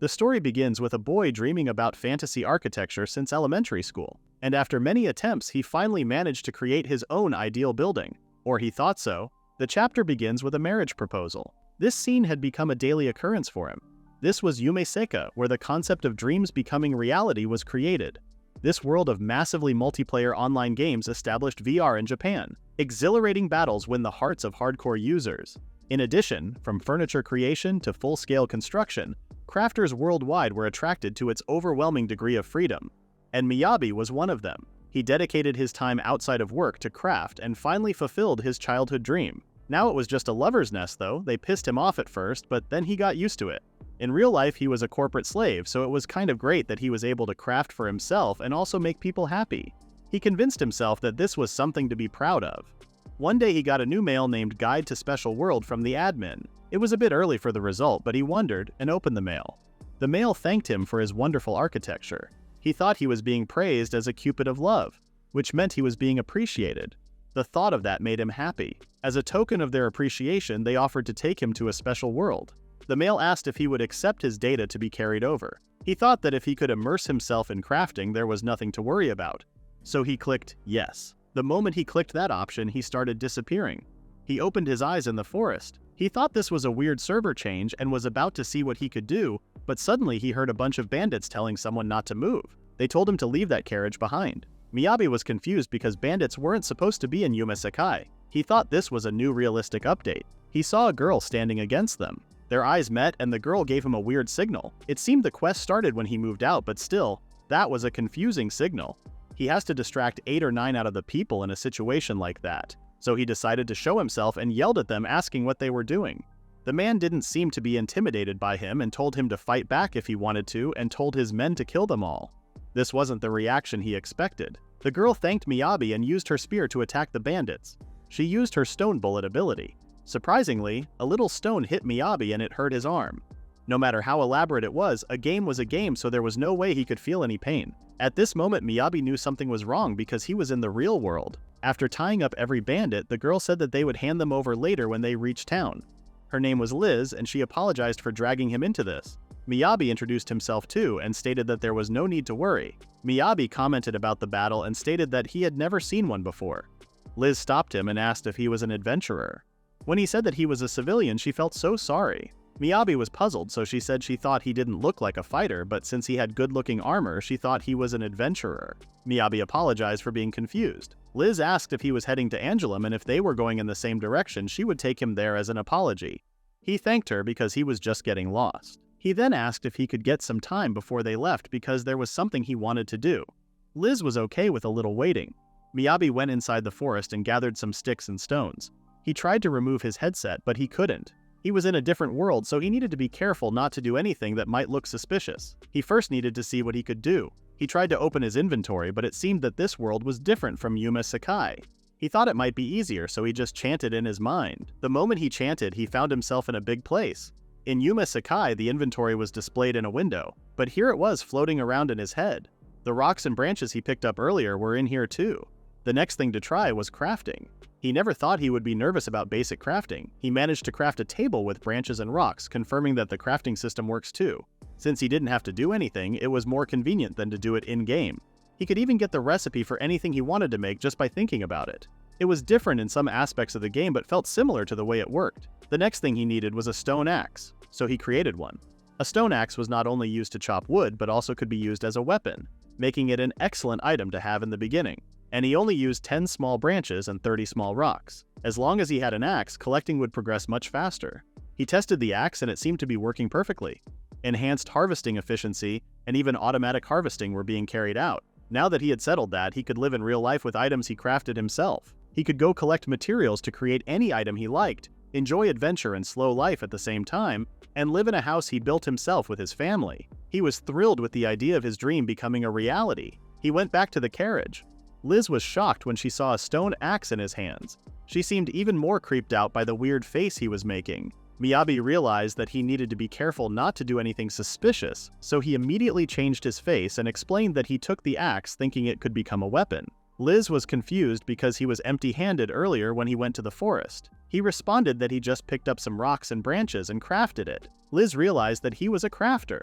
The story begins with a boy dreaming about fantasy architecture since elementary school, and after many attempts he finally managed to create his own ideal building. Or he thought so. The chapter begins with a marriage proposal. This scene had become a daily occurrence for him. This was Yume Sekai, where the concept of dreams becoming reality was created. This world of massively multiplayer online games established VR in Japan. Exhilarating battles win the hearts of hardcore users. In addition, from furniture creation to full-scale construction, crafters worldwide were attracted to its overwhelming degree of freedom. And Miyabi was one of them. He dedicated his time outside of work to craft and finally fulfilled his childhood dream. Now it was just a lover's nest though. They pissed him off at first, but then he got used to it. In real life, he was a corporate slave, so it was kind of great that he was able to craft for himself and also make people happy. He convinced himself that this was something to be proud of. One day he got a new mail named Guide to Special World from the admin. It was a bit early for the result, but he wondered and opened the mail. The mail thanked him for his wonderful architecture. He thought he was being praised as a cupid of love, which meant he was being appreciated. The thought of that made him happy. As a token of their appreciation, they offered to take him to a special world. The mail asked if he would accept his data to be carried over. He thought that if he could immerse himself in crafting, there was nothing to worry about. So he clicked yes. The moment he clicked that option, he started disappearing. He opened his eyes in the forest. He thought this was a weird server change and was about to see what he could do, but suddenly he heard a bunch of bandits telling someone not to move. They told him to leave that carriage behind. Miyabi was confused because bandits weren't supposed to be in Yume Sekai. He thought this was a new realistic update. He saw a girl standing against them. Their eyes met and the girl gave him a weird signal. It seemed the quest started when he moved out, but still, that was a confusing signal. He has to distract 8 or 9 out of the people in a situation like that. So he decided to show himself and yelled at them asking what they were doing. The man didn't seem to be intimidated by him and told him to fight back if he wanted to and told his men to kill them all. This wasn't the reaction he expected. The girl thanked Miyabi and used her spear to attack the bandits. She used her stone bullet ability. Surprisingly, a little stone hit Miyabi and it hurt his arm. No matter how elaborate it was a game, so there was no way he could feel any pain. At this moment, Miyabi knew something was wrong because he was in the real world. After tying up every bandit, the girl said that they would hand them over later when they reached town. Her name was Liz, and she apologized for dragging him into this. Miyabi introduced himself too and stated that there was no need to worry. Miyabi commented about the battle and stated that he had never seen one before. Liz stopped him and asked if he was an adventurer. When he said that he was a civilian, she felt so sorry. Miyabi was puzzled, so she said she thought he didn't look like a fighter, but since he had good-looking armor, she thought he was an adventurer. Miyabi apologized for being confused. Liz asked if he was heading to Angelum, and if they were going in the same direction, she would take him there as an apology. He thanked her because he was just getting lost. He then asked if he could get some time before they left because there was something he wanted to do. Liz was okay with a little waiting. Miyabi went inside the forest and gathered some sticks and stones. He tried to remove his headset, but he couldn't. He was in a different world, so he needed to be careful not to do anything that might look suspicious. He first needed to see what he could do. He tried to open his inventory, but it seemed that this world was different from Yume Sekai. He thought it might be easier, so he just chanted in his mind. The moment he chanted, he found himself in a big place. In Yume Sekai, the inventory was displayed in a window, but here it was floating around in his head. The rocks and branches he picked up earlier were in here too. The next thing to try was crafting. He never thought he would be nervous about basic crafting. He managed to craft a table with branches and rocks, confirming that the crafting system works too. Since he didn't have to do anything, it was more convenient than to do it in-game. He could even get the recipe for anything he wanted to make just by thinking about it. It was different in some aspects of the game but felt similar to the way it worked. The next thing he needed was a stone axe, so he created one. A stone axe was not only used to chop wood but also could be used as a weapon, making it an excellent item to have in the beginning. And he only used 10 small branches and 30 small rocks. As long as he had an axe, collecting would progress much faster. He tested the axe and it seemed to be working perfectly. Enhanced harvesting efficiency and even automatic harvesting were being carried out. Now that he had settled that, he could live in real life with items he crafted himself. He could go collect materials to create any item he liked, enjoy adventure and slow life at the same time, and live in a house he built himself with his family. He was thrilled with the idea of his dream becoming a reality. He went back to the carriage. Liz was shocked when she saw a stone axe in his hands. She seemed even more creeped out by the weird face he was making. Miyabi realized that he needed to be careful not to do anything suspicious, so he immediately changed his face and explained that he took the axe thinking it could become a weapon. Liz was confused because he was empty-handed earlier when he went to the forest. He responded that he just picked up some rocks and branches and crafted it. Liz realized that he was a crafter.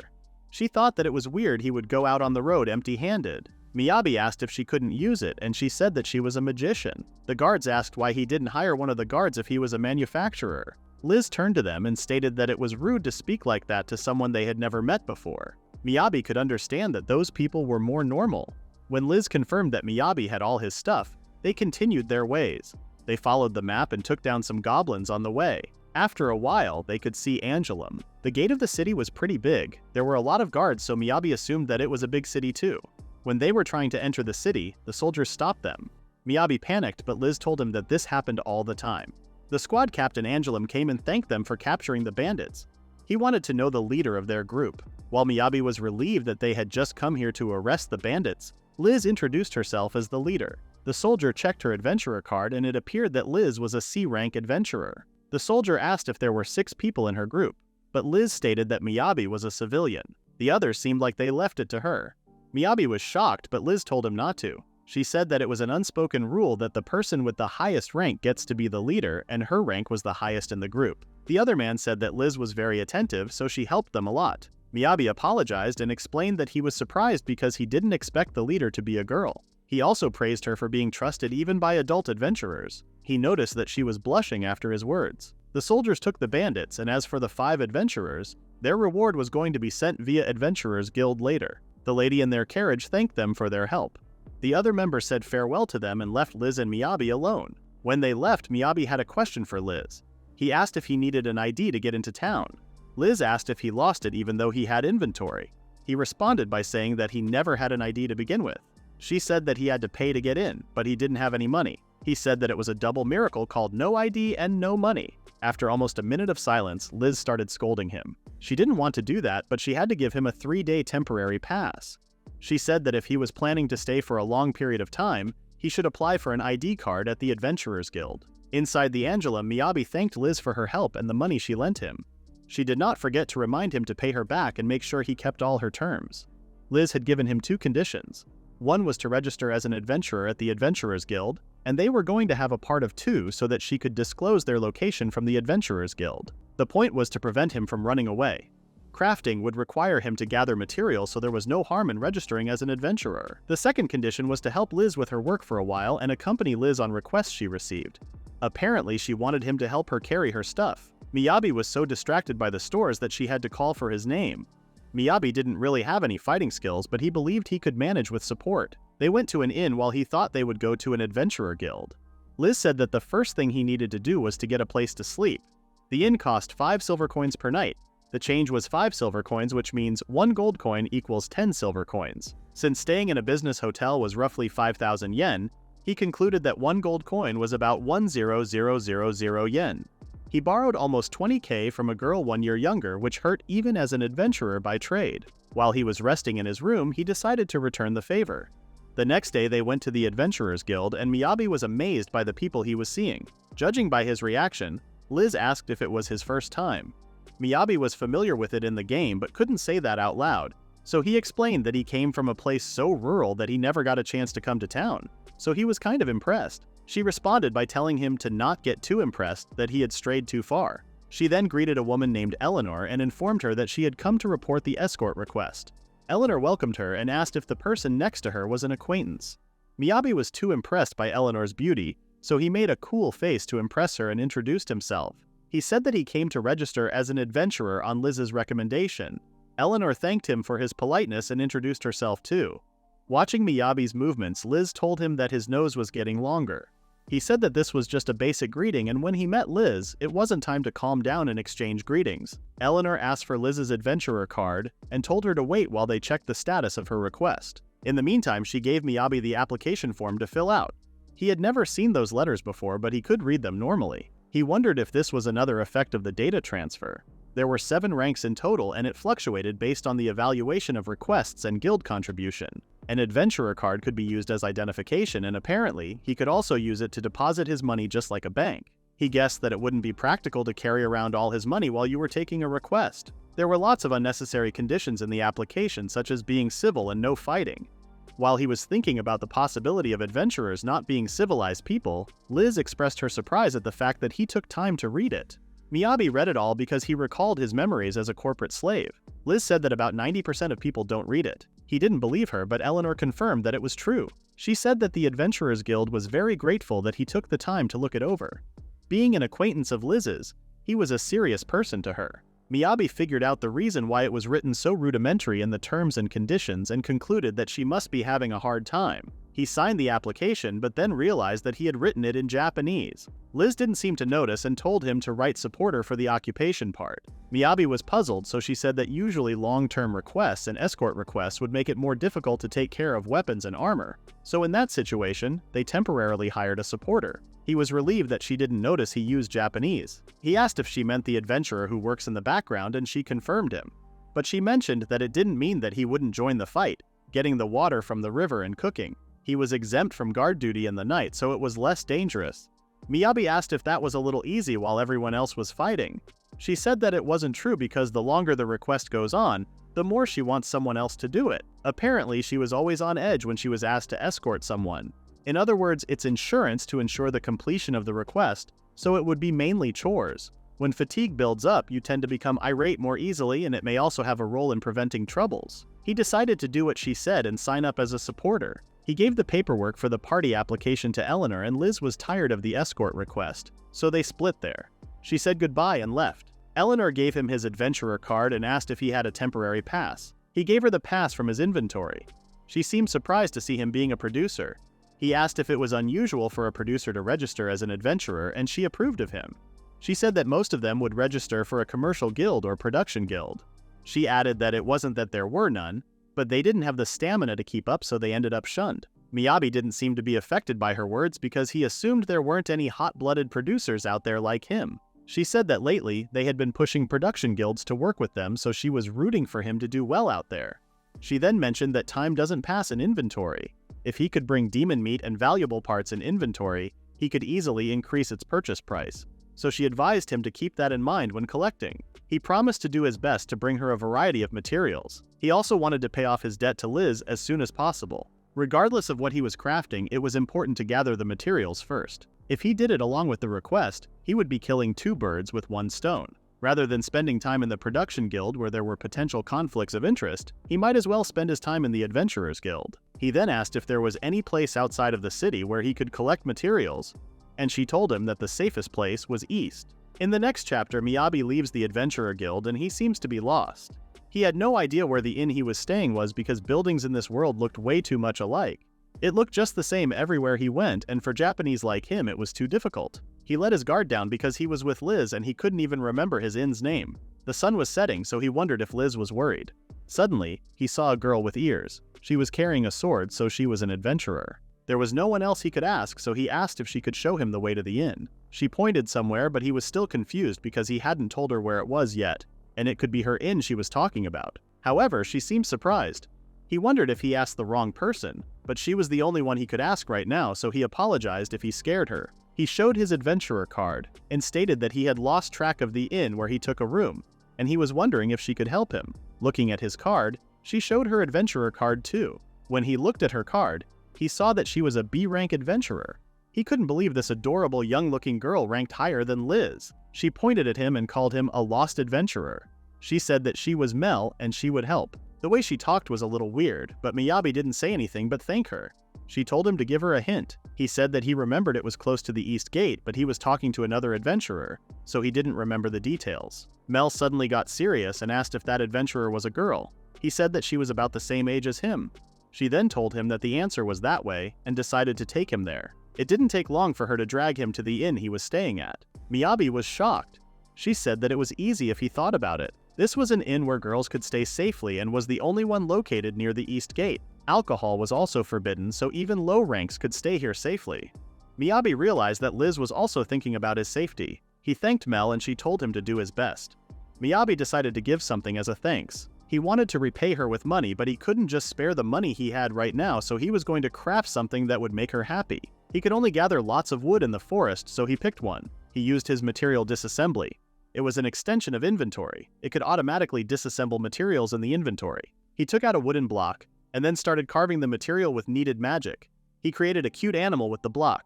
She thought that it was weird he would go out on the road empty-handed. Miyabi asked if she couldn't use it, and she said that she was a magician. The guards asked why he didn't hire one of the guards if he was a manufacturer. Liz turned to them and stated that it was rude to speak like that to someone they had never met before. Miyabi could understand that those people were more normal. When Liz confirmed that Miyabi had all his stuff, they continued their ways. They followed the map and took down some goblins on the way. After a while, they could see Angelum. The gate of the city was pretty big. There were a lot of guards, so Miyabi assumed that it was a big city too. When they were trying to enter the city, the soldiers stopped them. Miyabi panicked, but Liz told him that this happened all the time. The squad captain Angelum came and thanked them for capturing the bandits. He wanted to know the leader of their group. While Miyabi was relieved that they had just come here to arrest the bandits, Liz introduced herself as the leader. The soldier checked her adventurer card and it appeared that Liz was a C-rank adventurer. The soldier asked if there were 6 people in her group, but Liz stated that Miyabi was a civilian. The others seemed like they left it to her. Miyabi was shocked, but Liz told him not to. She said that it was an unspoken rule that the person with the highest rank gets to be the leader, and her rank was the highest in the group. The other man said that Liz was very attentive, so she helped them a lot. Miyabi apologized and explained that he was surprised because he didn't expect the leader to be a girl. He also praised her for being trusted even by adult adventurers. He noticed that she was blushing after his words. The soldiers took the bandits, and as for the 5 adventurers, their reward was going to be sent via Adventurers Guild later. The lady in their carriage thanked them for their help. The other member said farewell to them and left Liz and Miyabi alone. When they left, Miyabi had a question for Liz. He asked if he needed an ID to get into town. Liz asked if he lost it even though he had inventory. He responded by saying that he never had an ID to begin with. She said that he had to pay to get in, but he didn't have any money. He said that it was a double miracle called no ID and no money. After almost a minute of silence, Liz started scolding him. She didn't want to do that, but she had to give him a 3-day temporary pass. She said that if he was planning to stay for a long period of time, he should apply for an ID card at the Adventurers Guild. Inside the Angela, Miyabi thanked Liz for her help and the money she lent him. She did not forget to remind him to pay her back and make sure he kept all her terms. Liz had given him 2 conditions. One was to register as an adventurer at the Adventurers Guild, and they were going to have a part of 2 so that she could disclose their location from the Adventurers Guild. The point was to prevent him from running away. Crafting would require him to gather materials, so there was no harm in registering as an adventurer. The second condition was to help Liz with her work for a while and accompany Liz on requests she received. Apparently, she wanted him to help her carry her stuff. Miyabi was so distracted by the stores that she had to call for his name. Miyabi didn't really have any fighting skills, but he believed he could manage with support. They went to an inn while he thought they would go to an adventurer guild. Liz said that the first thing he needed to do was to get a place to sleep. The inn cost 5 silver coins per night. The change was 5 silver coins, which means 1 gold coin equals 10 silver coins. Since staying in a business hotel was roughly 5,000 yen, he concluded that 1 gold coin was about 1,000 yen. He borrowed almost 20k from a girl 1 year younger, which hurt even as an adventurer by trade. While he was resting in his room, he decided to return the favor. The next day they went to the Adventurers Guild, and Miyabi was amazed by the people he was seeing. Judging by his reaction, Liz asked if it was his first time. Miyabi was familiar with it in the game but couldn't say that out loud, so he explained that he came from a place so rural that he never got a chance to come to town, so he was kind of impressed. She responded by telling him to not get too impressed that he had strayed too far. She then greeted a woman named Eleanor and informed her that she had come to report the escort request. Eleanor welcomed her and asked if the person next to her was an acquaintance. Miyabi was too impressed by Eleanor's beauty, so he made a cool face to impress her and introduced himself. He said that he came to register as an adventurer on Liz's recommendation. Eleanor thanked him for his politeness and introduced herself too. Watching Miyabi's movements, Liz told him that his nose was getting longer. He said that this was just a basic greeting, and when he met Liz, it wasn't time to calm down and exchange greetings. Eleanor asked for Liz's adventurer card and told her to wait while they checked the status of her request. In the meantime, she gave Miyabi the application form to fill out. He had never seen those letters before, but he could read them normally. He wondered if this was another effect of the data transfer. There were 7 ranks in total, and it fluctuated based on the evaluation of requests and guild contribution. An adventurer card could be used as identification, and apparently, he could also use it to deposit his money just like a bank. He guessed that it wouldn't be practical to carry around all his money while you were taking a request. There were lots of unnecessary conditions in the application, such as being civil and no fighting. While he was thinking about the possibility of adventurers not being civilized people, Liz expressed her surprise at the fact that he took time to read it. Miyabi read it all because he recalled his memories as a corporate slave. Liz said that about 90% of people don't read it. He didn't believe her, but Eleanor confirmed that it was true. She said that the Adventurers Guild was very grateful that he took the time to look it over. Being an acquaintance of Liz's, he was a serious person to her. Miyabi figured out the reason why it was written so rudimentary in the terms and conditions and concluded that she must be having a hard time. He signed the application but then realized that he had written it in Japanese. Liz didn't seem to notice and told him to write supporter for the occupation part. Miyabi was puzzled, so she said that usually long-term requests and escort requests would make it more difficult to take care of weapons and armor. So in that situation, they temporarily hired a supporter. He was relieved that she didn't notice he used Japanese. He asked if she meant the adventurer who works in the background and she confirmed him. But she mentioned that it didn't mean that he wouldn't join the fight, getting the water from the river and cooking. He was exempt from guard duty in the night, so it was less dangerous. Miyabi asked if that was a little easy while everyone else was fighting. She said that it wasn't true because the longer the request goes on, the more she wants someone else to do it. Apparently, she was always on edge when she was asked to escort someone. In other words, it's insurance to ensure the completion of the request, so it would be mainly chores. When fatigue builds up, you tend to become irate more easily, and it may also have a role in preventing troubles. He decided to do what she said and sign up as a supporter. He gave the paperwork for the party application to Eleanor, and Liz was tired of the escort request, so they split there. She said goodbye and left. Eleanor gave him his adventurer card and asked if he had a temporary pass. He gave her the pass from his inventory. She seemed surprised to see him being a producer. He asked if it was unusual for a producer to register as an adventurer, and she approved of him. She said that most of them would register for a commercial guild or production guild. She added that it wasn't that there were none, but they didn't have the stamina to keep up, so they ended up shunned. Miyabi didn't seem to be affected by her words because he assumed there weren't any hot-blooded producers out there like him. She said that lately, they had been pushing production guilds to work with them, so she was rooting for him to do well out there. She then mentioned that time doesn't pass in inventory. If he could bring demon meat and valuable parts in inventory, he could easily increase its purchase price. So she advised him to keep that in mind when collecting. He promised to do his best to bring her a variety of materials. He also wanted to pay off his debt to Liz as soon as possible. Regardless of what he was crafting, it was important to gather the materials first. If he did it along with the request, he would be killing two birds with one stone. Rather than spending time in the production guild where there were potential conflicts of interest, he might as well spend his time in the Adventurers Guild. He then asked if there was any place outside of the city where he could collect materials, and she told him that the safest place was east. In the next chapter, Miyabi leaves the Adventurer Guild and he seems to be lost. He had no idea where the inn he was staying was because buildings in this world looked way too much alike. It looked just the same everywhere he went, and for Japanese like him it was too difficult. He let his guard down because he was with Liz and he couldn't even remember his inn's name. The sun was setting, so he wondered if Liz was worried. Suddenly, he saw a girl with ears. She was carrying a sword, so she was an adventurer. There was no one else he could ask, so he asked if she could show him the way to the inn. She pointed somewhere, but he was still confused because he hadn't told her where it was yet, and it could be her inn she was talking about. However, she seemed surprised. He wondered if he asked the wrong person, but she was the only one he could ask right now, so he apologized if he scared her. He showed his adventurer card and stated that he had lost track of the inn where he took a room, and he was wondering if she could help him. Looking at his card, she showed her adventurer card too. When he looked at her card, he saw that she was a B-rank adventurer. He couldn't believe this adorable young-looking girl ranked higher than Liz. She pointed at him and called him a lost adventurer. She said that she was Mel and she would help. The way she talked was a little weird, but Miyabi didn't say anything but thank her. She told him to give her a hint. He said that he remembered it was close to the East Gate, but he was talking to another adventurer, so he didn't remember the details. Mel suddenly got serious and asked if that adventurer was a girl. He said that she was about the same age as him. She then told him that the answer was that way and decided to take him there. It didn't take long for her to drag him to the inn he was staying at. Miyabi was shocked. She said that it was easy if he thought about it. This was an inn where girls could stay safely and was the only one located near the East Gate. Alcohol was also forbidden, so even low ranks could stay here safely. Miyabi realized that Liz was also thinking about his safety. He thanked Mel and she told him to do his best. Miyabi decided to give something as a thanks. He wanted to repay her with money, but he couldn't just spare the money he had right now, so he was going to craft something that would make her happy. He could only gather lots of wood in the forest, so he picked one. He used his material disassembly. It was an extension of inventory. It could automatically disassemble materials in the inventory. He took out a wooden block, and then started carving the material with needed magic. He created a cute animal with the block.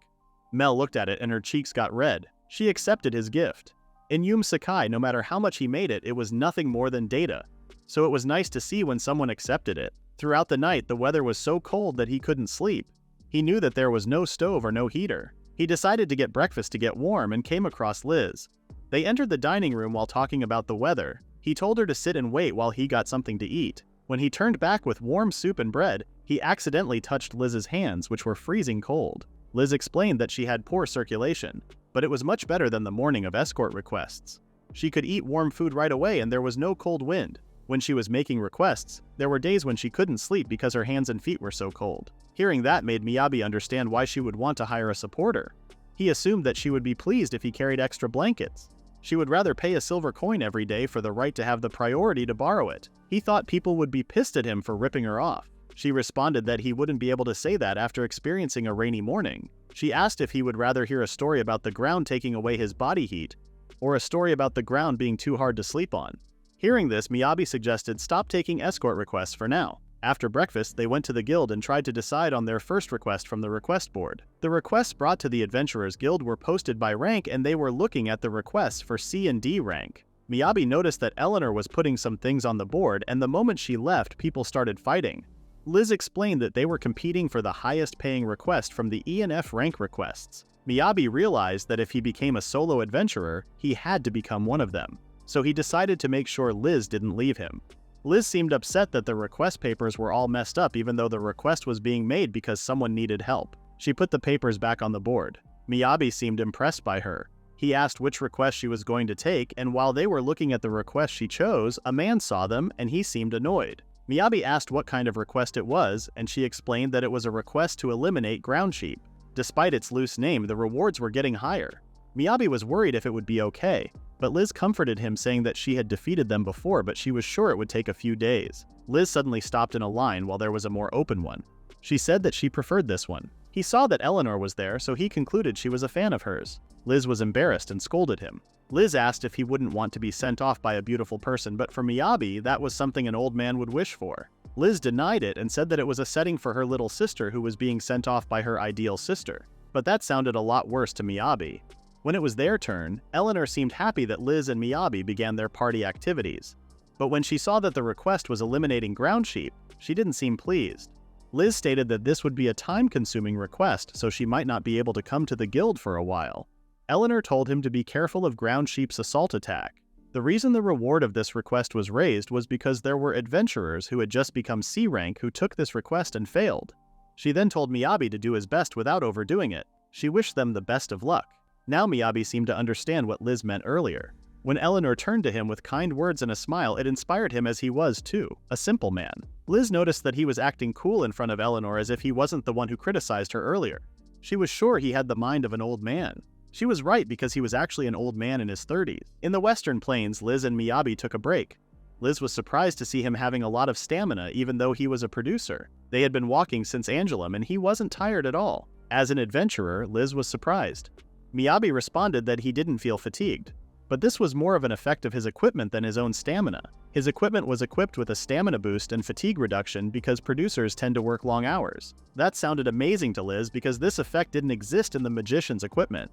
Mel looked at it and her cheeks got red. She accepted his gift. In Yume Sekai, no matter how much he made it, it was nothing more than data. So it was nice to see when someone accepted it. Throughout the night, the weather was so cold that he couldn't sleep. He knew that there was no stove or no heater. He decided to get breakfast to get warm and came across Liz. They entered the dining room while talking about the weather. He told her to sit and wait while he got something to eat. When he turned back with warm soup and bread, he accidentally touched Liz's hands, which were freezing cold. Liz explained that she had poor circulation, but it was much better than the morning of escort requests. She could eat warm food right away and there was no cold wind. When she was making requests, there were days when she couldn't sleep because her hands and feet were so cold. Hearing that made Miyabi understand why she would want to hire a supporter. He assumed that she would be pleased if he carried extra blankets. She would rather pay a silver coin every day for the right to have the priority to borrow it. He thought people would be pissed at him for ripping her off. She responded that he wouldn't be able to say that after experiencing a rainy morning. She asked if he would rather hear a story about the ground taking away his body heat, or a story about the ground being too hard to sleep on. Hearing this, Miyabi suggested stop taking escort requests for now. After breakfast, they went to the guild and tried to decide on their first request from the request board. The requests brought to the Adventurers Guild were posted by rank and they were looking at the requests for C and D rank. Miyabi noticed that Eleanor was putting some things on the board and the moment she left, people started fighting. Liz explained that they were competing for the highest paying request from the E and F rank requests. Miyabi realized that if he became a solo adventurer, he had to become one of them. So he decided to make sure Liz didn't leave him. Liz seemed upset that the request papers were all messed up even though the request was being made because someone needed help. She put the papers back on the board. Miyabi seemed impressed by her. He asked which request she was going to take, and while they were looking at the request she chose, a man saw them and he seemed annoyed. Miyabi asked what kind of request it was, and she explained that it was a request to eliminate ground sheep. Despite its loose name, the rewards were getting higher. Miyabi was worried if it would be okay, but Liz comforted him saying that she had defeated them before but she was sure it would take a few days. Liz suddenly stopped in a line while there was a more open one. She said that she preferred this one. He saw that Eleanor was there, so he concluded she was a fan of hers. Liz was embarrassed and scolded him. Liz asked if he wouldn't want to be sent off by a beautiful person, but for Miyabi, that was something an old man would wish for. Liz denied it and said that it was a setting for her little sister who was being sent off by her ideal sister. But that sounded a lot worse to Miyabi. When it was their turn, Eleanor seemed happy that Liz and Miyabi began their party activities. But when she saw that the request was eliminating ground sheep, she didn't seem pleased. Liz stated that this would be a time-consuming request, so she might not be able to come to the guild for a while. Eleanor told him to be careful of ground sheep's assault attack. The reason the reward of this request was raised was because there were adventurers who had just become C rank who took this request and failed. She then told Miyabi to do his best without overdoing it. She wished them the best of luck. Now Miyabi seemed to understand what Liz meant earlier. When Eleanor turned to him with kind words and a smile, it inspired him as he was, too, a simple man. Liz noticed that he was acting cool in front of Eleanor as if he wasn't the one who criticized her earlier. She was sure he had the mind of an old man. She was right because he was actually an old man in his 30s. In the Western Plains, Liz and Miyabi took a break. Liz was surprised to see him having a lot of stamina even though he was a producer. They had been walking since Angelum and he wasn't tired at all. As an adventurer, Liz was surprised. Miyabi responded that he didn't feel fatigued. But this was more of an effect of his equipment than his own stamina. His equipment was equipped with a stamina boost and fatigue reduction because producers tend to work long hours. That sounded amazing to Liz because this effect didn't exist in the magician's equipment.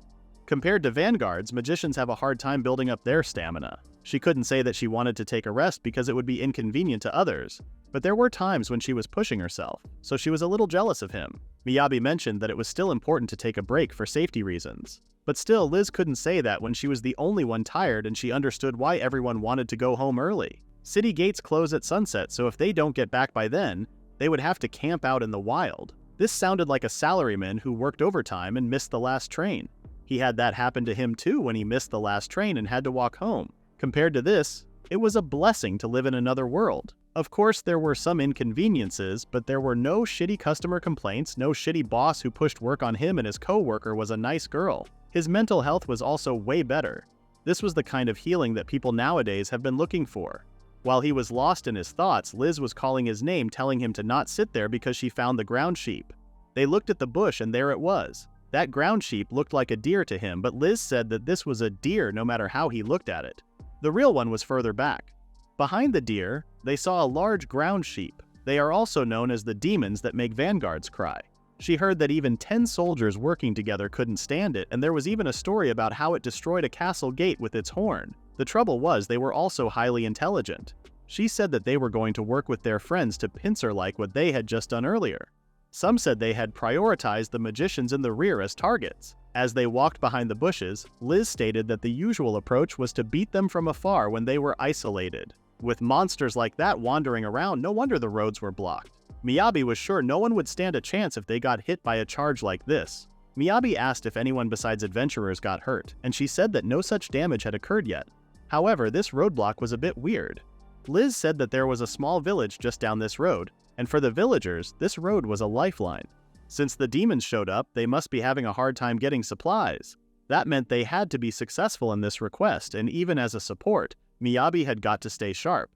Compared to vanguards, magicians have a hard time building up their stamina. She couldn't say that she wanted to take a rest because it would be inconvenient to others, but there were times when she was pushing herself, so she was a little jealous of him. Miyabi mentioned that it was still important to take a break for safety reasons. But still, Liz couldn't say that when she was the only one tired and she understood why everyone wanted to go home early. City gates close at sunset, so if they don't get back by then, they would have to camp out in the wild. This sounded like a salaryman who worked overtime and missed the last train. He had that happen to him too when he missed the last train and had to walk home. Compared to this, it was a blessing to live in another world. Of course, there were some inconveniences, but there were no shitty customer complaints, no shitty boss who pushed work on him, and his co-worker was a nice girl. His mental health was also way better. This was the kind of healing that people nowadays have been looking for. While he was lost in his thoughts, Liz was calling his name, telling him to not sit there because she found the ground sheep. They looked at the bush and there it was. That ground sheep looked like a deer to him, but Liz said that this was a deer no matter how he looked at it. The real one was further back. Behind the deer, they saw a large ground sheep. They are also known as the demons that make vanguards cry. She heard that even 10 soldiers working together couldn't stand it, and there was even a story about how it destroyed a castle gate with its horn. The trouble was they were also highly intelligent. She said that they were going to work with their friends to pincer like what they had just done earlier. Some said they had prioritized the magicians in the rear as targets. As they walked behind the bushes, Liz stated that the usual approach was to beat them from afar when they were isolated. With monsters like that wandering around, no wonder the roads were blocked. Miyabi was sure no one would stand a chance if they got hit by a charge like this. Miyabi asked if anyone besides adventurers got hurt, and she said that no such damage had occurred yet. However, this roadblock was a bit weird. Liz said that there was a small village just down this road, and for the villagers, this road was a lifeline. Since the demons showed up, they must be having a hard time getting supplies. That meant they had to be successful in this request, and even as a support, Miyabi had got to stay sharp.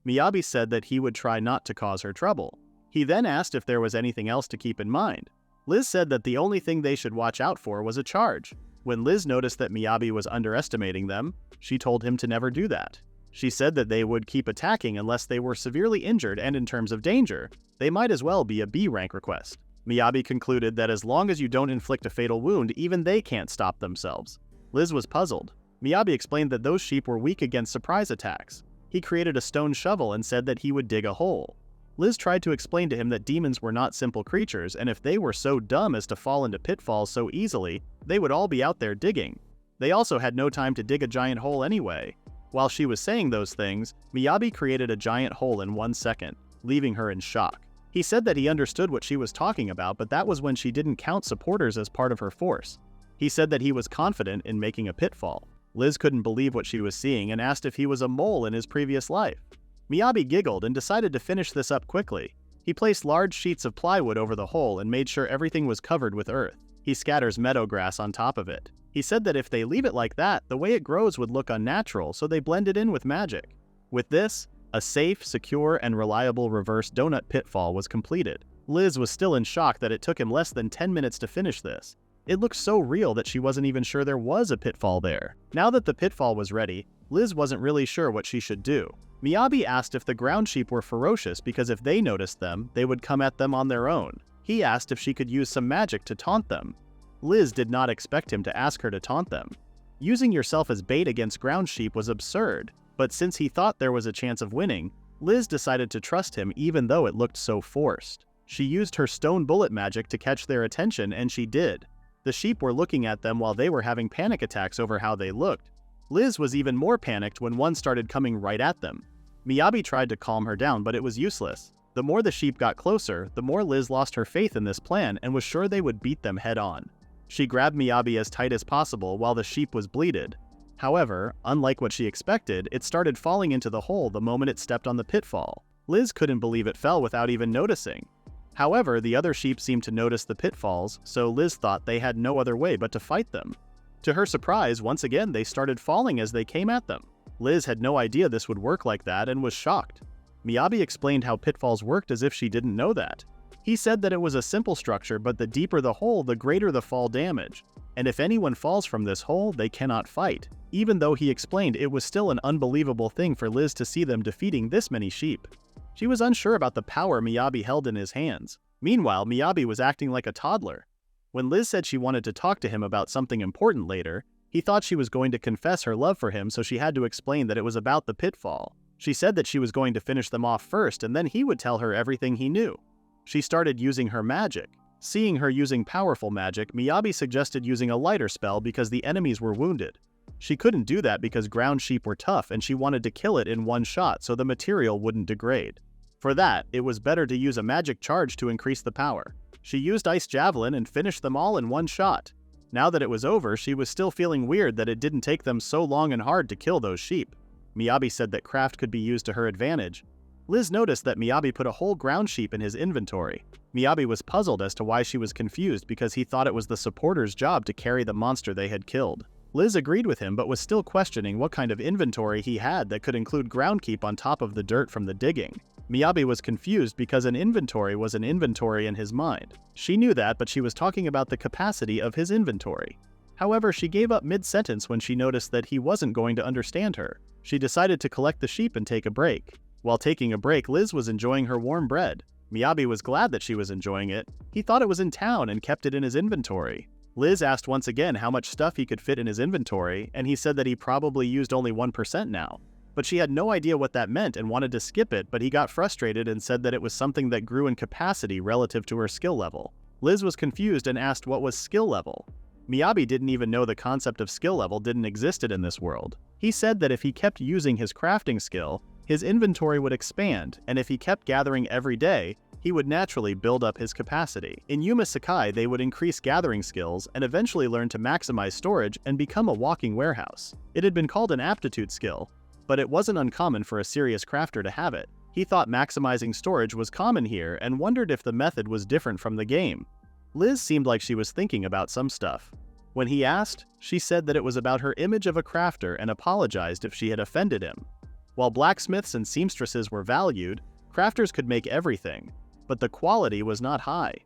Miyabi said that he would try not to cause her trouble. He then asked if there was anything else to keep in mind. Liz said that the only thing they should watch out for was a charge. When Liz noticed that Miyabi was underestimating them, she told him to never do that. She said that they would keep attacking unless they were severely injured, and in terms of danger, they might as well be a B rank request. Miyabi concluded that as long as you don't inflict a fatal wound, even they can't stop themselves. Liz was puzzled. Miyabi explained that those sheep were weak against surprise attacks. He created a stone shovel and said that he would dig a hole. Liz tried to explain to him that demons were not simple creatures, and if they were so dumb as to fall into pitfalls so easily, they would all be out there digging. They also had no time to dig a giant hole anyway. While she was saying those things, Miyabi created a giant hole in 1 second, leaving her in shock. He said that he understood what she was talking about, but that was when she didn't count supporters as part of her force. He said that he was confident in making a pitfall. Liz couldn't believe what she was seeing and asked if he was a mole in his previous life. Miyabi giggled and decided to finish this up quickly. He placed large sheets of plywood over the hole and made sure everything was covered with earth. He scatters meadow grass on top of it. He said that if they leave it like that, the way it grows would look unnatural, so they blended in with magic. With this, a safe, secure, and reliable reverse donut pitfall was completed. Liz was still in shock that it took him less than 10 minutes to finish this. It looked so real that she wasn't even sure there was a pitfall there. Now that the pitfall was ready, Liz wasn't really sure what she should do. Miyabi asked if the ground sheep were ferocious because if they noticed them, they would come at them on their own. He asked if she could use some magic to taunt them. Liz did not expect him to ask her to taunt them. Using yourself as bait against ground sheep was absurd, but since he thought there was a chance of winning, Liz decided to trust him even though it looked so forced. She used her stone bullet magic to catch their attention, and she did. The sheep were looking at them while they were having panic attacks over how they looked. Liz was even more panicked when one started coming right at them. Miyabi tried to calm her down, but it was useless. The more the sheep got closer, the more Liz lost her faith in this plan and was sure they would beat them head on. She grabbed Miyabi as tight as possible while the sheep was bleeded. However, unlike what she expected, it started falling into the hole the moment it stepped on the pitfall. Liz couldn't believe it fell without even noticing. However, the other sheep seemed to notice the pitfalls, so Liz thought they had no other way but to fight them. To her surprise, once again they started falling as they came at them. Liz had no idea this would work like that and was shocked. Miyabi explained how pitfalls worked as if she didn't know that. He said that it was a simple structure, but the deeper the hole, the greater the fall damage. And if anyone falls from this hole, they cannot fight. Even though he explained it was still an unbelievable thing for Liz to see them defeating this many sheep. She was unsure about the power Miyabi held in his hands. Meanwhile, Miyabi was acting like a toddler. When Liz said she wanted to talk to him about something important later, he thought she was going to confess her love for him, so she had to explain that it was about the pitfall. She said that she was going to finish them off first, and then he would tell her everything he knew. She started using her magic. Seeing her using powerful magic, Miyabi suggested using a lighter spell because the enemies were wounded. She couldn't do that because ground sheep were tough and she wanted to kill it in one shot so the material wouldn't degrade. For that, it was better to use a magic charge to increase the power. She used Ice Javelin and finished them all in one shot. Now that it was over, she was still feeling weird that it didn't take them so long and hard to kill those sheep. Miyabi said that craft could be used to her advantage. Liz noticed that Miyabi put a whole ground sheep in his inventory. Miyabi was puzzled as to why she was confused because he thought it was the supporters' job to carry the monster they had killed. Liz agreed with him but was still questioning what kind of inventory he had that could include ground keep on top of the dirt from the digging. Miyabi was confused because an inventory was an inventory in his mind. She knew that, but she was talking about the capacity of his inventory. However, she gave up mid-sentence when she noticed that he wasn't going to understand her. She decided to collect the sheep and take a break. While taking a break, Liz was enjoying her warm bread. Miyabi was glad that she was enjoying it. He thought it was in town and kept it in his inventory. Liz asked once again how much stuff he could fit in his inventory, and he said that he probably used only 1% now. But she had no idea what that meant and wanted to skip it, but he got frustrated and said that it was something that grew in capacity relative to her skill level. Liz was confused and asked what was skill level. Miyabi didn't even know the concept of skill level didn't exist in this world. He said that if he kept using his crafting skill, his inventory would expand, and if he kept gathering every day, he would naturally build up his capacity. In Yume Sekai, they would increase gathering skills and eventually learn to maximize storage and become a walking warehouse. It had been called an aptitude skill, but it wasn't uncommon for a serious crafter to have it. He thought maximizing storage was common here and wondered if the method was different from the game. Liz seemed like she was thinking about some stuff. When he asked, she said that it was about her image of a crafter and apologized if she had offended him. While blacksmiths and seamstresses were valued, crafters could make everything, but the quality was not high.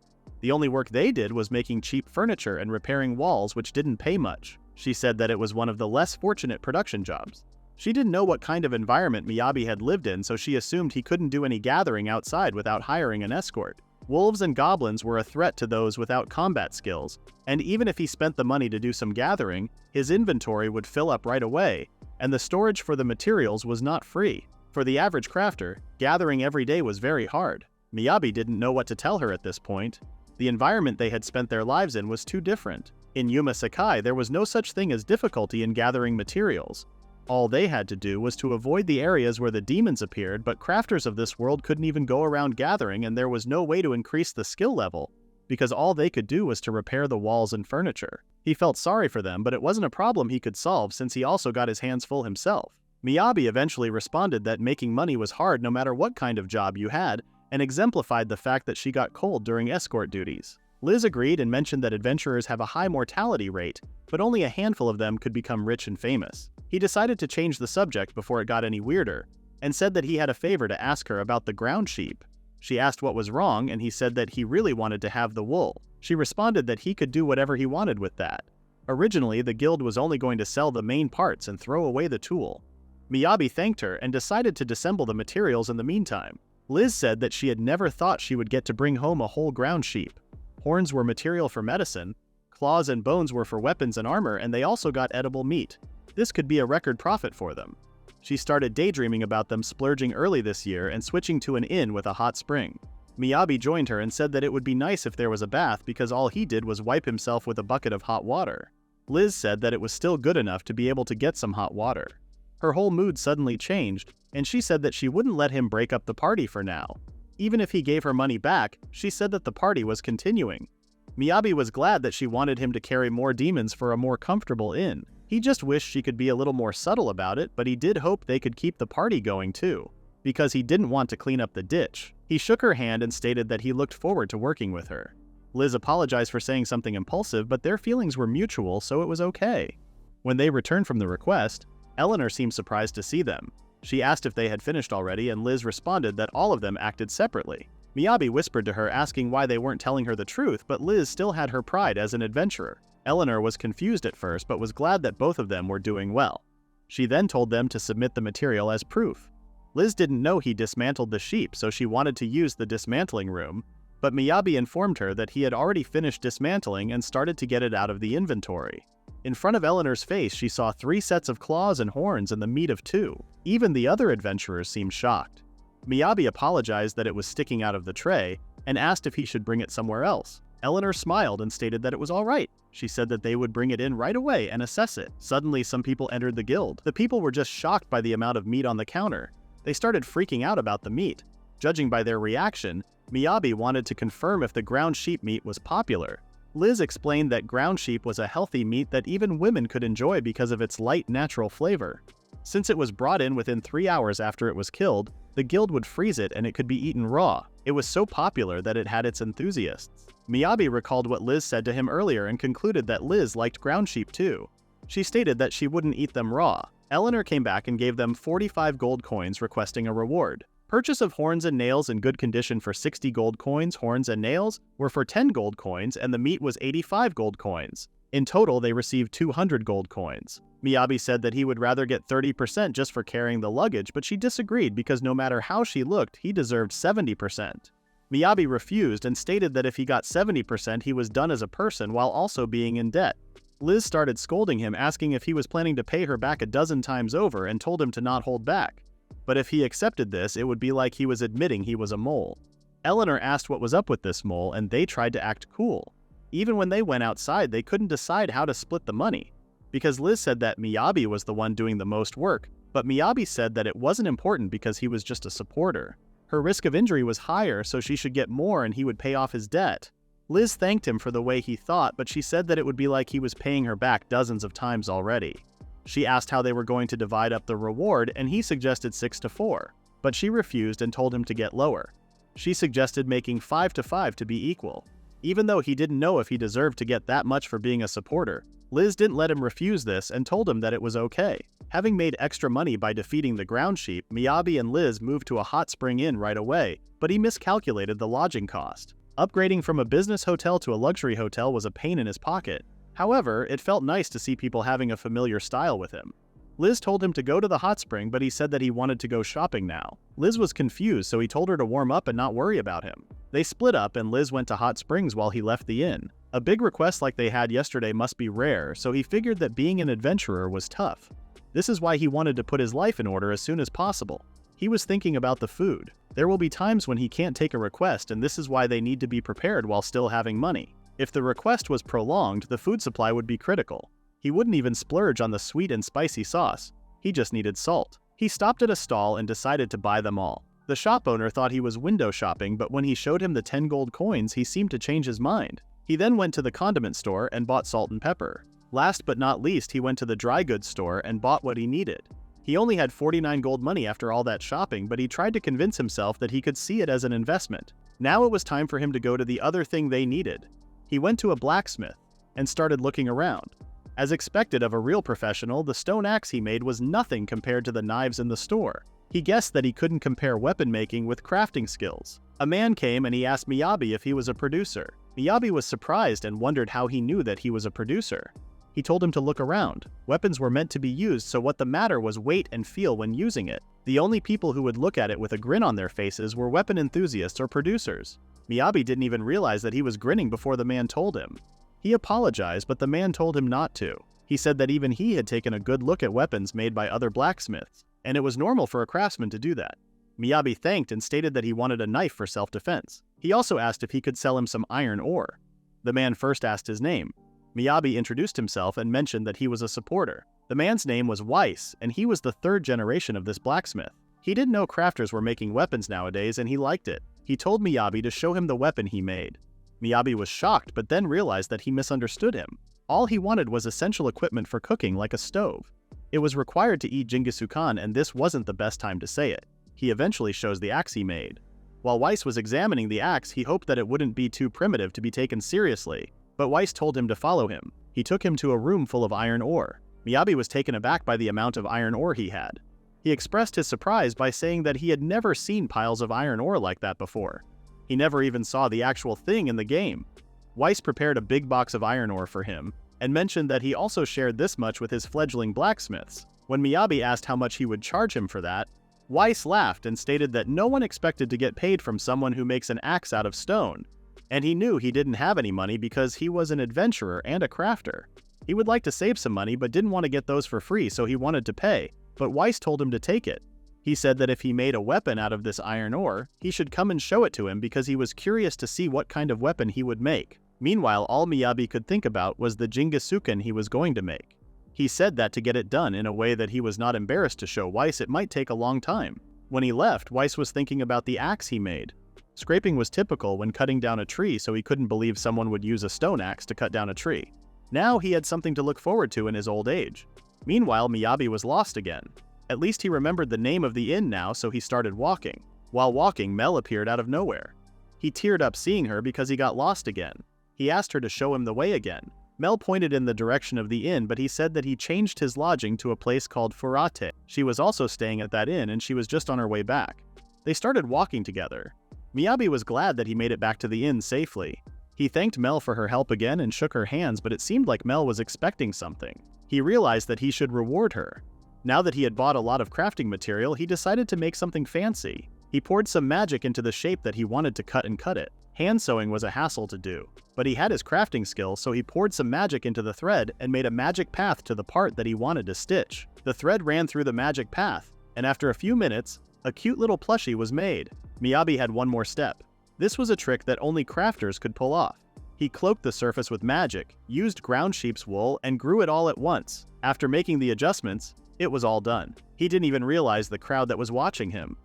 The only work they did was making cheap furniture and repairing walls, which didn't pay much. She said that it was one of the less fortunate production jobs. She didn't know what kind of environment Miyabi had lived in, so she assumed he couldn't do any gathering outside without hiring an escort. Wolves and goblins were a threat to those without combat skills, and even if he spent the money to do some gathering, his inventory would fill up right away, and the storage for the materials was not free. For the average crafter, gathering every day was very hard. Miyabi didn't know what to tell her at this point. The environment they had spent their lives in was too different. In Yume Sekai, there was no such thing as difficulty in gathering materials. All they had to do was to avoid the areas where the demons appeared, but crafters of this world couldn't even go around gathering, and there was no way to increase the skill level, because all they could do was to repair the walls and furniture. He felt sorry for them, but it wasn't a problem he could solve since he also got his hands full himself. Miyabi eventually responded that making money was hard no matter what kind of job you had, and exemplified the fact that she got cold during escort duties. Liz agreed and mentioned that adventurers have a high mortality rate, but only a handful of them could become rich and famous. He decided to change the subject before it got any weirder, and said that he had a favor to ask her about the ground sheep. She asked what was wrong, and he said that he really wanted to have the wool. She responded that he could do whatever he wanted with that. Originally, the guild was only going to sell the main parts and throw away the tool. Miyabi thanked her and decided to disassemble the materials in the meantime. Liz said that she had never thought she would get to bring home a whole ground sheep. Horns were material for medicine, claws and bones were for weapons and armor, and they also got edible meat. This could be a record profit for them. She started daydreaming about them splurging early this year and switching to an inn with a hot spring. Miyabi joined her and said that it would be nice if there was a bath because all he did was wipe himself with a bucket of hot water. Liz said that it was still good enough to be able to get some hot water. Her whole mood suddenly changed, and she said that she wouldn't let him break up the party for now. Even if he gave her money back, she said that the party was continuing. Miyabi was glad that she wanted him to carry more demons for a more comfortable inn. He just wished she could be a little more subtle about it, but he did hope they could keep the party going too, because he didn't want to clean up the ditch. He shook her hand and stated that he looked forward to working with her. Liz apologized for saying something impulsive, but their feelings were mutual, so it was okay. When they returned from the request, Eleanor seemed surprised to see them. She asked if they had finished already, and Liz responded that all of them acted separately. Miyabi whispered to her, asking why they weren't telling her the truth, but Liz still had her pride as an adventurer. Eleanor was confused at first, but was glad that both of them were doing well. She then told them to submit the material as proof. Liz didn't know he dismantled the sheep, so she wanted to use the dismantling room, but Miyabi informed her that he had already finished dismantling and started to get it out of the inventory. In front of Eleanor's face, she saw 3 sets of claws and horns and the meat of 2. Even the other adventurers seemed shocked. Miyabi apologized that it was sticking out of the tray and asked if he should bring it somewhere else. Eleanor smiled and stated that it was all right. She said that they would bring it in right away and assess it. Suddenly, some people entered the guild. The people were just shocked by the amount of meat on the counter. They started freaking out about the meat. Judging by their reaction, Miyabi wanted to confirm if the ground sheep meat was popular. Liz explained that ground sheep was a healthy meat that even women could enjoy because of its light, natural flavor. Since it was brought in within 3 hours after it was killed, the guild would freeze it and it could be eaten raw. It was so popular that it had its enthusiasts. Miyabi recalled what Liz said to him earlier and concluded that Liz liked ground sheep too. She stated that she wouldn't eat them raw. Eleanor came back and gave them 45 gold coins, requesting a reward. Purchase of horns and nails in good condition for 60 gold coins, horns and nails were for 10 gold coins, and the meat was 85 gold coins. In total, they received 200 gold coins. Miyabi said that he would rather get 30% just for carrying the luggage, but she disagreed because no matter how she looked, he deserved 70%. Miyabi refused and stated that if he got 70% he was done as a person while also being in debt. Liz started scolding him, asking if he was planning to pay her back a dozen times over, and told him to not hold back. But if he accepted this, it would be like he was admitting he was a mole. Eleanor asked what was up with this mole, and they tried to act cool. Even when they went outside, they couldn't decide how to split the money. Because Liz said that Miyabi was the one doing the most work, but Miyabi said that it wasn't important because he was just a supporter. Her risk of injury was higher, so she should get more and he would pay off his debt. Liz thanked him for the way he thought, but she said that it would be like he was paying her back dozens of times already. She asked how they were going to divide up the reward, and he suggested 6-4, but she refused and told him to get lower. She suggested making 5-5 to be equal. Even though he didn't know if he deserved to get that much for being a supporter, Liz didn't let him refuse this and told him that it was okay. Having made extra money by defeating the ground sheep, Miyabi and Liz moved to a hot spring inn right away, but he miscalculated the lodging cost. Upgrading from a business hotel to a luxury hotel was a pain in his pocket. However, it felt nice to see people having a familiar style with him. Liz told him to go to the hot spring, but he said that he wanted to go shopping now. Liz was confused, so he told her to warm up and not worry about him. They split up and Liz went to hot springs while he left the inn. A big request like they had yesterday must be rare, so he figured that being an adventurer was tough. This is why he wanted to put his life in order as soon as possible. He was thinking about the food. There will be times when he can't take a request, and this is why they need to be prepared while still having money. If the request was prolonged, the food supply would be critical. He wouldn't even splurge on the sweet and spicy sauce. He just needed salt. He stopped at a stall and decided to buy them all. The shop owner thought he was window shopping, but when he showed him the 10 gold coins, he seemed to change his mind. He then went to the condiment store and bought salt and pepper. Last but not least, he went to the dry goods store and bought what he needed. He only had 49 gold money after all that shopping, but he tried to convince himself that he could see it as an investment. Now it was time for him to go to the other thing they needed. He went to a blacksmith and started looking around. As expected of a real professional, the stone axe he made was nothing compared to the knives in the store. He guessed that he couldn't compare weapon making with crafting skills. A man came and he asked Miyabi if he was a producer. Miyabi was surprised and wondered how he knew that he was a producer. He told him to look around. Weapons were meant to be used, so what the matter was wait and feel when using it. The only people who would look at it with a grin on their faces were weapon enthusiasts or producers. Miyabi didn't even realize that he was grinning before the man told him. He apologized, but the man told him not to. He said that even he had taken a good look at weapons made by other blacksmiths, and it was normal for a craftsman to do that. Miyabi thanked and stated that he wanted a knife for self-defense. He also asked if he could sell him some iron ore. The man first asked his name. Miyabi introduced himself and mentioned that he was a supporter. The man's name was Weiss, and he was the third generation of this blacksmith. He didn't know crafters were making weapons nowadays, and he liked it. He told Miyabi to show him the weapon he made. Miyabi was shocked, but then realized that he misunderstood him. All he wanted was essential equipment for cooking, like a stove. It was required to eat Jingisukan, and this wasn't the best time to say it. He eventually shows the axe he made. While Weiss was examining the axe, he hoped that it wouldn't be too primitive to be taken seriously, but Weiss told him to follow him. He took him to a room full of iron ore. Miyabi was taken aback by the amount of iron ore he had. He expressed his surprise by saying that he had never seen piles of iron ore like that before. He never even saw the actual thing in the game. Weiss prepared a big box of iron ore for him, and mentioned that he also shared this much with his fledgling blacksmiths. When Miyabi asked how much he would charge him for that, Weiss laughed and stated that no one expected to get paid from someone who makes an axe out of stone, and he knew he didn't have any money because he was an adventurer and a crafter. He would like to save some money but didn't want to get those for free, so he wanted to pay, but Weiss told him to take it. He said that if he made a weapon out of this iron ore, he should come and show it to him because he was curious to see what kind of weapon he would make. Meanwhile, all Miyabi could think about was the Jingisukan he was going to make. He said that to get it done in a way that he was not embarrassed to show Weiss it might take a long time. When he left, Weiss was thinking about the axe he made. Scraping was typical when cutting down a tree, so he couldn't believe someone would use a stone axe to cut down a tree. Now he had something to look forward to in his old age. Meanwhile, Miyabi was lost again. At least he remembered the name of the inn now, so he started walking. While walking, Mel appeared out of nowhere. He teared up seeing her because he got lost again. He asked her to show him the way again. Mel pointed in the direction of the inn, but he said that he changed his lodging to a place called Furate. She was also staying at that inn, and she was just on her way back. They started walking together. Miyabi was glad that he made it back to the inn safely. He thanked Mel for her help again and shook her hands, but it seemed like Mel was expecting something. He realized that he should reward her. Now that he had bought a lot of crafting material, he decided to make something fancy. He poured some magic into the shape that he wanted to cut and cut it. Hand sewing was a hassle to do, but he had his crafting skill, so he poured some magic into the thread and made a magic path to the part that he wanted to stitch. The thread ran through the magic path, and after a few minutes, a cute little plushie was made. Miyabi had one more step. This was a trick that only crafters could pull off. He cloaked the surface with magic, used ground sheep's wool, and grew it all at once. After making the adjustments, it was all done. He didn't even realize the crowd that was watching him.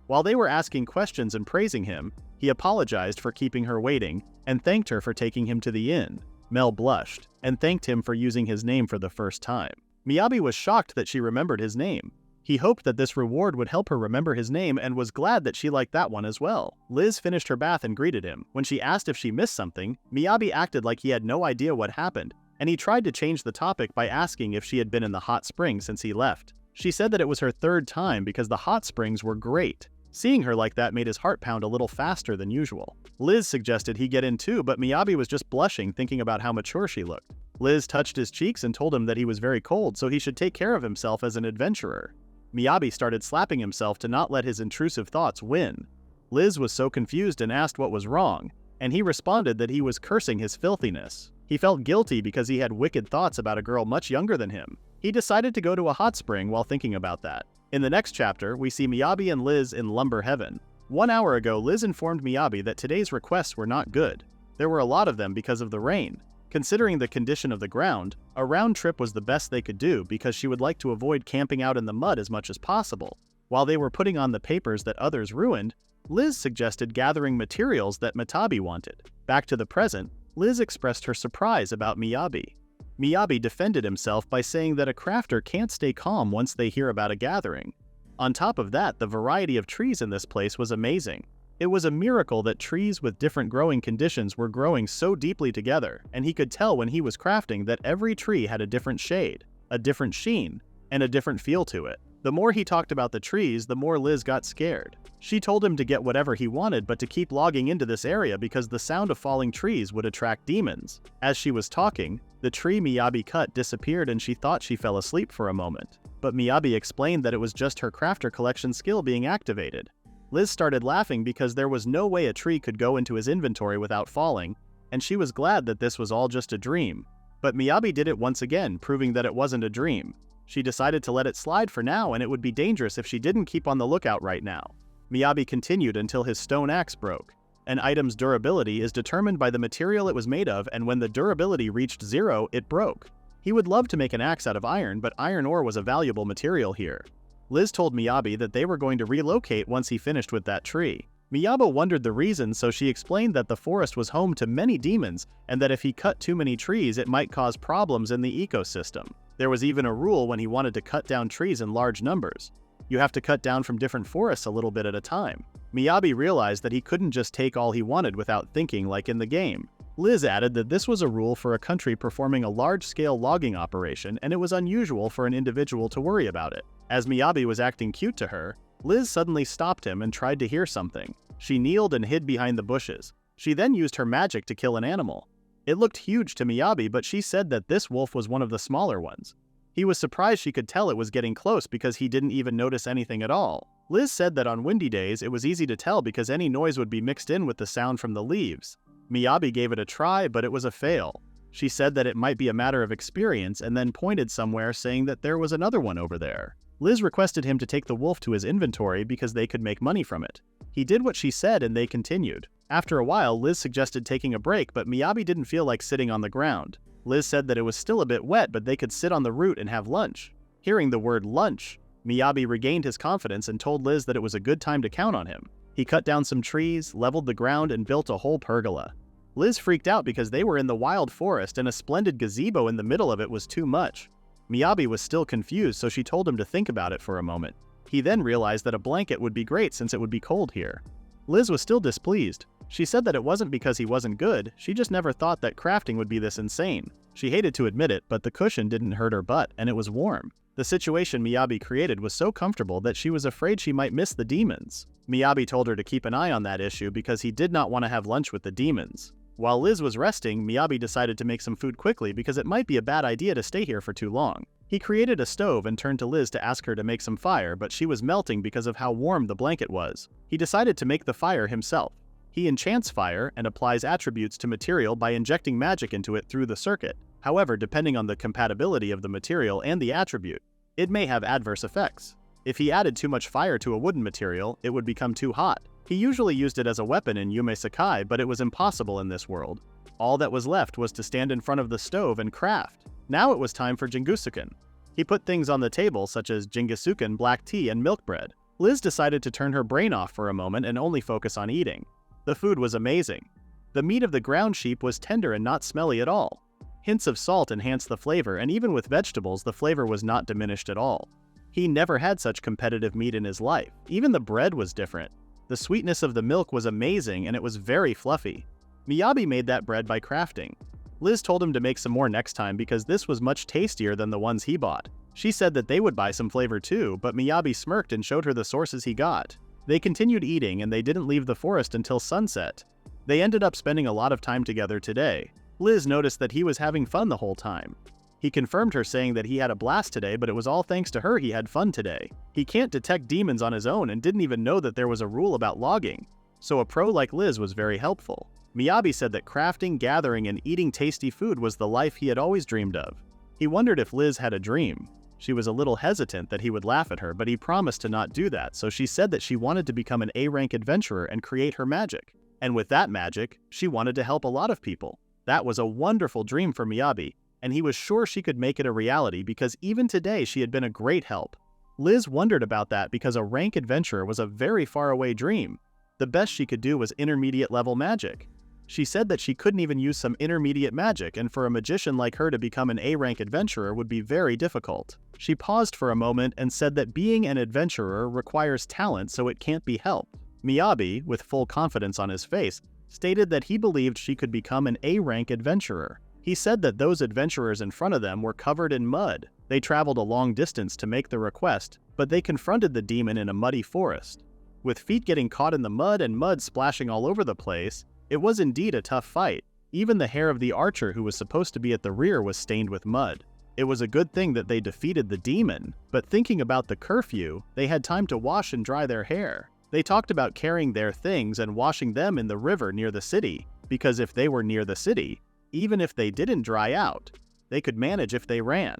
While they were asking questions and praising him, he apologized for keeping her waiting and thanked her for taking him to the inn. Mel blushed and thanked him for using his name for the first time. Miyabi was shocked that she remembered his name. He hoped that this reward would help her remember his name and was glad that she liked that one as well. Liz finished her bath and greeted him. When she asked if she missed something, Miyabi acted like he had no idea what happened, and he tried to change the topic by asking if she had been in the hot spring since he left. She said that it was her third time because the hot springs were great. Seeing her like that made his heart pound a little faster than usual. Liz suggested he get in too, but Miyabi was just blushing thinking about how mature she looked. Liz touched his cheeks and told him that he was very cold, so he should take care of himself as an adventurer. Miyabi started slapping himself to not let his intrusive thoughts win. Liz was so confused and asked what was wrong, and he responded that he was cursing his filthiness. He felt guilty because he had wicked thoughts about a girl much younger than him. He decided to go to a hot spring while thinking about that. In the next chapter, we see Miyabi and Liz in Lumber Heaven. 1 hour ago, Liz informed Miyabi that today's requests were not good. There were a lot of them because of the rain. Considering the condition of the ground, a round trip was the best they could do because she would like to avoid camping out in the mud as much as possible. While they were putting on the papers that others ruined, Liz suggested gathering materials that Mitabi wanted. Back to the present, Liz expressed her surprise about Miyabi. Miyabi defended himself by saying that a crafter can't stay calm once they hear about a gathering. On top of that, the variety of trees in this place was amazing. It was a miracle that trees with different growing conditions were growing so deeply together, and he could tell when he was crafting that every tree had a different shade, a different sheen, and a different feel to it. The more he talked about the trees, the more Liz got scared. She told him to get whatever he wanted but to keep logging into this area because the sound of falling trees would attract demons. As she was talking, the tree Miyabi cut disappeared and she thought she fell asleep for a moment. But Miyabi explained that it was just her crafter collection skill being activated. Liz started laughing because there was no way a tree could go into his inventory without falling, and she was glad that this was all just a dream. But Miyabi did it once again, proving that it wasn't a dream. She decided to let it slide for now, and it would be dangerous if she didn't keep on the lookout right now. Miyabi continued until his stone axe broke. An item's durability is determined by the material it was made of, and when the durability reached 0, it broke. He would love to make an axe out of iron, but iron ore was a valuable material here. Liz told Miyabi that they were going to relocate once he finished with that tree. Miyabi wondered the reason, so she explained that the forest was home to many demons and that if he cut too many trees it might cause problems in the ecosystem. There was even a rule when he wanted to cut down trees in large numbers. You have to cut down from different forests a little bit at a time. Miyabi realized that he couldn't just take all he wanted without thinking like in the game. Liz added that this was a rule for a country performing a large-scale logging operation, and it was unusual for an individual to worry about it. As Miyabi was acting cute to her, Liz suddenly stopped him and tried to hear something. She kneeled and hid behind the bushes. She then used her magic to kill an animal. It looked huge to Miyabi, but she said that this wolf was one of the smaller ones. He was surprised she could tell it was getting close because he didn't even notice anything at all. Liz said that on windy days it was easy to tell because any noise would be mixed in with the sound from the leaves. Miyabi gave it a try, but it was a fail. She said that it might be a matter of experience and then pointed somewhere saying that there was another one over there. Liz requested him to take the wolf to his inventory because they could make money from it. He did what she said and they continued. After a while, Liz suggested taking a break, but Miyabi didn't feel like sitting on the ground. Liz said that it was still a bit wet, but they could sit on the root and have lunch. Hearing the word lunch, Miyabi regained his confidence and told Liz that it was a good time to count on him. He cut down some trees, leveled the ground, and built a whole pergola. Liz freaked out because they were in the wild forest and a splendid gazebo in the middle of it was too much. Miyabi was still confused, so she told him to think about it for a moment. He then realized that a blanket would be great since it would be cold here. Liz was still displeased. She said that it wasn't because he wasn't good, she just never thought that crafting would be this insane. She hated to admit it, but the cushion didn't hurt her butt, and it was warm. The situation Miyabi created was so comfortable that she was afraid she might miss the demons. Miyabi told her to keep an eye on that issue because he did not want to have lunch with the demons. While Liz was resting, Miyabi decided to make some food quickly because it might be a bad idea to stay here for too long. He created a stove and turned to Liz to ask her to make some fire, but she was melting because of how warm the blanket was. He decided to make the fire himself. He enchants fire and applies attributes to material by injecting magic into it through the circuit. However, depending on the compatibility of the material and the attribute, it may have adverse effects. If he added too much fire to a wooden material, it would become too hot. He usually used it as a weapon in Yume Sekai, but it was impossible in this world. All that was left was to stand in front of the stove and craft. Now it was time for Jingisuken. He put things on the table such as Jingisuken, black tea, and milk bread. Liz decided to turn her brain off for a moment and only focus on eating. The food was amazing. The meat of the ground sheep was tender and not smelly at all. Hints of salt enhanced the flavor, and even with vegetables, the flavor was not diminished at all. He never had such competitive meat in his life. Even the bread was different. The sweetness of the milk was amazing, and it was very fluffy. Miyabi made that bread by crafting. Liz told him to make some more next time because this was much tastier than the ones he bought. She said that they would buy some flavor too, but Miyabi smirked and showed her the sources he got. They continued eating, and they didn't leave the forest until sunset. They ended up spending a lot of time together today. Liz noticed that he was having fun the whole time. He confirmed her, saying that he had a blast today, but it was all thanks to her he had fun today. He can't detect demons on his own and didn't even know that there was a rule about logging, so a pro like Liz was very helpful. Miyabi said that crafting, gathering, and eating tasty food was the life he had always dreamed of. He wondered if Liz had a dream. She was a little hesitant that he would laugh at her, but he promised to not do that, so she said that she wanted to become an A-rank adventurer and create her magic. And with that magic, she wanted to help a lot of people. That was a wonderful dream for Miyabi, and he was sure she could make it a reality because even today she had been a great help. Liz wondered about that because a rank adventurer was a very far-away dream. The best she could do was intermediate level magic. She said that she couldn't even use some intermediate magic, and for a magician like her to become an A-rank adventurer would be very difficult. She paused for a moment and said that being an adventurer requires talent, so it can't be helped. Miyabi, with full confidence on his face, stated that he believed she could become an A-rank adventurer. He said that those adventurers in front of them were covered in mud. They traveled a long distance to make the request, but they confronted the demon in a muddy forest. With feet getting caught in the mud and mud splashing all over the place, it was indeed a tough fight. Even the hair of the archer who was supposed to be at the rear was stained with mud. It was a good thing that they defeated the demon, but thinking about the curfew, they had time to wash and dry their hair. They talked about carrying their things and washing them in the river near the city, because if they were near the city, even if they didn't dry out, they could manage if they ran.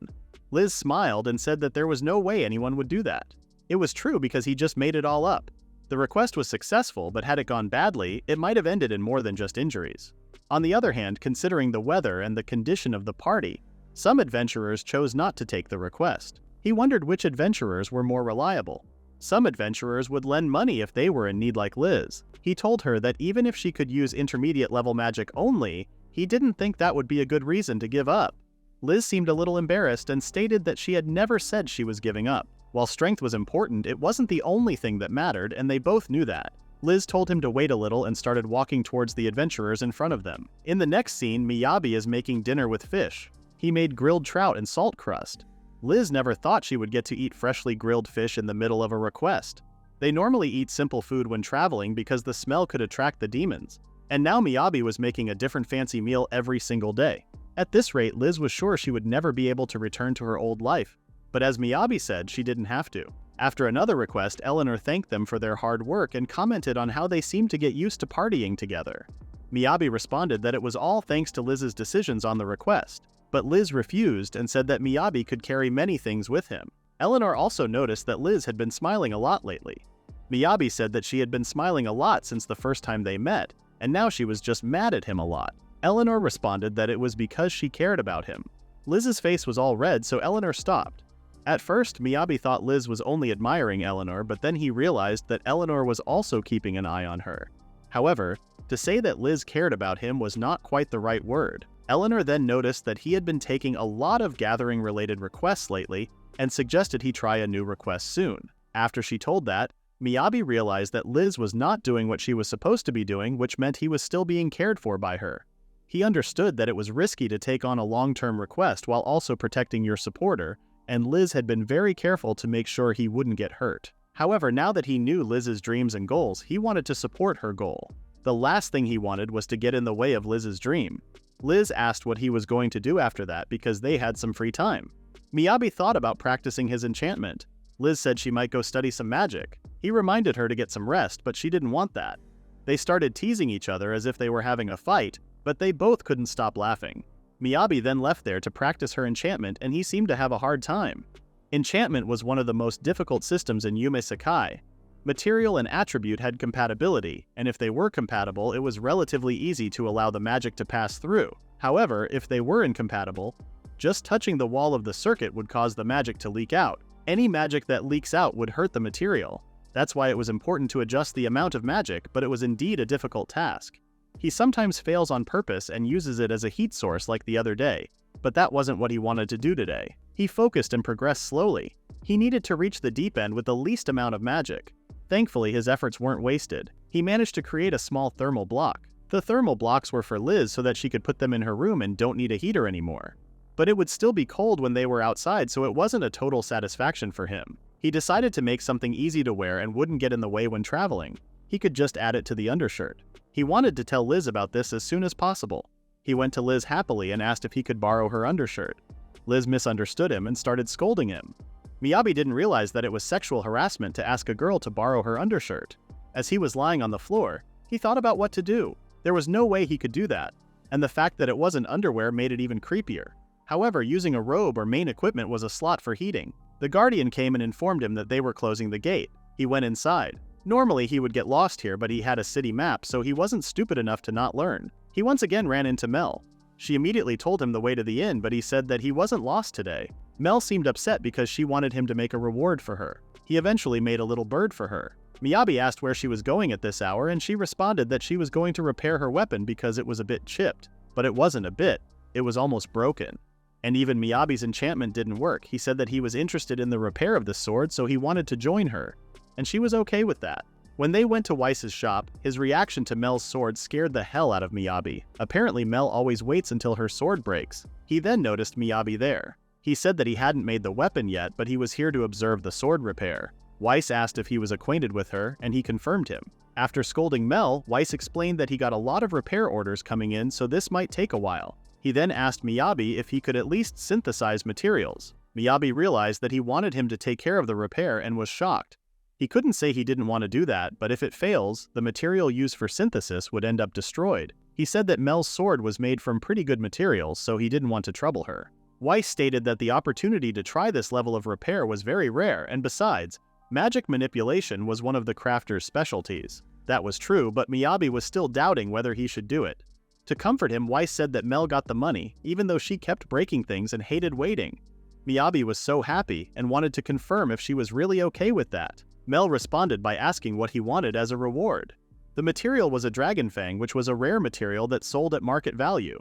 Liz smiled and said that there was no way anyone would do that. It was true because he just made it all up. The request was successful, but had it gone badly, it might have ended in more than just injuries. On the other hand, considering the weather and the condition of the party, some adventurers chose not to take the request. He wondered which adventurers were more reliable. Some adventurers would lend money if they were in need like Liz. He told her that even if she could use intermediate level magic only, he didn't think that would be a good reason to give up. Liz seemed a little embarrassed and stated that she had never said she was giving up. While strength was important, it wasn't the only thing that mattered, and they both knew that. Liz told him to wait a little and started walking towards the adventurers in front of them. In the next scene, Miyabi is making dinner with fish. He made grilled trout and salt crust. Liz never thought she would get to eat freshly grilled fish in the middle of a request. They normally eat simple food when traveling because the smell could attract the demons. And now Miyabi was making a different fancy meal every single day. At this rate, Liz was sure she would never be able to return to her old life. But as Miyabi said, she didn't have to. After another request, Eleanor thanked them for their hard work and commented on how they seemed to get used to partying together. Miyabi responded that it was all thanks to Liz's decisions on the request, but Liz refused and said that Miyabi could carry many things with him. Eleanor also noticed that Liz had been smiling a lot lately. Miyabi said that she had been smiling a lot since the first time they met, and now she was just mad at him a lot. Eleanor responded that it was because she cared about him. Liz's face was all red, so Eleanor stopped. At first, Miyabi thought Liz was only admiring Eleanor, but then he realized that Eleanor was also keeping an eye on her. However, to say that Liz cared about him was not quite the right word. Eleanor then noticed that he had been taking a lot of gathering-related requests lately and suggested he try a new request soon. After she told that, Miyabi realized that Liz was not doing what she was supposed to be doing, which meant he was still being cared for by her. He understood that it was risky to take on a long-term request while also protecting your supporter, and Liz had been very careful to make sure he wouldn't get hurt. However, now that he knew Liz's dreams and goals, he wanted to support her goal. The last thing he wanted was to get in the way of Liz's dream. Liz asked what he was going to do after that because they had some free time. Miyabi thought about practicing his enchantment. Liz said she might go study some magic. He reminded her to get some rest, but she didn't want that. They started teasing each other as if they were having a fight, but they both couldn't stop laughing. Miyabi then left there to practice her enchantment, and he seemed to have a hard time. Enchantment was one of the most difficult systems in Yume Sekai. Material and attribute had compatibility, and if they were compatible, it was relatively easy to allow the magic to pass through. However, if they were incompatible, just touching the wall of the circuit would cause the magic to leak out. Any magic that leaks out would hurt the material. That's why it was important to adjust the amount of magic, but it was indeed a difficult task. He sometimes fails on purpose and uses it as a heat source like the other day, but that wasn't what he wanted to do today. He focused and progressed slowly. He needed to reach the deep end with the least amount of magic. Thankfully, his efforts weren't wasted. He managed to create a small thermal block. The thermal blocks were for Liz so that she could put them in her room and don't need a heater anymore. But it would still be cold when they were outside, so it wasn't a total satisfaction for him. He decided to make something easy to wear and wouldn't get in the way when traveling. He could just add it to the undershirt. He wanted to tell Liz about this as soon as possible. He went to Liz happily and asked if he could borrow her undershirt. Liz misunderstood him and started scolding him. Miyabi didn't realize that it was sexual harassment to ask a girl to borrow her undershirt. As he was lying on the floor, he thought about what to do. There was no way he could do that, and the fact that it wasn't underwear made it even creepier. However, using a robe or main equipment was a slot for heating. The guardian came and informed him that they were closing the gate. He went inside. Normally he would get lost here, but he had a city map, so he wasn't stupid enough to not learn. He once again ran into Mel. She immediately told him the way to the inn, but he said that he wasn't lost today. Mel seemed upset because she wanted him to make a reward for her. He eventually made a little bird for her. Miyabi asked where she was going at this hour, and she responded that she was going to repair her weapon because it was a bit chipped. But it wasn't a bit, it was almost broken. And even Miyabi's enchantment didn't work. He said that he was interested in the repair of the sword, so he wanted to join her. And she was okay with that. When they went to Weiss's shop, his reaction to Mel's sword scared the hell out of Miyabi. Apparently Mel always waits until her sword breaks. He then noticed Miyabi there. He said that he hadn't made the weapon yet, but he was here to observe the sword repair. Weiss asked if he was acquainted with her, and he confirmed him. After scolding Mel, Weiss explained that he got a lot of repair orders coming in, so this might take a while. He then asked Miyabi if he could at least synthesize materials. Miyabi realized that he wanted him to take care of the repair and was shocked. He couldn't say he didn't want to do that, but if it fails, the material used for synthesis would end up destroyed. He said that Mel's sword was made from pretty good materials, so he didn't want to trouble her. Weiss stated that the opportunity to try this level of repair was very rare, and besides, magic manipulation was one of the crafter's specialties. That was true, but Miyabi was still doubting whether he should do it. To comfort him, Weiss said that Mel got the money, even though she kept breaking things and hated waiting. Miyabi was so happy and wanted to confirm if she was really okay with that. Mel responded by asking what he wanted as a reward. The material was a dragon fang, which was a rare material that sold at market value.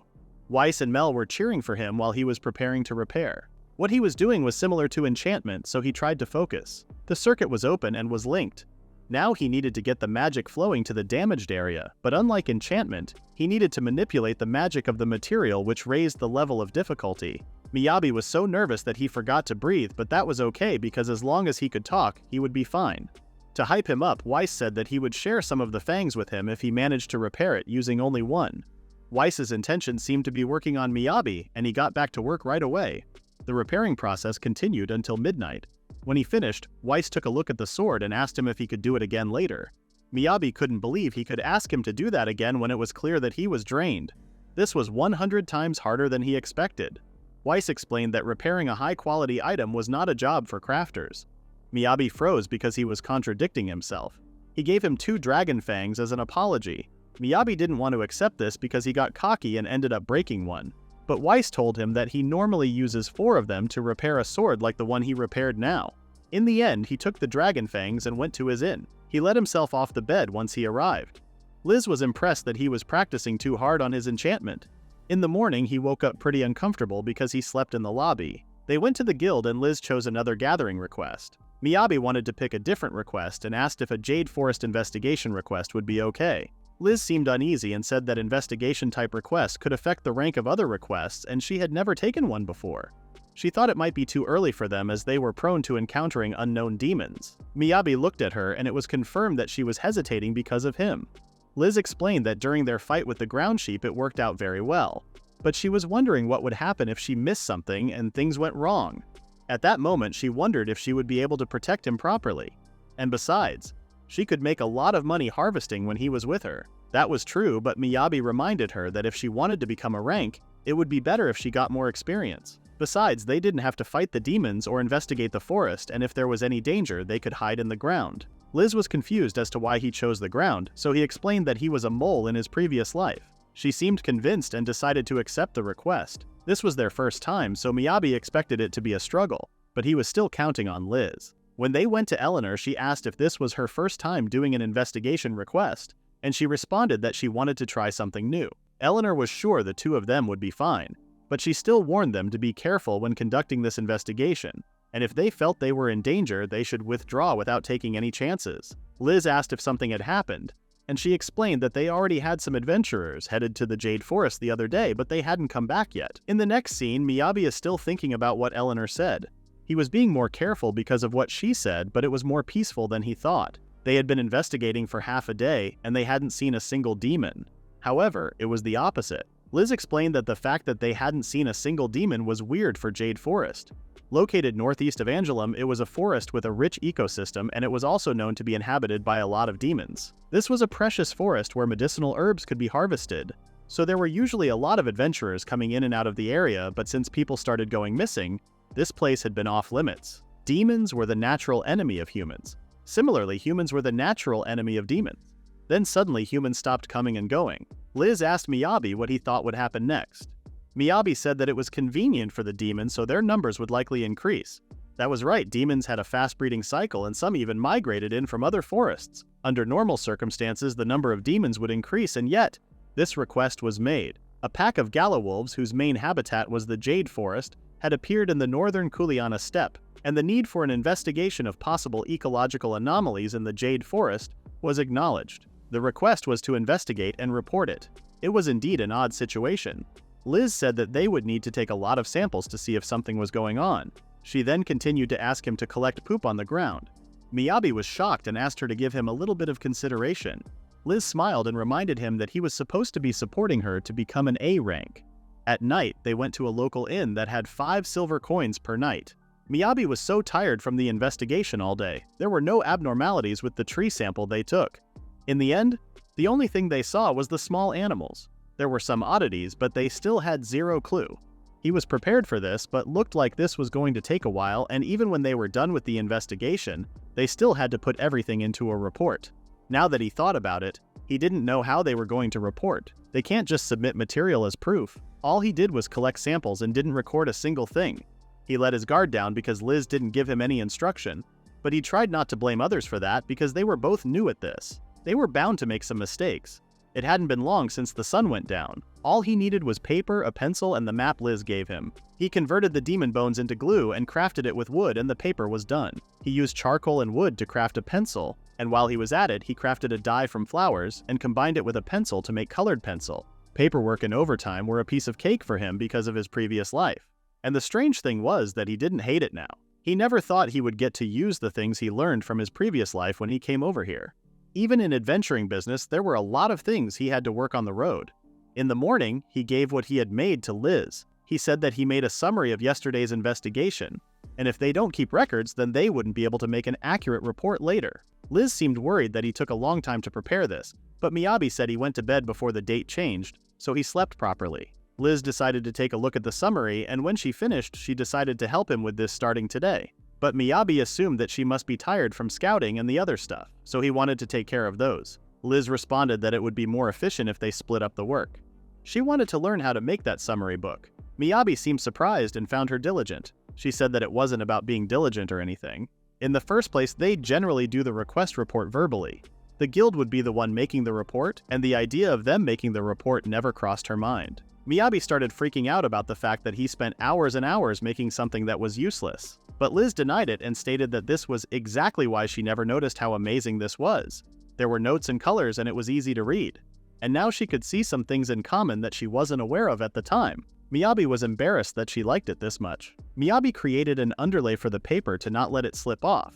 Weiss and Mel were cheering for him while he was preparing to repair. What he was doing was similar to enchantment, so he tried to focus. The circuit was open and was linked. Now he needed to get the magic flowing to the damaged area, but unlike enchantment, he needed to manipulate the magic of the material, which raised the level of difficulty. Miyabi was so nervous that he forgot to breathe, but that was okay because as long as he could talk, he would be fine. To hype him up, Weiss said that he would share some of the fangs with him if he managed to repair it using only one. Weiss's intention seemed to be working on Miyabi, and he got back to work right away. The repairing process continued until midnight. When he finished, Weiss took a look at the sword and asked him if he could do it again later. Miyabi couldn't believe he could ask him to do that again when it was clear that he was drained. This was 100 times harder than he expected. Weiss explained that repairing a high-quality item was not a job for crafters. Miyabi froze because he was contradicting himself. He gave him 2 dragon fangs as an apology. Miyabi didn't want to accept this because he got cocky and ended up breaking one. But Weiss told him that he normally uses 4 of them to repair a sword like the one he repaired now. In the end, he took the dragon fangs and went to his inn. He let himself off the bed once he arrived. Liz was impressed that he was practicing too hard on his enchantment. In the morning, he woke up pretty uncomfortable because he slept in the lobby. They went to the guild and Liz chose another gathering request. Miyabi wanted to pick a different request and asked if a Jade Forest investigation request would be okay. Liz seemed uneasy and said that investigation-type requests could affect the rank of other requests, and she had never taken one before. She thought it might be too early for them as they were prone to encountering unknown demons. Miyabi looked at her and it was confirmed that she was hesitating because of him. Liz explained that during their fight with the ground sheep it worked out very well. but she was wondering what would happen if she missed something and things went wrong. At that moment, she wondered if she would be able to protect him properly. And besides, she could make a lot of money harvesting when he was with her. That was true, but Miyabi reminded her that if she wanted to become a rank, it would be better if she got more experience. Besides, they didn't have to fight the demons or investigate the forest, and if there was any danger, they could hide in the ground. Liz was confused as to why he chose the ground, so he explained that he was a mole in his previous life. She seemed convinced and decided to accept the request. This was their first time, so Miyabi expected it to be a struggle, but he was still counting on Liz. When they went to Eleanor, she asked if this was her first time doing an investigation request, and she responded that she wanted to try something new. Eleanor was sure the two of them would be fine, but she still warned them to be careful when conducting this investigation, and if they felt they were in danger, they should withdraw without taking any chances. Liz asked if something had happened, and she explained that they already had some adventurers headed to the Jade Forest the other day, but they hadn't come back yet. In the next scene, Miyabi is still thinking about what Eleanor said. He was being more careful because of what she said, but it was more peaceful than he thought. They had been investigating for half a day, and they hadn't seen a single demon. However, it was the opposite. Liz explained that the fact that they hadn't seen a single demon was weird for Jade Forest. Located northeast of Angelum, it was a forest with a rich ecosystem, and it was also known to be inhabited by a lot of demons. This was a precious forest where medicinal herbs could be harvested, so there were usually a lot of adventurers coming in and out of the area, but since people started going missing, this place had been off limits. Demons were the natural enemy of humans. Similarly, humans were the natural enemy of demons. Then suddenly humans stopped coming and going. Liz asked Miyabi what he thought would happen next. Miyabi said that it was convenient for the demons, so their numbers would likely increase. That was right, demons had a fast breeding cycle, and some even migrated in from other forests. Under normal circumstances, the number of demons would increase, and yet, this request was made. A pack of gala wolves, whose main habitat was the Jade Forest, had appeared in the northern Kuliana steppe, and the need for an investigation of possible ecological anomalies in the Jade Forest was acknowledged. The request was to investigate and report it. It was indeed an odd situation. Liz said that they would need to take a lot of samples to see if something was going on. She then continued to ask him to collect poop on the ground. Miyabi was shocked and asked her to give him a little bit of consideration. Liz smiled and reminded him that he was supposed to be supporting her to become an A rank. At night, they went to a local inn that had 5 silver coins per night. Miyabi was so tired from the investigation all day. There were no abnormalities with the tree sample they took. In the end, the only thing they saw was the small animals. There were some oddities, but they still had zero clue. He was prepared for this, but looked like this was going to take a while, and even when they were done with the investigation, they still had to put everything into a report. Now that he thought about it, he didn't know how they were going to report. They can't just submit material as proof. All he did was collect samples and didn't record a single thing. He let his guard down because Liz didn't give him any instruction, but he tried not to blame others for that because they were both new at this. They were bound to make some mistakes. It hadn't been long since the sun went down. All he needed was paper, a pencil, and the map Liz gave him. He converted the demon bones into glue and crafted it with wood, and the paper was done. He used charcoal and wood to craft a pencil, and while he was at it, he crafted a dye from flowers and combined it with a pencil to make colored pencil. Paperwork and overtime were a piece of cake for him because of his previous life. And the strange thing was that he didn't hate it now. He never thought he would get to use the things he learned from his previous life when he came over here. Even in adventuring business, there were a lot of things he had to work on the road. In the morning, he gave what he had made to Liz. He said that he made a summary of yesterday's investigation, and if they don't keep records, then they wouldn't be able to make an accurate report later. Liz seemed worried that he took a long time to prepare this, but Miyabi said he went to bed before the date changed, so he slept properly. Liz decided to take a look at the summary, and when she finished, she decided to help him with this starting today. But Miyabi assumed that she must be tired from scouting and the other stuff, so he wanted to take care of those. Liz responded that it would be more efficient if they split up the work. She wanted to learn how to make that summary book. Miyabi seemed surprised and found her diligent. She said that it wasn't about being diligent or anything. In the first place, they generally do the request report verbally. The guild would be the one making the report, and the idea of them making the report never crossed her mind. Miyabi started freaking out about the fact that he spent hours and hours making something that was useless. But Liz denied it and stated that this was exactly why she never noticed how amazing this was. There were notes and colors and it was easy to read. And now she could see some things in common that she wasn't aware of at the time. Miyabi was embarrassed that she liked it this much. Miyabi created an underlay for the paper to not let it slip off.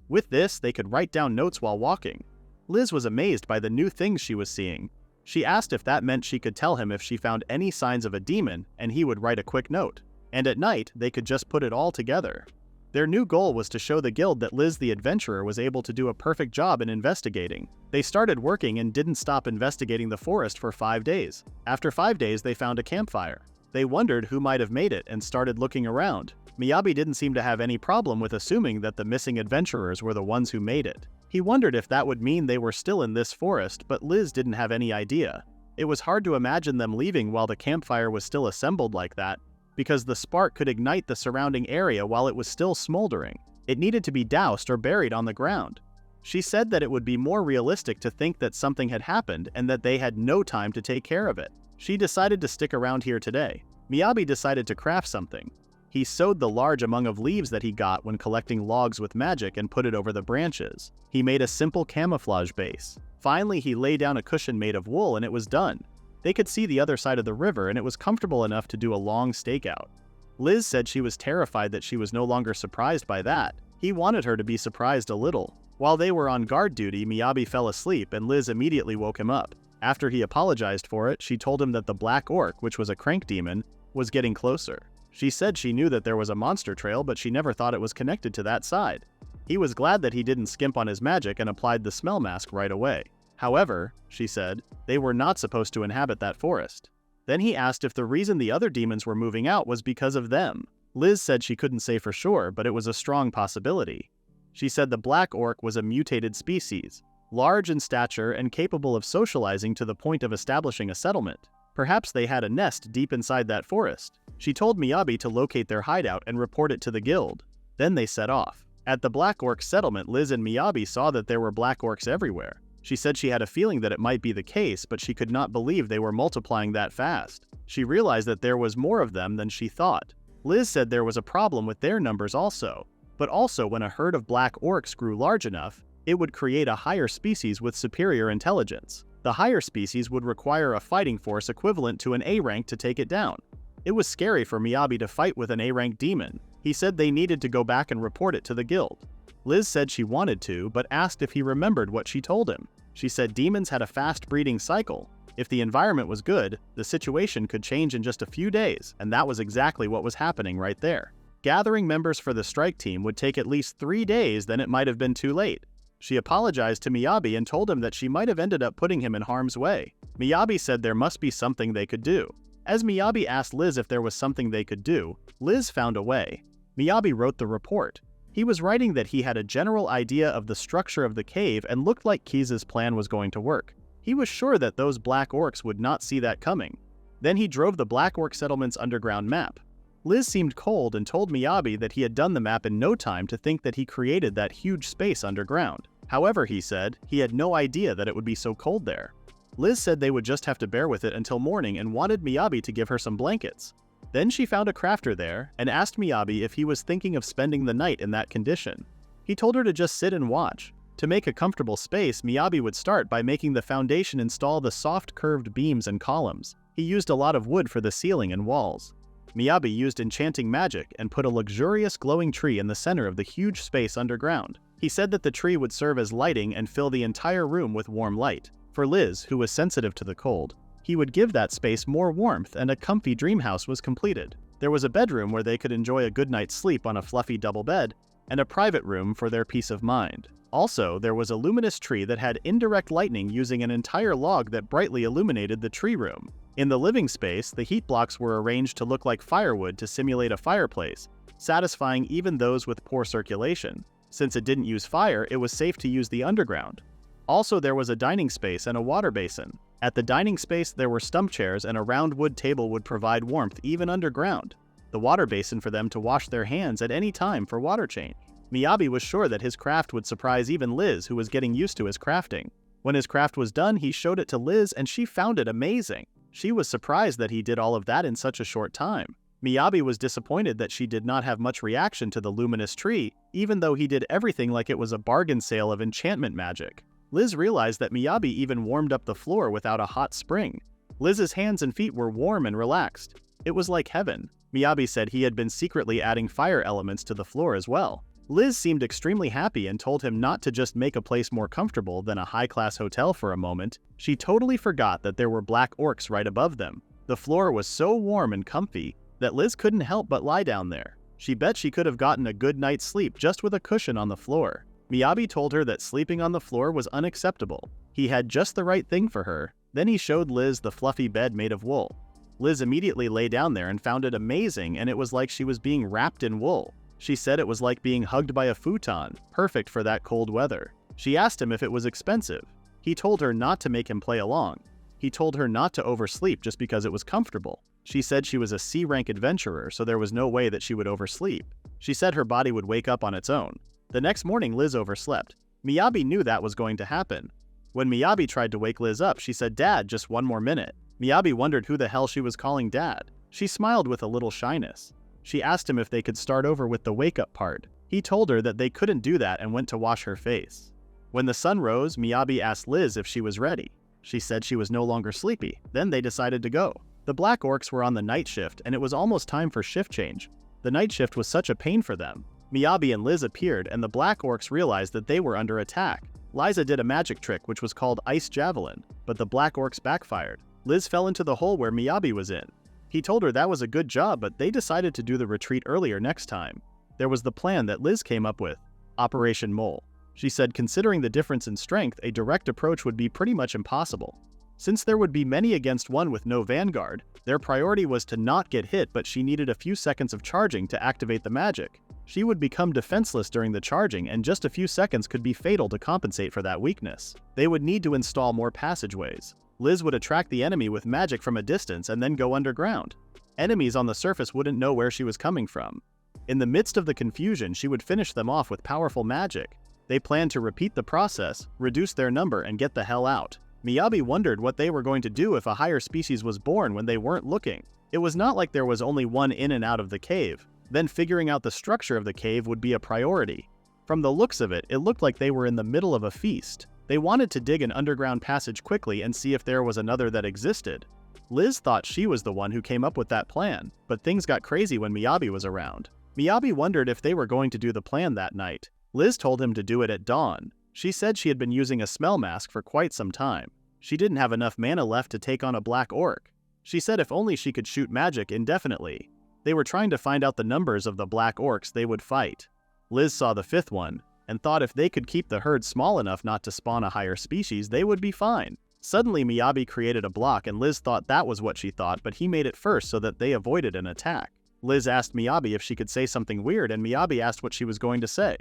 With this, they could write down notes while walking. Liz was amazed by the new things she was seeing. She asked if that meant she could tell him if she found any signs of a demon and he would write a quick note. And at night, they could just put it all together. Their new goal was to show the guild that Liz the adventurer was able to do a perfect job in investigating. They started working and didn't stop investigating the forest for 5 days. After 5 days, they found a campfire. They wondered who might have made it and started looking around. Miyabi didn't seem to have any problem with assuming that the missing adventurers were the ones who made it. He wondered if that would mean they were still in this forest, but Liz didn't have any idea. It was hard to imagine them leaving while the campfire was still assembled like that, because the spark could ignite the surrounding area while it was still smoldering. It needed to be doused or buried on the ground. She said that it would be more realistic to think that something had happened and that they had no time to take care of it. She decided to stick around here today. Miyabi decided to craft something. He sewed the large amount of leaves that he got when collecting logs with magic and put it over the branches. He made a simple camouflage base. Finally, he laid down a cushion made of wool and it was done. They could see the other side of the river and it was comfortable enough to do a long stakeout. Liz said she was terrified that she was no longer surprised by that. He wanted her to be surprised a little. While they were on guard duty, Miyabi fell asleep and Liz immediately woke him up. After he apologized for it, she told him that the black orc, which was a crank demon, was getting closer. She said she knew that there was a monster trail, but she never thought it was connected to that side. He was glad that he didn't skimp on his magic and applied the smell mask right away. However, she said, they were not supposed to inhabit that forest. Then he asked if the reason the other demons were moving out was because of them. Liz said she couldn't say for sure, but it was a strong possibility. She said the black orc was a mutated species, large in stature and capable of socializing to the point of establishing a settlement. Perhaps they had a nest deep inside that forest. She told Miyabi to locate their hideout and report it to the guild. Then they set off. At the black orc settlement, Liz and Miyabi saw that there were black orcs everywhere. She said she had a feeling that it might be the case, but she could not believe they were multiplying that fast. She realized that there was more of them than she thought. Liz said there was a problem with their numbers also, but also when a herd of black orcs grew large enough, it would create a higher species with superior intelligence. The higher species would require a fighting force equivalent to an A rank to take it down. It was scary for Miyabi to fight with an A-rank demon. He said they needed to go back and report it to the guild. Liz said she wanted to, but asked if he remembered what she told him. She said demons had a fast breeding cycle. If the environment was good, the situation could change in just a few days, and that was exactly what was happening right there. Gathering members for the strike team would take at least 3 days, then it might have been too late. She apologized to Miyabi and told him that she might have ended up putting him in harm's way. Miyabi said there must be something they could do. As Miyabi asked Liz if there was something they could do, Liz found a way. Miyabi wrote the report. He was writing that he had a general idea of the structure of the cave and looked like Kiza's plan was going to work. He was sure that those black orcs would not see that coming. Then he drove the black orc settlement's underground map. Liz seemed cold and told Miyabi that he had done the map in no time to think that he created that huge space underground. However, he said, he had no idea that it would be so cold there. Liz said they would just have to bear with it until morning and wanted Miyabi to give her some blankets. Then she found a crafter there and asked Miyabi if he was thinking of spending the night in that condition. He told her to just sit and watch. To make a comfortable space, Miyabi would start by making the foundation install the soft curved beams and columns. He used a lot of wood for the ceiling and walls. Miyabi used enchanting magic and put a luxurious glowing tree in the center of the huge space underground. He said that the tree would serve as lighting and fill the entire room with warm light. For Liz, who was sensitive to the cold, he would give that space more warmth and a comfy dream house was completed. There was a bedroom where they could enjoy a good night's sleep on a fluffy double bed, and a private room for their peace of mind. Also, there was a luminous tree that had indirect lightning using an entire log that brightly illuminated the tree room. In the living space, the heat blocks were arranged to look like firewood to simulate a fireplace, satisfying even those with poor circulation. Since it didn't use fire, it was safe to use the underground. Also, there was a dining space and a water basin. At the dining space, there were stump chairs and a round wood table would provide warmth even underground. The water basin for them to wash their hands at any time for water change. Miyabi was sure that his craft would surprise even Liz, who was getting used to his crafting. When his craft was done, he showed it to Liz and she found it amazing. She was surprised that he did all of that in such a short time. Miyabi was disappointed that she did not have much reaction to the luminous tree, even though he did everything like it was a bargain sale of enchantment magic. Liz realized that Miyabi even warmed up the floor without a hot spring. Liz's hands and feet were warm and relaxed. It was like heaven. Miyabi said he had been secretly adding fire elements to the floor as well. Liz seemed extremely happy and told him not to just make a place more comfortable than a high-class hotel for a moment. She totally forgot that there were black orcs right above them. The floor was so warm and comfy that Liz couldn't help but lie down there. She bet she could have gotten a good night's sleep just with a cushion on the floor. Miyabi told her that sleeping on the floor was unacceptable. He had just the right thing for her. Then he showed Liz the fluffy bed made of wool. Liz immediately lay down there and found it amazing, and it was like she was being wrapped in wool. She said it was like being hugged by a futon, perfect for that cold weather. She asked him if it was expensive. He told her not to make him play along. He told her not to oversleep just because it was comfortable. She said she was a C-rank adventurer, so there was no way that she would oversleep. She said her body would wake up on its own. The next morning, Liz overslept. Miyabi knew that was going to happen. When Miyabi tried to wake Liz up, she said, "Dad, just one more minute." Miyabi wondered who the hell she was calling Dad. She smiled with a little shyness. She asked him if they could start over with the wake-up part. He told her that they couldn't do that and went to wash her face. When the sun rose, Miyabi asked Liz if she was ready. She said she was no longer sleepy. Then they decided to go. The black orcs were on the night shift, and it was almost time for shift change. The night shift was such a pain for them. Miyabi and Liz appeared, and the black orcs realized that they were under attack. Liza did a magic trick which was called Ice Javelin, but the black orcs backfired. Liz fell into the hole where Miyabi was in. He told her that was a good job, but they decided to do the retreat earlier next time. There was the plan that Liz came up with, Operation Mole. She said considering the difference in strength, a direct approach would be pretty much impossible. Since there would be many against one with no vanguard, their priority was to not get hit, but she needed a few seconds of charging to activate the magic. She would become defenseless during the charging, and just a few seconds could be fatal to compensate for that weakness. They would need to install more passageways. Liz would attract the enemy with magic from a distance and then go underground. Enemies on the surface wouldn't know where she was coming from. In the midst of the confusion, she would finish them off with powerful magic. They planned to repeat the process, reduce their number, and get the hell out. Miyabi wondered what they were going to do if a higher species was born when they weren't looking. It was not like there was only one in and out of the cave. Then figuring out the structure of the cave would be a priority. From the looks of it, it looked like they were in the middle of a feast. They wanted to dig an underground passage quickly and see if there was another that existed. Liz thought she was the one who came up with that plan, but things got crazy when Miyabi was around. Miyabi wondered if they were going to do the plan that night. Liz told him to do it at dawn. She said she had been using a smell mask for quite some time. She didn't have enough mana left to take on a black orc. She said if only she could shoot magic indefinitely. They were trying to find out the numbers of the black orcs they would fight. Liz saw the fifth one, and thought if they could keep the herd small enough not to spawn a higher species, they would be fine. Suddenly Miyabi created a block, and Liz thought that was what she thought, but he made it first so that they avoided an attack. Liz asked Miyabi if she could say something weird, and Miyabi asked what she was going to say.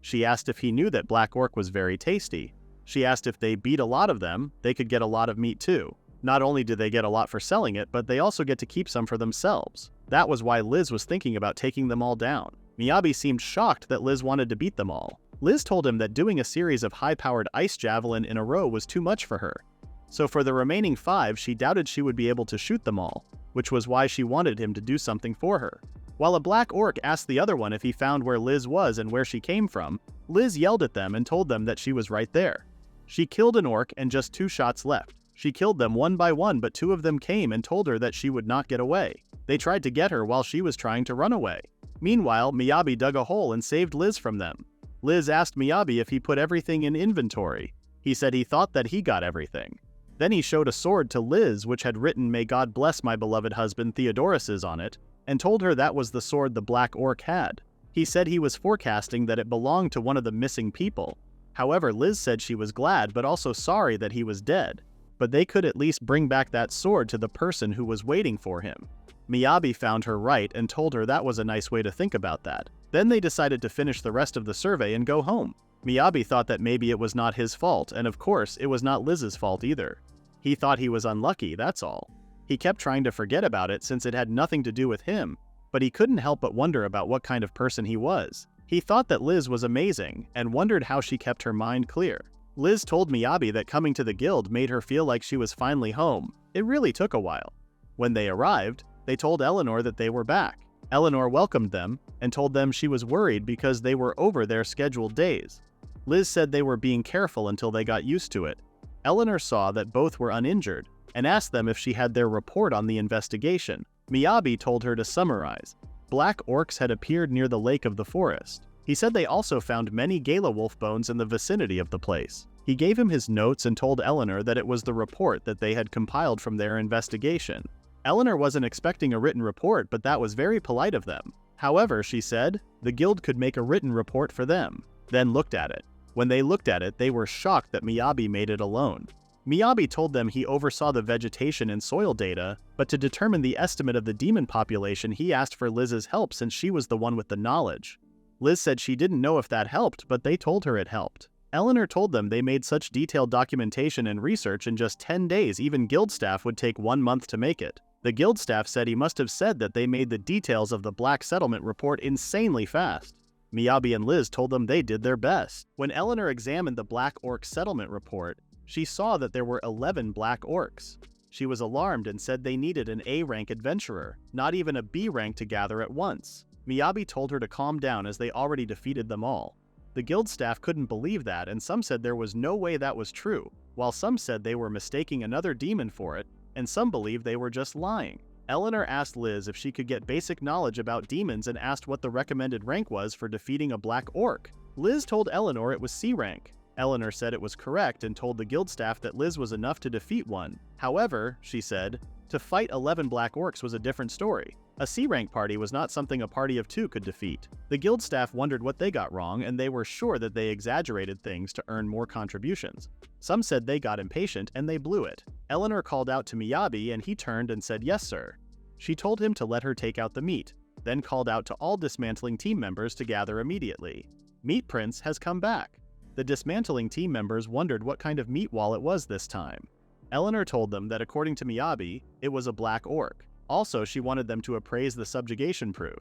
She asked if he knew that black orc was very tasty. She asked if they beat a lot of them, they could get a lot of meat too. Not only did they get a lot for selling it, but they also get to keep some for themselves. That was why Liz was thinking about taking them all down. Miyabi seemed shocked that Liz wanted to beat them all. Liz told him that doing a series of high-powered ice javelin in a row was too much for her. So for the remaining 5, she doubted she would be able to shoot them all, which was why she wanted him to do something for her. While a black orc asked the other one if he found where Liz was and where she came from, Liz yelled at them and told them that she was right there. She killed an orc and just 2 shots left. She killed them one by one, but 2 of them came and told her that she would not get away. They tried to get her while she was trying to run away. Meanwhile, Miyabi dug a hole and saved Liz from them. Liz asked Miyabi if he put everything in inventory. He said he thought that he got everything. Then he showed a sword to Liz which had written "May God bless my beloved husband Theodorus's" on it, and told her that was the sword the black orc had. He said he was forecasting that it belonged to one of the missing people. However, Liz said she was glad but also sorry that he was dead. But they could at least bring back that sword to the person who was waiting for him. Miyabi found her right and told her that was a nice way to think about that. Then they decided to finish the rest of the survey and go home. Miyabi thought that maybe it was not his fault, and of course, it was not Liz's fault either. He thought he was unlucky, that's all. He kept trying to forget about it since it had nothing to do with him, but he couldn't help but wonder about what kind of person he was. He thought that Liz was amazing, and wondered how she kept her mind clear. Liz told Miyabi that coming to the guild made her feel like she was finally home. It really took a while. When they arrived, they told Eleanor that they were back. Eleanor welcomed them, and told them she was worried because they were over their scheduled days. Liz said they were being careful until they got used to it. Eleanor saw that both were uninjured, and asked them if she had their report on the investigation. Miyabi told her to summarize. Black orcs had appeared near the lake of the forest. He said they also found many Gala wolf bones in the vicinity of the place. He gave him his notes and told Eleanor that it was the report that they had compiled from their investigation. Eleanor wasn't expecting a written report, but that was very polite of them. However, she said, the guild could make a written report for them, then looked at it. When they looked at it, they were shocked that Miyabi made it alone. Miyabi told them he oversaw the vegetation and soil data, but to determine the estimate of the demon population, he asked for Liz's help since she was the one with the knowledge. Liz said she didn't know if that helped, but they told her it helped. Eleanor told them they made such detailed documentation and research in just 10 days, even guild staff would take 1 month to make it. The guild staff said he must have said that they made the details of the Black Settlement report insanely fast. Miyabi and Liz told them they did their best. When Eleanor examined the Black Orc Settlement report, she saw that there were 11 Black Orcs. She was alarmed and said they needed an A-rank adventurer, not even a B rank to gather at once. Miyabi told her to calm down as they already defeated them all. The guild staff couldn't believe that, and some said there was no way that was true, while some said they were mistaking another demon for it, and some believed they were just lying. Eleanor asked Liz if she could get basic knowledge about demons and asked what the recommended rank was for defeating a Black Orc. Liz told Eleanor it was C rank. Eleanor said it was correct and told the guild staff that Liz was enough to defeat one. However, she said, to fight 11 Black Orcs was a different story. A C-rank party was not something a party of 2 could defeat. The guild staff wondered what they got wrong, and they were sure that they exaggerated things to earn more contributions. Some said they got impatient and they blew it. Eleanor called out to Miyabi and he turned and said, "Yes, sir." She told him to let her take out the meat, then called out to all dismantling team members to gather immediately. Meat Prince has come back. The dismantling team members wondered what kind of meat wall it was this time. Eleanor told them that according to Miyabi, it was a Black Orc. Also, she wanted them to appraise the subjugation proof.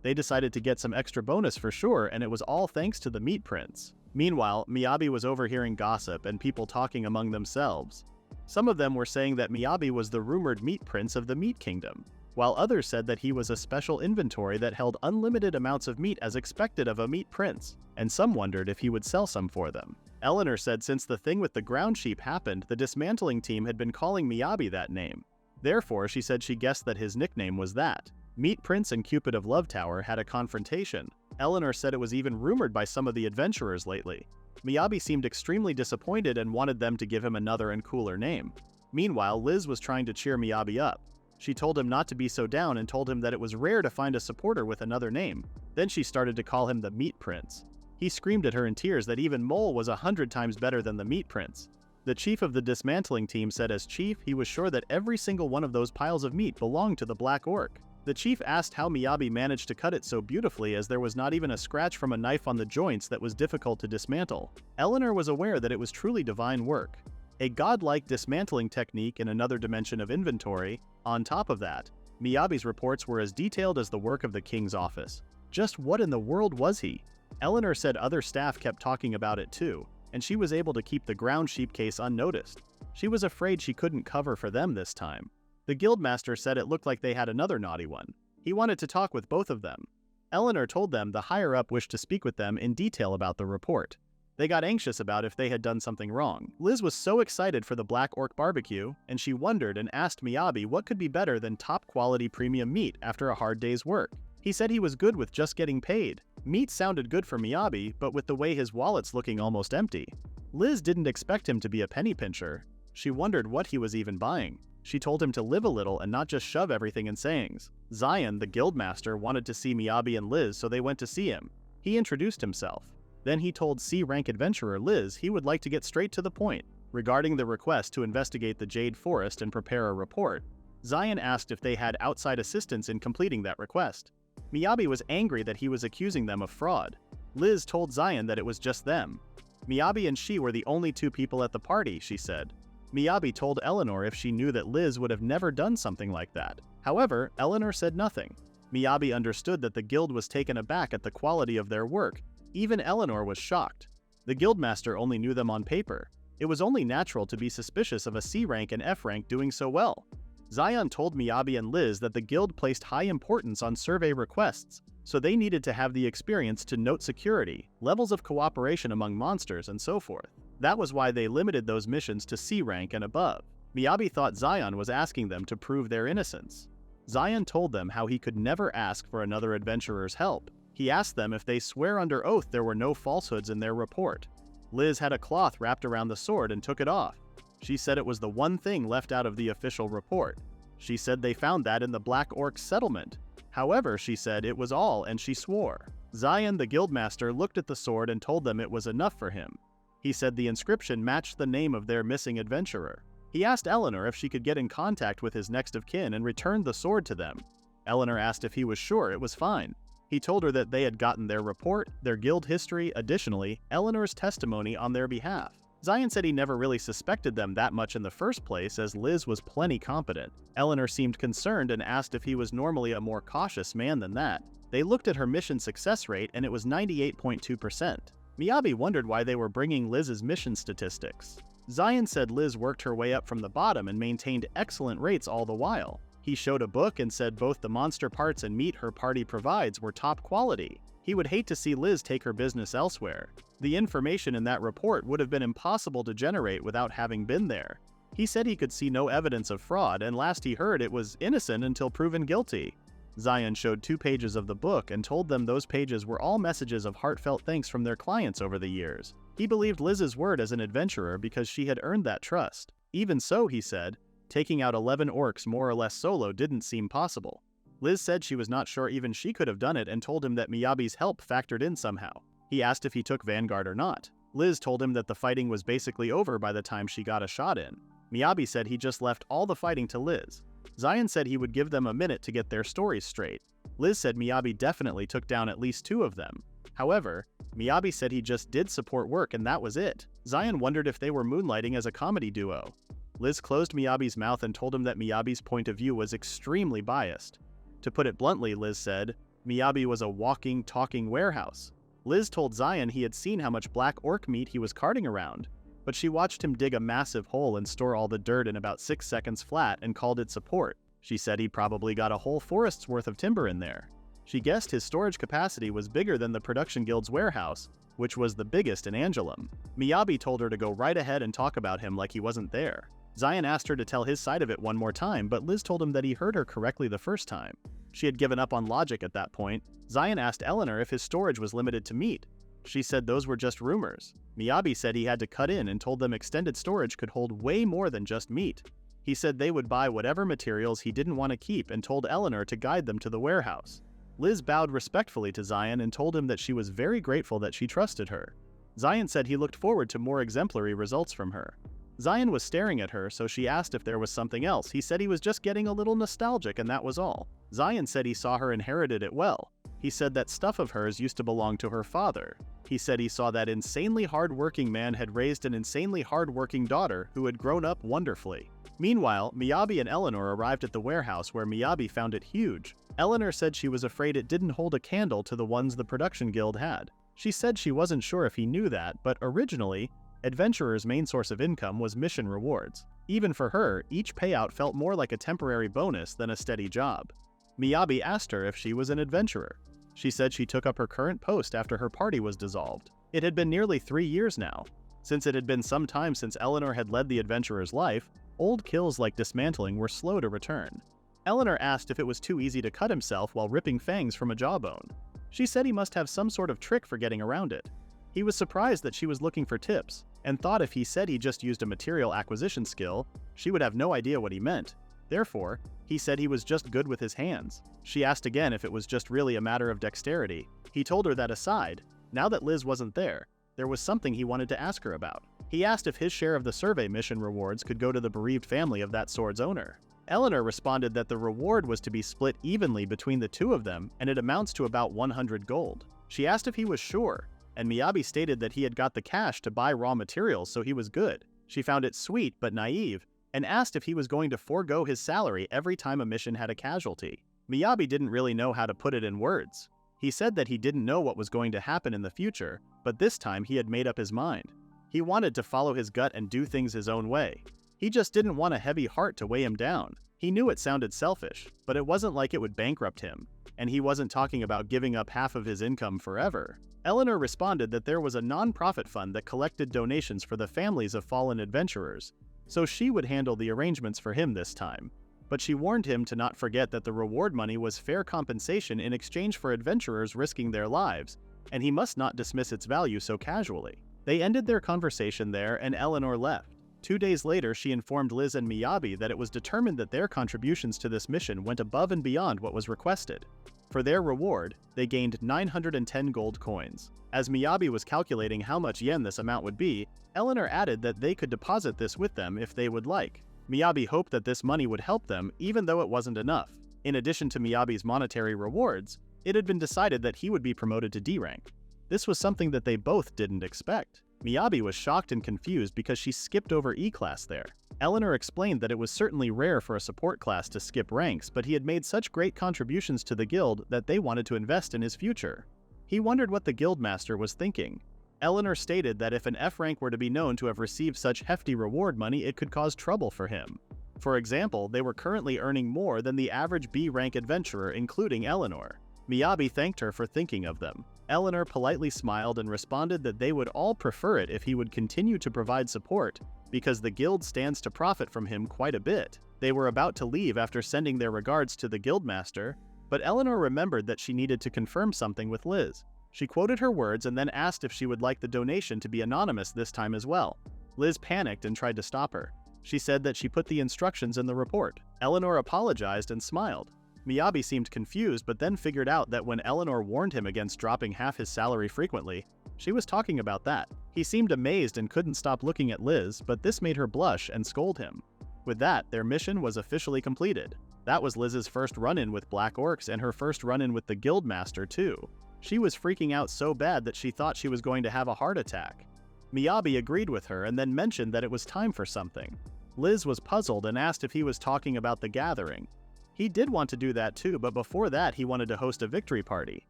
They decided to get some extra bonus for sure, and it was all thanks to the Meat Prince. Meanwhile, Miyabi was overhearing gossip and people talking among themselves. Some of them were saying that Miyabi was the rumored Meat Prince of the Meat Kingdom, while others said that he was a special inventory that held unlimited amounts of meat as expected of a Meat Prince, and some wondered if he would sell some for them. Eleanor said since the thing with the ground sheep happened, the dismantling team had been calling Miyabi that name. Therefore, she said she guessed that his nickname was that. Meat Prince and Cupid of Love Tower had a confrontation. Eleanor said it was even rumored by some of the adventurers lately. Miyabi seemed extremely disappointed and wanted them to give him another and cooler name. Meanwhile, Liz was trying to cheer Miyabi up. She told him not to be so down and told him that it was rare to find a supporter with another name. Then she started to call him the Meat Prince. He screamed at her in tears that even Mole was 100 times better than the Meat Prince. The chief of the dismantling team said as chief, he was sure that every single one of those piles of meat belonged to the Black Orc. The chief asked how Miyabi managed to cut it so beautifully as there was not even a scratch from a knife on the joints that was difficult to dismantle. Eleanor was aware that it was truly divine work. A godlike dismantling technique in another dimension of inventory. On top of that, Miyabi's reports were as detailed as the work of the king's office. Just what in the world was he? Eleanor said other staff kept talking about it too, and she was able to keep the ground sheep case unnoticed. She was afraid she couldn't cover for them this time. The guildmaster said it looked like they had another naughty one. He wanted to talk with both of them. Eleanor told them the higher-up wished to speak with them in detail about the report. They got anxious about if they had done something wrong. Liz was so excited for the Black Orc barbecue, and she wondered and asked Miyabi what could be better than top-quality premium meat after a hard day's work. He said he was good with just getting paid. Meat sounded good for Miyabi, but with the way his wallet's looking almost empty. Liz didn't expect him to be a penny pincher. She wondered what he was even buying. She told him to live a little and not just shove everything in sayings. Zion, the guildmaster, wanted to see Miyabi and Liz, so they went to see him. He introduced himself. Then he told C-rank adventurer Liz he would like to get straight to the point. Regarding the request to investigate the Jade Forest and prepare a report, Zion asked if they had outside assistance in completing that request. Miyabi was angry that he was accusing them of fraud. Liz told Zion that it was just them. Miyabi and she were the only 2 people at the party, she said. Miyabi told Eleanor if she knew that Liz would have never done something like that. However, Eleanor said nothing. Miyabi understood that the guild was taken aback at the quality of their work. Even Eleanor was shocked. The guildmaster only knew them on paper. It was only natural to be suspicious of a C rank and F rank doing so well. Zion told Miyabi and Liz that the guild placed high importance on survey requests, so they needed to have the experience to note security, levels of cooperation among monsters, and so forth. That was why they limited those missions to C rank and above. Miyabi thought Zion was asking them to prove their innocence. Zion told them how he could never ask for another adventurer's help. He asked them if they swear under oath there were no falsehoods in their report. Liz had a cloth wrapped around the sword and took it off. She said it was the one thing left out of the official report. She said they found that in the Black Orc settlement. However, she said it was all and she swore. Zion, the guildmaster, looked at the sword and told them it was enough for him. He said the inscription matched the name of their missing adventurer. He asked Eleanor if she could get in contact with his next of kin and returned the sword to them. Eleanor asked if he was sure it was fine. He told her that they had gotten their report, their guild history, additionally, Eleanor's testimony on their behalf. Zion said he never really suspected them that much in the first place, as Liz was plenty competent. Eleanor seemed concerned and asked if he was normally a more cautious man than that. They looked at her mission success rate and it was 98.2%. Miyabi wondered why they were bringing Liz's mission statistics. Zion said Liz worked her way up from the bottom and maintained excellent rates all the while. He showed a book and said both the monster parts and meat her party provides were top quality. He would hate to see Liz take her business elsewhere. The information in that report would have been impossible to generate without having been there. He said he could see no evidence of fraud, and last he heard it was innocent until proven guilty. Zion showed 2 pages of the book and told them those pages were all messages of heartfelt thanks from their clients over the years. He believed Liz's word as an adventurer because she had earned that trust. Even so, he said, taking out 11 orcs more or less solo didn't seem possible. Liz said she was not sure even she could have done it and told him that Miyabi's help factored in somehow. He asked if he took Vanguard or not. Liz told him that the fighting was basically over by the time she got a shot in. Miyabi said he just left all the fighting to Liz. Zion said he would give them a minute to get their stories straight. Liz said Miyabi definitely took down at least 2 of them. However, Miyabi said he just did support work and that was it. Zion wondered if they were moonlighting as a comedy duo. Liz closed Miyabi's mouth and told him that Miyabi's point of view was extremely biased. To put it bluntly, Liz said, Miyabi was a walking, talking warehouse. Liz told Zion he had seen how much black orc meat he was carting around, but she watched him dig a massive hole and store all the dirt in about 6 seconds flat and called it support. She said he probably got a whole forest's worth of timber in there. She guessed his storage capacity was bigger than the production guild's warehouse, which was the biggest in Angelum. Miyabi told her to go right ahead and talk about him like he wasn't there. Zion asked her to tell his side of it one more time, but Liz told him that he heard her correctly the first time. She had given up on logic at that point. Zion asked Eleanor if his storage was limited to meat. She said those were just rumors. Miyabi said he had to cut in and told them extended storage could hold way more than just meat. He said they would buy whatever materials he didn't want to keep and told Eleanor to guide them to the warehouse. Liz bowed respectfully to Zion and told him that she was very grateful that she trusted her. Zion said he looked forward to more exemplary results from her. Zion was staring at her, so she asked if there was something else. He said he was just getting a little nostalgic and that was all. Zion said he saw her inherited it well. He said that stuff of hers used to belong to her father. He said he saw that insanely hard-working man had raised an insanely hard-working daughter who had grown up wonderfully. Meanwhile, Miyabi and Eleanor arrived at the warehouse where Miyabi found it huge. Eleanor said she was afraid it didn't hold a candle to the ones the production guild had. She said she wasn't sure if he knew that, but originally, adventurers' main source of income was mission rewards. Even for her, each payout felt more like a temporary bonus than a steady job. Miyabi asked her if she was an adventurer. She said she took up her current post after her party was dissolved. It had been nearly 3 years now. Since it had been some time since Eleanor had led the adventurer's life, old kills like dismantling were slow to return. Eleanor asked if it was too easy to cut himself while ripping fangs from a jawbone. She said he must have some sort of trick for getting around it. He was surprised that she was looking for tips, and thought if he said he just used a material acquisition skill, she would have no idea what he meant. Therefore, he said he was just good with his hands. She asked again if it was just really a matter of dexterity. He told her that aside, now that Liz wasn't there was something he wanted to ask her about. He asked if his share of the survey mission rewards could go to the bereaved family of that sword's owner. Eleanor responded that the reward was to be split evenly between the 2 of them, and it amounts to about 100 gold. She asked if he was sure, and Miyabi stated that he had got the cash to buy raw materials, so he was good. She found it sweet but naive, and asked if he was going to forego his salary every time a mission had a casualty. Miyabi didn't really know how to put it in words. He said that he didn't know what was going to happen in the future, but this time he had made up his mind. He wanted to follow his gut and do things his own way. He just didn't want a heavy heart to weigh him down. He knew it sounded selfish, but it wasn't like it would bankrupt him, and he wasn't talking about giving up half of his income forever. Eleanor responded that there was a non-profit fund that collected donations for the families of fallen adventurers, so she would handle the arrangements for him this time. but she warned him to not forget that the reward money was fair compensation in exchange for adventurers risking their lives, and he must not dismiss its value so casually. They ended their conversation there and Eleanor left. 2 days later, she informed Liz and Miyabi that it was determined that their contributions to this mission went above and beyond what was requested. For their reward, they gained 910 gold coins. As Miyabi was calculating how much yen this amount would be, Eleanor added that they could deposit this with them if they would like. Miyabi hoped that this money would help them, even though it wasn't enough. In addition to Miyabi's monetary rewards, it had been decided that he would be promoted to D rank. This was something that they both didn't expect. Miyabi was shocked and confused because she skipped over E-class there. Eleanor explained that it was certainly rare for a support class to skip ranks, but he had made such great contributions to the guild that they wanted to invest in his future. He wondered what the guildmaster was thinking. Eleanor stated that if an F rank were to be known to have received such hefty reward money, it could cause trouble for him. For example, they were currently earning more than the average B rank adventurer, including Eleanor. Miyabi thanked her for thinking of them. Eleanor politely smiled and responded that they would all prefer it if he would continue to provide support, because the guild stands to profit from him quite a bit. They were about to leave after sending their regards to the guildmaster, but Eleanor remembered that she needed to confirm something with Liz. She quoted her words and then asked if she would like the donation to be anonymous this time as well. Liz panicked and tried to stop her. She said that she put the instructions in the report. Eleanor apologized and smiled. Miyabi seemed confused, but then figured out that when Eleanor warned him against dropping half his salary frequently, she was talking about that. He seemed amazed and couldn't stop looking at Liz, but this made her blush and scold him. With that, their mission was officially completed. That was Liz's first run-in with Black Orcs and her first run-in with the Guildmaster too. She was freaking out so bad that she thought she was going to have a heart attack. Miyabi agreed with her and then mentioned that it was time for something. Liz was puzzled and asked if he was talking about the gathering. He did want to do that too, but before that he wanted to host a victory party.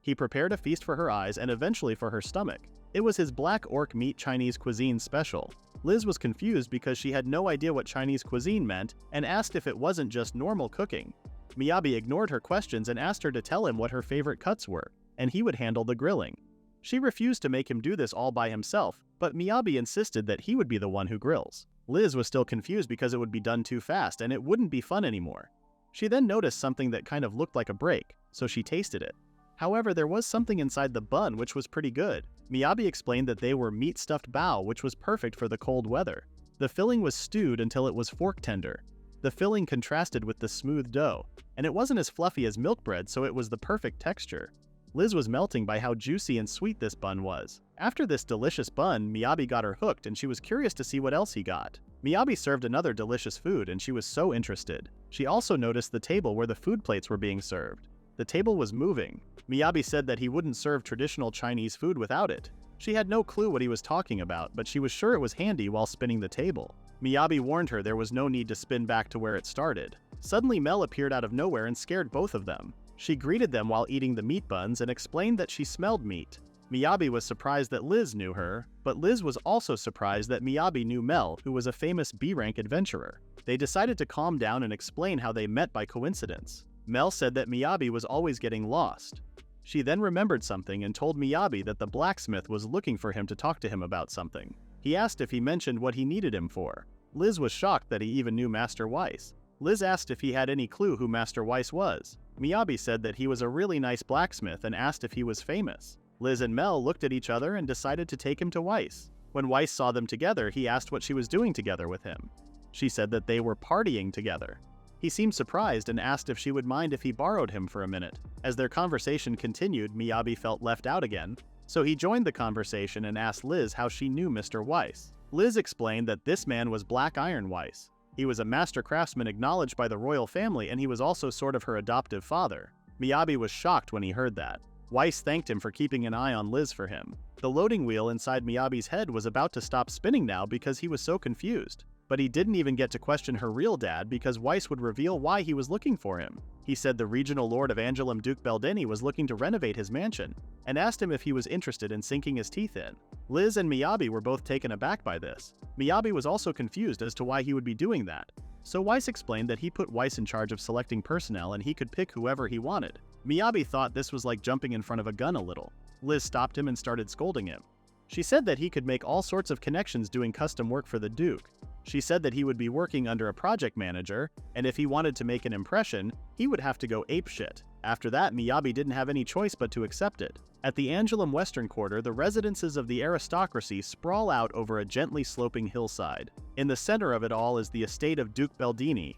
He prepared a feast for her eyes and eventually for her stomach. It was his Black Orc meat Chinese cuisine special. Liz was confused because she had no idea what Chinese cuisine meant and asked if it wasn't just normal cooking. Miyabi ignored her questions and asked her to tell him what her favorite cuts were, and he would handle the grilling. She refused to make him do this all by himself, but Miyabi insisted that he would be the one who grills. Liz was still confused because it would be done too fast and it wouldn't be fun anymore. She then noticed something that kind of looked like a break, so she tasted it. However, there was something inside the bun which was pretty good. Miyabi explained that they were meat-stuffed bao, which was perfect for the cold weather. The filling was stewed until it was fork tender. The filling contrasted with the smooth dough, and it wasn't as fluffy as milk bread, so it was the perfect texture. Liz was melting by how juicy and sweet this bun was. After this delicious bun, Miyabi got her hooked and she was curious to see what else he got. Miyabi served another delicious food and she was so interested. She also noticed the table where the food plates were being served. The table was moving. Miyabi said that he wouldn't serve traditional Chinese food without it. She had no clue what he was talking about, but she was sure it was handy while spinning the table. Miyabi warned her there was no need to spin back to where it started. Suddenly Mel appeared out of nowhere and scared both of them. She greeted them while eating the meat buns and explained that she smelled meat. Miyabi was surprised that Liz knew her, but Liz was also surprised that Miyabi knew Mel, who was a famous B-rank adventurer. They decided to calm down and explain how they met by coincidence. Mel said that Miyabi was always getting lost. She then remembered something and told Miyabi that the blacksmith was looking for him to talk to him about something. He asked if he mentioned what he needed him for. Liz was shocked that he even knew Master Weiss. Liz asked if he had any clue who Master Weiss was. Miyabi said that he was a really nice blacksmith and asked if he was famous. Liz and Mel looked at each other and decided to take him to Weiss. When Weiss saw them together, he asked what she was doing together with him. She said that they were partying together. He seemed surprised and asked if she would mind if he borrowed him for a minute. As their conversation continued, Miyabi felt left out again, so he joined the conversation and asked Liz how she knew Mr. Weiss. Liz explained that this man was Black Iron Weiss. He was a master craftsman acknowledged by the royal family, and he was also sort of her adoptive father. Miyabi was shocked when he heard that. Weiss thanked him for keeping an eye on Liz for him. The loading wheel inside Miyabi's head was about to stop spinning now because he was so confused. But he didn't even get to question her real dad because Weiss would reveal why he was looking for him. He said the regional lord of Angelum, Duke Beldeni, was looking to renovate his mansion, and asked him if he was interested in sinking his teeth in. Liz and Miyabi were both taken aback by this. Miyabi was also confused as to why he would be doing that. So Weiss explained that he put Weiss in charge of selecting personnel and he could pick whoever he wanted. Miyabi thought this was like jumping in front of a gun a little. Liz stopped him and started scolding him. She said that he could make all sorts of connections doing custom work for the Duke. She said that he would be working under a project manager, and if he wanted to make an impression, he would have to go apeshit. After that, Miyabi didn't have any choice but to accept it. At the Angelum Western Quarter, the residences of the aristocracy sprawl out over a gently sloping hillside. In the center of it all is the estate of Duke Beldini.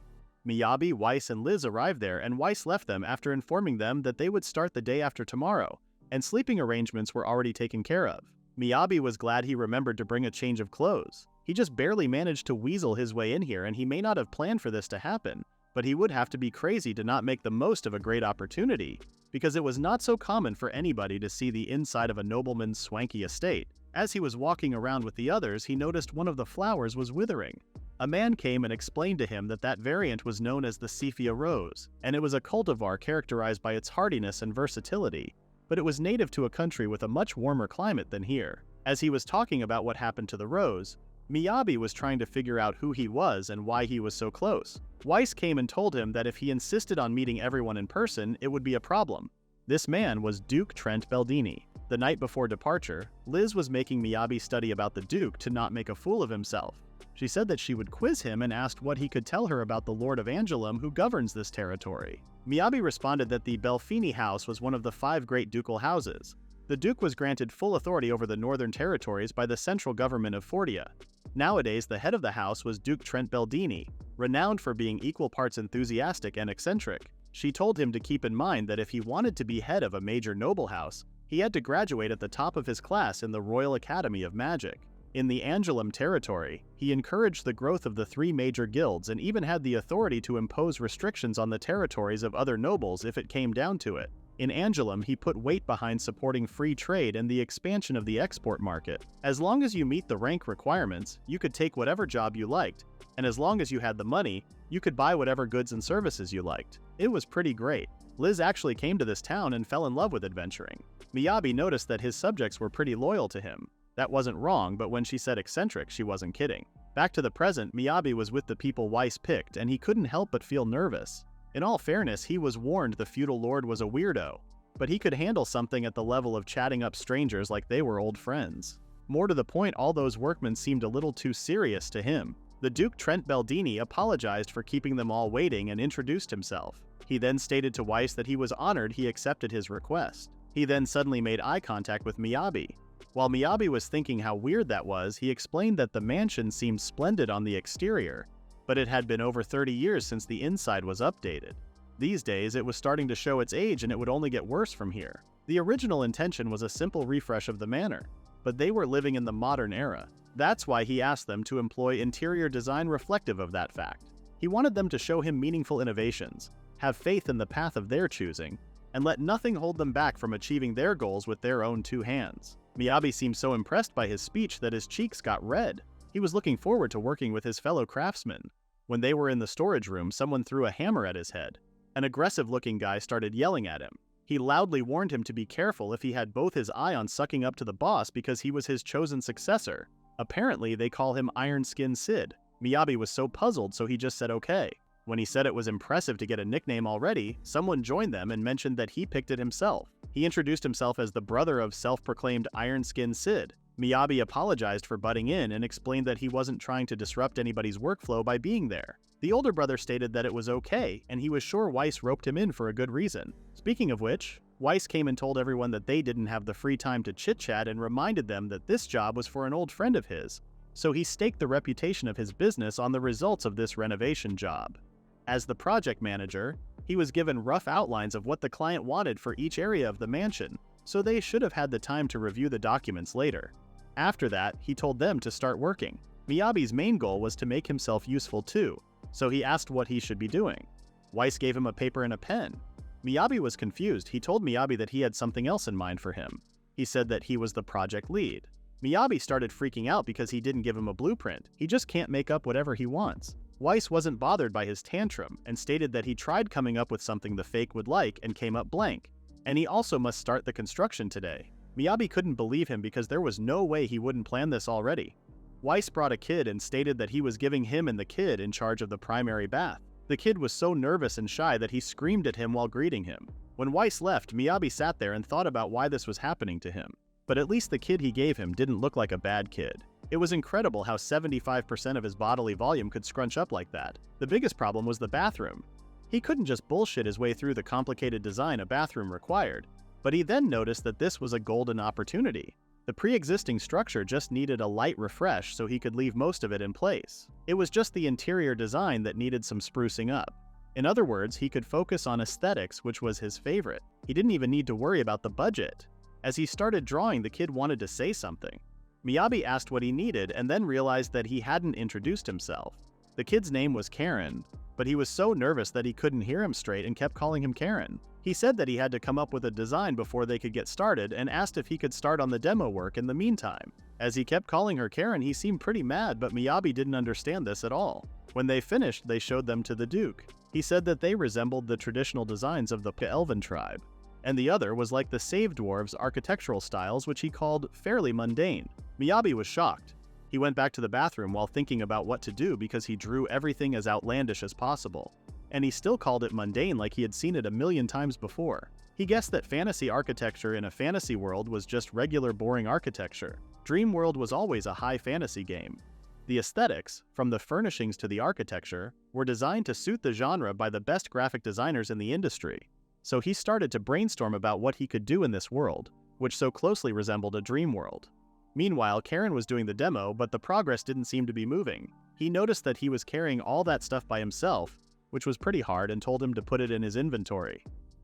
Miyabi, Weiss, and Liz arrived there, and Weiss left them after informing them that they would start the day after tomorrow, and sleeping arrangements were already taken care of. Miyabi was glad he remembered to bring a change of clothes. He just barely managed to weasel his way in here, and he may not have planned for this to happen, but he would have to be crazy to not make the most of a great opportunity, because it was not so common for anybody to see the inside of a nobleman's swanky estate. As he was walking around with the others, he noticed one of the flowers was withering. A man came and explained to him that that variant was known as the Cephia rose, and it was a cultivar characterized by its hardiness and versatility, but it was native to a country with a much warmer climate than here. As he was talking about what happened to the rose, Miyabi was trying to figure out who he was and why he was so close. Weiss came and told him that if he insisted on meeting everyone in person, it would be a problem. This man was Duke Trent Beldini. The night before departure, Liz was making Miyabi study about the Duke to not make a fool of himself. She said that she would quiz him and asked what he could tell her about the Lord of Angelum who governs this territory. Miyabi responded that the Belfini house was one of the 5 great ducal houses. The Duke was granted full authority over the northern territories by the central government of Fordia. Nowadays, the head of the house was Duke Trent Beldini, renowned for being equal parts enthusiastic and eccentric. She told him to keep in mind that if he wanted to be head of a major noble house, he had to graduate at the top of his class in the Royal Academy of Magic. In the Angelum territory, he encouraged the growth of the 3 major guilds and even had the authority to impose restrictions on the territories of other nobles if it came down to it. In Angelum, he put weight behind supporting free trade and the expansion of the export market. As long as you meet the rank requirements, you could take whatever job you liked, and as long as you had the money, you could buy whatever goods and services you liked. It was pretty great. Liz actually came to this town and fell in love with adventuring. Miyabi noticed that his subjects were pretty loyal to him. That wasn't wrong, but when she said eccentric, she wasn't kidding. Back to the present, Miyabi was with the people Weiss picked, and he couldn't help but feel nervous. In all fairness, he was warned the feudal lord was a weirdo, but he could handle something at the level of chatting up strangers like they were old friends. More to the point, all those workmen seemed a little too serious to him. The Duke Trent Beldini apologized for keeping them all waiting and introduced himself. He then stated to Weiss that he was honored he accepted his request. He then suddenly made eye contact with Miyabi. While Miyabi was thinking how weird that was, he explained that the mansion seemed splendid on the exterior, but it had been over 30 years since the inside was updated. These days, it was starting to show its age and it would only get worse from here. The original intention was a simple refresh of the manor, but they were living in the modern era. That's why he asked them to employ interior design reflective of that fact. He wanted them to show him meaningful innovations, have faith in the path of their choosing, and let nothing hold them back from achieving their goals with their own 2 hands. Miyabi seemed so impressed by his speech that his cheeks got red. He was looking forward to working with his fellow craftsmen. When they were in the storage room, someone threw a hammer at his head. An aggressive-looking guy started yelling at him. He loudly warned him to be careful if he had both his eye on sucking up to the boss because he was his chosen successor. Apparently, they call him Iron Skin Sid. Miyabi was so puzzled, so he just said okay. When he said it was impressive to get a nickname already, someone joined them and mentioned that he picked it himself. He introduced himself as the brother of self-proclaimed Iron Skin Sid. Miyabi apologized for butting in and explained that he wasn't trying to disrupt anybody's workflow by being there. The older brother stated that it was okay, and he was sure Weiss roped him in for a good reason. Speaking of which, Weiss came and told everyone that they didn't have the free time to chit-chat and reminded them that this job was for an old friend of his, so he staked the reputation of his business on the results of this renovation job. As the project manager, he was given rough outlines of what the client wanted for each area of the mansion, so they should have had the time to review the documents later. After that, he told them to start working. Miyabi's main goal was to make himself useful too, so he asked what he should be doing. Weiss gave him a paper and a pen. Miyabi was confused. He told Miyabi that he had something else in mind for him. He said that he was the project lead. Miyabi started freaking out because he didn't give him a blueprint. He just can't make up whatever he wants. Weiss wasn't bothered by his tantrum and stated that he tried coming up with something the fake would like and came up blank, and he also must start the construction today. Miyabi couldn't believe him because there was no way he wouldn't plan this already. Weiss brought a kid and stated that he was giving him and the kid in charge of the primary bath. The kid was so nervous and shy that he screamed at him while greeting him. When Weiss left, Miyabi sat there and thought about why this was happening to him. But at least the kid he gave him didn't look like a bad kid. It was incredible how 75% of his bodily volume could scrunch up like that. The biggest problem was the bathroom. He couldn't just bullshit his way through the complicated design a bathroom required, but he then noticed that this was a golden opportunity. The pre-existing structure just needed a light refresh so he could leave most of it in place. It was just the interior design that needed some sprucing up. In other words, he could focus on aesthetics, which was his favorite. He didn't even need to worry about the budget. As he started drawing, the kid wanted to say something. Miyabi asked what he needed and then realized that he hadn't introduced himself. The kid's name was Karen, but he was so nervous that he couldn't hear him straight and kept calling him Karen. He said that he had to come up with a design before they could get started and asked if he could start on the demo work in the meantime. As he kept calling her Karen, he seemed pretty mad, but Miyabi didn't understand this at all. When they finished, they showed them to the Duke. He said that they resembled the traditional designs of the Elven tribe, and the other was like the Save Dwarves' architectural styles, which he called fairly mundane. Miyabi was shocked. He went back to the bathroom while thinking about what to do because he drew everything as outlandish as possible. And he still called it mundane like he had seen it a million times before. He guessed that fantasy architecture in a fantasy world was just regular boring architecture. Dream World was always a high fantasy game. The aesthetics, from the furnishings to the architecture, were designed to suit the genre by the best graphic designers in the industry. So he started to brainstorm about what he could do in this world, which so closely resembled a dream world. Meanwhile, Karen was doing the demo, but the progress didn't seem to be moving. He noticed that he was carrying all that stuff by himself, which was pretty hard, and told him to put it in his inventory.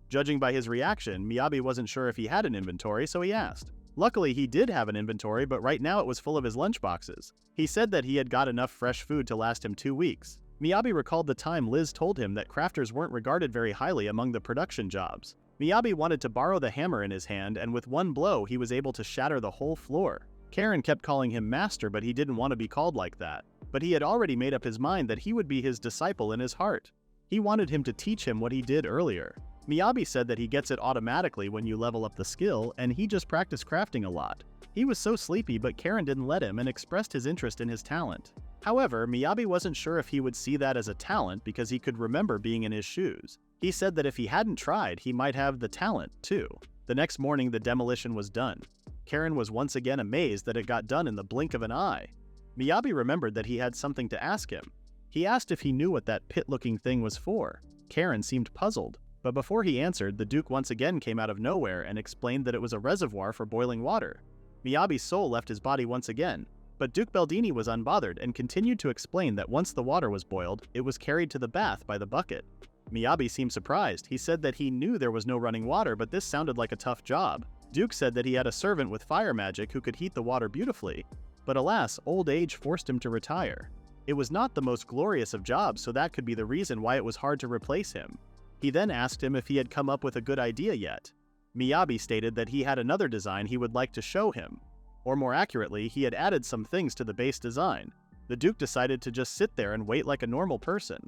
Judging by his reaction, Miyabi wasn't sure if he had an inventory, so he asked. Luckily, he did have an inventory, but right now it was full of his lunchboxes. He said that he had got enough fresh food to last him 2 weeks. Miyabi recalled the time Liz told him that crafters weren't regarded very highly among the production jobs. Miyabi wanted to borrow the hammer in his hand, and with one blow, he was able to shatter the whole floor. Karen kept calling him master, but he didn't want to be called like that. But he had already made up his mind that he would be his disciple in his heart. He wanted him to teach him what he did earlier. Miyabi said that he gets it automatically when you level up the skill, and he just practiced crafting a lot. He was so sleepy, but Karen didn't let him and expressed his interest in his talent. However, Miyabi wasn't sure if he would see that as a talent because he could remember being in his shoes. He said that if he hadn't tried, he might have the talent, too. The next morning, the demolition was done. Karen was once again amazed that it got done in the blink of an eye. Miyabi remembered that he had something to ask him. He asked if he knew what that pit-looking thing was for. Karen seemed puzzled, but before he answered, the Duke once again came out of nowhere and explained that it was a reservoir for boiling water. Miyabi's soul left his body once again, but Duke Baldini was unbothered and continued to explain that once the water was boiled, it was carried to the bath by the bucket. Miyabi seemed surprised. He said that he knew there was no running water, but this sounded like a tough job. Duke said that he had a servant with fire magic who could heat the water beautifully, but alas, old age forced him to retire. It was not the most glorious of jobs, so that could be the reason why it was hard to replace him. He then asked him if he had come up with a good idea yet. Miyabi stated that he had another design he would like to show him. Or more accurately, he had added some things to the base design. The Duke decided to just sit there and wait like a normal person.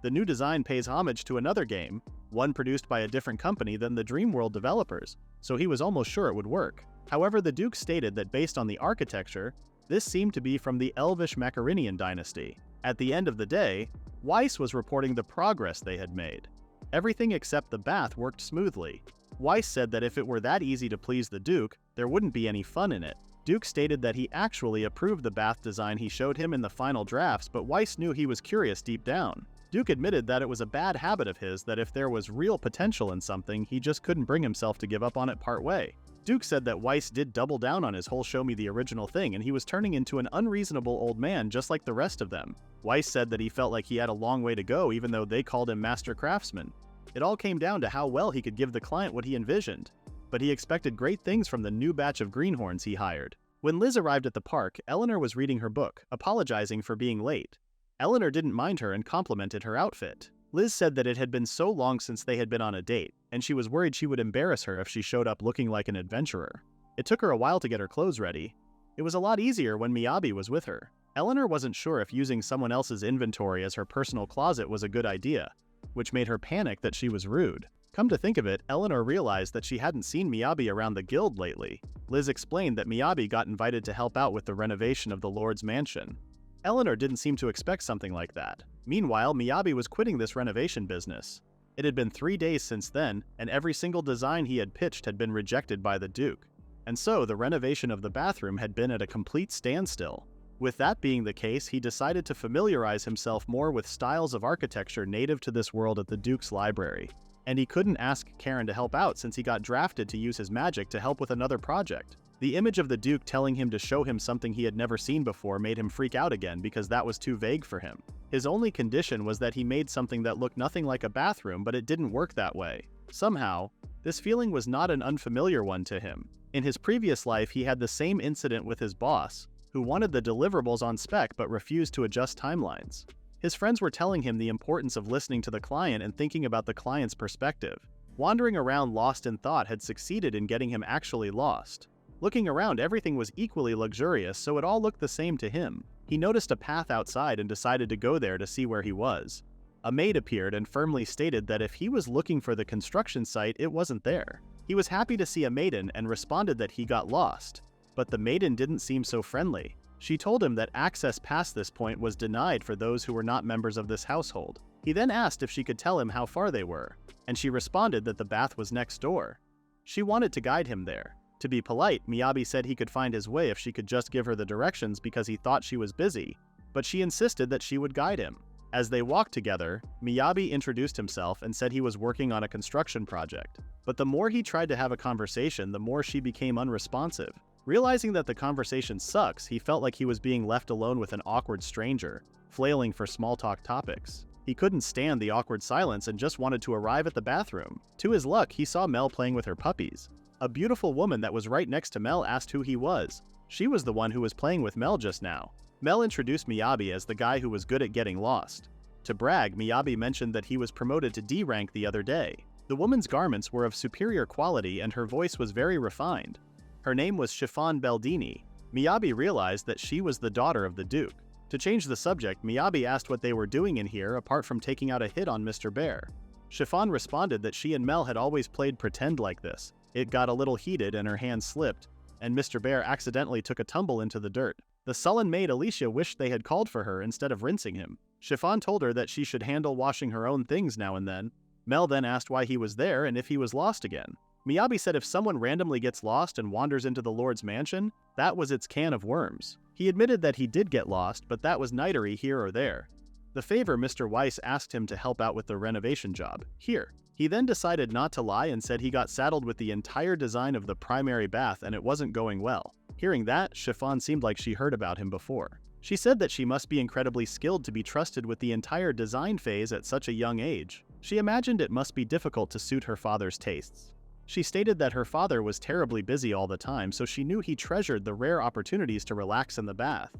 The new design pays homage to another game, one produced by a different company than the Dreamworld developers, so he was almost sure it would work. However, the Duke stated that based on the architecture, this seemed to be from the Elvish Macarinian dynasty. At the end of the day, Weiss was reporting the progress they had made. Everything except the bath worked smoothly. Weiss said that if it were that easy to please the Duke, there wouldn't be any fun in it. Duke stated that he actually approved the bath design he showed him in the final drafts, but Weiss knew he was curious deep down. Duke admitted that it was a bad habit of his that if there was real potential in something, he just couldn't bring himself to give up on it partway. Duke said that Weiss did double down on his whole show me the original thing, and he was turning into an unreasonable old man just like the rest of them. Weiss said that he felt like he had a long way to go even though they called him Master Craftsman. It all came down to how well he could give the client what he envisioned, but he expected great things from the new batch of greenhorns he hired. When Liz arrived at the park, Eleanor was reading her book, apologizing for being late. Eleanor didn't mind her and complimented her outfit. Liz said that it had been so long since they had been on a date, and she was worried she would embarrass her if she showed up looking like an adventurer. It took her a while to get her clothes ready. It was a lot easier when Miyabi was with her. Eleanor wasn't sure if using someone else's inventory as her personal closet was a good idea, which made her panic that she was rude. Come to think of it, Eleanor realized that she hadn't seen Miyabi around the guild lately. Liz explained that Miyabi got invited to help out with the renovation of the Lord's mansion. Eleanor didn't seem to expect something like that. Meanwhile, Miyabi was quitting this renovation business. It had been 3 days since then, and every single design he had pitched had been rejected by the Duke. And so, the renovation of the bathroom had been at a complete standstill. With that being the case, he decided to familiarize himself more with styles of architecture native to this world at the Duke's library. And he couldn't ask Karen to help out since he got drafted to use his magic to help with another project. The image of the Duke telling him to show him something he had never seen before made him freak out again because that was too vague for him. His only condition was that he made something that looked nothing like a bathroom, but it didn't work that way. Somehow, this feeling was not an unfamiliar one to him. In his previous life, he had the same incident with his boss, who wanted the deliverables on spec but refused to adjust timelines. His friends were telling him the importance of listening to the client and thinking about the client's perspective. Wandering around lost in thought had succeeded in getting him actually lost. Looking around, everything was equally luxurious, so it all looked the same to him. He noticed a path outside and decided to go there to see where he was. A maid appeared and firmly stated that if he was looking for the construction site, it wasn't there. He was happy to see a maiden and responded that he got lost. But the maiden didn't seem so friendly. She told him that access past this point was denied for those who were not members of this household. He then asked if she could tell him how far they were, and she responded that the bath was next door. She wanted to guide him there. To be polite, Miyabi said he could find his way if she could just give her the directions because he thought she was busy, but she insisted that she would guide him. As they walked together, Miyabi introduced himself and said he was working on a construction project. But the more he tried to have a conversation, the more she became unresponsive. Realizing that the conversation sucks, he felt like he was being left alone with an awkward stranger, flailing for small talk topics. He couldn't stand the awkward silence and just wanted to arrive at the bathroom. To his luck, he saw Mel playing with her puppies. A beautiful woman that was right next to Mel asked who he was. She was the one who was playing with Mel just now. Mel introduced Miyabi as the guy who was good at getting lost. To brag, Miyabi mentioned that he was promoted to D rank the other day. The woman's garments were of superior quality and her voice was very refined. Her name was Chiffon Beldini. Miyabi realized that she was the daughter of the Duke. To change the subject, Miyabi asked what they were doing in here apart from taking out a hit on Mr. Bear. Chiffon responded that she and Mel had always played pretend like this. It got a little heated and her hand slipped, and Mr. Bear accidentally took a tumble into the dirt. The sullen maid Alicia wished they had called for her instead of rinsing him. Chiffon told her that she should handle washing her own things now and then. Mel then asked why he was there and if he was lost again. Miyabi said if someone randomly gets lost and wanders into the Lord's mansion, that was its can of worms. He admitted that he did get lost, but that was neitery here or there. The favor Mr. Weiss asked him to help out with the renovation job. Here. He then decided not to lie and said he got saddled with the entire design of the primary bath and it wasn't going well. Hearing that, Chiffon seemed like she heard about him before. She said that she must be incredibly skilled to be trusted with the entire design phase at such a young age. She imagined it must be difficult to suit her father's tastes. She stated that her father was terribly busy all the time, so she knew he treasured the rare opportunities to relax in the bath.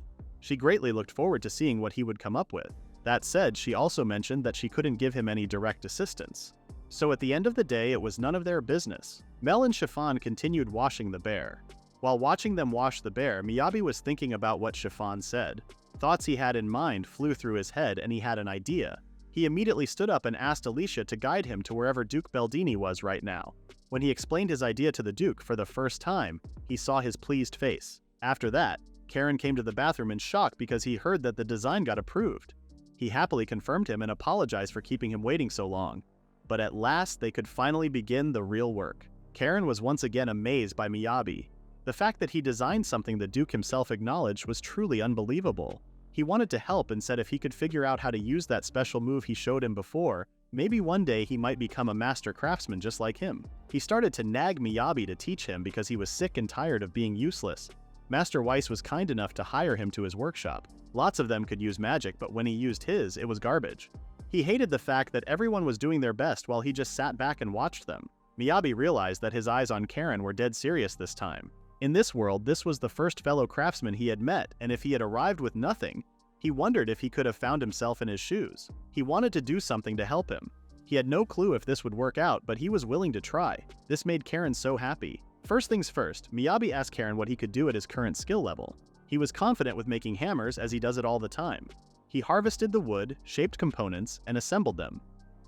She greatly looked forward to seeing what he would come up with. That said, she also mentioned that she couldn't give him any direct assistance. So at the end of the day, it was none of their business. Mel and Chiffon continued washing the bear. While watching them wash the bear, Miyabi was thinking about what Chiffon said. Thoughts he had in mind flew through his head and he had an idea. He immediately stood up and asked Alicia to guide him to wherever Duke Beldini was right now. When he explained his idea to the Duke for the first time, he saw his pleased face. After that, Karen came to the bathroom in shock because he heard that the design got approved. He happily confirmed him and apologized for keeping him waiting so long. But at last, they could finally begin the real work. Karen was once again amazed by Miyabi. The fact that he designed something the Duke himself acknowledged was truly unbelievable. He wanted to help and said if he could figure out how to use that special move he showed him before, maybe one day he might become a master craftsman just like him. He started to nag Miyabi to teach him because he was sick and tired of being useless. Master Weiss was kind enough to hire him to his workshop. Lots of them could use magic, but when he used his, it was garbage. He hated the fact that everyone was doing their best while he just sat back and watched them. Miyabi realized that his eyes on Karen were dead serious this time. In this world, this was the first fellow craftsman he had met, and if he had arrived with nothing, he wondered if he could have found himself in his shoes. He wanted to do something to help him. He had no clue if this would work out, but he was willing to try. This made Karen so happy. First things first, Miyabi asked Karen what he could do at his current skill level. He was confident with making hammers as he does it all the time. He harvested the wood, shaped components, and assembled them.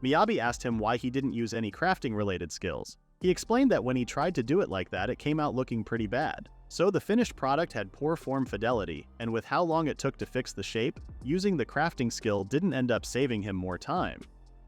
Miyabi asked him why he didn't use any crafting-related skills. He explained that when he tried to do it like that, it came out looking pretty bad. So the finished product had poor form fidelity, and with how long it took to fix the shape, using the crafting skill didn't end up saving him more time.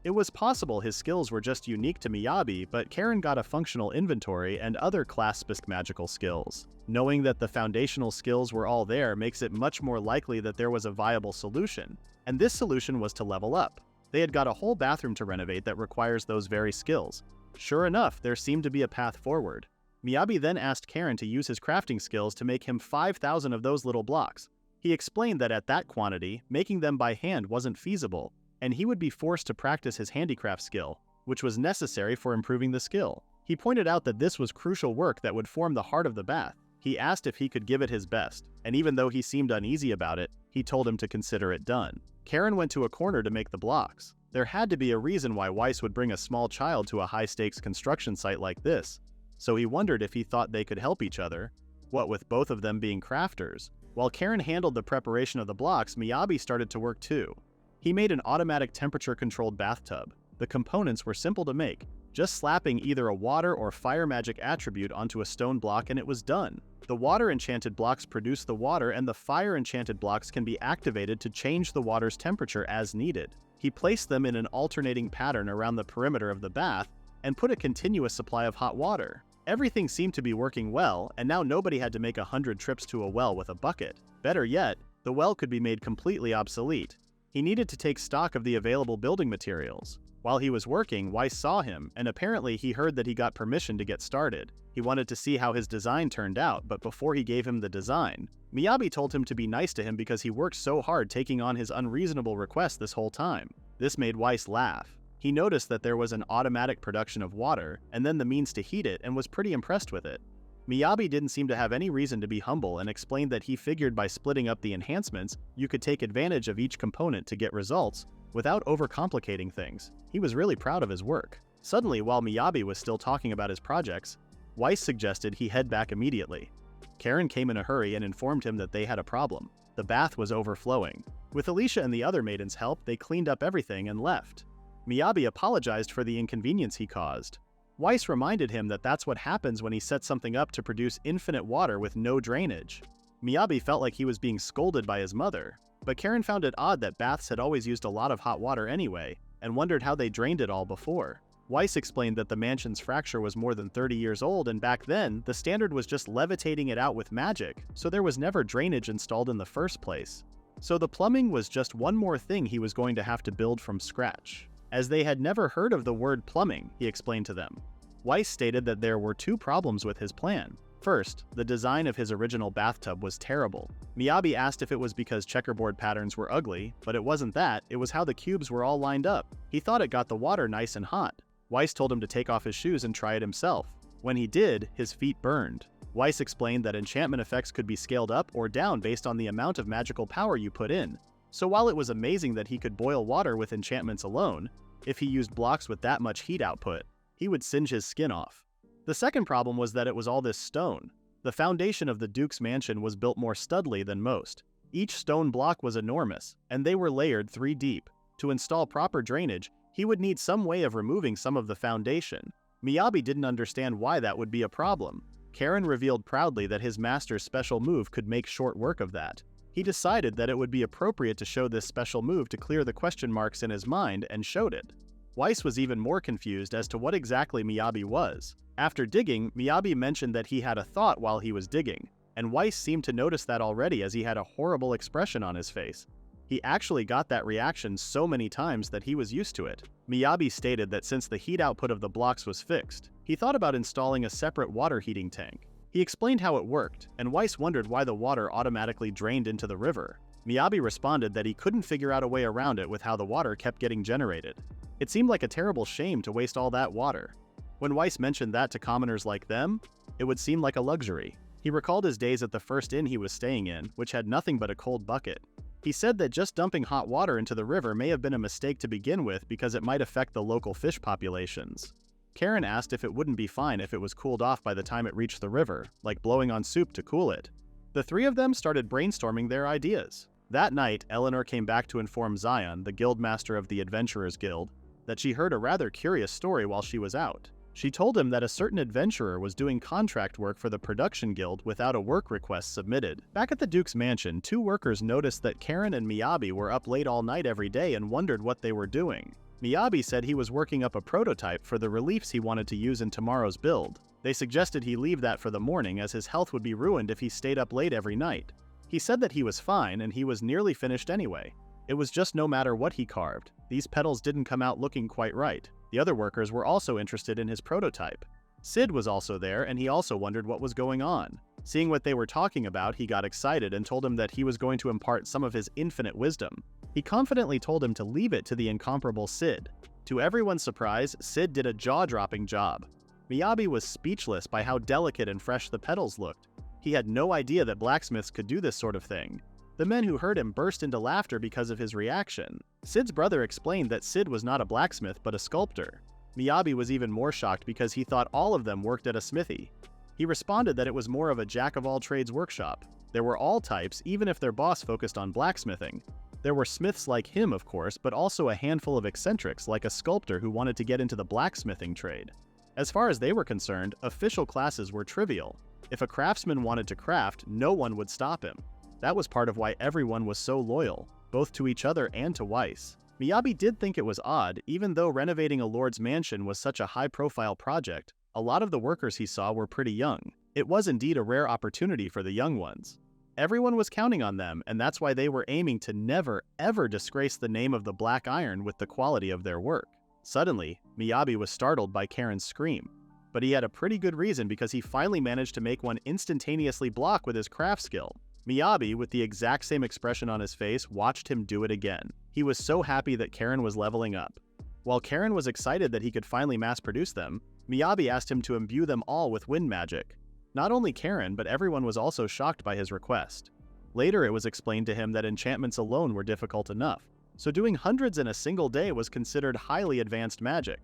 It was possible his skills were just unique to Miyabi, but Karen got a functional inventory and other class-specific magical skills. Knowing that the foundational skills were all there makes it much more likely that there was a viable solution, and this solution was to level up. They had got a whole bathroom to renovate that requires those very skills. Sure enough, there seemed to be a path forward. Miyabi then asked Karen to use his crafting skills to make him 5,000 of those little blocks. He explained that at that quantity, making them by hand wasn't feasible, and he would be forced to practice his handicraft skill, which was necessary for improving the skill. He pointed out that this was crucial work that would form the heart of the bath. He asked if he could give it his best, and even though he seemed uneasy about it, he told him to consider it done. Karen went to a corner to make the blocks. There had to be a reason why Weiss would bring a small child to a high-stakes construction site like this, so he wondered if he thought they could help each other, what with both of them being crafters. While Karen handled the preparation of the blocks, Miyabi started to work too. He made an automatic temperature-controlled bathtub. The components were simple to make, just slapping either a water or fire magic attribute onto a stone block and it was done. The water enchanted blocks produce the water and the fire enchanted blocks can be activated to change the water's temperature as needed. He placed them in an alternating pattern around the perimeter of the bath and put a continuous supply of hot water. Everything seemed to be working well, and now nobody had to make 100 trips to a well with a bucket. Better yet, the well could be made completely obsolete. He needed to take stock of the available building materials. While he was working, Weiss saw him, and apparently he heard that he got permission to get started. He wanted to see how his design turned out, but before he gave him the design, Miyabi told him to be nice to him because he worked so hard taking on his unreasonable request this whole time. This made Weiss laugh. He noticed that there was an automatic production of water, and then the means to heat it, and was pretty impressed with it. Miyabi didn't seem to have any reason to be humble and explained that he figured by splitting up the enhancements, you could take advantage of each component to get results, without overcomplicating things. He was really proud of his work. Suddenly, while Miyabi was still talking about his projects, Weiss suggested he head back immediately. Karen came in a hurry and informed him that they had a problem. The bath was overflowing. With Alicia and the other maidens' help, they cleaned up everything and left. Miyabi apologized for the inconvenience he caused. Weiss reminded him that that's what happens when he sets something up to produce infinite water with no drainage. Miyabi felt like he was being scolded by his mother, but Karen found it odd that baths had always used a lot of hot water anyway, and wondered how they drained it all before. Weiss explained that the mansion's fracture was more than 30 years old, and back then, the standard was just levitating it out with magic, so there was never drainage installed in the first place. So the plumbing was just one more thing he was going to have to build from scratch. As they had never heard of the word plumbing, he explained to them. Weiss stated that there were two problems with his plan. First, the design of his original bathtub was terrible. Miyabi asked if it was because checkerboard patterns were ugly, but it wasn't that, it was how the cubes were all lined up. He thought it got the water nice and hot. Weiss told him to take off his shoes and try it himself. When he did, his feet burned. Weiss explained that enchantment effects could be scaled up or down based on the amount of magical power you put in. So while it was amazing that he could boil water with enchantments alone, if he used blocks with that much heat output, he would singe his skin off. The second problem was that it was all this stone. The foundation of the Duke's mansion was built more studly than most. Each stone block was enormous, and they were layered 3 deep. To install proper drainage, he would need some way of removing some of the foundation. Miyabi didn't understand why that would be a problem. Karen revealed proudly that his master's special move could make short work of that. He decided that it would be appropriate to show this special move to clear the question marks in his mind and showed it. Weiss was even more confused as to what exactly Miyabi was. After digging, Miyabi mentioned that he had a thought while he was digging, and Weiss seemed to notice that already as he had a horrible expression on his face. He actually got that reaction so many times that he was used to it. Miyabi stated that since the heat output of the blocks was fixed, he thought about installing a separate water heating tank. He explained how it worked, and Weiss wondered why the water automatically drained into the river. Miyabi responded that he couldn't figure out a way around it with how the water kept getting generated. It seemed like a terrible shame to waste all that water. When Weiss mentioned that to commoners like them, it would seem like a luxury. He recalled his days at the first inn he was staying in, which had nothing but a cold bucket. He said that just dumping hot water into the river may have been a mistake to begin with because it might affect the local fish populations. Karen asked if it wouldn't be fine if it was cooled off by the time it reached the river, like blowing on soup to cool it. The three of them started brainstorming their ideas. That night, Eleanor came back to inform Zion, the guildmaster of the Adventurers Guild, that she heard a rather curious story while she was out. She told him that a certain adventurer was doing contract work for the production guild without a work request submitted. Back at the Duke's mansion, 2 workers noticed that Karen and Miyabi were up late all night every day and wondered what they were doing. Miyabi said he was working up a prototype for the reliefs he wanted to use in tomorrow's build. They suggested he leave that for the morning as his health would be ruined if he stayed up late every night. He said that he was fine and he was nearly finished anyway. It was just no matter what he carved, these petals didn't come out looking quite right. The other workers were also interested in his prototype. Sid was also there and he also wondered what was going on. Seeing what they were talking about, he got excited and told him that he was going to impart some of his infinite wisdom. He confidently told him to leave it to the incomparable Sid. To everyone's surprise, Sid did a jaw-dropping job. Miyabi was speechless by how delicate and fresh the petals looked. He had no idea that blacksmiths could do this sort of thing. The men who heard him burst into laughter because of his reaction. Sid's brother explained that Sid was not a blacksmith but a sculptor. Miyabi was even more shocked because he thought all of them worked at a smithy. He responded that it was more of a jack-of-all-trades workshop. There were all types, even if their boss focused on blacksmithing. There were smiths like him, of course, but also a handful of eccentrics like a sculptor who wanted to get into the blacksmithing trade. As far as they were concerned, official classes were trivial. If a craftsman wanted to craft, no one would stop him. That was part of why everyone was so loyal, both to each other and to Weiss. Miyabi did think it was odd, even though renovating a lord's mansion was such a high-profile project, a lot of the workers he saw were pretty young. It was indeed a rare opportunity for the young ones. Everyone was counting on them, and that's why they were aiming to never, ever disgrace the name of the Black Iron with the quality of their work. Suddenly, Miyabi was startled by Karen's scream. But he had a pretty good reason because he finally managed to make one instantaneously block with his craft skill. Miyabi, with the exact same expression on his face, watched him do it again. He was so happy that Karen was leveling up. While Karen was excited that he could finally mass-produce them, Miyabi asked him to imbue them all with wind magic. Not only Karen, but everyone was also shocked by his request. Later it was explained to him that enchantments alone were difficult enough, so doing hundreds in a single day was considered highly advanced magic.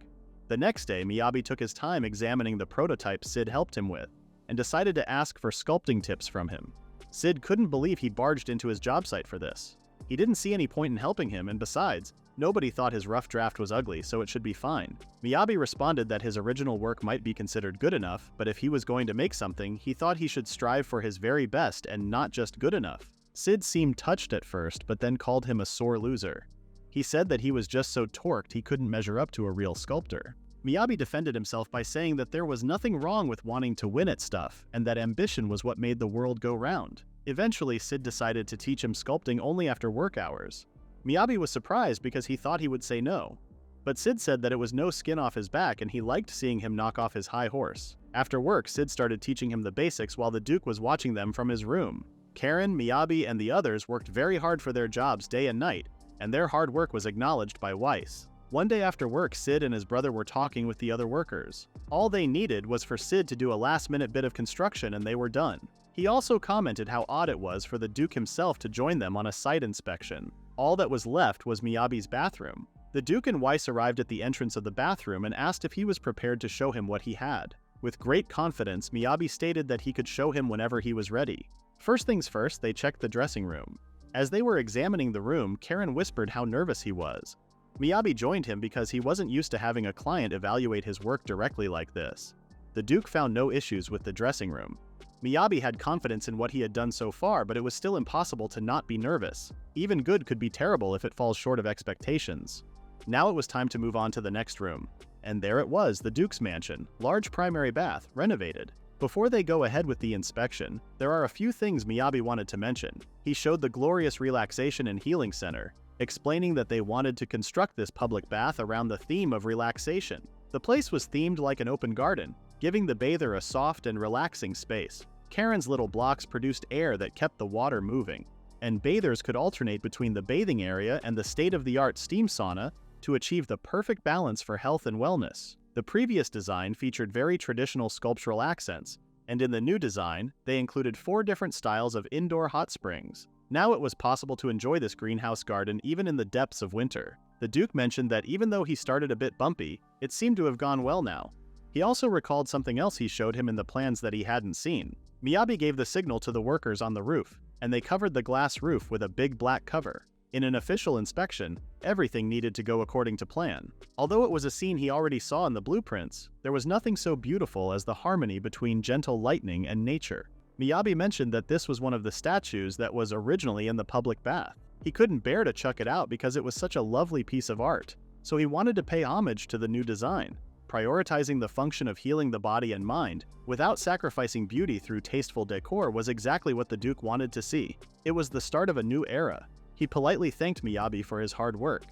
The next day, Miyabi took his time examining the prototype Sid helped him with, and decided to ask for sculpting tips from him. Sid couldn't believe he barged into his job site for this. He didn't see any point in helping him, and besides, nobody thought his rough draft was ugly, so it should be fine. Miyabi responded that his original work might be considered good enough, but if he was going to make something, he thought he should strive for his very best and not just good enough. Sid seemed touched at first, but then called him a sore loser. He said that he was just so torqued he couldn't measure up to a real sculptor. Miyabi defended himself by saying that there was nothing wrong with wanting to win at stuff, and that ambition was what made the world go round. Eventually, Sid decided to teach him sculpting only after work hours. Miyabi was surprised because he thought he would say no. But Sid said that it was no skin off his back and he liked seeing him knock off his high horse. After work, Sid started teaching him the basics while the Duke was watching them from his room. Karen, Miyabi, and the others worked very hard for their jobs day and night, and their hard work was acknowledged by Weiss. One day after work, Sid and his brother were talking with the other workers. All they needed was for Sid to do a last-minute bit of construction and they were done. He also commented how odd it was for the Duke himself to join them on a site inspection. All that was left was Miyabi's bathroom. The Duke and Weiss arrived at the entrance of the bathroom and asked if he was prepared to show him what he had. With great confidence, Miyabi stated that he could show him whenever he was ready. First things first, they checked the dressing room. As they were examining the room, Karen whispered how nervous he was. Miyabi joined him because he wasn't used to having a client evaluate his work directly like this. The Duke found no issues with the dressing room. Miyabi had confidence in what he had done so far, but it was still impossible to not be nervous. Even good could be terrible if it falls short of expectations. Now it was time to move on to the next room. And there it was, the Duke's mansion, large primary bath, renovated. Before they go ahead with the inspection, there are a few things Miyabi wanted to mention. He showed the glorious relaxation and healing center, explaining that they wanted to construct this public bath around the theme of relaxation. The place was themed like an open garden, giving the bather a soft and relaxing space. Karen's little blocks produced air that kept the water moving, and bathers could alternate between the bathing area and the state-of-the-art steam sauna to achieve the perfect balance for health and wellness. The previous design featured very traditional sculptural accents, and in the new design, they included 4 different styles of indoor hot springs. Now it was possible to enjoy this greenhouse garden even in the depths of winter. The Duke mentioned that even though he started a bit bumpy, it seemed to have gone well now. He also recalled something else he showed him in the plans that he hadn't seen. Miyabi gave the signal to the workers on the roof, and they covered the glass roof with a big black cover. In an official inspection, everything needed to go according to plan. Although it was a scene he already saw in the blueprints, there was nothing so beautiful as the harmony between gentle lightning and nature. Miyabi mentioned that this was one of the statues that was originally in the public bath. He couldn't bear to chuck it out because it was such a lovely piece of art. so he wanted to pay homage to the new design. Prioritizing the function of healing the body and mind, without sacrificing beauty through tasteful decor, was exactly what the Duke wanted to see. It was the start of a new era. He politely thanked Miyabi for his hard work.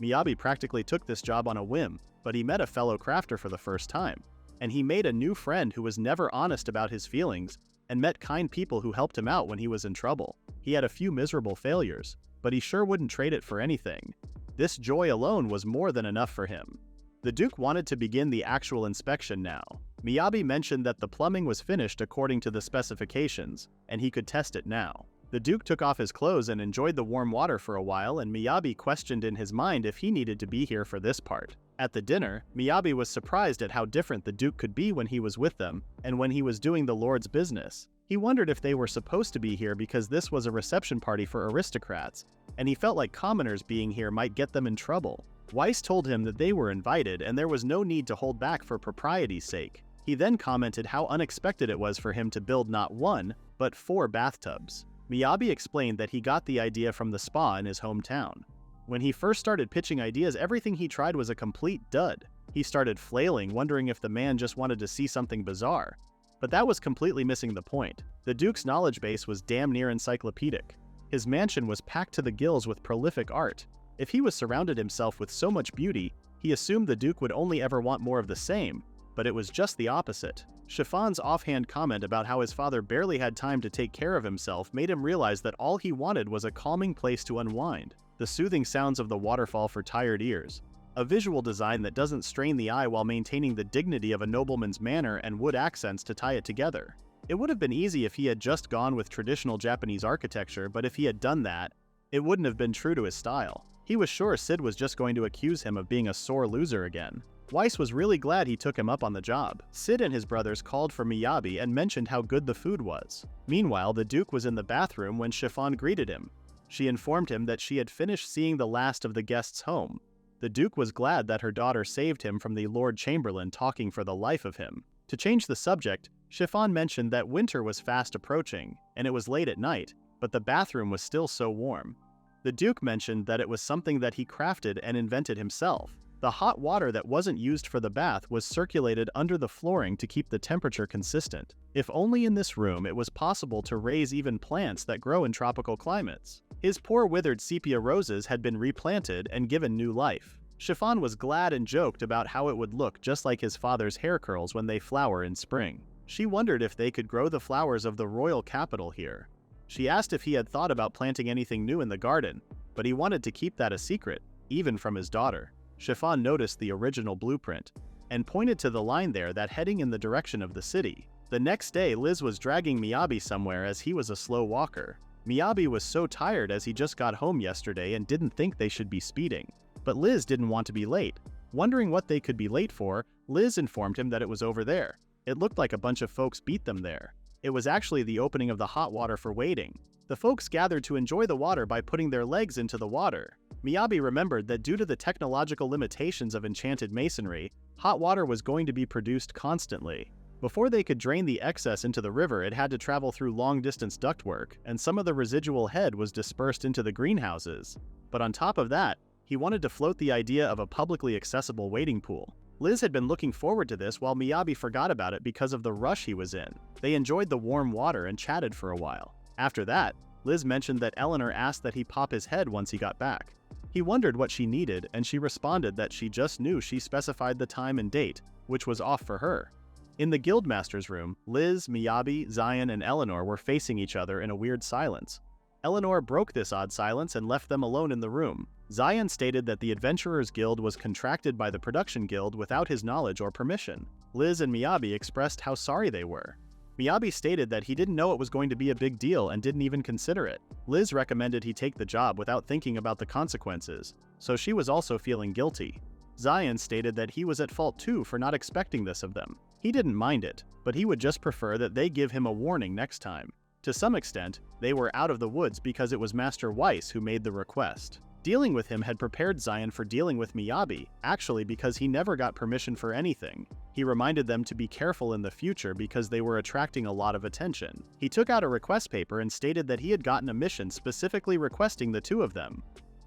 Miyabi practically took this job on a whim, but he met a fellow crafter for the first time. And he made a new friend who was never honest about his feelings, and met kind people who helped him out when he was in trouble. He had a few miserable failures, but he sure wouldn't trade it for anything. This joy alone was more than enough for him. The Duke wanted to begin the actual inspection now. Miyabi mentioned that the plumbing was finished according to the specifications, and he could test it now. The Duke took off his clothes and enjoyed the warm water for a while, and Miyabi questioned in his mind if he needed to be here for this part. At the dinner, Miyabi was surprised at how different the Duke could be when he was with them, and when he was doing the Lord's business. He wondered if they were supposed to be here because this was a reception party for aristocrats, and he felt like commoners being here might get them in trouble. Weiss told him that they were invited and there was no need to hold back for propriety's sake. He then commented how unexpected it was for him to build not 1, but 4 bathtubs. Miyabi explained that he got the idea from the spa in his hometown. When he first started pitching ideas, everything he tried was a complete dud. He started flailing, wondering if the man just wanted to see something bizarre. But that was completely missing the point. The Duke's knowledge base was damn near encyclopedic. His mansion was packed to the gills with prolific art. If he was surrounded himself with so much beauty, he assumed the Duke would only ever want more of the same, but it was just the opposite. Chiffon's offhand comment about how his father barely had time to take care of himself made him realize that all he wanted was a calming place to unwind, the soothing sounds of the waterfall for tired ears, a visual design that doesn't strain the eye while maintaining the dignity of a nobleman's manner and wood accents to tie it together. It would have been easy if he had just gone with traditional Japanese architecture, but if he had done that, it wouldn't have been true to his style. He was sure Sid was just going to accuse him of being a sore loser again. Weiss was really glad he took him up on the job. Sid and his brothers called for Miyabi and mentioned how good the food was. Meanwhile, the Duke was in the bathroom when Chiffon greeted him. She informed him that she had finished seeing the last of the guests home. The Duke was glad that her daughter saved him from the Lord Chamberlain talking for the life of him. To change the subject, Chiffon mentioned that winter was fast approaching, and it was late at night, but the bathroom was still so warm. The Duke mentioned that it was something that he crafted and invented himself. The hot water that wasn't used for the bath was circulated under the flooring to keep the temperature consistent. If only in this room it was possible to raise even plants that grow in tropical climates. His poor withered sepia roses had been replanted and given new life. Chiffon was glad and joked about how it would look just like his father's hair curls when they flower in spring. She wondered if they could grow the flowers of the royal capital here. She asked if he had thought about planting anything new in the garden, but he wanted to keep that a secret, even from his daughter. Chiffon noticed the original blueprint, and pointed to the line there that heading in the direction of the city. The next day, Liz was dragging Miyabi somewhere as he was a slow walker. Miyabi was so tired as he just got home yesterday and didn't think they should be speeding. But Liz didn't want to be late. Wondering what they could be late for, Liz informed him that it was over there. It looked like a bunch of folks beat them there. It was actually the opening of the hot water for wading. The folks gathered to enjoy the water by putting their legs into the water. Miyabi remembered that due to the technological limitations of enchanted masonry, hot water was going to be produced constantly. Before they could drain the excess into the river, it had to travel through long-distance ductwork, and some of the residual head was dispersed into the greenhouses. But on top of that, he wanted to float the idea of a publicly accessible wading pool. Liz had been looking forward to this while Miyabi forgot about it because of the rush he was in. They enjoyed the warm water and chatted for a while. After that, Liz mentioned that Eleanor asked that he pop his head once he got back. He wondered what she needed, and she responded that she just knew she specified the time and date, which was off for her. In the Guildmaster's room, Liz, Miyabi, Zion, and Eleanor were facing each other in a weird silence. Eleanor broke this odd silence and left them alone in the room. Zion stated that the Adventurers Guild was contracted by the Production Guild without his knowledge or permission. Liz and Miyabi expressed how sorry they were. Miyabi stated that he didn't know it was going to be a big deal and didn't even consider it. Liz recommended he take the job without thinking about the consequences, so she was also feeling guilty. Zion stated that he was at fault too for not expecting this of them. He didn't mind it, but he would just prefer that they give him a warning next time. To some extent, they were out of the woods because it was Master Weiss who made the request. Dealing with him had prepared Zion for dealing with Miyabi, actually because he never got permission for anything. He reminded them to be careful in the future because they were attracting a lot of attention. He took out a request paper and stated that he had gotten a mission specifically requesting the two of them.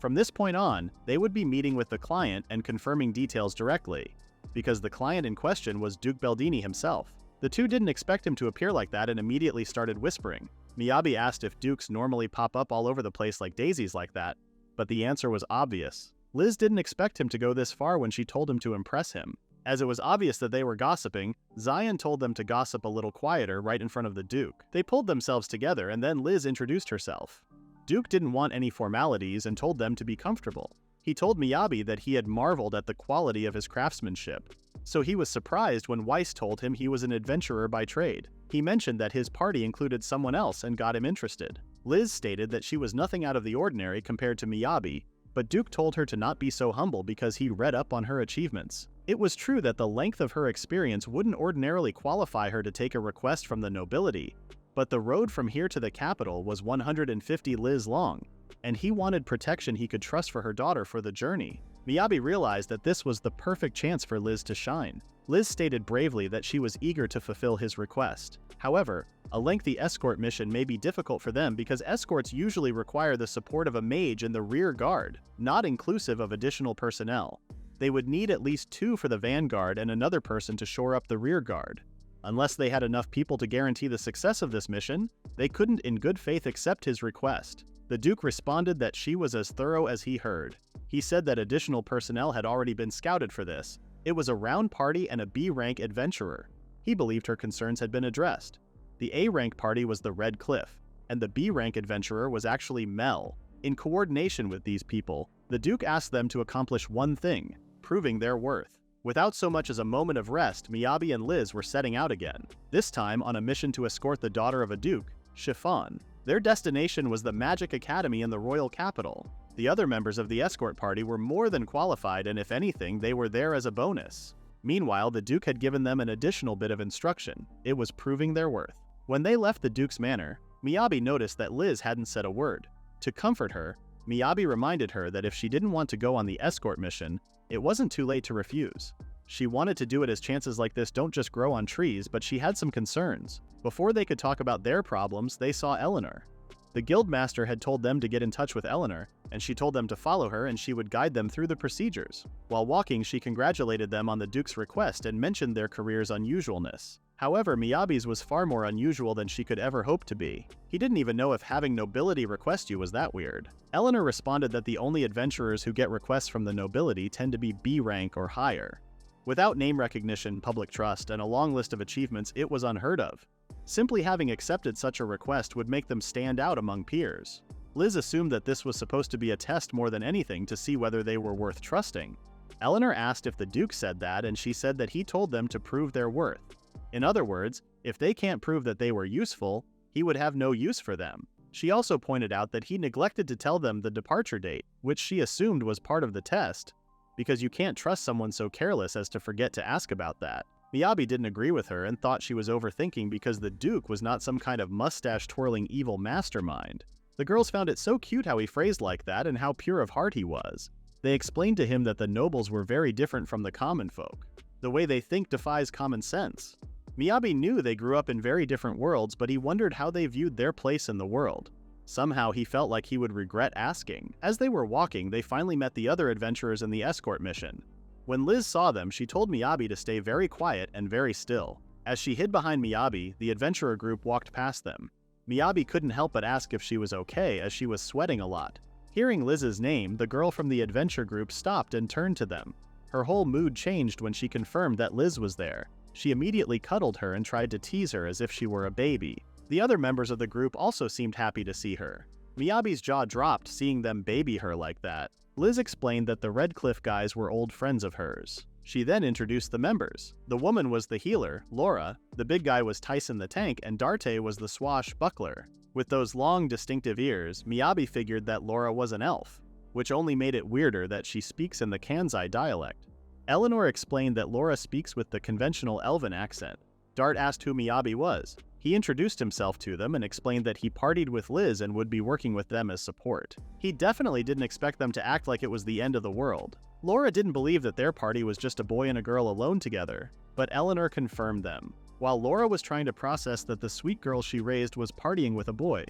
From this point on, they would be meeting with the client and confirming details directly, because the client in question was Duke Beldini himself. The two didn't expect him to appear like that and immediately started whispering. Miyabi asked if dukes normally pop up all over the place like daisies like that, but the answer was obvious. Liz didn't expect him to go this far when she told him to impress him. As it was obvious that they were gossiping, Zion told them to gossip a little quieter right in front of the Duke. They pulled themselves together and then Liz introduced herself. Duke didn't want any formalities and told them to be comfortable. He told Miyabi that he had marveled at the quality of his craftsmanship, so he was surprised when Weiss told him he was an adventurer by trade. He mentioned that his party included someone else and got him interested. Liz stated that she was nothing out of the ordinary compared to Miyabi, but Duke told her to not be so humble because he read up on her achievements. It was true that the length of her experience wouldn't ordinarily qualify her to take a request from the nobility, but the road from here to the capital was 150 lis long, and he wanted protection he could trust for her daughter for the journey. Miyabi realized that this was the perfect chance for Liz to shine. Liz stated bravely that she was eager to fulfill his request. However, a lengthy escort mission may be difficult for them because escorts usually require the support of a mage in the rear guard, not inclusive of additional personnel. They would need at least 2 for the vanguard and another person to shore up the rear guard. Unless they had enough people to guarantee the success of this mission, they couldn't in good faith accept his request. The Duke responded that she was as thorough as he heard. He said that additional personnel had already been scouted for this. It was a round party and a B-rank adventurer. He believed her concerns had been addressed. The A-rank party was the Red Cliff, and the B-rank adventurer was actually Mel. In coordination with these people, the Duke asked them to accomplish one thing, proving their worth. Without so much as a moment of rest, Miyabi and Liz were setting out again, this time on a mission to escort the daughter of a duke, Chiffon. Their destination was the Magic Academy in the royal capital. The other members of the escort party were more than qualified, and if anything, they were there as a bonus. Meanwhile, the Duke had given them an additional bit of instruction. It was proving their worth. When they left the Duke's manor, Miyabi noticed that Liz hadn't said a word. To comfort her, Miyabi reminded her that if she didn't want to go on the escort mission, it wasn't too late to refuse. She wanted to do it as chances like this don't just grow on trees, but she had some concerns. Before they could talk about their problems, they saw Eleanor. The guildmaster had told them to get in touch with Eleanor, and she told them to follow her and she would guide them through the procedures. While walking, she congratulated them on the Duke's request and mentioned their career's unusualness. However, Miyabi's was far more unusual than she could ever hope to be. He didn't even know if having nobility request you was that weird. Eleanor responded that the only adventurers who get requests from the nobility tend to be B rank or higher. Without name recognition, public trust, and a long list of achievements, it was unheard of. Simply having accepted such a request would make them stand out among peers. Liz assumed that this was supposed to be a test more than anything to see whether they were worth trusting. Eleanor asked if the Duke said that, and she said that he told them to prove their worth. In other words, if they can't prove that they were useful, he would have no use for them. She also pointed out that he neglected to tell them the departure date, which she assumed was part of the test, because you can't trust someone so careless as to forget to ask about that. Miyabi didn't agree with her and thought she was overthinking because the Duke was not some kind of mustache-twirling evil mastermind. The girls found it so cute how he phrased like that and how pure of heart he was. They explained to him that the nobles were very different from the common folk. The way they think defies common sense. Miyabi knew they grew up in very different worlds, but he wondered how they viewed their place in the world. Somehow he felt like he would regret asking. As they were walking, they finally met the other adventurers in the escort mission. When Liz saw them, she told Miyabi to stay very quiet and very still. As she hid behind Miyabi, the adventurer group walked past them. Miyabi couldn't help but ask if she was okay, as she was sweating a lot. Hearing Liz's name, the girl from the adventure group stopped and turned to them. Her whole mood changed when she confirmed that Liz was there. She immediately cuddled her and tried to tease her as if she were a baby. The other members of the group also seemed happy to see her. Miyabi's jaw dropped seeing them baby her like that. Liz explained that the Red Cliff guys were old friends of hers. She then introduced the members. The woman was the healer, Laura, the big guy was Tyson the tank, and Darte was the swashbuckler. With those long, distinctive ears, Miyabi figured that Laura was an elf, which only made it weirder that she speaks in the Kansai dialect. Eleanor explained that Laura speaks with the conventional elven accent. Dart asked who Miyabi was. He introduced himself to them and explained that he partied with Liz and would be working with them as support. He definitely didn't expect them to act like it was the end of the world. Laura didn't believe that their party was just a boy and a girl alone together, but Eleanor confirmed them. While Laura was trying to process that the sweet girl she raised was partying with a boy,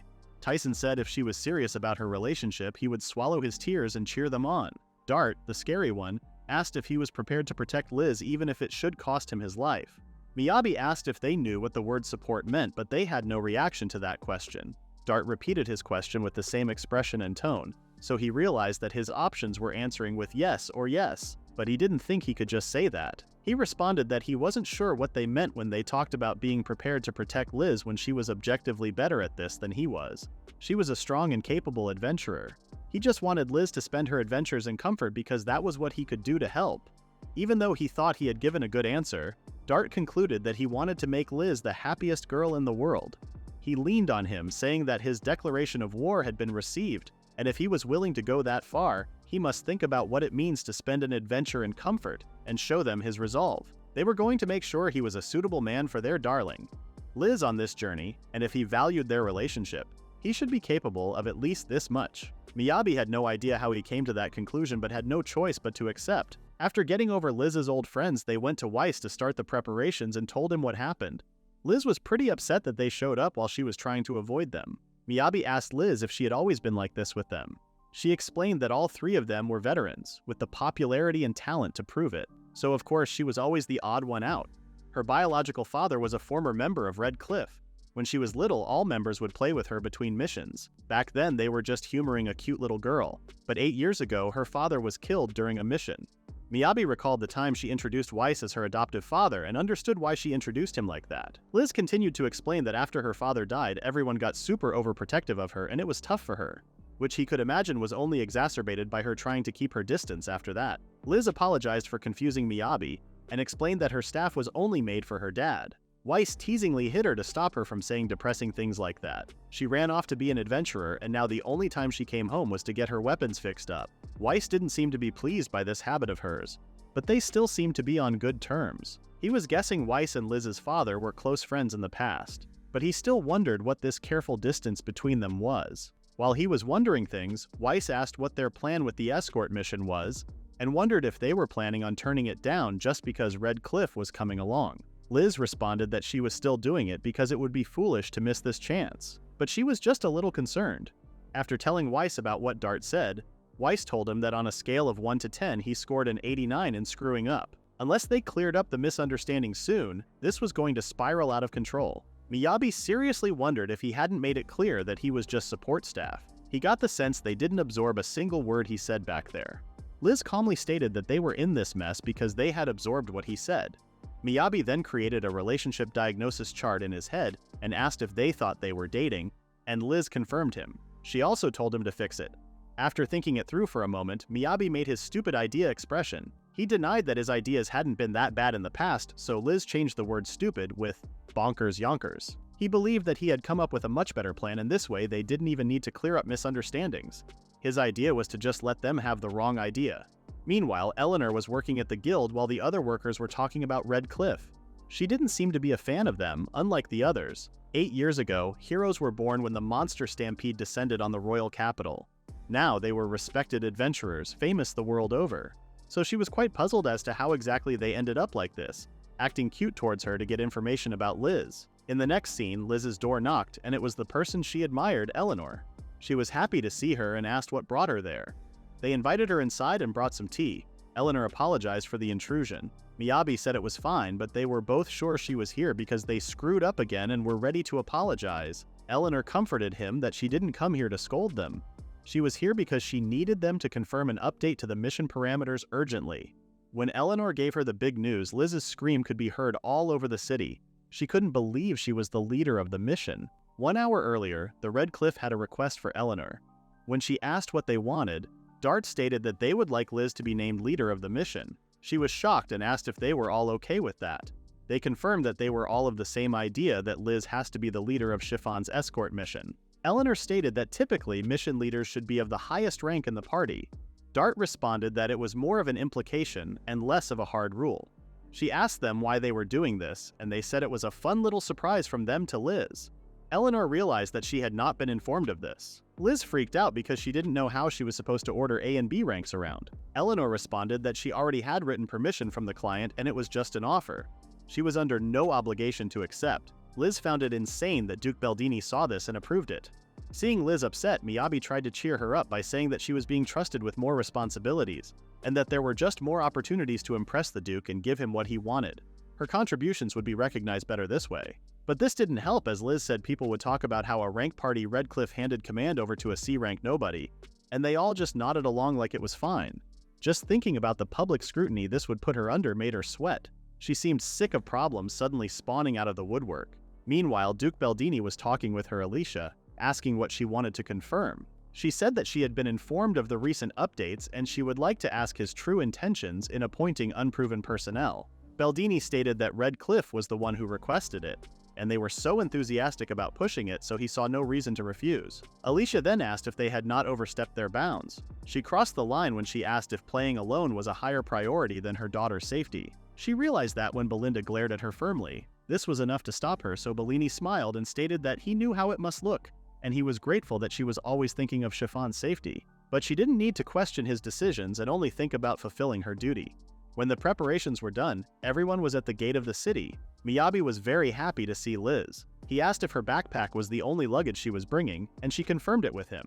Tyson said if she was serious about her relationship, he would swallow his tears and cheer them on. Dart, the scary one, asked if he was prepared to protect Liz even if it should cost him his life. Miyabi asked if they knew what the word support meant, but they had no reaction to that question. Dart repeated his question with the same expression and tone, so he realized that his options were answering with yes or yes, but he didn't think he could just say that. He responded that he wasn't sure what they meant when they talked about being prepared to protect Liz when she was objectively better at this than he was. She was a strong and capable adventurer. He just wanted Liz to spend her adventures in comfort because that was what he could do to help. Even though he thought he had given a good answer, Dart concluded that he wanted to make Liz the happiest girl in the world. He leaned on him, saying that his declaration of war had been received, and if he was willing to go that far, he must think about what it means to spend an adventure in comfort and show them his resolve. They were going to make sure he was a suitable man for their darling, Liz, on this journey, and if he valued their relationship, he should be capable of at least this much. Miyabi had no idea how he came to that conclusion but had no choice but to accept. After getting over Liz's old friends, they went to Weiss to start the preparations and told him what happened. Liz was pretty upset that they showed up while she was trying to avoid them. Miyabi asked Liz if she had always been like this with them. She explained that all three of them were veterans, with the popularity and talent to prove it. So of course she was always the odd one out. Her biological father was a former member of Red Cliff. When she was little, all members would play with her between missions. Back then, they were just humoring a cute little girl. But 8 years ago, her father was killed during a mission. Miyabi recalled the time she introduced Weiss as her adoptive father and understood why she introduced him like that. Liz continued to explain that after her father died, everyone got super overprotective of her and it was tough for her, which he could imagine was only exacerbated by her trying to keep her distance after that. Liz apologized for confusing Miyabi and explained that her staff was only made for her dad. Weiss teasingly hit her to stop her from saying depressing things like that. She ran off to be an adventurer, and now the only time she came home was to get her weapons fixed up. Weiss didn't seem to be pleased by this habit of hers, but they still seemed to be on good terms. He was guessing Weiss and Liz's father were close friends in the past, but he still wondered what this careful distance between them was. While he was wondering things, Weiss asked what their plan with the escort mission was, and wondered if they were planning on turning it down just because Red Cliff was coming along. Liz responded that she was still doing it because it would be foolish to miss this chance, but she was just a little concerned. After telling Weiss about what Dart said, Weiss told him that on a scale of 1 to 10 he scored an 89 in screwing up. Unless they cleared up the misunderstanding soon, this was going to spiral out of control. Miyabi seriously wondered if he hadn't made it clear that he was just support staff. He got the sense they didn't absorb a single word he said back there. Liz calmly stated that they were in this mess because they had absorbed what he said. Miyabi then created a relationship diagnosis chart in his head and asked if they thought they were dating, and Liz confirmed him. She also told him to fix it. After thinking it through for a moment, Miyabi made his stupid idea expression. He denied that his ideas hadn't been that bad in the past, so Liz changed the word stupid with bonkers yonkers. He believed that he had come up with a much better plan, and this way they didn't even need to clear up misunderstandings. His idea was to just let them have the wrong idea. Meanwhile, Eleanor was working at the guild while the other workers were talking about Red Cliff. She didn't seem to be a fan of them, unlike the others. 8 years ago, heroes were born when the monster stampede descended on the royal capital. Now they were respected adventurers, famous the world over. So she was quite puzzled as to how exactly they ended up like this, acting cute towards her to get information about Liz. In the next scene, Liz's door knocked, and it was the person she admired, Eleanor. She was happy to see her and asked what brought her there. They invited her inside and brought some tea. Eleanor apologized for the intrusion. Miyabi said it was fine, but they were both sure she was here because they screwed up again and were ready to apologize. Eleanor comforted him that she didn't come here to scold them. She was here because she needed them to confirm an update to the mission parameters urgently. When Eleanor gave her the big news, Liz's scream could be heard all over the city. She couldn't believe she was the leader of the mission. 1 hour earlier, the Red Cliff had a request for Eleanor. When she asked what they wanted, Dart stated that they would like Liz to be named leader of the mission. She was shocked and asked if they were all okay with that. They confirmed that they were all of the same idea that Liz has to be the leader of Chiffon's escort mission. Eleanor stated that typically mission leaders should be of the highest rank in the party. Dart responded that it was more of an implication and less of a hard rule. She asked them why they were doing this, and they said it was a fun little surprise from them to Liz. Eleanor realized that she had not been informed of this. Liz freaked out because she didn't know how she was supposed to order A and B ranks around. Eleanor responded that she already had written permission from the client and it was just an offer. She was under no obligation to accept. Liz found it insane that Duke Beldini saw this and approved it. Seeing Liz upset, Miyabi tried to cheer her up by saying that she was being trusted with more responsibilities, and that there were just more opportunities to impress the Duke and give him what he wanted. Her contributions would be recognized better this way. But this didn't help, as Liz said people would talk about how a rank party Redcliffe handed command over to a C-rank nobody, and they all just nodded along like it was fine. Just thinking about the public scrutiny this would put her under made her sweat. She seemed sick of problems suddenly spawning out of the woodwork. Meanwhile, Duke Beldini was talking with her Alicia, asking what she wanted to confirm. She said that she had been informed of the recent updates and she would like to ask his true intentions in appointing unproven personnel. Beldini stated that Redcliffe was the one who requested it, and they were so enthusiastic about pushing it so he saw no reason to refuse. Alicia then asked if they had not overstepped their bounds. She crossed the line when she asked if playing alone was a higher priority than her daughter's safety. She realized that when Belinda glared at her firmly. This was enough to stop her, so Bellini smiled and stated that he knew how it must look, and he was grateful that she was always thinking of Chiffon's safety. But she didn't need to question his decisions and only think about fulfilling her duty. When the preparations were done, everyone was at the gate of the city. Miyabi was very happy to see Liz. He asked if her backpack was the only luggage she was bringing, and she confirmed it with him.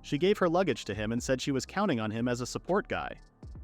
She gave her luggage to him and said she was counting on him as a support guy.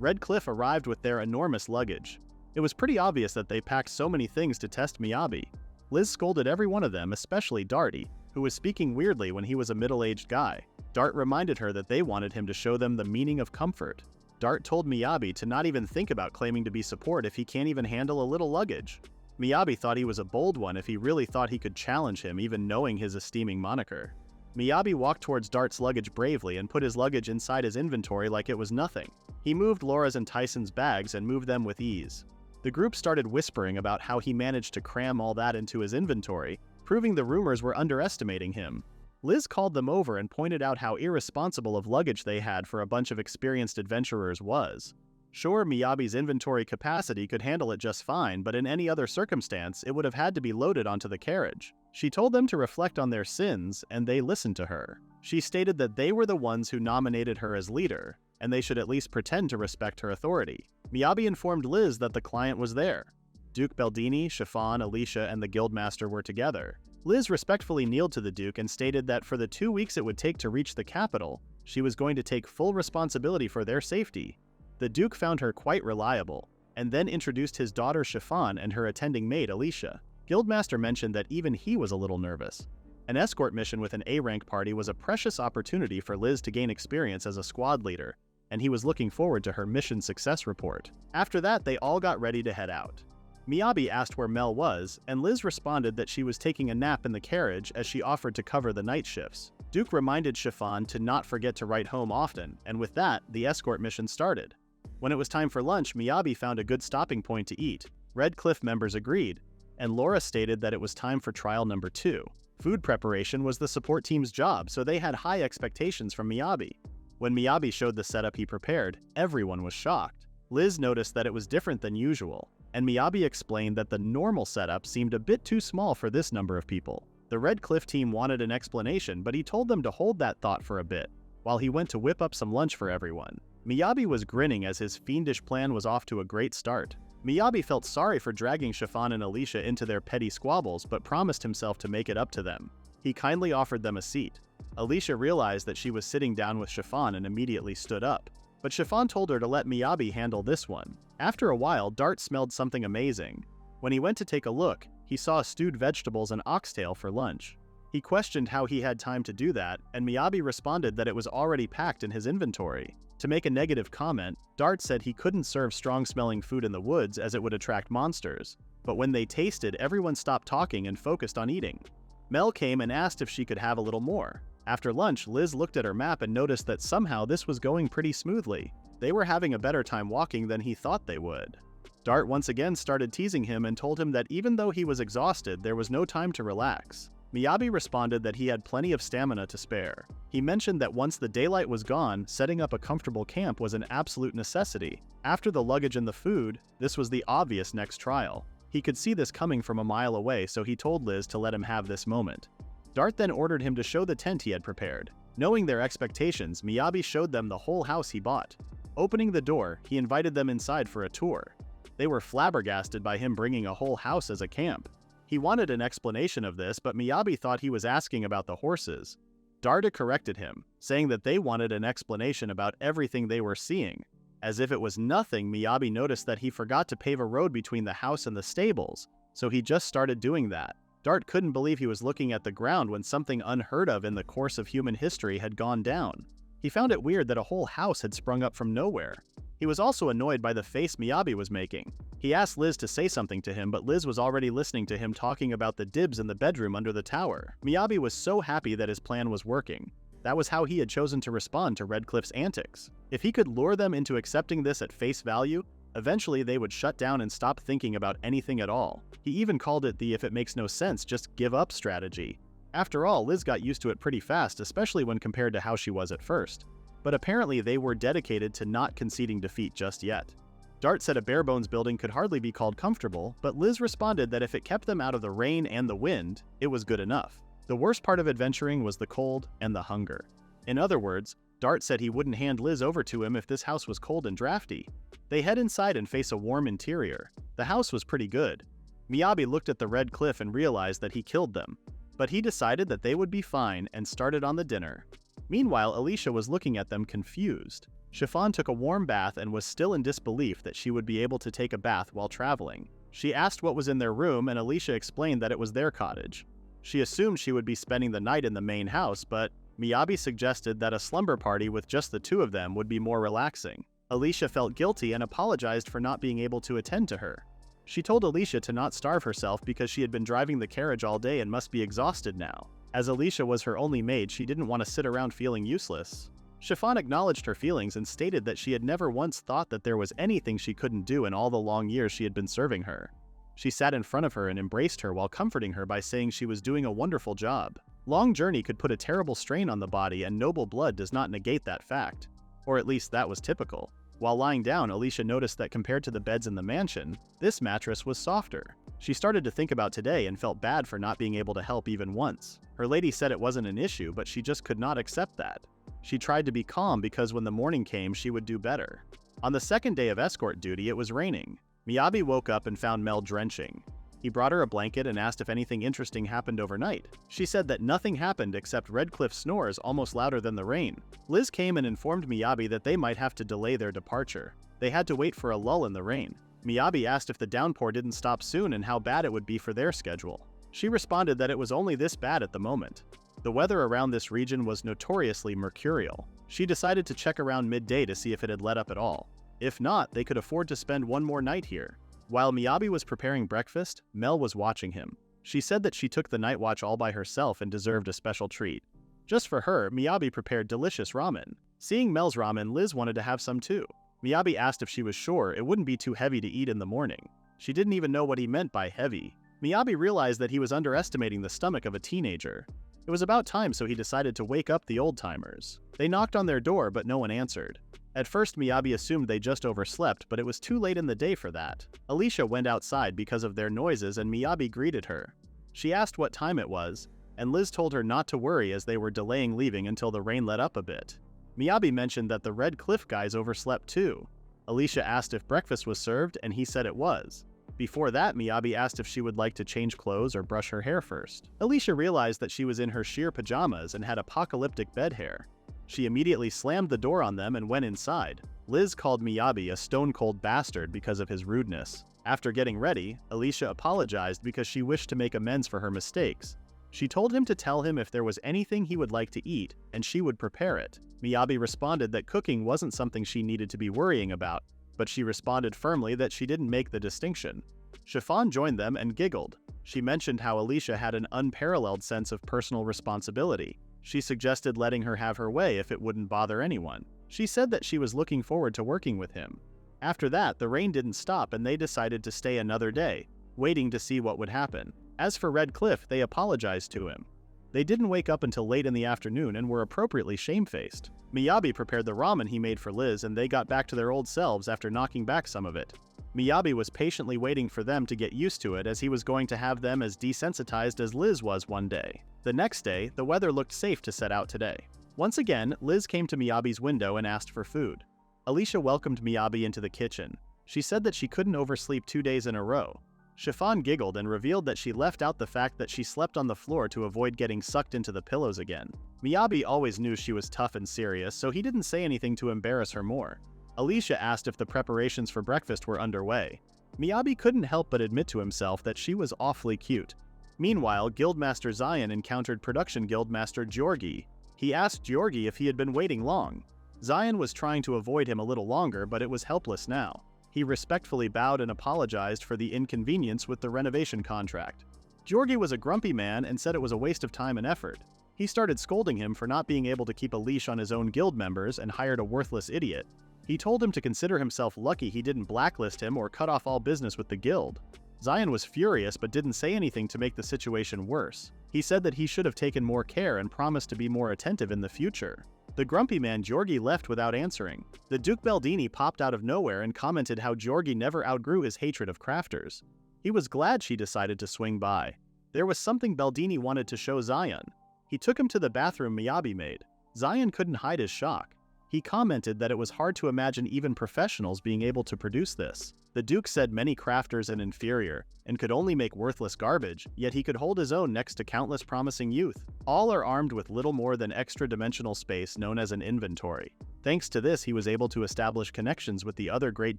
Redcliffe arrived with their enormous luggage. It was pretty obvious that they packed so many things to test Miyabi. Liz scolded every one of them, especially Darty, who was speaking weirdly when he was a middle-aged guy. Dart reminded her that they wanted him to show them the meaning of comfort. Dart told Miyabi to not even think about claiming to be support if he can't even handle a little luggage. Miyabi thought he was a bold one if he really thought he could challenge him, even knowing his esteeming moniker. Miyabi walked towards Dart's luggage bravely and put his luggage inside his inventory like it was nothing. He moved Laura's and Tyson's bags and moved them with ease. The group started whispering about how he managed to cram all that into his inventory, proving the rumors were underestimating him. Liz called them over and pointed out how irresponsible of luggage they had for a bunch of experienced adventurers was. Sure, Miyabi's inventory capacity could handle it just fine, but in any other circumstance, it would have had to be loaded onto the carriage. She told them to reflect on their sins, and they listened to her. She stated that they were the ones who nominated her as leader, and they should at least pretend to respect her authority. Miyabi informed Liz that the client was there. Duke Beldini, Chiffon, Alicia, and the Guildmaster were together. Liz respectfully kneeled to the Duke and stated that for the 2 weeks it would take to reach the capital, she was going to take full responsibility for their safety. The Duke found her quite reliable, and then introduced his daughter Chiffon and her attending maid Alicia. Guildmaster mentioned that even he was a little nervous. An escort mission with an A-rank party was a precious opportunity for Liz to gain experience as a squad leader, and he was looking forward to her mission success report. After that, they all got ready to head out. Miyabi asked where Mel was, and Liz responded that she was taking a nap in the carriage as she offered to cover the night shifts. Duke reminded Chiffon to not forget to write home often, and with that, the escort mission started. When it was time for lunch, Miyabi found a good stopping point to eat. Redcliffe members agreed, and Laura stated that it was time for trial number 2. Food preparation was the support team's job, so they had high expectations from Miyabi. When Miyabi showed the setup he prepared, everyone was shocked. Liz noticed that it was different than usual, and Miyabi explained that the normal setup seemed a bit too small for this number of people. The Redcliffe team wanted an explanation, but he told them to hold that thought for a bit, while he went to whip up some lunch for everyone. Miyabi was grinning as his fiendish plan was off to a great start. Miyabi felt sorry for dragging Chiffon and Alicia into their petty squabbles, but promised himself to make it up to them. He kindly offered them a seat. Alicia realized that she was sitting down with Chiffon and immediately stood up. But Chiffon told her to let Miyabi handle this one. After a while, Dart smelled something amazing. When he went to take a look, he saw stewed vegetables and oxtail for lunch. He questioned how he had time to do that, and Miyabi responded that it was already packed in his inventory. To make a negative comment, Dart said he couldn't serve strong-smelling food in the woods as it would attract monsters. But when they tasted, everyone stopped talking and focused on eating. Mel came and asked if she could have a little more. After lunch, Liz looked at her map and noticed that somehow this was going pretty smoothly. They were having a better time walking than he thought they would. Dart once again started teasing him and told him that even though he was exhausted, there was no time to relax. Miyabi responded that he had plenty of stamina to spare. He mentioned that once the daylight was gone, setting up a comfortable camp was an absolute necessity. After the luggage and the food, this was the obvious next trial. He could see this coming from a mile away, so he told Liz to let him have this moment. Dart then ordered him to show the tent he had prepared. Knowing their expectations, Miyabi showed them the whole house he bought. Opening the door, he invited them inside for a tour. They were flabbergasted by him bringing a whole house as a camp. He wanted an explanation of this, but Miyabi thought he was asking about the horses. Dart corrected him, saying that they wanted an explanation about everything they were seeing. As if it was nothing, Miyabi noticed that he forgot to pave a road between the house and the stables, so he just started doing that. Dart couldn't believe he was looking at the ground when something unheard of in the course of human history had gone down. He found it weird that a whole house had sprung up from nowhere. He was also annoyed by the face Miyabi was making. He asked Liz to say something to him, but Liz was already listening to him talking about the dibs in the bedroom under the tower. Miyabi was so happy that his plan was working. That was how he had chosen to respond to Redcliffe's antics. If he could lure them into accepting this at face value, eventually they would shut down and stop thinking about anything at all. He even called it the "if it makes no sense, just give up" strategy. After all, Liz got used to it pretty fast, especially when compared to how she was at first. But apparently they were dedicated to not conceding defeat just yet. Dart said a bare-bones building could hardly be called comfortable, but Liz responded that if it kept them out of the rain and the wind, it was good enough. The worst part of adventuring was the cold and the hunger. In other words, Dart said he wouldn't hand Liz over to him if this house was cold and drafty. They head inside and face a warm interior. The house was pretty good. Miyabi looked at the red cliff and realized that he killed them. But he decided that they would be fine and started on the dinner. Meanwhile, Alicia was looking at them confused. Chiffon took a warm bath and was still in disbelief that she would be able to take a bath while traveling. She asked what was in their room, and Alicia explained that it was their cottage. She assumed she would be spending the night in the main house, but Miyabi suggested that a slumber party with just the two of them would be more relaxing. Alicia felt guilty and apologized for not being able to attend to her. She told Alicia to not starve herself because she had been driving the carriage all day and must be exhausted now. As Alicia was her only maid, she didn't want to sit around feeling useless. Chiffon acknowledged her feelings and stated that she had never once thought that there was anything she couldn't do in all the long years she had been serving her. She sat in front of her and embraced her while comforting her by saying she was doing a wonderful job. Long journey could put a terrible strain on the body, and noble blood does not negate that fact. Or at least that was typical. While lying down, Alicia noticed that compared to the beds in the mansion, this mattress was softer. She started to think about today and felt bad for not being able to help even once. Her lady said it wasn't an issue, but she just could not accept that. She tried to be calm because when the morning came, she would do better. On the second day of escort duty, it was raining. Miyabi woke up and found Mel drenching. He brought her a blanket and asked if anything interesting happened overnight. She said that nothing happened except Redcliffe snores almost louder than the rain. Liz came and informed Miyabi that they might have to delay their departure. They had to wait for a lull in the rain. Miyabi asked if the downpour didn't stop soon and how bad it would be for their schedule. She responded that it was only this bad at the moment. The weather around this region was notoriously mercurial. She decided to check around midday to see if it had let up at all. If not, they could afford to spend one more night here. While Miyabi was preparing breakfast, Mel was watching him. She said that she took the night watch all by herself and deserved a special treat. Just for her, Miyabi prepared delicious ramen. Seeing Mel's ramen, Liz wanted to have some too. Miyabi asked if she was sure it wouldn't be too heavy to eat in the morning. She didn't even know what he meant by heavy. Miyabi realized that he was underestimating the stomach of a teenager. It was about time, so he decided to wake up the old-timers. They knocked on their door, but no one answered. At first, Miyabi assumed they just overslept, but it was too late in the day for that. Alicia went outside because of their noises, and Miyabi greeted her. She asked what time it was, and Liz told her not to worry as they were delaying leaving until the rain let up a bit. Miyabi mentioned that the Red Cliff guys overslept too. Alicia asked if breakfast was served, and he said it was. Before that, Miyabi asked if she would like to change clothes or brush her hair first. Alicia realized that she was in her sheer pajamas and had apocalyptic bed hair. She immediately slammed the door on them and went inside. Liz called Miyabi a stone-cold bastard because of his rudeness. After getting ready, Alicia apologized because she wished to make amends for her mistakes. She told him to tell him if there was anything he would like to eat, and she would prepare it. Miyabi responded that cooking wasn't something she needed to be worrying about, but she responded firmly that she didn't make the distinction. Chiffon joined them and giggled. She mentioned how Alicia had an unparalleled sense of personal responsibility. She suggested letting her have her way if it wouldn't bother anyone. She said that she was looking forward to working with him. After that, the rain didn't stop and they decided to stay another day, waiting to see what would happen. As for Red Cliff, they apologized to him. They didn't wake up until late in the afternoon and were appropriately shamefaced. Miyabi prepared the ramen he made for Liz and they got back to their old selves after knocking back some of it. Miyabi was patiently waiting for them to get used to it as he was going to have them as desensitized as Liz was one day. The next day, the weather looked safe to set out today. Once again, Liz came to Miyabi's window and asked for food. Alicia welcomed Miyabi into the kitchen. She said that she couldn't oversleep 2 days in a row. Chiffon giggled and revealed that she left out the fact that she slept on the floor to avoid getting sucked into the pillows again. Miyabi always knew she was tough and serious, so he didn't say anything to embarrass her more. Alicia asked if the preparations for breakfast were underway. Miyabi couldn't help but admit to himself that she was awfully cute. Meanwhile, Guildmaster Zion encountered Production Guildmaster Georgi. He asked Georgi if he had been waiting long. Zion was trying to avoid him a little longer, but it was helpless now. He respectfully bowed and apologized for the inconvenience with the renovation contract. Georgi was a grumpy man and said it was a waste of time and effort. He started scolding him for not being able to keep a leash on his own guild members and hired a worthless idiot. He told him to consider himself lucky he didn't blacklist him or cut off all business with the guild. Zion was furious but didn't say anything to make the situation worse. He said that he should have taken more care and promised to be more attentive in the future. The grumpy man Georgi left without answering. The Duke Baldini popped out of nowhere and commented how Georgi never outgrew his hatred of crafters. He was glad she decided to swing by. There was something Baldini wanted to show Zion. He took him to the bathroom Miyabi made. Zion couldn't hide his shock. He commented that it was hard to imagine even professionals being able to produce this. The Duke said many crafters and inferior, and could only make worthless garbage, yet he could hold his own next to countless promising youth. All are armed with little more than extra-dimensional space known as an inventory. Thanks to this, he was able to establish connections with the other great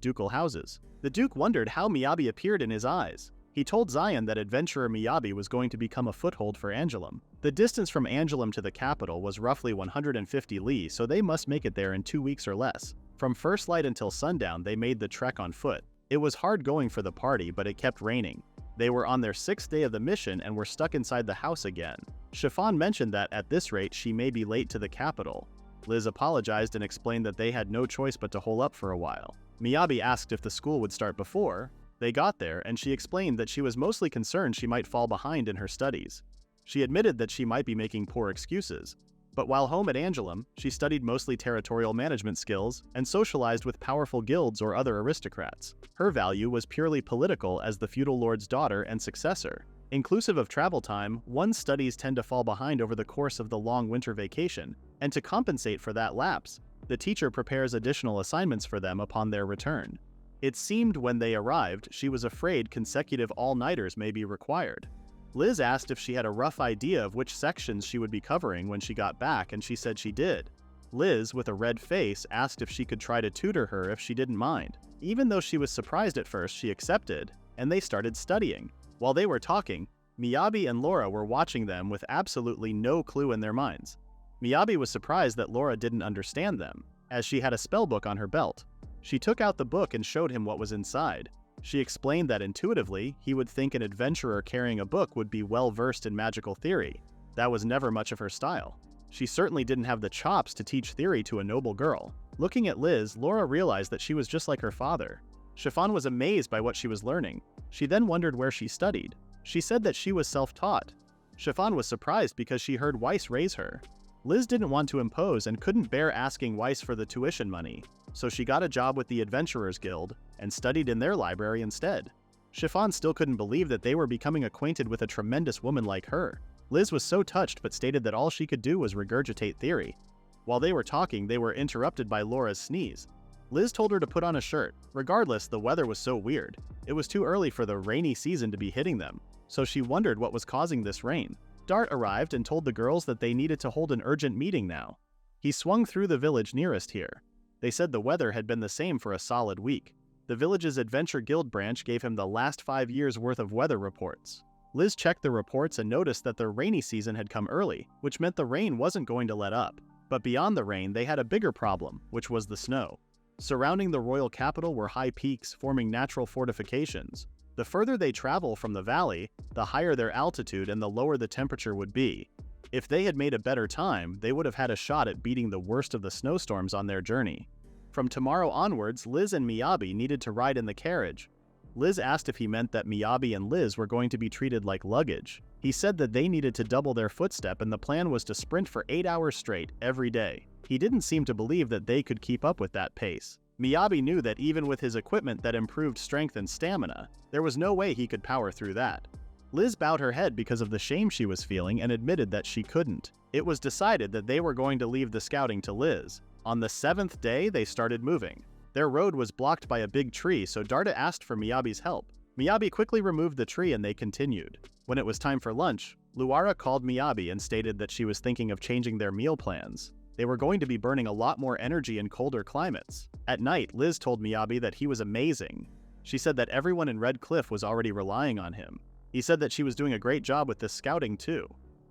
ducal houses. The Duke wondered how Miyabi appeared in his eyes. He told Zion that adventurer Miyabi was going to become a foothold for Angoulême. The distance from Angoulême to the capital was roughly 150 li, so they must make it there in 2 weeks or less. From first light until sundown, they made the trek on foot. It was hard going for the party, but it kept raining. They were on their 6th day of the mission and were stuck inside the house again. Chiffon mentioned that at this rate she may be late to the capital. Liz apologized and explained that they had no choice but to hole up for a while. Miyabi asked if the school would start before. They got there, and she explained that she was mostly concerned she might fall behind in her studies. She admitted that she might be making poor excuses. But while home at Angoulême, she studied mostly territorial management skills and socialized with powerful guilds or other aristocrats. Her value was purely political as the feudal lord's daughter and successor. Inclusive of travel time, one's studies tend to fall behind over the course of the long winter vacation, and to compensate for that lapse, the teacher prepares additional assignments for them upon their return. It seemed when they arrived, she was afraid consecutive all-nighters may be required. Liz asked if she had a rough idea of which sections she would be covering when she got back, and she said she did. Liz, with a red face, asked if she could try to tutor her if she didn't mind. Even though she was surprised at first, she accepted, and they started studying. While they were talking, Miyabi and Laura were watching them with absolutely no clue in their minds. Miyabi was surprised that Laura didn't understand them, as she had a spellbook on her belt. She took out the book and showed him what was inside. She explained that intuitively, he would think an adventurer carrying a book would be well-versed in magical theory. That was never much of her style. She certainly didn't have the chops to teach theory to a noble girl. Looking at Liz, Laura realized that she was just like her father. Chiffon was amazed by what she was learning. She then wondered where she studied. She said that she was self-taught. Chiffon was surprised because she heard Weiss raise her. Liz didn't want to impose and couldn't bear asking Weiss for the tuition money, so she got a job with the Adventurers Guild and studied in their library instead. Chiffon still couldn't believe that they were becoming acquainted with a tremendous woman like her. Liz was so touched but stated that all she could do was regurgitate theory. While they were talking, they were interrupted by Laura's sneeze. Liz told her to put on a shirt. Regardless, the weather was so weird. It was too early for the rainy season to be hitting them, so she wondered what was causing this rain. Dart arrived and told the girls that they needed to hold an urgent meeting now. He swung through the village nearest here. They said the weather had been the same for a solid week. The village's Adventure Guild branch gave him the last 5 years' worth of weather reports. Liz checked the reports and noticed that the rainy season had come early, which meant the rain wasn't going to let up. But beyond the rain, they had a bigger problem, which was the snow. Surrounding the royal capital were high peaks forming natural fortifications. The further they travel from the valley, the higher their altitude and the lower the temperature would be. If they had made a better time, they would have had a shot at beating the worst of the snowstorms on their journey. From tomorrow onwards, Liz and Miyabi needed to ride in the carriage. Liz asked if he meant that Miyabi and Liz were going to be treated like luggage. He said that they needed to double their footstep and the plan was to sprint for 8 hours straight every day. He didn't seem to believe that they could keep up with that pace. Miyabi knew that even with his equipment that improved strength and stamina, there was no way he could power through that. Liz bowed her head because of the shame she was feeling and admitted that she couldn't. It was decided that they were going to leave the scouting to Liz. On the 7th day, they started moving. Their road was blocked by a big tree, so Darda asked for Miyabi's help. Miyabi quickly removed the tree and they continued. When it was time for lunch, Luara called Miyabi and stated that she was thinking of changing their meal plans. They were going to be burning a lot more energy in colder climates. At night, Liz told Miyabi that he was amazing. She said that everyone in Red Cliff was already relying on him. He said that she was doing a great job with this scouting too.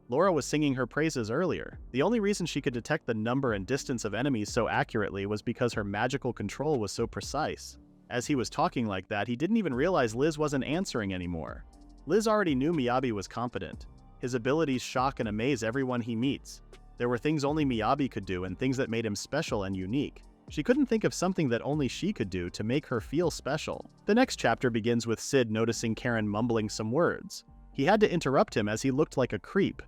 Laura was singing her praises earlier. The only reason she could detect the number and distance of enemies so accurately was because her magical control was so precise. As he was talking like that, he didn't even realize Liz wasn't answering anymore. Liz already knew Miyabi was competent. His abilities shock and amaze everyone he meets. There were things only Miyabi could do and things that made him special and unique. She couldn't think of something that only she could do to make her feel special. The next chapter begins with Sid noticing Karen mumbling some words. He had to interrupt him as he looked like a creep.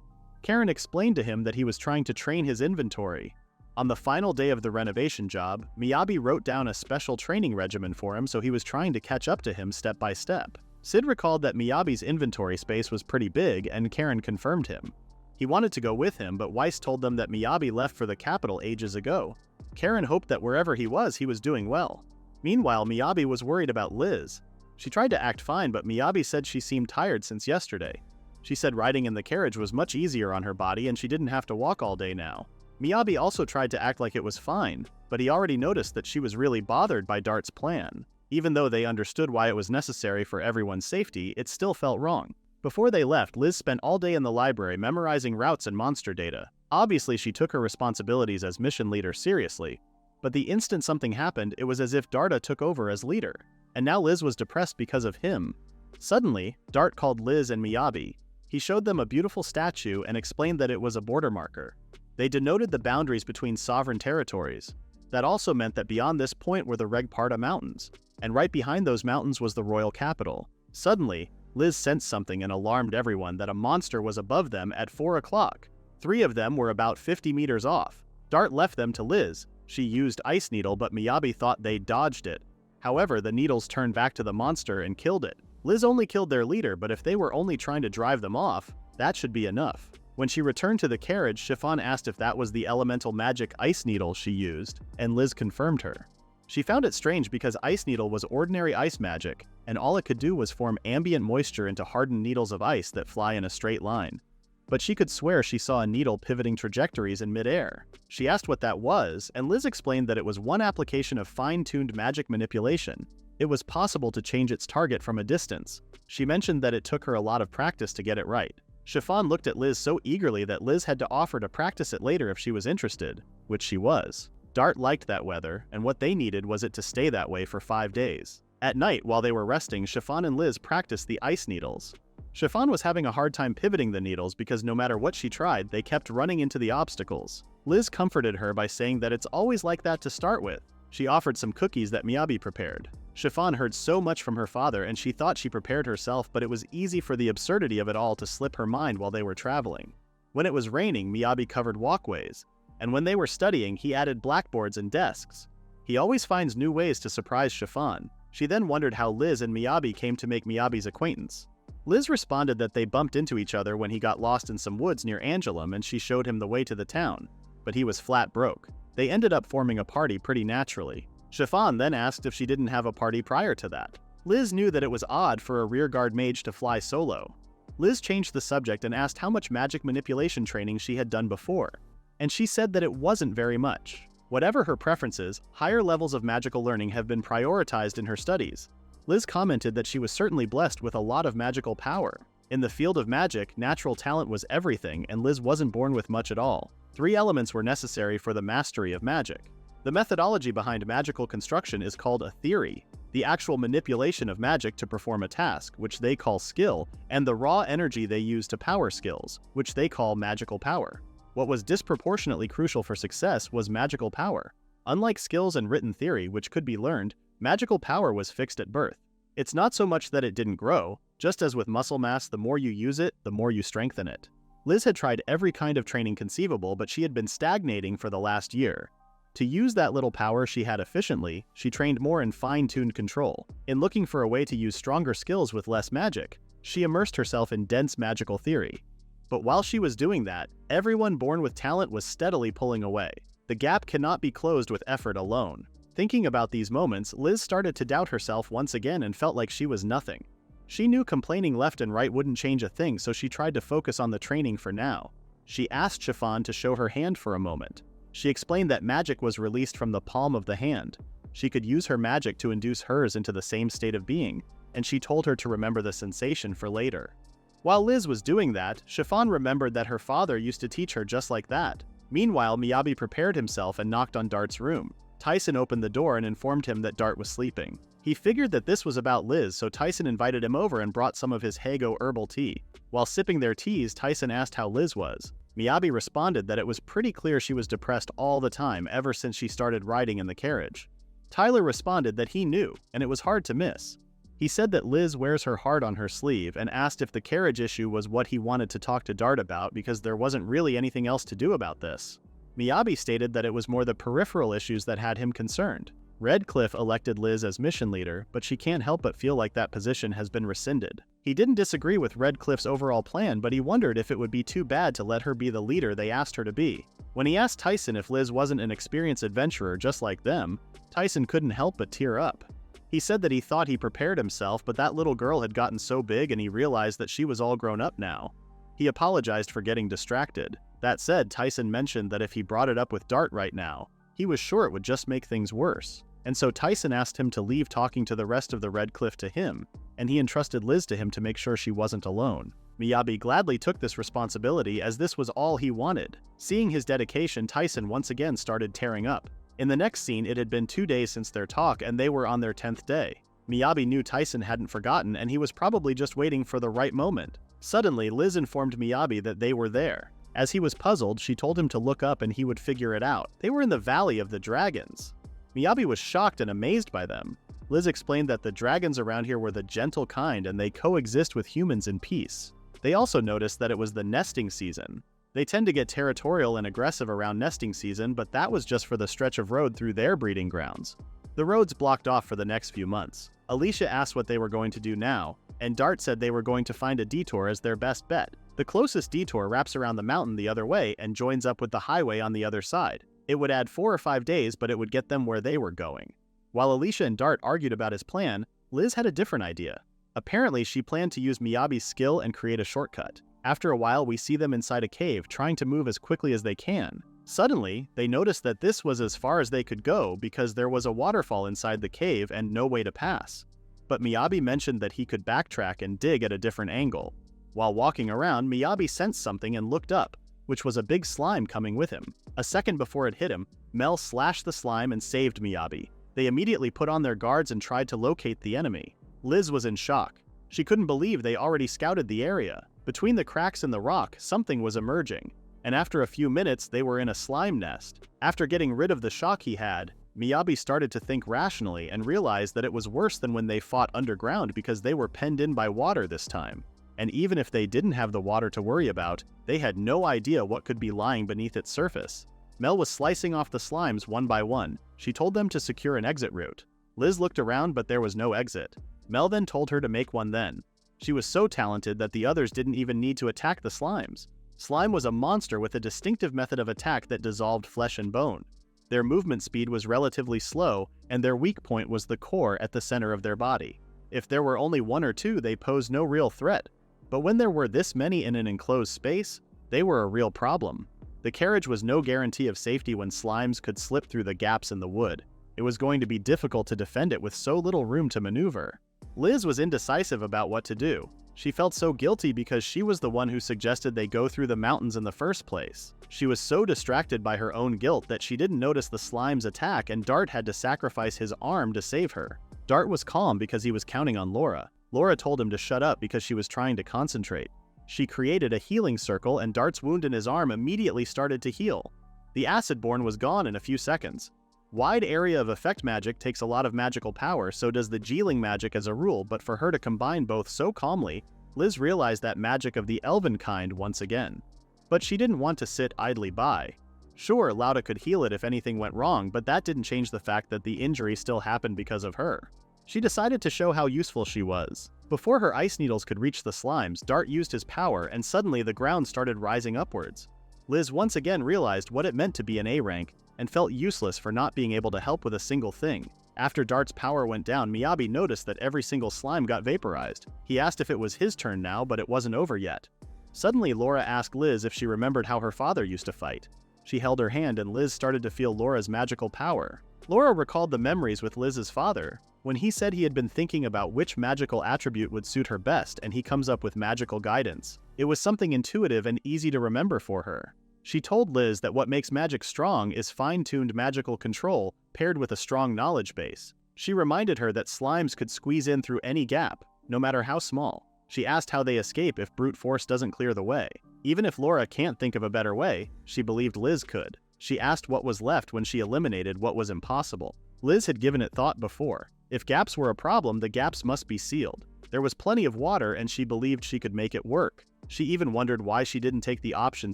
Karen explained to him that he was trying to train his inventory. On the final day of the renovation job, Miyabi wrote down a special training regimen for him, so he was trying to catch up to him step by step. Sid recalled that Miyabi's inventory space was pretty big, and Karen confirmed him. He wanted to go with him, but Weiss told them that Miyabi left for the capital ages ago. Karen hoped that wherever he was doing well. Meanwhile, Miyabi was worried about Liz. She tried to act fine, but Miyabi said she seemed tired since yesterday. She said riding in the carriage was much easier on her body and she didn't have to walk all day now. Miyabi also tried to act like it was fine, but he already noticed that she was really bothered by Dart's plan. Even though they understood why it was necessary for everyone's safety, it still felt wrong. Before they left, Liz spent all day in the library memorizing routes and monster data. Obviously, she took her responsibilities as mission leader seriously, but the instant something happened, it was as if Darta took over as leader, and now Liz was depressed because of him. Suddenly, Dart called Liz and Miyabi. He showed them a beautiful statue and explained that it was a border marker. They denoted the boundaries between sovereign territories. That also meant that beyond this point were the Regparta Mountains, and right behind those mountains was the royal capital. Suddenly, Liz sensed something and alarmed everyone that a monster was above them at 4 o'clock. 3 of them were about 50 meters off. Dart left them to Liz. She used Ice Needle, but Miyabi thought they dodged it. However, the needles turned back to the monster and killed it. Liz only killed their leader, but if they were only trying to drive them off, that should be enough. When she returned to the carriage, Chiffon asked if that was the elemental magic Ice Needle she used, and Liz confirmed her. She found it strange because Ice Needle was ordinary ice magic, and all it could do was form ambient moisture into hardened needles of ice that fly in a straight line. But she could swear she saw a needle pivoting trajectories in midair. She asked what that was, and Liz explained that it was one application of fine-tuned magic manipulation. It was possible to change its target from a distance. She mentioned that it took her a lot of practice to get it right. Chiffon looked at Liz so eagerly that Liz had to offer to practice it later if she was interested, which she was. Dart liked that weather, and what they needed was it to stay that way for 5 days. At night, while they were resting, Chiffon and Liz practiced the ice needles. Chiffon was having a hard time pivoting the needles because no matter what she tried, they kept running into the obstacles. Liz comforted her by saying that it's always like that to start with. She offered some cookies that Miyabi prepared. Chiffon heard so much from her father and she thought she prepared herself, but it was easy for the absurdity of it all to slip her mind while they were traveling. When it was raining, Miyabi covered walkways, and when they were studying, he added blackboards and desks. He always finds new ways to surprise Chiffon. She then wondered how Liz and Miyabi came to make Miyabi's acquaintance. Liz responded that they bumped into each other when he got lost in some woods near Angelum and she showed him the way to the town, but he was flat broke. They ended up forming a party pretty naturally. Chiffon then asked if she didn't have a party prior to that. Liz knew that it was odd for a rearguard mage to fly solo. Liz changed the subject and asked how much magic manipulation training she had done before, and she said that it wasn't very much. Whatever her preferences, higher levels of magical learning have been prioritized in her studies. Liz commented that she was certainly blessed with a lot of magical power. In the field of magic, natural talent was everything, and Liz wasn't born with much at all. 3 elements were necessary for the mastery of magic. The methodology behind magical construction is called a theory, the actual manipulation of magic to perform a task, which they call skill, and the raw energy they use to power skills, which they call magical power. What was disproportionately crucial for success was magical power. Unlike skills and written theory, which could be learned, magical power was fixed at birth. It's not so much that it didn't grow, just as with muscle mass, the more you use it, the more you strengthen it. Liz had tried every kind of training conceivable, but she had been stagnating for the last year. To use that little power she had efficiently, she trained more in fine-tuned control. In looking for a way to use stronger skills with less magic, she immersed herself in dense magical theory. But while she was doing that, everyone born with talent was steadily pulling away. The gap cannot be closed with effort alone. Thinking about these moments, Liz started to doubt herself once again and felt like she was nothing. She knew complaining left and right wouldn't change a thing, so she tried to focus on the training for now. She asked Chiffon to show her hand for a moment. She explained that magic was released from the palm of the hand. She could use her magic to induce hers into the same state of being, and she told her to remember the sensation for later. While Liz was doing that, Chiffon remembered that her father used to teach her just like that. Meanwhile, Miyabi prepared himself and knocked on Dart's room. Tyson opened the door and informed him that Dart was sleeping. He figured that this was about Liz, so Tyson invited him over and brought some of his Hago herbal tea. While sipping their teas, Tyson asked how Liz was. Miyabi responded that it was pretty clear she was depressed all the time ever since she started riding in the carriage. Tyler responded that he knew, and it was hard to miss. He said that Liz wears her heart on her sleeve and asked if the carriage issue was what he wanted to talk to Dart about because there wasn't really anything else to do about this. Miyabi stated that it was more the peripheral issues that had him concerned. Redcliffe elected Liz as mission leader, but she can't help but feel like that position has been rescinded. He didn't disagree with Redcliffe's overall plan, but he wondered if it would be too bad to let her be the leader they asked her to be. When he asked Tyson if Liz wasn't an experienced adventurer just like them, Tyson couldn't help but tear up. He said that he thought he prepared himself, but that little girl had gotten so big and he realized that she was all grown up now. He apologized for getting distracted. That said, Tyson mentioned that if he brought it up with Dart right now, he was sure it would just make things worse. And so Tyson asked him to leave talking to the rest of the Redcliffe to him, and he entrusted Liz to him to make sure she wasn't alone. Miyabi gladly took this responsibility as this was all he wanted. Seeing his dedication, Tyson once again started tearing up. In the next scene, it had been 2 days since their talk and they were on their 10th day. Miyabi knew Tyson hadn't forgotten and he was probably just waiting for the right moment. Suddenly, Liz informed Miyabi that they were there. As he was puzzled, she told him to look up and he would figure it out. They were in the Valley of the Dragons. Miyabi was shocked and amazed by them. Liz explained that the dragons around here were the gentle kind and they coexist with humans in peace. They also noticed that it was the nesting season. They tend to get territorial and aggressive around nesting season, but that was just for the stretch of road through their breeding grounds. The roads blocked off for the next few months. Alicia asked what they were going to do now, and Dart said they were going to find a detour as their best bet. The closest detour wraps around the mountain the other way and joins up with the highway on the other side. It would add 4 or 5 days, but it would get them where they were going. While Alicia and Dart argued about his plan, Liz had a different idea. Apparently, she planned to use Miyabi's skill and create a shortcut. After a while, we see them inside a cave, trying to move as quickly as they can. Suddenly, they noticed that this was as far as they could go because there was a waterfall inside the cave and no way to pass. But Miyabi mentioned that he could backtrack and dig at a different angle. While walking around, Miyabi sensed something and looked up, which was a big slime coming with him. A second before it hit him, Mel slashed the slime and saved Miyabi. They immediately put on their guards and tried to locate the enemy. Liz was in shock. She couldn't believe they already scouted the area. Between the cracks in the rock, something was emerging, and after a few minutes they were in a slime nest. After getting rid of the shock he had, Miyabi started to think rationally and realized that it was worse than when they fought underground because they were penned in by water this time. And even if they didn't have the water to worry about, they had no idea what could be lying beneath its surface. Mel was slicing off the slimes one by one. She told them to secure an exit route. Liz looked around, but there was no exit. Mel then told her to make one then. She was so talented that the others didn't even need to attack the slimes. Slime was a monster with a distinctive method of attack that dissolved flesh and bone. Their movement speed was relatively slow, and their weak point was the core at the center of their body. If there were only 1 or 2, they posed no real threat. But when there were this many in an enclosed space, they were a real problem. The carriage was no guarantee of safety when slimes could slip through the gaps in the wood. It was going to be difficult to defend it with so little room to maneuver. Liz was indecisive about what to do. She felt so guilty because she was the one who suggested they go through the mountains in the first place. She was so distracted by her own guilt that she didn't notice the slime's attack and Dart had to sacrifice his arm to save her. Dart was calm because he was counting on Laura. Laura told him to shut up because she was trying to concentrate. She created a healing circle and Dart's wound in his arm immediately started to heal. The acid-born was gone in a few seconds. Wide area of effect magic takes a lot of magical power, so does the Geeling magic as a rule, but for her to combine both so calmly, Liz realized that magic of the elven kind once again. But she didn't want to sit idly by. Sure, Lauda could heal it if anything went wrong, but that didn't change the fact that the injury still happened because of her. She decided to show how useful she was. Before her ice needles could reach the slimes, Dart used his power and suddenly the ground started rising upwards. Liz once again realized what it meant to be an A rank, and felt useless for not being able to help with a single thing. After Dart's power went down, Miyabi noticed that every single slime got vaporized. He asked if it was his turn now, but it wasn't over yet. Suddenly, Laura asked Liz if she remembered how her father used to fight. She held her hand and Liz started to feel Laura's magical power. Laura recalled the memories with Liz's father, when he said he had been thinking about which magical attribute would suit her best and he comes up with magical guidance. It was something intuitive and easy to remember for her. She told Liz that what makes magic strong is fine-tuned magical control paired with a strong knowledge base. She reminded her that slimes could squeeze in through any gap, no matter how small. She asked how they escape if brute force doesn't clear the way. Even if Laura can't think of a better way, she believed Liz could. She asked what was left when she eliminated what was impossible. Liz had given it thought before. If gaps were a problem, the gaps must be sealed. There was plenty of water and she believed she could make it work. She even wondered why she didn't take the option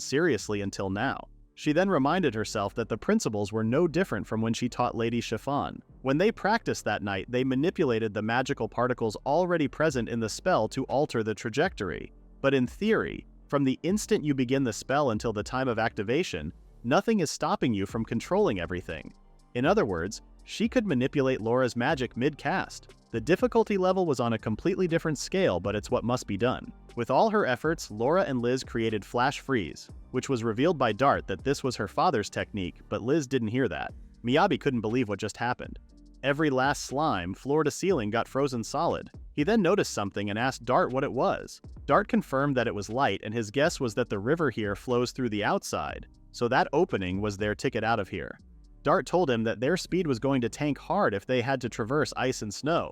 seriously until now. She then reminded herself that the principles were no different from when she taught Lady Chiffon. When they practiced that night, they manipulated the magical particles already present in the spell to alter the trajectory. But in theory, from the instant you begin the spell until the time of activation, nothing is stopping you from controlling everything. In other words, she could manipulate Laura's magic mid-cast. The difficulty level was on a completely different scale, but it's what must be done. With all her efforts, Laura and Liz created Flash Freeze, which was revealed by Dart that this was her father's technique, but Liz didn't hear that. Miyabi couldn't believe what just happened. Every last slime, floor to ceiling, got frozen solid. He then noticed something and asked Dart what it was. Dart confirmed that it was light, and his guess was that the river here flows through the outside, so that opening was their ticket out of here. Dart told him that their speed was going to tank hard if they had to traverse ice and snow.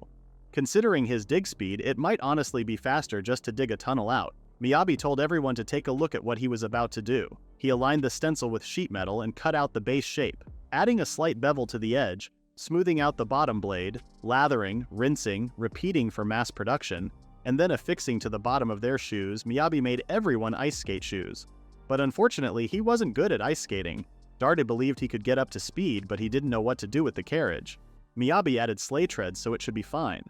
Considering his dig speed, it might honestly be faster just to dig a tunnel out. Miyabi told everyone to take a look at what he was about to do. He aligned the stencil with sheet metal and cut out the base shape, adding a slight bevel to the edge, smoothing out the bottom blade, lathering, rinsing, repeating for mass production, and then affixing to the bottom of their shoes. Miyabi made everyone ice skate shoes. But unfortunately, he wasn't good at ice skating. Dart believed he could get up to speed, but he didn't know what to do with the carriage. Miyabi added sleigh treads so it should be fine.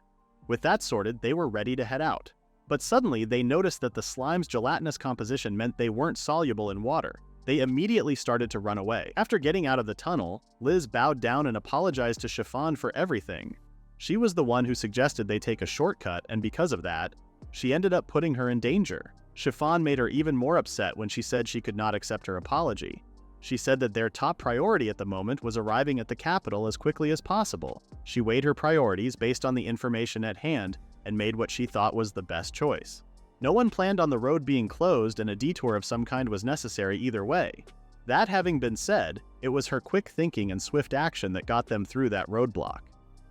With that sorted, they were ready to head out. But suddenly, they noticed that the slime's gelatinous composition meant they weren't soluble in water. They immediately started to run away. After getting out of the tunnel, Liz bowed down and apologized to Chiffon for everything. She was the one who suggested they take a shortcut, and because of that, she ended up putting her in danger. Chiffon made her even more upset when she said she could not accept her apology. She said that their top priority at the moment was arriving at the capital as quickly as possible. She weighed her priorities based on the information at hand and made what she thought was the best choice. No one planned on the road being closed and a detour of some kind was necessary either way. That having been said, it was her quick thinking and swift action that got them through that roadblock.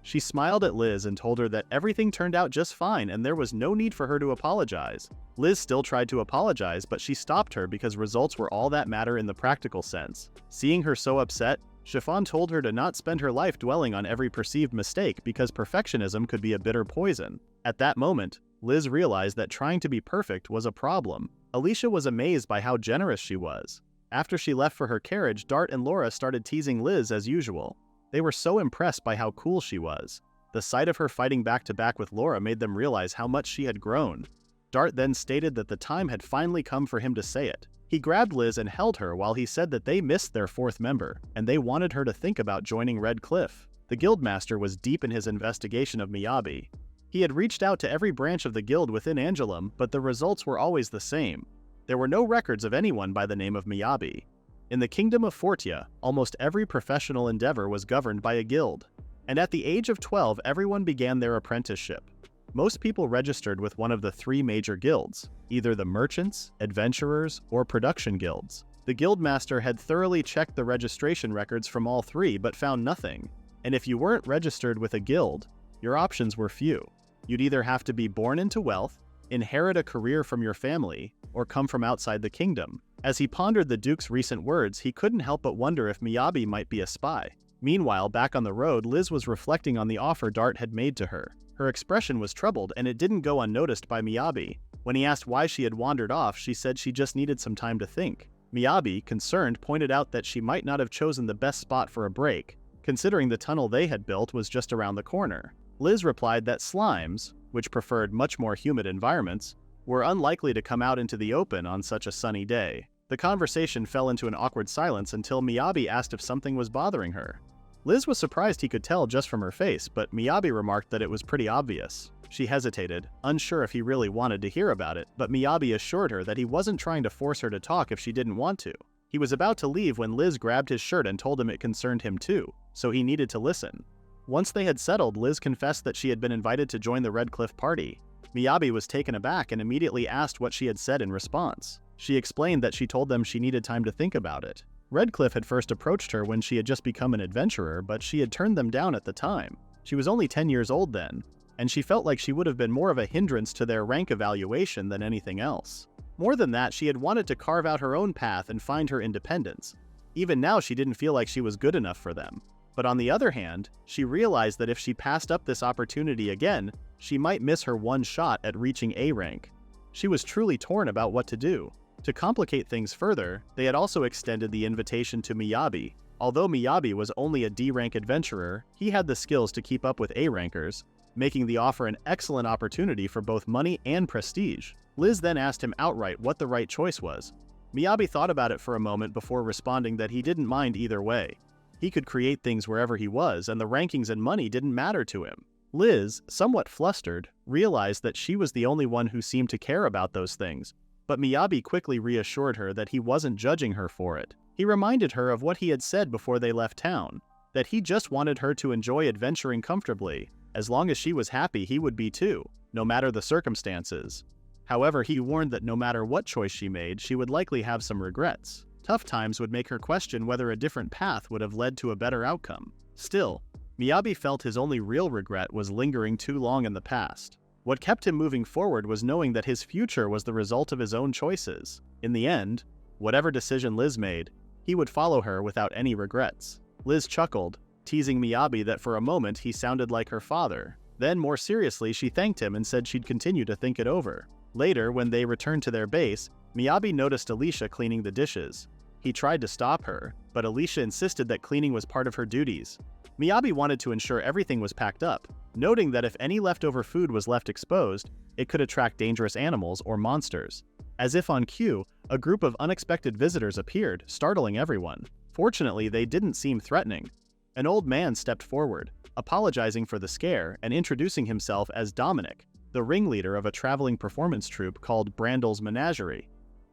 She smiled at Liz and told her that everything turned out just fine and there was no need for her to apologize. Liz still tried to apologize, but she stopped her because results were all that matter in the practical sense. Seeing her so upset, Chiffon told her to not spend her life dwelling on every perceived mistake because perfectionism could be a bitter poison. At that moment, Liz realized that trying to be perfect was a problem. Alicia was amazed by how generous she was. After she left for her carriage, Dart and Laura started teasing Liz as usual. They were so impressed by how cool she was. The sight of her fighting back-to-back with Laura made them realize how much she had grown. Dart then stated that the time had finally come for him to say it. He grabbed Liz and held her while he said that they missed their fourth member, and they wanted her to think about joining Red Cliff. The guildmaster was deep in his investigation of Miyabi. He had reached out to every branch of the guild within Angelum, but the results were always the same. There were no records of anyone by the name of Miyabi. In the kingdom of Fortia, almost every professional endeavor was governed by a guild. And at the age of 12, everyone began their apprenticeship. Most people registered with one of the three major guilds, either the merchants, adventurers, or production guilds. The guildmaster had thoroughly checked the registration records from all three but found nothing. And if you weren't registered with a guild, your options were few. You'd either have to be born into wealth, inherit a career from your family, or come from outside the kingdom. As he pondered the Duke's recent words, he couldn't help but wonder if Miyabi might be a spy. Meanwhile, back on the road, Liz was reflecting on the offer Dart had made to her. Her expression was troubled, and it didn't go unnoticed by Miyabi. When he asked why she had wandered off, she said she just needed some time to think. Miyabi, concerned, pointed out that she might not have chosen the best spot for a break, considering the tunnel they had built was just around the corner. Liz replied that slimes, which preferred much more humid environments, were unlikely to come out into the open on such a sunny day. The conversation fell into an awkward silence until Miyabi asked if something was bothering her. Liz was surprised he could tell just from her face, but Miyabi remarked that it was pretty obvious. She hesitated, unsure if he really wanted to hear about it, but Miyabi assured her that he wasn't trying to force her to talk if she didn't want to. He was about to leave when Liz grabbed his shirt and told him it concerned him too, so he needed to listen. Once they had settled, Liz confessed that she had been invited to join the Red Cliff party. Miyabi was taken aback and immediately asked what she had said in response. She explained that she told them she needed time to think about it. Redcliffe had first approached her when she had just become an adventurer, but she had turned them down at the time. She was only 10 years old then, and she felt like she would have been more of a hindrance to their rank evaluation than anything else. More than that, she had wanted to carve out her own path and find her independence. Even now, she didn't feel like she was good enough for them. But on the other hand, she realized that if she passed up this opportunity again, she might miss her one shot at reaching A rank. She was truly torn about what to do. To complicate things further, they had also extended the invitation to Miyabi. Although Miyabi was only a D-rank adventurer, he had the skills to keep up with A-rankers, making the offer an excellent opportunity for both money and prestige. Liz then asked him outright what the right choice was. Miyabi thought about it for a moment before responding that he didn't mind either way. He could create things wherever he was, and the rankings and money didn't matter to him. Liz, somewhat flustered, realized that she was the only one who seemed to care about those things. But Miyabi quickly reassured her that he wasn't judging her for it. He reminded her of what he had said before they left town, that he just wanted her to enjoy adventuring comfortably. As long as she was happy, he would be too, no matter the circumstances. However, he warned that no matter what choice she made, she would likely have some regrets. Tough times would make her question whether a different path would have led to a better outcome. Still, Miyabi felt his only real regret was lingering too long in the past. What kept him moving forward was knowing that his future was the result of his own choices. In the end, whatever decision Liz made, he would follow her without any regrets. Liz chuckled, teasing Miyabi that for a moment he sounded like her father. Then, more seriously, she thanked him and said she'd continue to think it over. Later, when they returned to their base, Miyabi noticed Alicia cleaning the dishes. He tried to stop her, but Alicia insisted that cleaning was part of her duties. Miyabi wanted to ensure everything was packed up, noting that if any leftover food was left exposed, it could attract dangerous animals or monsters. As if on cue, a group of unexpected visitors appeared, startling everyone. Fortunately, they didn't seem threatening. An old man stepped forward, apologizing for the scare and introducing himself as Dominic, the ringleader of a traveling performance troupe called Brandel's Menagerie.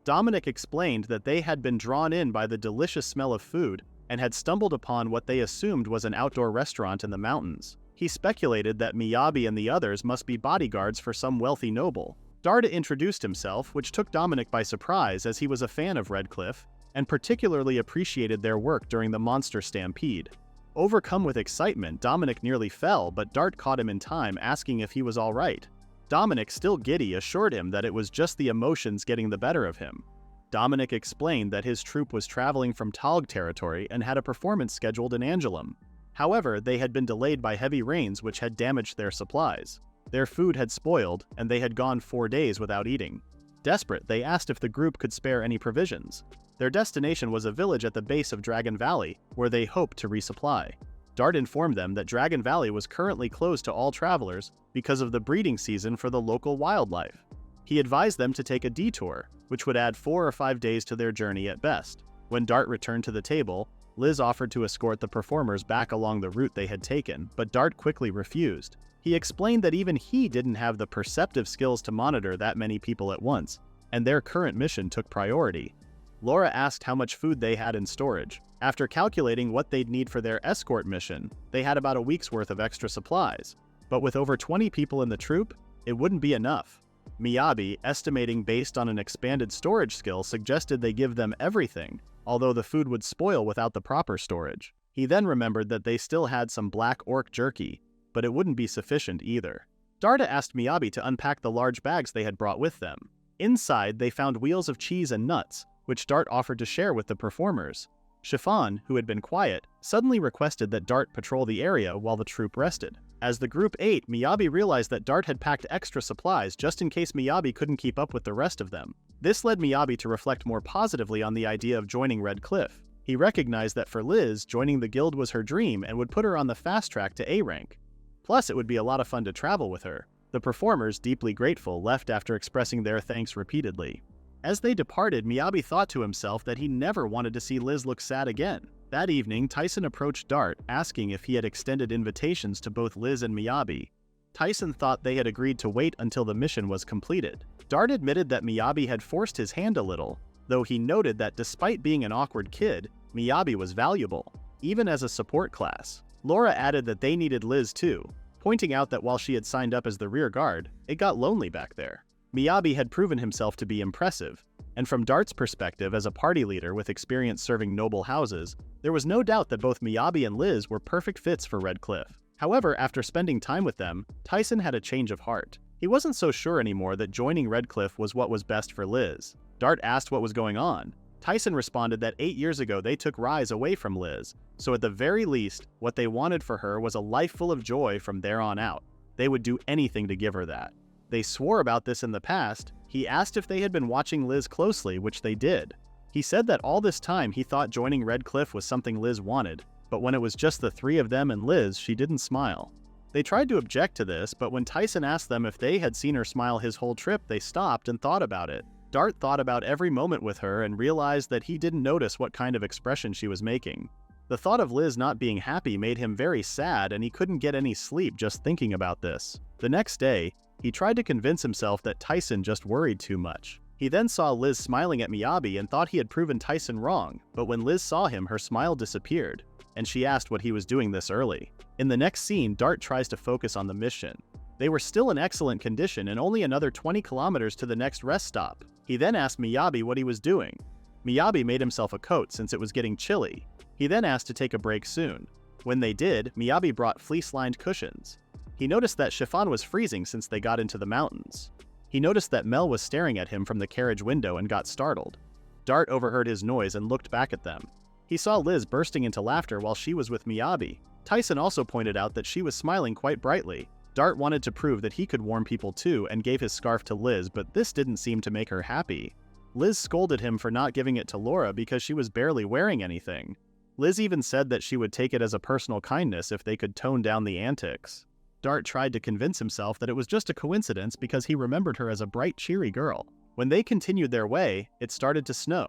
Dominic explained that they had been drawn in by the delicious smell of food and had stumbled upon what they assumed was an outdoor restaurant in the mountains. He speculated that Miyabi and the others must be bodyguards for some wealthy noble. Darda introduced himself, which took Dominic by surprise as he was a fan of Redcliffe and particularly appreciated their work during the monster stampede. Overcome with excitement, Dominic nearly fell, but Dart caught him in time, asking if he was all right. Dominic, still giddy, assured him that it was just the emotions getting the better of him. Dominic explained that his troupe was traveling from Talg territory and had a performance scheduled in Angelum. However, they had been delayed by heavy rains which had damaged their supplies. Their food had spoiled, and they had gone 4 days without eating. Desperate, they asked if the group could spare any provisions. Their destination was a village at the base of Dragon Valley, where they hoped to resupply. Dart informed them that Dragon Valley was currently closed to all travelers because of the breeding season for the local wildlife. He advised them to take a detour, which would add 4 or 5 days to their journey at best. When Dart returned to the table, Liz offered to escort the performers back along the route they had taken, but Dart quickly refused. He explained that even he didn't have the perceptive skills to monitor that many people at once, and their current mission took priority. Laura asked how much food they had in storage. After calculating what they'd need for their escort mission, they had about a week's worth of extra supplies. But with over 20 people in the troupe, it wouldn't be enough. Miyabi, estimating based on an expanded storage skill, suggested they give them everything, although the food would spoil without the proper storage. He then remembered that they still had some black orc jerky, but it wouldn't be sufficient either. Darda asked Miyabi to unpack the large bags they had brought with them. Inside, they found wheels of cheese and nuts, which Dart offered to share with the performers. Chiffon, who had been quiet, suddenly requested that Dart patrol the area while the troupe rested. As the group ate, Miyabi realized that Dart had packed extra supplies just in case Miyabi couldn't keep up with the rest of them. This led Miyabi to reflect more positively on the idea of joining Red Cliff. He recognized that for Liz, joining the guild was her dream and would put her on the fast track to A rank. Plus, it would be a lot of fun to travel with her. The performers, deeply grateful, left after expressing their thanks repeatedly. As they departed, Miyabi thought to himself that he never wanted to see Liz look sad again. That evening, Tyson approached Dart, asking if he had extended invitations to both Liz and Miyabi. Tyson thought they had agreed to wait until the mission was completed. Dart admitted that Miyabi had forced his hand a little, though he noted that despite being an awkward kid, Miyabi was valuable, even as a support class. Laura added that they needed Liz too, pointing out that while she had signed up as the rear guard, it got lonely back there. Miyabi had proven himself to be impressive, and from Dart's perspective as a party leader with experience serving noble houses, there was no doubt that both Miyabi and Liz were perfect fits for Red Cliff. However, after spending time with them, Tyson had a change of heart. He wasn't so sure anymore that joining Red Cliff was what was best for Liz. Dart asked what was going on. Tyson responded that 8 years ago they took Rise away from Liz, so at the very least, what they wanted for her was a life full of joy from there on out. They would do anything to give her that. They swore about this in the past. He asked if they had been watching Liz closely, which they did. He said that all this time he thought joining Red Cliff was something Liz wanted, but when it was just the three of them and Liz, she didn't smile. They tried to object to this, but when Tyson asked them if they had seen her smile his whole trip, they stopped and thought about it. Dart thought about every moment with her and realized that he didn't notice what kind of expression she was making. The thought of Liz not being happy made him very sad, and he couldn't get any sleep just thinking about this. The next day, he tried to convince himself that Tyson just worried too much. He then saw Liz smiling at Miyabi and thought he had proven Tyson wrong, but when Liz saw him, her smile disappeared, and she asked what he was doing this early. In the next scene, Dart tries to focus on the mission. They were still in excellent condition and only another 20 kilometers to the next rest stop. He then asked Miyabi what he was doing. Miyabi made himself a coat since it was getting chilly. He then asked to take a break soon. When they did, Miyabi brought fleece-lined cushions. He noticed that chiffon was freezing since they got into the mountains. He noticed that Mel was staring at him from the carriage window and got startled. Dart overheard his noise and looked back at them. He saw Liz bursting into laughter while she was with Miyabi. Tyson also pointed out that she was smiling quite brightly. Dart wanted to prove that he could warm people too and gave his scarf to Liz, but this didn't seem to make her happy. Liz scolded him for not giving it to Laura because she was barely wearing anything. Liz even said that she would take it as a personal kindness if they could tone down the antics. Dart tried to convince himself that it was just a coincidence because he remembered her as a bright, cheery girl. When they continued their way, it started to snow.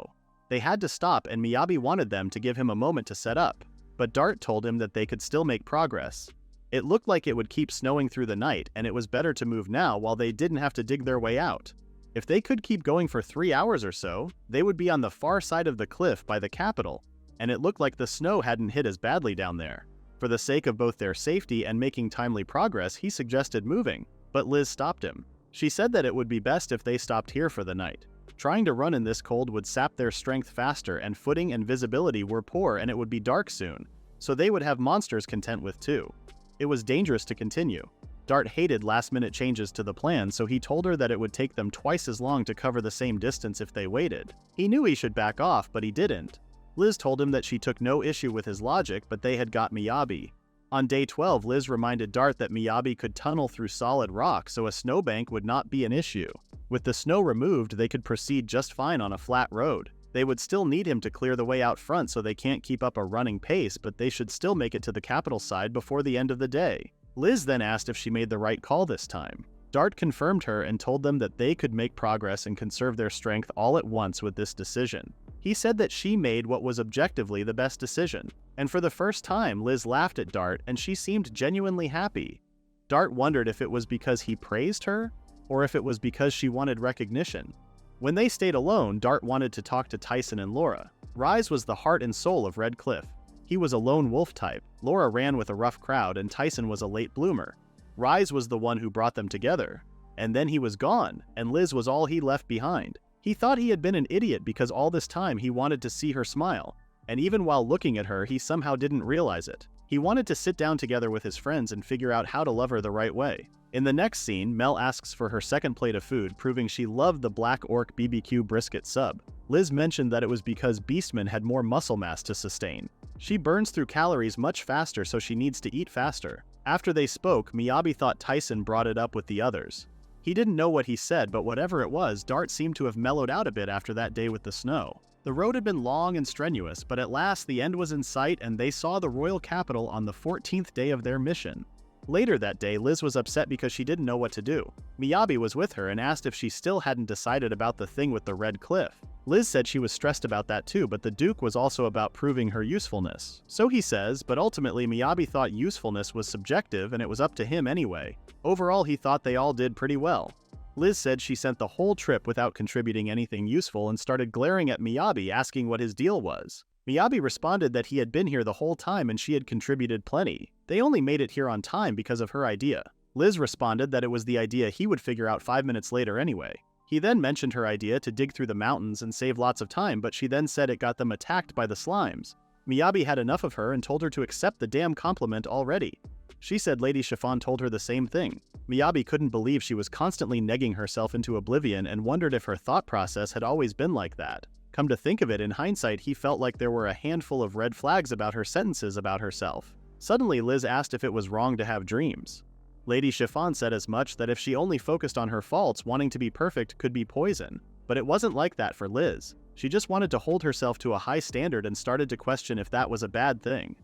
They had to stop, and Miyabi wanted them to give him a moment to set up, but Dart told him that they could still make progress. It looked like it would keep snowing through the night, and it was better to move now while they didn't have to dig their way out. If they could keep going for 3 hours or so, they would be on the far side of the cliff by the capital, and it looked like the snow hadn't hit as badly down there. For the sake of both their safety and making timely progress, he suggested moving, but Liz stopped him. She said that it would be best if they stopped here for the night. Trying to run in this cold would sap their strength faster, and footing and visibility were poor, and it would be dark soon, so they would have monsters contend with too. It was dangerous to continue. Dart hated last-minute changes to the plan, so he told her that it would take them twice as long to cover the same distance if they waited. He knew he should back off, but he didn't. Liz told him that she took no issue with his logic, but they had got Miyabi. On day 12, Liz reminded Dart that Miyabi could tunnel through solid rock, so a snowbank would not be an issue. With the snow removed, they could proceed just fine on a flat road. They would still need him to clear the way out front so they can't keep up a running pace, but they should still make it to the capital side before the end of the day. Liz then asked if she made the right call this time. Dart confirmed her and told them that they could make progress and conserve their strength all at once with this decision. He said that she made what was objectively the best decision, and for the first time Liz laughed at Dart and she seemed genuinely happy. Dart wondered if it was because he praised her, or if it was because she wanted recognition. When they stayed alone, Dart wanted to talk to Tyson and Laura. Rise was the heart and soul of Red Cliff. He was a lone wolf type, Laura ran with a rough crowd, and Tyson was a late bloomer. Rise was the one who brought them together, and then he was gone, and Liz was all he left behind. He thought he had been an idiot because all this time he wanted to see her smile, and even while looking at her, he somehow didn't realize it. He wanted to sit down together with his friends and figure out how to love her the right way. In the next scene, Mel asks for her second plate of food, proving she loved the Black Orc BBQ brisket sub. Liz mentioned that it was because Beastman had more muscle mass to sustain. She burns through calories much faster, so she needs to eat faster. After they spoke, Miyabi thought Tyson brought it up with the others. He didn't know what he said, but whatever it was, Dart seemed to have mellowed out a bit after that day with the snow. The road had been long and strenuous, but at last the end was in sight and they saw the royal capital on the 14th day of their mission. Later that day, Liz was upset because she didn't know what to do. Miyabi was with her and asked if she still hadn't decided about the thing with the Red Cliff. Liz said she was stressed about that too, but the Duke was also about proving her usefulness. So he says, but ultimately Miyabi thought usefulness was subjective and it was up to him anyway. Overall, he thought they all did pretty well. Liz said she sent the whole trip without contributing anything useful and started glaring at Miyabi, asking what his deal was. Miyabi responded that he had been here the whole time and she had contributed plenty. They only made it here on time because of her idea. Liz responded that it was the idea he would figure out 5 minutes later anyway. He then mentioned her idea to dig through the mountains and save lots of time, but she then said it got them attacked by the slimes. Miyabi had enough of her and told her to accept the damn compliment already. She said Lady Chiffon told her the same thing. Miyabi couldn't believe she was constantly negging herself into oblivion and wondered if her thought process had always been like that. Come to think of it, in hindsight, he felt like there were a handful of red flags about her sentences about herself. Suddenly, Liz asked if it was wrong to have dreams. Lady Chiffon said as much, that if she only focused on her faults, wanting to be perfect could be poison. But it wasn't like that for Liz. She just wanted to hold herself to a high standard and started to question if that was a bad thing.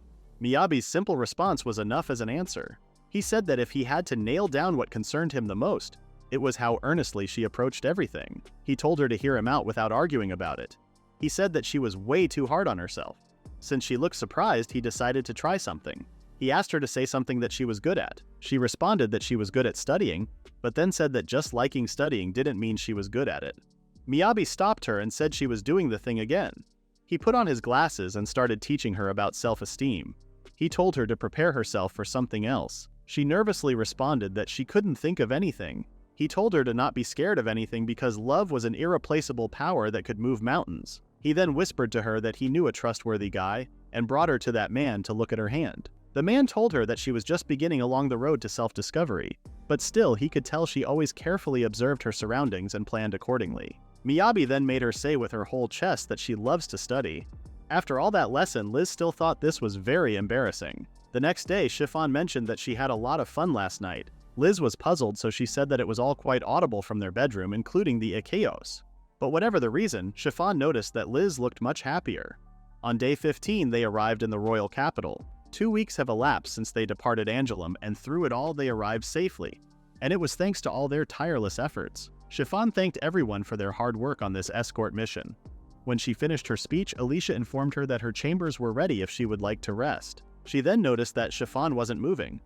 Miyabi's simple response was enough as an answer. He said that if he had to nail down what concerned him the most, it was how earnestly she approached everything. He told her to hear him out without arguing about it. He said that she was way too hard on herself. Since she looked surprised, he decided to try something. He asked her to say something that she was good at. She responded that she was good at studying, but then said that just liking studying didn't mean she was good at it. Miyabi stopped her and said she was doing the thing again. He put on his glasses and started teaching her about self-esteem. He told her to prepare herself for something else. She nervously responded that she couldn't think of anything. He told her to not be scared of anything because love was an irreplaceable power that could move mountains. He then whispered to her that he knew a trustworthy guy and brought her to that man to look at her hand. The man told her that she was just beginning along the road to self-discovery, but still he could tell she always carefully observed her surroundings and planned accordingly. Miyabi then made her say with her whole chest that she loves to study. After all that lesson, Liz still thought this was very embarrassing. The next day, Chiffon mentioned that she had a lot of fun last night. Liz was puzzled, so she said that it was all quite audible from their bedroom, including the Isekai'd. But whatever the reason, Chiffon noticed that Liz looked much happier. On day 15, they arrived in the royal capital. 2 weeks have elapsed since they departed Angoulême, and through it all they arrived safely. And it was thanks to all their tireless efforts. Chiffon thanked everyone for their hard work on this escort mission. When she finished her speech, Alicia informed her that her chambers were ready if she would like to rest. She then noticed that Chiffon wasn't moving.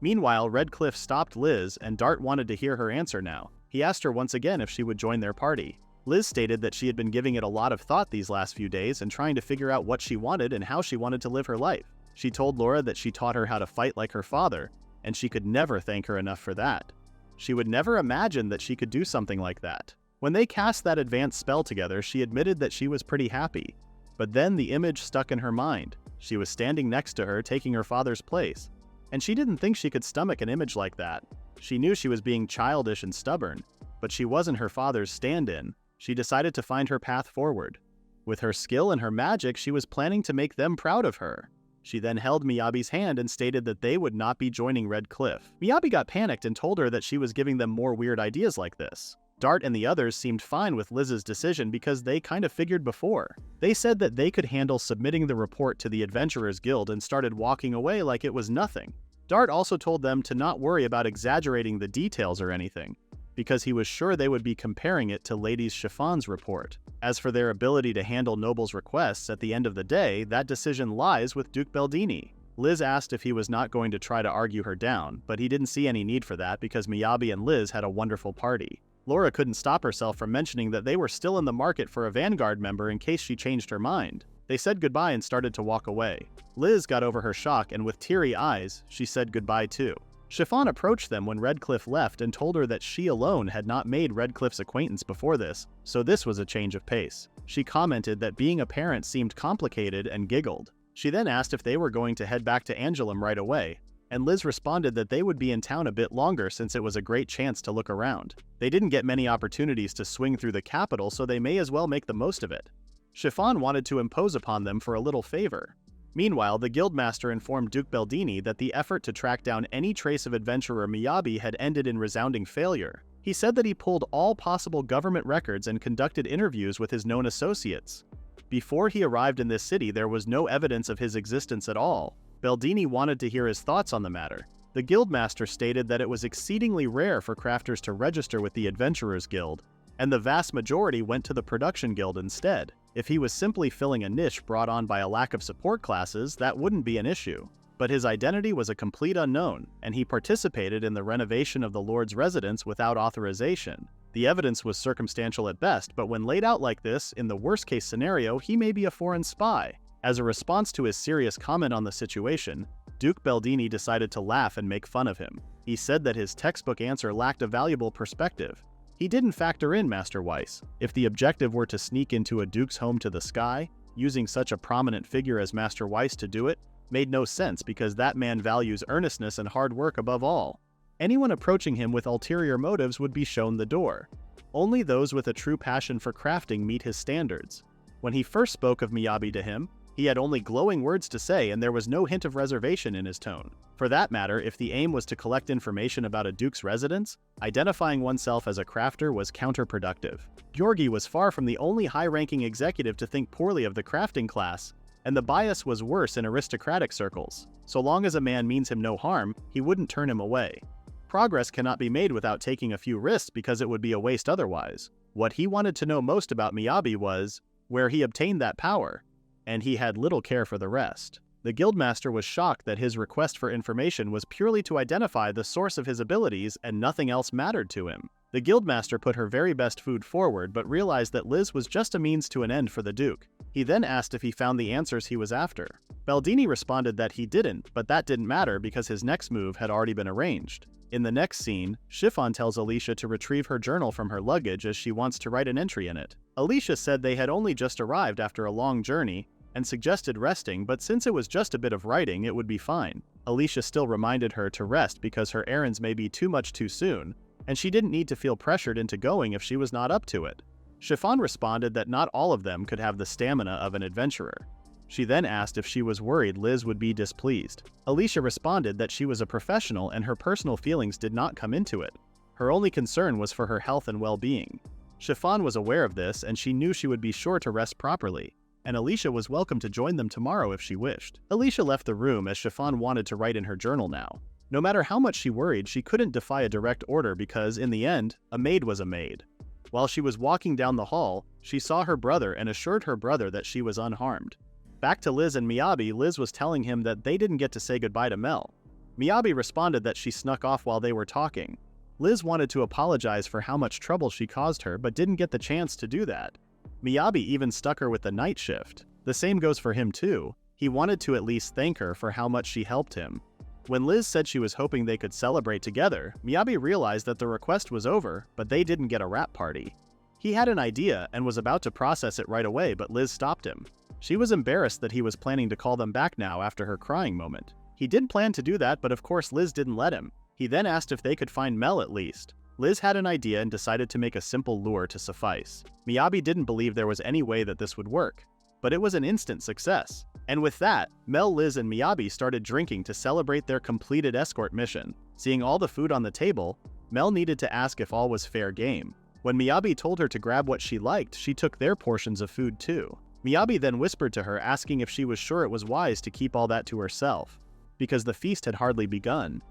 Meanwhile, Redcliffe stopped Liz, and Dart wanted to hear her answer now. He asked her once again if she would join their party. Liz stated that she had been giving it a lot of thought these last few days and trying to figure out what she wanted and how she wanted to live her life. She told Laura that she taught her how to fight like her father, and she could never thank her enough for that. She would never imagine that she could do something like that. When they cast that advanced spell together, she admitted that she was pretty happy. But then the image stuck in her mind. She was standing next to her, taking her father's place. And she didn't think she could stomach an image like that. She knew she was being childish and stubborn, but she wasn't her father's stand-in. She decided to find her path forward. With her skill and her magic, she was planning to make them proud of her. She then held Miyabi's hand and stated that they would not be joining Redcliffe. Miyabi got panicked and told her that she was giving them more weird ideas like this. Dart and the others seemed fine with Liz's decision because they kind of figured before. They said that they could handle submitting the report to the Adventurers Guild and started walking away like it was nothing. Dart also told them to not worry about exaggerating the details or anything, because he was sure they would be comparing it to Lady Chiffon's report. As for their ability to handle Noble's requests, at the end of the day, that decision lies with Duke Beldini. Liz asked if he was not going to try to argue her down, but he didn't see any need for that because Miyabi and Liz had a wonderful party. Laura couldn't stop herself from mentioning that they were still in the market for a Vanguard member in case she changed her mind. They said goodbye and started to walk away. Liz got over her shock, and with teary eyes, she said goodbye too. Chiffon approached them when Redcliffe left and told her that she alone had not made Redcliffe's acquaintance before this, so this was a change of pace. She commented that being a parent seemed complicated and giggled. She then asked if they were going to head back to Angoulême right away, and Liz responded that they would be in town a bit longer since it was a great chance to look around. They didn't get many opportunities to swing through the capital, so they may as well make the most of it. Chiffon wanted to impose upon them for a little favor. Meanwhile, the Guildmaster informed Duke Beldini that the effort to track down any trace of adventurer Miyabi had ended in resounding failure. He said that he pulled all possible government records and conducted interviews with his known associates. Before he arrived in this city, there was no evidence of his existence at all. Beldini wanted to hear his thoughts on the matter. The Guildmaster stated that it was exceedingly rare for crafters to register with the Adventurers Guild, and the vast majority went to the production guild instead. If he was simply filling a niche brought on by a lack of support classes, that wouldn't be an issue. But his identity was a complete unknown, and he participated in the renovation of the Lord's residence without authorization. The evidence was circumstantial at best, but when laid out like this, in the worst-case scenario, he may be a foreign spy. As a response to his serious comment on the situation, Duke Beldini decided to laugh and make fun of him. He said that his textbook answer lacked a valuable perspective. He didn't factor in Master Weiss. If the objective were to sneak into a duke's home to the sky, using such a prominent figure as Master Weiss to do it, made no sense because that man values earnestness and hard work above all. Anyone approaching him with ulterior motives would be shown the door. Only those with a true passion for crafting meet his standards. When he first spoke of Miyabi to him, he had only glowing words to say and there was no hint of reservation in his tone. For that matter, if the aim was to collect information about a duke's residence, identifying oneself as a crafter was counterproductive. Georgi was far from the only high-ranking executive to think poorly of the crafting class, and the bias was worse in aristocratic circles. So long as a man means him no harm, he wouldn't turn him away. Progress cannot be made without taking a few risks because it would be a waste otherwise. What he wanted to know most about Miyabi was where he obtained that power, and he had little care for the rest. The guildmaster was shocked that his request for information was purely to identify the source of his abilities and nothing else mattered to him. The guildmaster put her very best foot forward but realized that Liz was just a means to an end for the Duke. He then asked if he found the answers he was after. Beldini responded that he didn't, but that didn't matter because his next move had already been arranged. In the next scene, Chiffon tells Alicia to retrieve her journal from her luggage as she wants to write an entry in it. Alicia said they had only just arrived after a long journey and suggested resting, but since it was just a bit of writing, it would be fine. Alicia still reminded her to rest because her errands may be too much too soon, and she didn't need to feel pressured into going if she was not up to it. Chiffon responded that not all of them could have the stamina of an adventurer. She then asked if she was worried Liz would be displeased. Alicia responded that she was a professional and her personal feelings did not come into it. Her only concern was for her health and well-being. Chiffon was aware of this and she knew she would be sure to rest properly, and Alicia was welcome to join them tomorrow if she wished. Alicia left the room as Chiffon wanted to write in her journal now. No matter how much she worried, she couldn't defy a direct order because, in the end, a maid was a maid. While she was walking down the hall, she saw her brother and assured her brother that she was unharmed. Back to Liz and Miyabi, Liz was telling him that they didn't get to say goodbye to Mel. Miyabi responded that she snuck off while they were talking. Liz wanted to apologize for how much trouble she caused her but didn't get the chance to do that. Miyabi even stuck her with the night shift. The same goes for him too. He wanted to at least thank her for how much she helped him. When Liz said she was hoping they could celebrate together, Miyabi realized that the request was over, but they didn't get a wrap party. He had an idea and was about to process it right away, but Liz stopped him. She was embarrassed that he was planning to call them back now after her crying moment. He did plan to do that, but of course Liz didn't let him. He then asked if they could find Mel at least. Liz had an idea and decided to make a simple lure to suffice. Miyabi didn't believe there was any way that this would work, but it was an instant success. And with that, Mel, Liz, and Miyabi started drinking to celebrate their completed escort mission. Seeing all the food on the table, Mel needed to ask if all was fair game. When Miyabi told her to grab what she liked, she took their portions of food too. Miyabi then whispered to her, asking if she was sure it was wise to keep all that to herself, because the feast had hardly begun.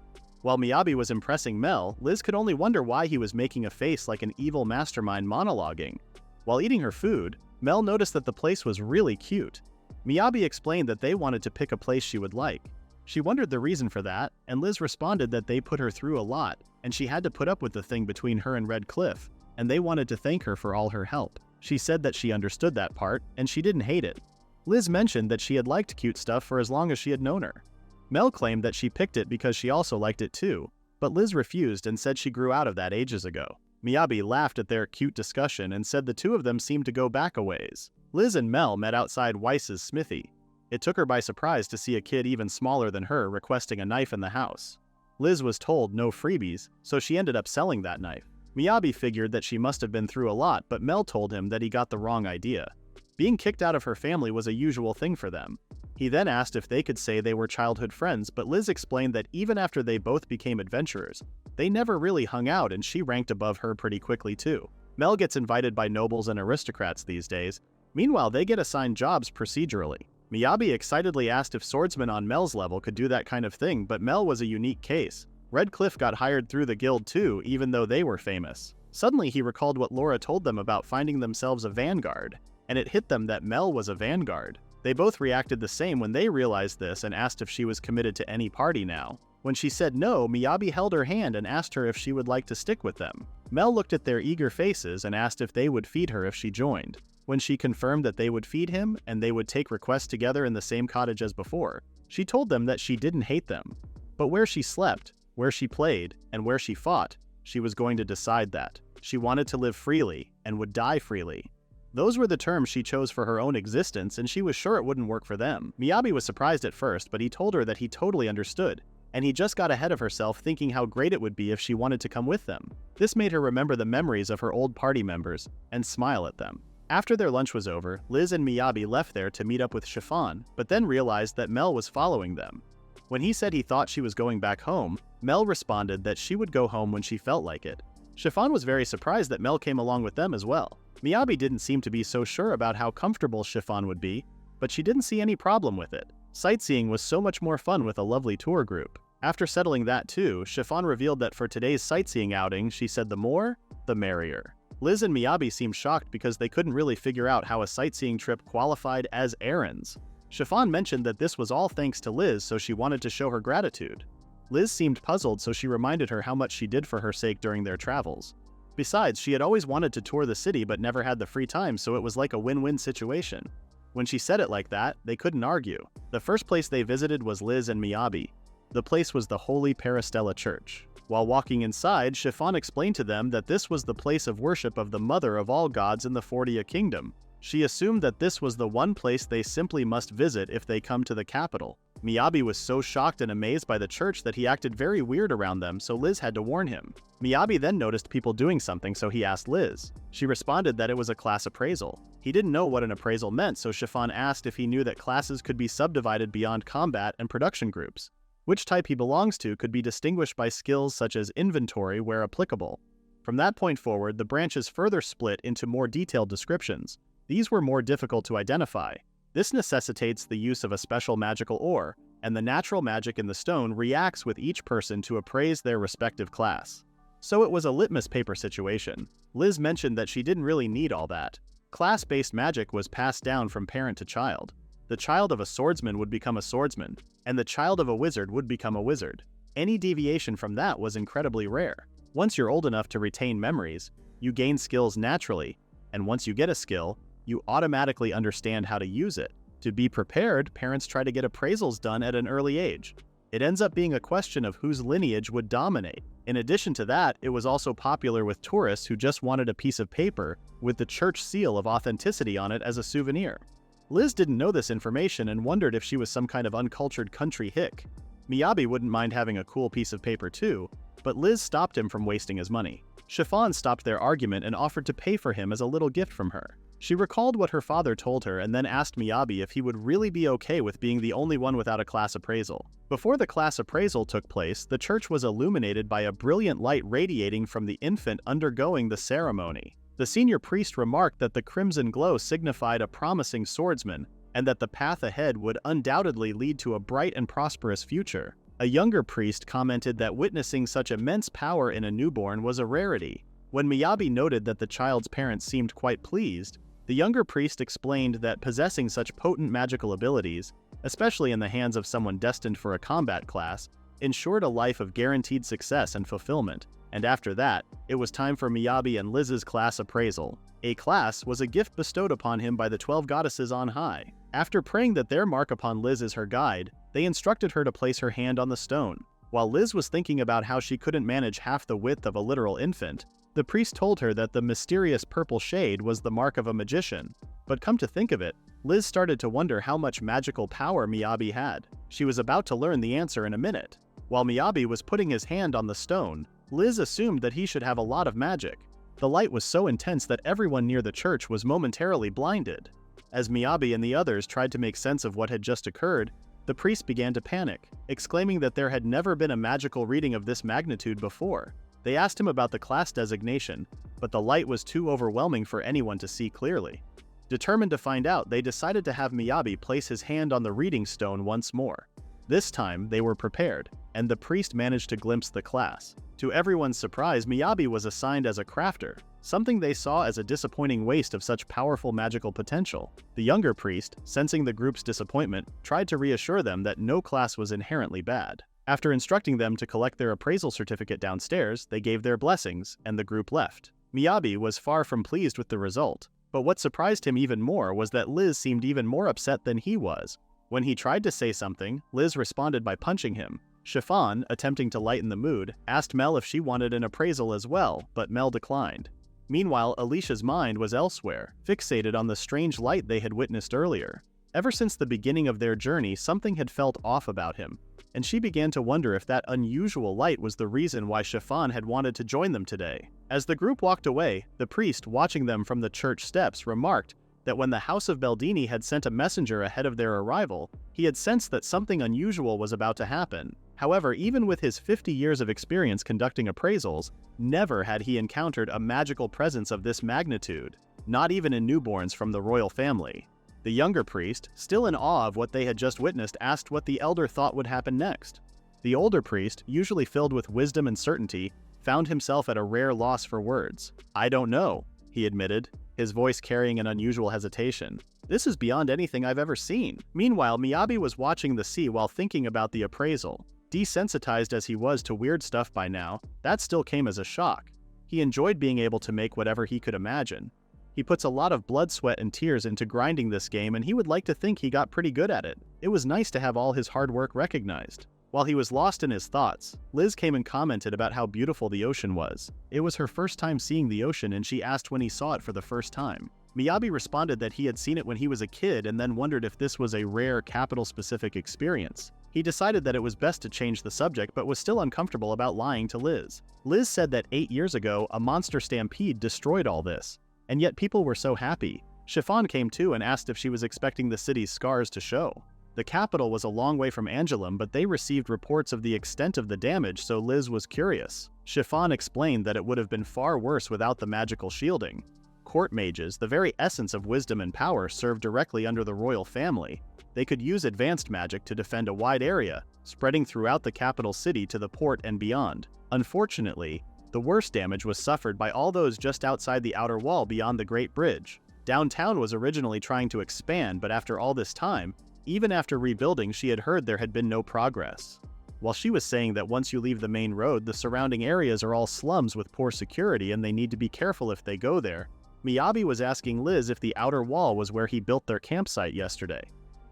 While Miyabi was impressing Mel, Liz could only wonder why he was making a face like an evil mastermind monologuing. While eating her food, Mel noticed that the place was really cute. Miyabi explained that they wanted to pick a place she would like. She wondered the reason for that, and Liz responded that they put her through a lot, and she had to put up with the thing between her and Red Cliff, and they wanted to thank her for all her help. She said that she understood that part, and she didn't hate it. Liz mentioned that she had liked cute stuff for as long as she had known her. Mel claimed that she picked it because she also liked it too, but Liz refused and said she grew out of that ages ago. Miyabi laughed at their cute discussion and said the two of them seemed to go back a ways. Liz and Mel met outside Weiss's smithy. It took her by surprise to see a kid even smaller than her requesting a knife in the house. Liz was told no freebies, so she ended up selling that knife. Miyabi figured that she must have been through a lot, but Mel told him that he got the wrong idea. Being kicked out of her family was a usual thing for them. He then asked if they could say they were childhood friends, but Liz explained that even after they both became adventurers, they never really hung out and she ranked above her pretty quickly too. Mel gets invited by nobles and aristocrats these days. Meanwhile, they get assigned jobs procedurally. Miyabi excitedly asked if swordsmen on Mel's level could do that kind of thing, but Mel was a unique case. Red Cliff got hired through the guild too, even though they were famous. Suddenly he recalled what Laura told them about finding themselves a vanguard, and it hit them that Mel was a vanguard. They both reacted the same when they realized this and asked if she was committed to any party now. When she said no, Miyabi held her hand and asked her if she would like to stick with them. Mel looked at their eager faces and asked if they would feed her if she joined. When she confirmed that they would feed him and they would take requests together in the same cottage as before, she told them that she didn't hate them. But where she slept, where she played, and where she fought, she was going to decide that. She wanted to live freely and would die freely. Those were the terms she chose for her own existence, and she was sure it wouldn't work for them. Miyabi was surprised at first, but he told her that he totally understood, and he just got ahead of herself thinking how great it would be if she wanted to come with them. This made her remember the memories of her old party members and smile at them. After their lunch was over, Liz and Miyabi left there to meet up with Chiffon, but then realized that Mel was following them. When he said he thought she was going back home, Mel responded that she would go home when she felt like it. Chiffon was very surprised that Mel came along with them as well. Miyabi didn't seem to be so sure about how comfortable Chiffon would be, but she didn't see any problem with it. Sightseeing was so much more fun with a lovely tour group. After settling that too, Chiffon revealed that for today's sightseeing outing, she said the more, the merrier. Liz and Miyabi seemed shocked because they couldn't really figure out how a sightseeing trip qualified as errands. Chiffon mentioned that this was all thanks to Liz, so she wanted to show her gratitude. Liz seemed puzzled, so she reminded her how much she did for her sake during their travels. Besides, she had always wanted to tour the city but never had the free time, so it was like a win-win situation. When she said it like that, they couldn't argue. The first place they visited was Liz and Miyabi. The place was the Holy Parastella Church. While walking inside, Chiffon explained to them that this was the place of worship of the mother of all gods in the Fortia Kingdom. She assumed that this was the one place they simply must visit if they come to the capital. Miyabi was so shocked and amazed by the church that he acted very weird around them, so Liz had to warn him. Miyabi then noticed people doing something, so he asked Liz. She responded that it was a class appraisal. He didn't know what an appraisal meant, so Chiffon asked if he knew that classes could be subdivided beyond combat and production groups. Which type he belongs to could be distinguished by skills such as inventory where applicable. From that point forward, the branches further split into more detailed descriptions. These were more difficult to identify. This necessitates the use of a special magical ore, and the natural magic in the stone reacts with each person to appraise their respective class. So it was a litmus paper situation. Liz mentioned that she didn't really need all that. Class-based magic was passed down from parent to child. The child of a swordsman would become a swordsman, and the child of a wizard would become a wizard. Any deviation from that was incredibly rare. Once you're old enough to retain memories, you gain skills naturally, and once you get a skill, you automatically understand how to use it. To be prepared, parents try to get appraisals done at an early age. It ends up being a question of whose lineage would dominate. In addition to that, it was also popular with tourists who just wanted a piece of paper with the church seal of authenticity on it as a souvenir. Liz didn't know this information and wondered if she was some kind of uncultured country hick. Miyabi wouldn't mind having a cool piece of paper too, but Liz stopped him from wasting his money. Chiffon stopped their argument and offered to pay for him as a little gift from her. She recalled what her father told her and then asked Miyabi if he would really be okay with being the only one without a class appraisal. Before the class appraisal took place, the church was illuminated by a brilliant light radiating from the infant undergoing the ceremony. The senior priest remarked that the crimson glow signified a promising swordsman, and that the path ahead would undoubtedly lead to a bright and prosperous future. A younger priest commented that witnessing such immense power in a newborn was a rarity. When Miyabi noted that the child's parents seemed quite pleased, the younger priest explained that possessing such potent magical abilities, especially in the hands of someone destined for a combat class, ensured a life of guaranteed success and fulfillment. And after that, it was time for Miyabi and Liz's class appraisal. A class was a gift bestowed upon him by the 12 goddesses on high. After praying that their mark upon Liz is her guide, they instructed her to place her hand on the stone. While Liz was thinking about how she couldn't manage half the width of a literal infant, the priest told her that the mysterious purple shade was the mark of a magician. But come to think of it, Liz started to wonder how much magical power Miyabi had. She was about to learn the answer in a minute. While Miyabi was putting his hand on the stone, Liz assumed that he should have a lot of magic. The light was so intense that everyone near the church was momentarily blinded. As Miyabi and the others tried to make sense of what had just occurred, the priest began to panic, exclaiming that there had never been a magical reading of this magnitude before. They asked him about the class designation, but the light was too overwhelming for anyone to see clearly. Determined to find out, they decided to have Miyabi place his hand on the reading stone once more. This time, they were prepared, and the priest managed to glimpse the class. To everyone's surprise, Miyabi was assigned as a crafter, something they saw as a disappointing waste of such powerful magical potential. The younger priest, sensing the group's disappointment, tried to reassure them that no class was inherently bad. After instructing them to collect their appraisal certificate downstairs, they gave their blessings, and the group left. Miyabi was far from pleased with the result, but what surprised him even more was that Liz seemed even more upset than he was. When he tried to say something, Liz responded by punching him. Chiffon, attempting to lighten the mood, asked Mel if she wanted an appraisal as well, but Mel declined. Meanwhile, Alicia's mind was elsewhere, fixated on the strange light they had witnessed earlier. Ever since the beginning of their journey, something had felt off about him, and she began to wonder if that unusual light was the reason why Chiffon had wanted to join them today. As the group walked away, the priest, watching them from the church steps, remarked that when the House of Beldini had sent a messenger ahead of their arrival, he had sensed that something unusual was about to happen. However, even with his 50 years of experience conducting appraisals, never had he encountered a magical presence of this magnitude, not even in newborns from the royal family. The younger priest, still in awe of what they had just witnessed, asked what the elder thought would happen next. The older priest, usually filled with wisdom and certainty, found himself at a rare loss for words. "I don't know," he admitted, his voice carrying an unusual hesitation. "This is beyond anything I've ever seen." Meanwhile, Miyabi was watching the sea while thinking about the appraisal. Desensitized as he was to weird stuff by now, that still came as a shock. He enjoyed being able to make whatever he could imagine. He puts a lot of blood, sweat, and tears into grinding this game, and he would like to think he got pretty good at it. It was nice to have all his hard work recognized. While he was lost in his thoughts, Liz came and commented about how beautiful the ocean was. It was her first time seeing the ocean, and she asked when he saw it for the first time. Miyabi responded that he had seen it when he was a kid and then wondered if this was a rare, capital-specific experience. He decided that it was best to change the subject, but was still uncomfortable about lying to Liz. Liz said that 8 years ago, a monster stampede destroyed all this, and yet people were so happy. Chiffon came too and asked if she was expecting the city's scars to show. The capital was a long way from Angelum, but they received reports of the extent of the damage, so Liz was curious. Chiffon explained that it would have been far worse without the magical shielding. Court mages, the very essence of wisdom and power, served directly under the royal family. They could use advanced magic to defend a wide area, spreading throughout the capital city to the port and beyond. Unfortunately, the worst damage was suffered by all those just outside the outer wall beyond the Great Bridge. Downtown was originally trying to expand, but after all this time, even after rebuilding, she had heard there had been no progress. While she was saying that once you leave the main road, the surrounding areas are all slums with poor security and they need to be careful if they go there, Miyabi was asking Liz if the outer wall was where he built their campsite yesterday.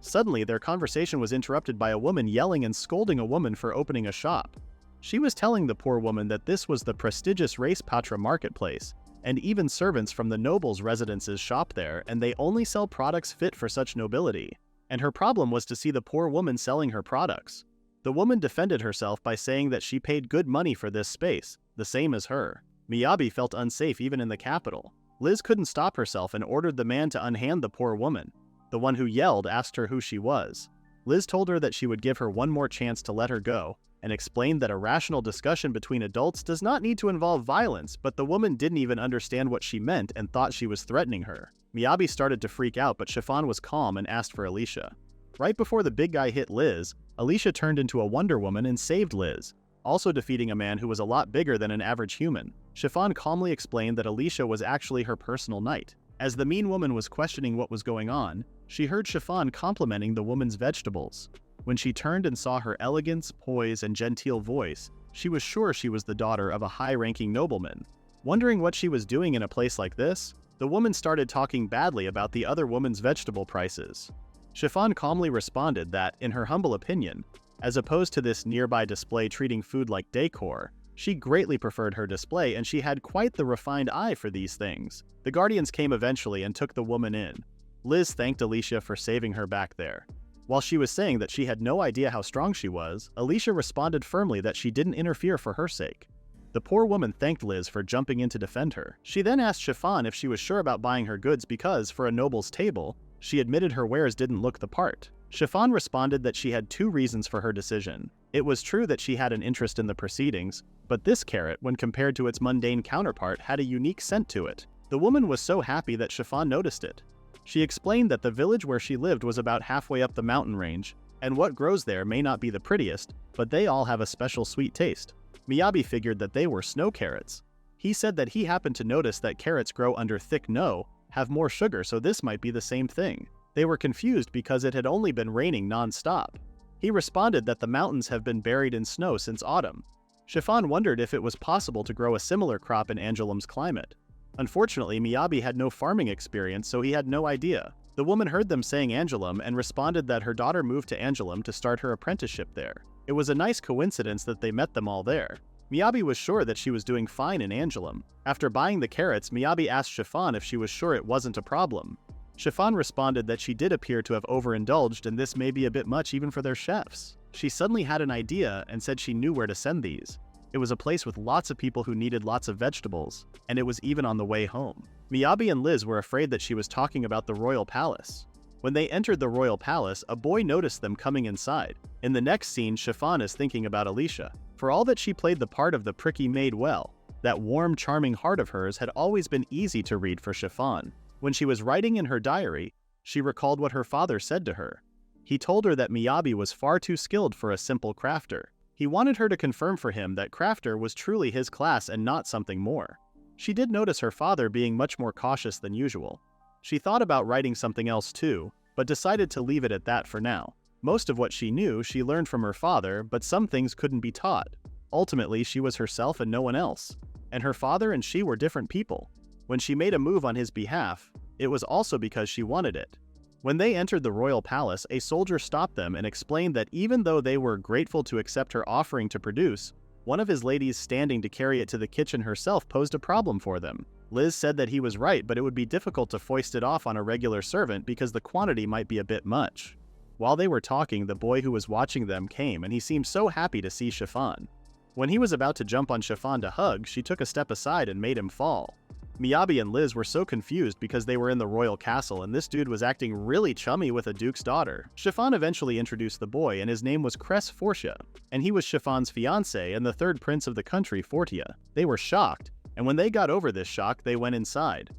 Suddenly, their conversation was interrupted by a woman yelling and scolding a woman for opening a shop. She was telling the poor woman that this was the prestigious Race Patra marketplace, and even servants from the nobles' residences shop there, and they only sell products fit for such nobility. And her problem was to see the poor woman selling her products. The woman defended herself by saying that she paid good money for this space, the same as her. Miyabi felt unsafe even in the capital. Liz couldn't stop herself and ordered the man to unhand the poor woman. The one who yelled asked her who she was. Liz told her that she would give her one more chance to let her go, and explained that a rational discussion between adults does not need to involve violence, but the woman didn't even understand what she meant and thought she was threatening her. Miyabi started to freak out, but Chiffon was calm and asked for Alicia. Right before the big guy hit Liz, Alicia turned into a Wonder Woman and saved Liz, also defeating a man who was a lot bigger than an average human. Chiffon calmly explained that Alicia was actually her personal knight. As the mean woman was questioning what was going on, she heard Chiffon complimenting the woman's vegetables. When she turned and saw her elegance, poise, and genteel voice, she was sure she was the daughter of a high-ranking nobleman. Wondering what she was doing in a place like this, the woman started talking badly about the other woman's vegetable prices. Chiffon calmly responded that, in her humble opinion, as opposed to this nearby display treating food like decor, she greatly preferred her display and she had quite the refined eye for these things. The guardians came eventually and took the woman in. Liz thanked Alicia for saving her back there. While she was saying that she had no idea how strong she was, Alicia responded firmly that she didn't interfere for her sake. The poor woman thanked Liz for jumping in to defend her. She then asked Chiffon if she was sure about buying her goods because, for a noble's table, she admitted her wares didn't look the part. Chiffon responded that she had 2 reasons for her decision. It was true that she had an interest in the proceedings, but this carrot, when compared to its mundane counterpart, had a unique scent to it. The woman was so happy that Chiffon noticed it. She explained that the village where she lived was about halfway up the mountain range, and what grows there may not be the prettiest, but they all have a special sweet taste. Miyabi figured that they were snow carrots. He said that he happened to notice that carrots grow under thick snow, have more sugar, so this might be the same thing. They were confused because it had only been raining non-stop. He responded that the mountains have been buried in snow since autumn. Chiffon wondered if it was possible to grow a similar crop in Angelum's climate. Unfortunately, Miyabi had no farming experience, so he had no idea. The woman heard them saying Angelum and responded that her daughter moved to Angelum to start her apprenticeship there. It was a nice coincidence that they met them all there. Miyabi was sure that she was doing fine in Angelum. After buying the carrots, Miyabi asked Chiffon if she was sure it wasn't a problem. Chiffon responded that she did appear to have overindulged and this may be a bit much even for their chefs. She suddenly had an idea and said she knew where to send these. It was a place with lots of people who needed lots of vegetables, and it was even on the way home. Miyabi and Liz were afraid that she was talking about the royal palace. When they entered the royal palace, a boy noticed them coming inside. In the next scene, Chiffon is thinking about Alicia. For all that she played the part of the pricky maid well, that warm, charming heart of hers had always been easy to read for Chiffon. When she was writing in her diary, she recalled what her father said to her. He told her that Miyabi was far too skilled for a simple crafter. He wanted her to confirm for him that crafter was truly his class and not something more. She did notice her father being much more cautious than usual. She thought about writing something else too, but decided to leave it at that for now. Most of what she knew, she learned from her father, but some things couldn't be taught. Ultimately, she was herself and no one else. And her father and she were different people. When she made a move on his behalf, it was also because she wanted it. When they entered the royal palace, a soldier stopped them and explained that even though they were grateful to accept her offering to produce, one of his ladies standing to carry it to the kitchen herself posed a problem for them. Liz said that he was right, but it would be difficult to foist it off on a regular servant because the quantity might be a bit much. While they were talking, the boy who was watching them came and he seemed so happy to see Chiffon. When he was about to jump on Chiffon to hug, she took a step aside and made him fall. Miyabi and Liz were so confused because they were in the royal castle and this dude was acting really chummy with a duke's daughter. Chiffon eventually introduced the boy and his name was Cress Fortia, and he was Chiffon's fiancé and the third prince of the country, Fortia. They were shocked, and when they got over this shock, they went inside.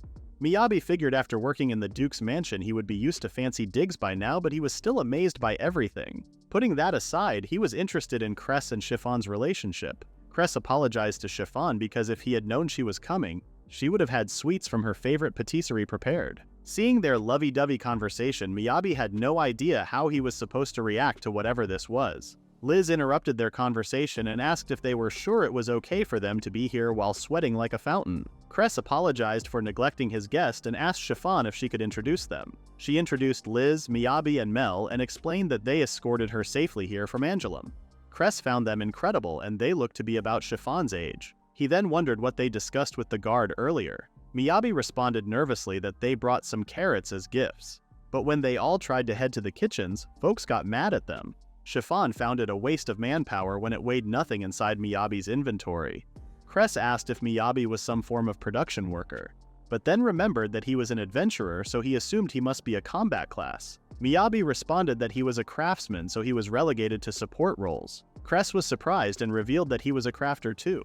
Miyabi figured after working in the duke's mansion he would be used to fancy digs by now, but he was still amazed by everything. Putting that aside, he was interested in Cress and Chiffon's relationship. Cress apologized to Chiffon because if he had known she was coming, she would have had sweets from her favorite patisserie prepared. Seeing their lovey-dovey conversation, Miyabi had no idea how he was supposed to react to whatever this was. Liz interrupted their conversation and asked if they were sure it was okay for them to be here while sweating like a fountain. Cress apologized for neglecting his guest and asked Chiffon if she could introduce them. She introduced Liz, Miyabi, and Mel and explained that they escorted her safely here from Angelum. Cress found them incredible and they looked to be about Chiffon's age. He then wondered what they discussed with the guard earlier. Miyabi responded nervously that they brought some carrots as gifts. But when they all tried to head to the kitchens, folks got mad at them. Chiffon found it a waste of manpower when it weighed nothing inside Miyabi's inventory. Cress asked if Miyabi was some form of production worker, but then remembered that he was an adventurer, so he assumed he must be a combat class. Miyabi responded that he was a craftsman, so he was relegated to support roles. Cress was surprised and revealed that he was a crafter too.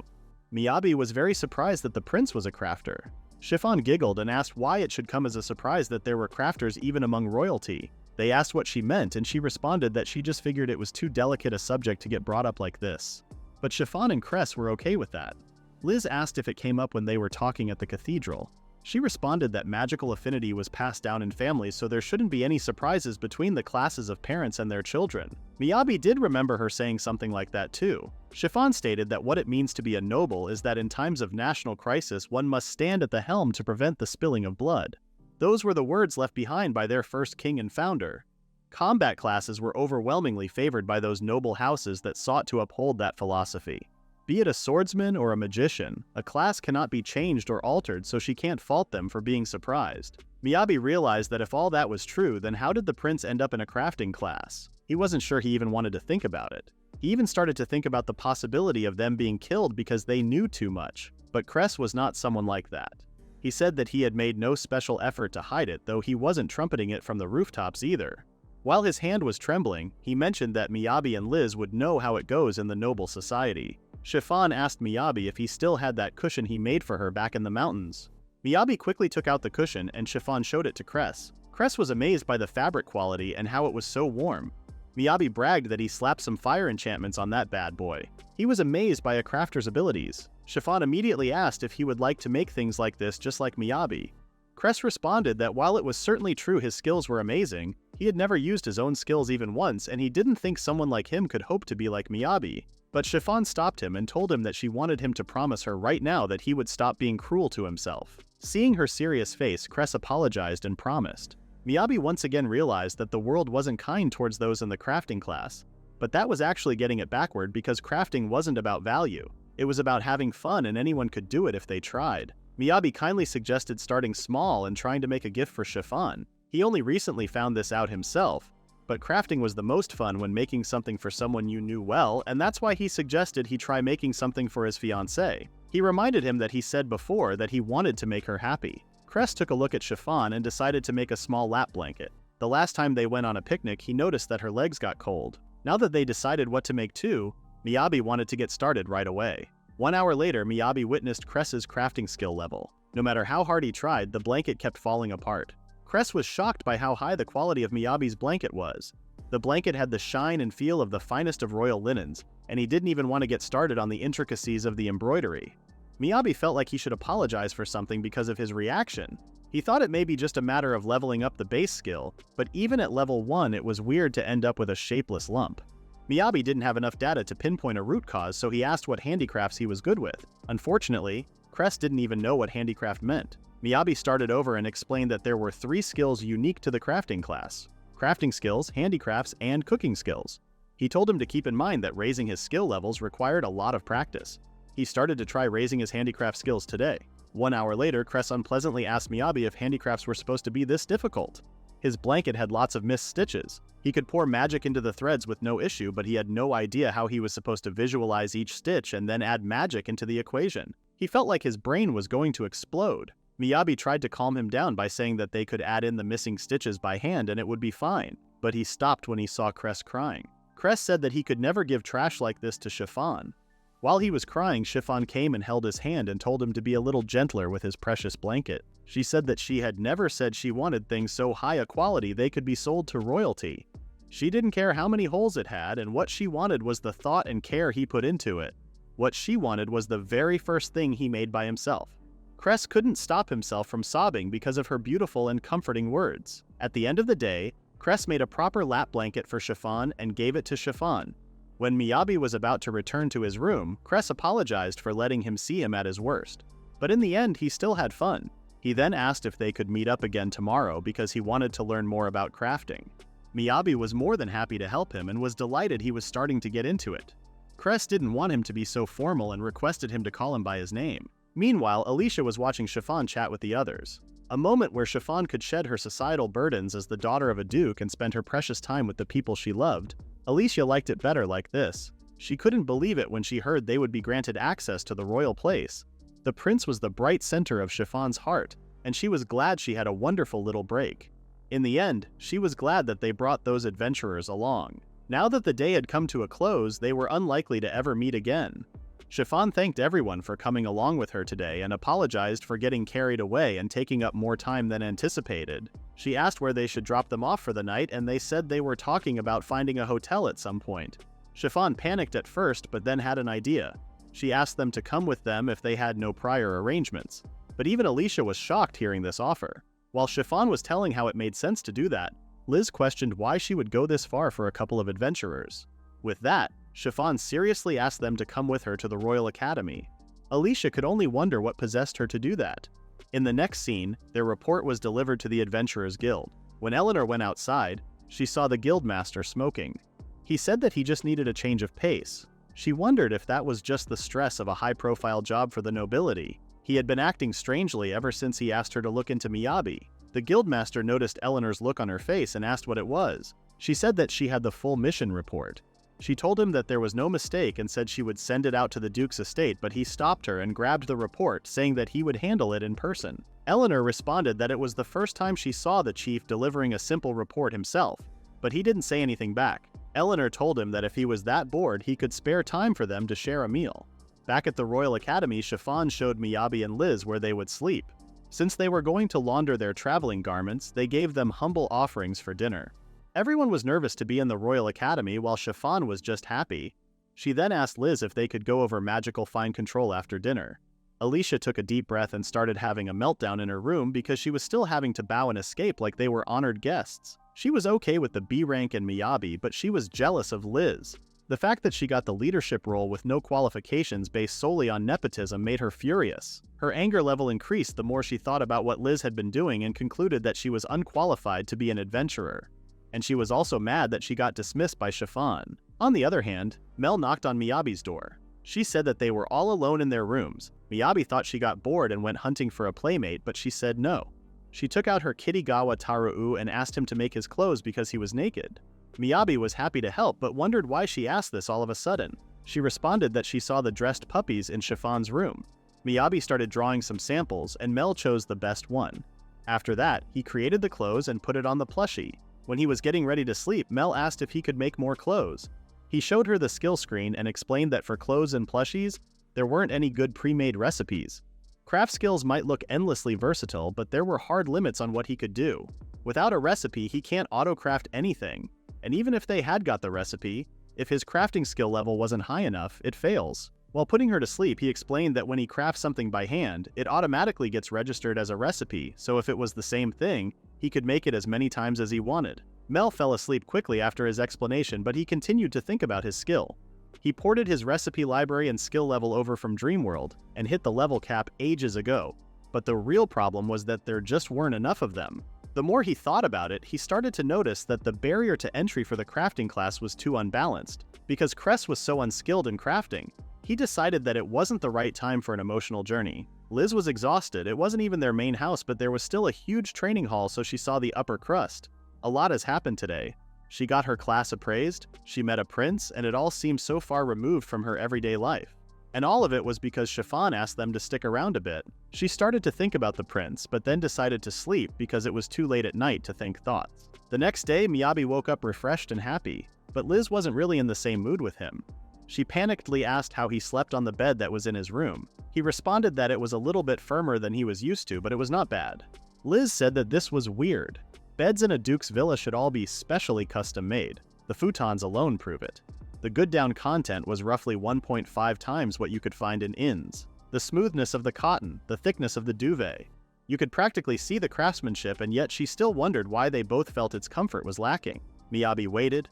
Miyabi was very surprised that the prince was a crafter. Chiffon giggled and asked why it should come as a surprise that there were crafters even among royalty. They asked what she meant and she responded that she just figured it was too delicate a subject to get brought up like this. But Chiffon and Cress were okay with that. Liz asked if it came up when they were talking at the cathedral. She responded that magical affinity was passed down in families, so there shouldn't be any surprises between the classes of parents and their children. Miyabi did remember her saying something like that too. Chiffon stated that what it means to be a noble is that in times of national crisis one must stand at the helm to prevent the spilling of blood. Those were the words left behind by their first king and founder. Combat classes were overwhelmingly favored by those noble houses that sought to uphold that philosophy. Be it a swordsman or a magician, a class cannot be changed or altered, so she can't fault them for being surprised. Miyabi realized that if all that was true, then how did the prince end up in a crafting class? He wasn't sure he even wanted to think about it. He even started to think about the possibility of them being killed because they knew too much, but Cress was not someone like that. He said that he had made no special effort to hide it, though he wasn't trumpeting it from the rooftops either. While his hand was trembling, he mentioned that Miyabi and Liz would know how it goes in the noble society. Chiffon asked Miyabi if he still had that cushion he made for her back in the mountains. Miyabi quickly took out the cushion and Chiffon showed it to Cress. Cress was amazed by the fabric quality and how it was so warm. Miyabi bragged that he slapped some fire enchantments on that bad boy. He was amazed by a crafter's abilities. Chiffon immediately asked if he would like to make things like this just like Miyabi. Cress responded that while it was certainly true his skills were amazing, he had never used his own skills even once and he didn't think someone like him could hope to be like Miyabi. But Chiffon stopped him and told him that she wanted him to promise her right now that he would stop being cruel to himself. Seeing her serious face, Cress apologized and promised. Miyabi once again realized that the world wasn't kind towards those in the crafting class. But that was actually getting it backward because crafting wasn't about value. It was about having fun and anyone could do it if they tried. Miyabi kindly suggested starting small and trying to make a gift for Chiffon. He only recently found this out himself, but crafting was the most fun when making something for someone you knew well, and that's why he suggested he try making something for his fiancée. He reminded him that he said before that he wanted to make her happy. Cress took a look at Chiffon and decided to make a small lap blanket. The last time they went on a picnic, he noticed that her legs got cold. Now that they decided what to make too, Miyabi wanted to get started right away. 1 hour later, Miyabi witnessed Cress's crafting skill level. No matter how hard he tried, the blanket kept falling apart. Cress was shocked by how high the quality of Miyabi's blanket was. The blanket had the shine and feel of the finest of royal linens, and he didn't even want to get started on the intricacies of the embroidery. Miyabi felt like he should apologize for something because of his reaction. He thought it may be just a matter of leveling up the base skill, but even at level 1 it was weird to end up with a shapeless lump. Miyabi didn't have enough data to pinpoint a root cause, so he asked what handicrafts he was good with. Unfortunately, Cress didn't even know what handicraft meant. Miyabi started over and explained that there were 3 skills unique to the crafting class: crafting skills, handicrafts, and cooking skills. He told him to keep in mind that raising his skill levels required a lot of practice. He started to try raising his handicraft skills today. 1 hour later, Cress unpleasantly asked Miyabi if handicrafts were supposed to be this difficult. His blanket had lots of missed stitches. He could pour magic into the threads with no issue, but he had no idea how he was supposed to visualize each stitch and then add magic into the equation. He felt like his brain was going to explode. Miyabi tried to calm him down by saying that they could add in the missing stitches by hand and it would be fine, but he stopped when he saw Cress crying. Cress said that he could never give trash like this to Chiffon. While he was crying, Chiffon came and held his hand and told him to be a little gentler with his precious blanket. She said that she had never said she wanted things so high a quality they could be sold to royalty. She didn't care how many holes it had, and what she wanted was the thought and care he put into it. What she wanted was the very first thing he made by himself. Cress couldn't stop himself from sobbing because of her beautiful and comforting words. At the end of the day, Cress made a proper lap blanket for Chiffon and gave it to Chiffon. When Miyabi was about to return to his room, Cress apologized for letting him see him at his worst. But in the end, he still had fun. He then asked if they could meet up again tomorrow because he wanted to learn more about crafting. Miyabi was more than happy to help him and was delighted he was starting to get into it. Cress didn't want him to be so formal and requested him to call him by his name. Meanwhile, Alicia was watching Chiffon chat with the others. A moment where Chiffon could shed her societal burdens as the daughter of a duke and spend her precious time with the people she loved. Alicia liked it better like this. She couldn't believe it when she heard they would be granted access to the royal place. The prince was the bright center of Chiffon's heart, and she was glad she had a wonderful little break. In the end, she was glad that they brought those adventurers along. Now that the day had come to a close, they were unlikely to ever meet again. Chiffon thanked everyone for coming along with her today and apologized for getting carried away and taking up more time than anticipated. She asked where they should drop them off for the night, and they said they were talking about finding a hotel at some point. Chiffon panicked at first, but then had an idea. She asked them to come with them if they had no prior arrangements. But even Alicia was shocked hearing this offer. While Chiffon was telling how it made sense to do that, Liz questioned why she would go this far for a couple of adventurers. With that, Chiffon seriously asked them to come with her to the Royal Academy. Alicia could only wonder what possessed her to do that. In the next scene, their report was delivered to the Adventurers Guild. When Eleanor went outside, she saw the guildmaster smoking. He said that he just needed a change of pace. She wondered if that was just the stress of a high-profile job for the nobility. He had been acting strangely ever since he asked her to look into Miyabi. The guildmaster noticed Eleanor's look on her face and asked what it was. She said that she had the full mission report. She told him that there was no mistake and said she would send it out to the Duke's estate, but he stopped her and grabbed the report, saying that he would handle it in person. Eleanor responded that it was the first time she saw the chief delivering a simple report himself, but he didn't say anything back. Eleanor told him that if he was that bored, he could spare time for them to share a meal. Back at the Royal Academy, Chiffon showed Miyabi and Liz where they would sleep. Since they were going to launder their traveling garments, they gave them humble offerings for dinner. Everyone was nervous to be in the Royal Academy while Chiffon was just happy. She then asked Liz if they could go over magical fine control after dinner. Alicia took a deep breath and started having a meltdown in her room because she was still having to bow and escape like they were honored guests. She was okay with the B rank and Miyabi, but she was jealous of Liz. The fact that she got the leadership role with no qualifications based solely on nepotism made her furious. Her anger level increased the more she thought about what Liz had been doing and concluded that she was unqualified to be an adventurer. And she was also mad that she got dismissed by Chiffon. On the other hand, Mel knocked on Miyabi's door. She said that they were all alone in their rooms. Miyabi thought she got bored and went hunting for a playmate, but she said no. She took out her Kitagawa Taru'u and asked him to make his clothes because he was naked. Miyabi was happy to help but wondered why she asked this all of a sudden. She responded that she saw the dressed puppies in Chiffon's room. Miyabi started drawing some samples and Mel chose the best one. After that, he created the clothes and put it on the plushie. When he was getting ready to sleep, Mel asked if he could make more clothes. He showed her the skill screen and explained that for clothes and plushies, there weren't any good pre-made recipes. Craft skills might look endlessly versatile, but there were hard limits on what he could do. Without a recipe, he can't auto-craft anything. And even if they had got the recipe, if his crafting skill level wasn't high enough, it fails. While putting her to sleep, he explained that when he crafts something by hand, it automatically gets registered as a recipe, so if it was the same thing, he could make it as many times as he wanted. Mel fell asleep quickly after his explanation, but he continued to think about his skill. He ported his recipe library and skill level over from Dreamworld, and hit the level cap ages ago. But the real problem was that there just weren't enough of them. The more he thought about it, he started to notice that the barrier to entry for the crafting class was too unbalanced. Because Cress was so unskilled in crafting, he decided that it wasn't the right time for an emotional journey. Liz was exhausted. It wasn't even their main house, but there was still a huge training hall, so she saw the upper crust. A lot has happened today. She got her class appraised, she met a prince, and it all seemed so far removed from her everyday life. And all of it was because Chiffon asked them to stick around a bit. She started to think about the prince, but then decided to sleep because it was too late at night to think thoughts. The next day, Miyabi woke up refreshed and happy, but Liz wasn't really in the same mood with him. She panickedly asked how he slept on the bed that was in his room. He responded that it was a little bit firmer than he was used to, but it was not bad. Liz said that this was weird. Beds in a duke's villa should all be specially custom made. The futons alone prove it. The good down content was roughly 1.5 times what you could find in inns. The smoothness of the cotton, the thickness of the duvet. You could practically see the craftsmanship, and yet she still wondered why they both felt its comfort was lacking. Miyabi waited,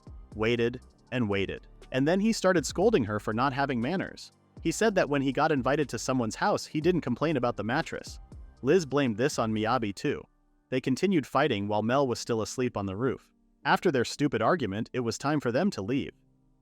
and waited. And then he started scolding her for not having manners. He said that when he got invited to someone's house, he didn't complain about the mattress. Liz blamed this on Miyabi too. They continued fighting while Mel was still asleep on the roof. After their stupid argument, it was time for them to leave.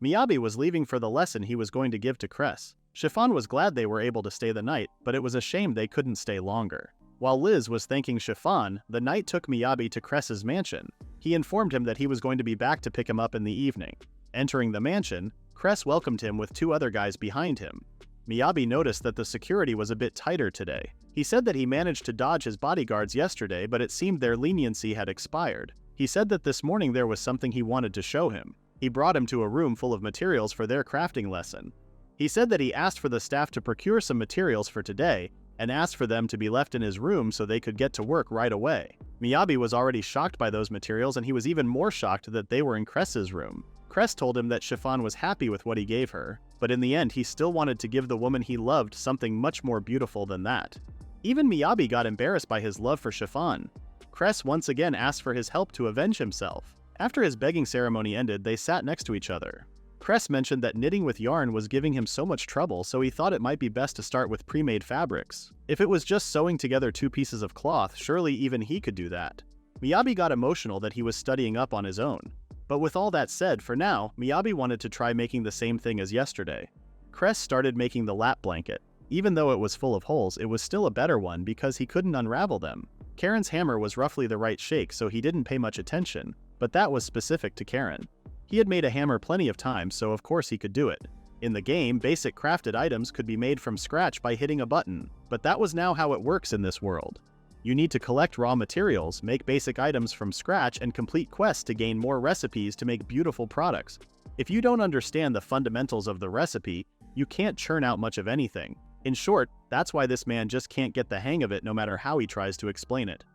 Miyabi was leaving for the lesson he was going to give to Cress. Chiffon was glad they were able to stay the night, but it was a shame they couldn't stay longer. While Liz was thanking Chiffon, the knight took Miyabi to Cress's mansion. He informed him that he was going to be back to pick him up in the evening. Entering the mansion, Cress welcomed him with two other guys behind him. Miyabi noticed that the security was a bit tighter today. He said that he managed to dodge his bodyguards yesterday, but it seemed their leniency had expired. He said that this morning there was something he wanted to show him. He brought him to a room full of materials for their crafting lesson. He said that he asked for the staff to procure some materials for today, and asked for them to be left in his room so they could get to work right away. Miyabi was already shocked by those materials, and he was even more shocked that they were in Cress's room. Cress told him that Chiffon was happy with what he gave her, but in the end he still wanted to give the woman he loved something much more beautiful than that. Even Miyabi got embarrassed by his love for Chiffon. Cress once again asked for his help to avenge himself. After his begging ceremony ended, they sat next to each other. Cress mentioned that knitting with yarn was giving him so much trouble, so he thought it might be best to start with pre-made fabrics. If it was just sewing together two pieces of cloth, surely even he could do that. Miyabi got emotional that he was studying up on his own. But with all that said, for now, Miyabi wanted to try making the same thing as yesterday. Cress started making the lap blanket. Even though it was full of holes, it was still a better one because he couldn't unravel them. Karen's hammer was roughly the right shake, so he didn't pay much attention, but that was specific to Karen. He had made a hammer plenty of times, so of course he could do it. In the game, basic crafted items could be made from scratch by hitting a button, but that was now how it works in this world. You need to collect raw materials, make basic items from scratch, and complete quests to gain more recipes to make beautiful products. If you don't understand the fundamentals of the recipe, you can't churn out much of anything. In short, that's why this man just can't get the hang of it no matter how he tries to explain it.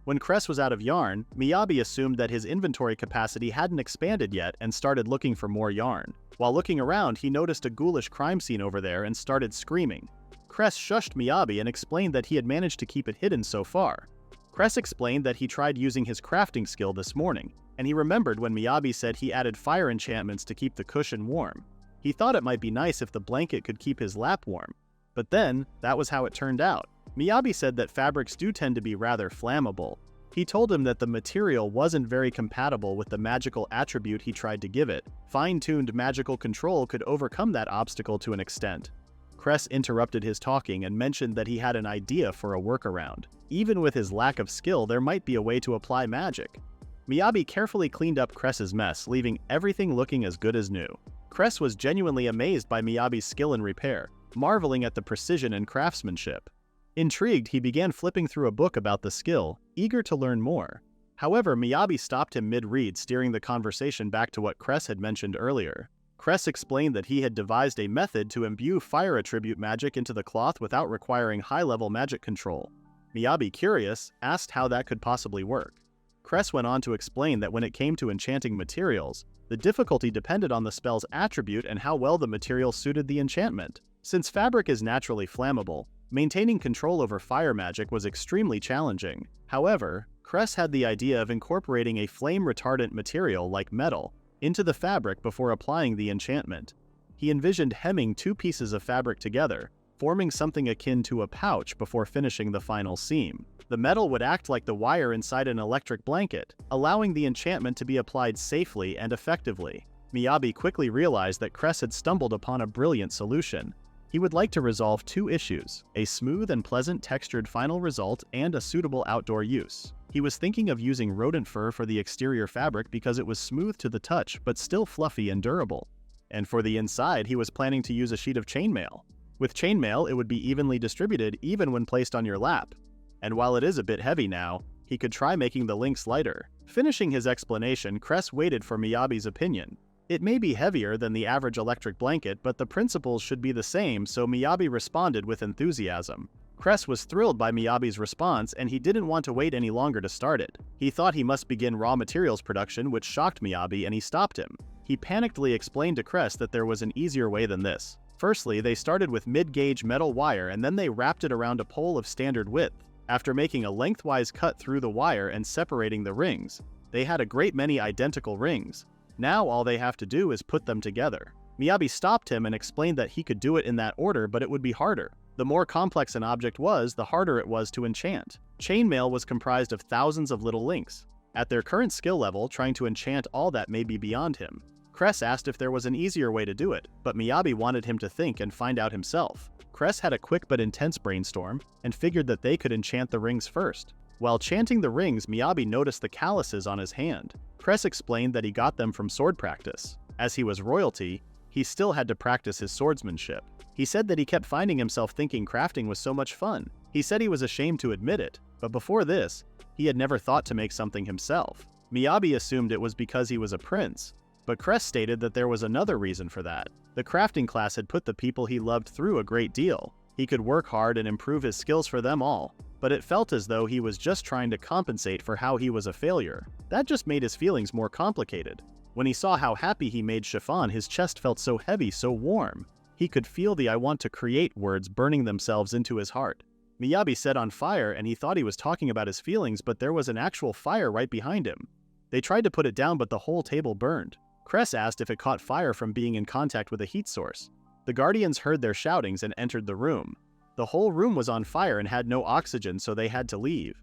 When Cress was out of yarn, Miyabi assumed that his inventory capacity hadn't expanded yet and started looking for more yarn. While looking around, he noticed a ghoulish crime scene over there and started screaming. Cress shushed Miyabi and explained that he had managed to keep it hidden so far. Cress explained that he tried using his crafting skill this morning, and he remembered when Miyabi said he added fire enchantments to keep the cushion warm. He thought it might be nice if the blanket could keep his lap warm. But then, that was how it turned out. Miyabi said that fabrics do tend to be rather flammable. He told him that the material wasn't very compatible with the magical attribute he tried to give it. Fine-tuned magical control could overcome that obstacle to an extent. Cress interrupted his talking and mentioned that he had an idea for a workaround. Even with his lack of skill, there might be a way to apply magic. Miyabi carefully cleaned up Cress's mess, leaving everything looking as good as new. Cress was genuinely amazed by Miyabi's skill in repair, marveling at the precision and craftsmanship. Intrigued, he began flipping through a book about the skill, eager to learn more. However, Miyabi stopped him mid-read, steering the conversation back to what Cress had mentioned earlier. Cress explained that he had devised a method to imbue fire attribute magic into the cloth without requiring high-level magic control. Miyabi, curious, asked how that could possibly work. Cress went on to explain that when it came to enchanting materials, the difficulty depended on the spell's attribute and how well the material suited the enchantment. Since fabric is naturally flammable, maintaining control over fire magic was extremely challenging. However, Cress had the idea of incorporating a flame-retardant material like metal into the fabric before applying the enchantment. He envisioned hemming two pieces of fabric together, forming something akin to a pouch before finishing the final seam. The metal would act like the wire inside an electric blanket, allowing the enchantment to be applied safely and effectively. Miyabi quickly realized that Cress had stumbled upon a brilliant solution. He would like to resolve two issues: a smooth and pleasant textured final result and a suitable outdoor use. He was thinking of using rodent fur for the exterior fabric because it was smooth to the touch but still fluffy and durable. And for the inside, he was planning to use a sheet of chainmail. With chainmail, it would be evenly distributed even when placed on your lap. And while it is a bit heavy now, he could try making the links lighter. Finishing his explanation, Cress waited for Miyabi's opinion. It may be heavier than the average electric blanket, but the principles should be the same, so Miyabi responded with enthusiasm. Cress was thrilled by Miyabi's response, and he didn't want to wait any longer to start it. He thought he must begin raw materials production, which shocked Miyabi, and he stopped him. He panickedly explained to Cress that there was an easier way than this. Firstly, they started with mid-gauge metal wire and then they wrapped it around a pole of standard width. After making a lengthwise cut through the wire and separating the rings, they had a great many identical rings. Now all they have to do is put them together. Miyabi stopped him and explained that he could do it in that order, but it would be harder. The more complex an object was, the harder it was to enchant. Chainmail was comprised of thousands of little links. At their current skill level, trying to enchant all that may be beyond him. Cress asked if there was an easier way to do it, but Miyabi wanted him to think and find out himself. Cress had a quick but intense brainstorm, and figured that they could enchant the rings first. While chanting the rings, Miyabi noticed the calluses on his hand. Cress explained that he got them from sword practice. As he was royalty, he still had to practice his swordsmanship. He said that he kept finding himself thinking crafting was so much fun. He said he was ashamed to admit it, but before this, he had never thought to make something himself. Miyabi assumed it was because he was a prince, but Cress stated that there was another reason for that. The crafting class had put the people he loved through a great deal. He could work hard and improve his skills for them all, but it felt as though he was just trying to compensate for how he was a failure. That just made his feelings more complicated. When he saw how happy he made Chiffon, his chest felt so heavy, so warm. He could feel the "I want to create" words burning themselves into his heart. Miyabi set on fire and he thought he was talking about his feelings, but there was an actual fire right behind him. They tried to put it down, but the whole table burned. Cress asked if it caught fire from being in contact with a heat source. The guardians heard their shoutings and entered the room. The whole room was on fire and had no oxygen, so they had to leave.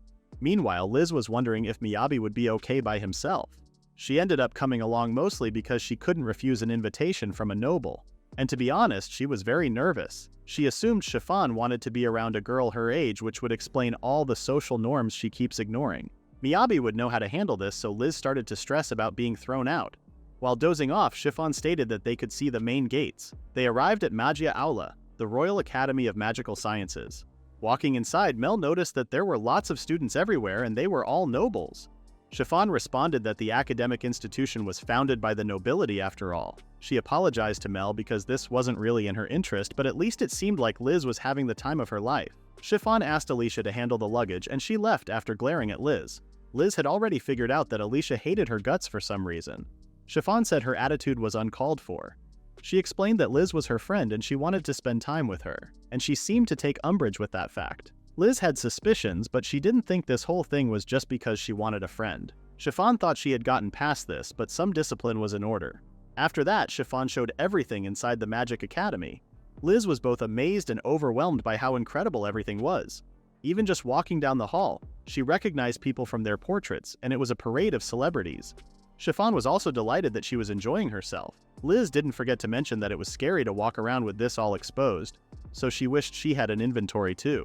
Meanwhile, Liz was wondering if Miyabi would be okay by himself. She ended up coming along mostly because she couldn't refuse an invitation from a noble. And to be honest, she was very nervous. She assumed Chiffon wanted to be around a girl her age, which would explain all the social norms she keeps ignoring. Miyabi would know how to handle this, so Liz started to stress about being thrown out. While dozing off, Chiffon stated that they could see the main gates. They arrived at Magia Aula, the Royal Academy of Magical Sciences. Walking inside, Mel noticed that there were lots of students everywhere and they were all nobles. Chiffon responded that the academic institution was founded by the nobility after all. She apologized to Mel because this wasn't really in her interest, but at least it seemed like Liz was having the time of her life. Chiffon asked Alicia to handle the luggage and she left after glaring at Liz. Liz had already figured out that Alicia hated her guts for some reason. Chiffon said her attitude was uncalled for. She explained that Liz was her friend and she wanted to spend time with her, and she seemed to take umbrage with that fact. Liz had suspicions, but she didn't think this whole thing was just because she wanted a friend. Chiffon thought she had gotten past this, but some discipline was in order. After that, Chiffon showed everything inside the Magic Academy. Liz was both amazed and overwhelmed by how incredible everything was. Even just walking down the hall, she recognized people from their portraits, and it was a parade of celebrities. Chiffon was also delighted that she was enjoying herself. Liz didn't forget to mention that it was scary to walk around with this all exposed, so she wished she had an inventory too.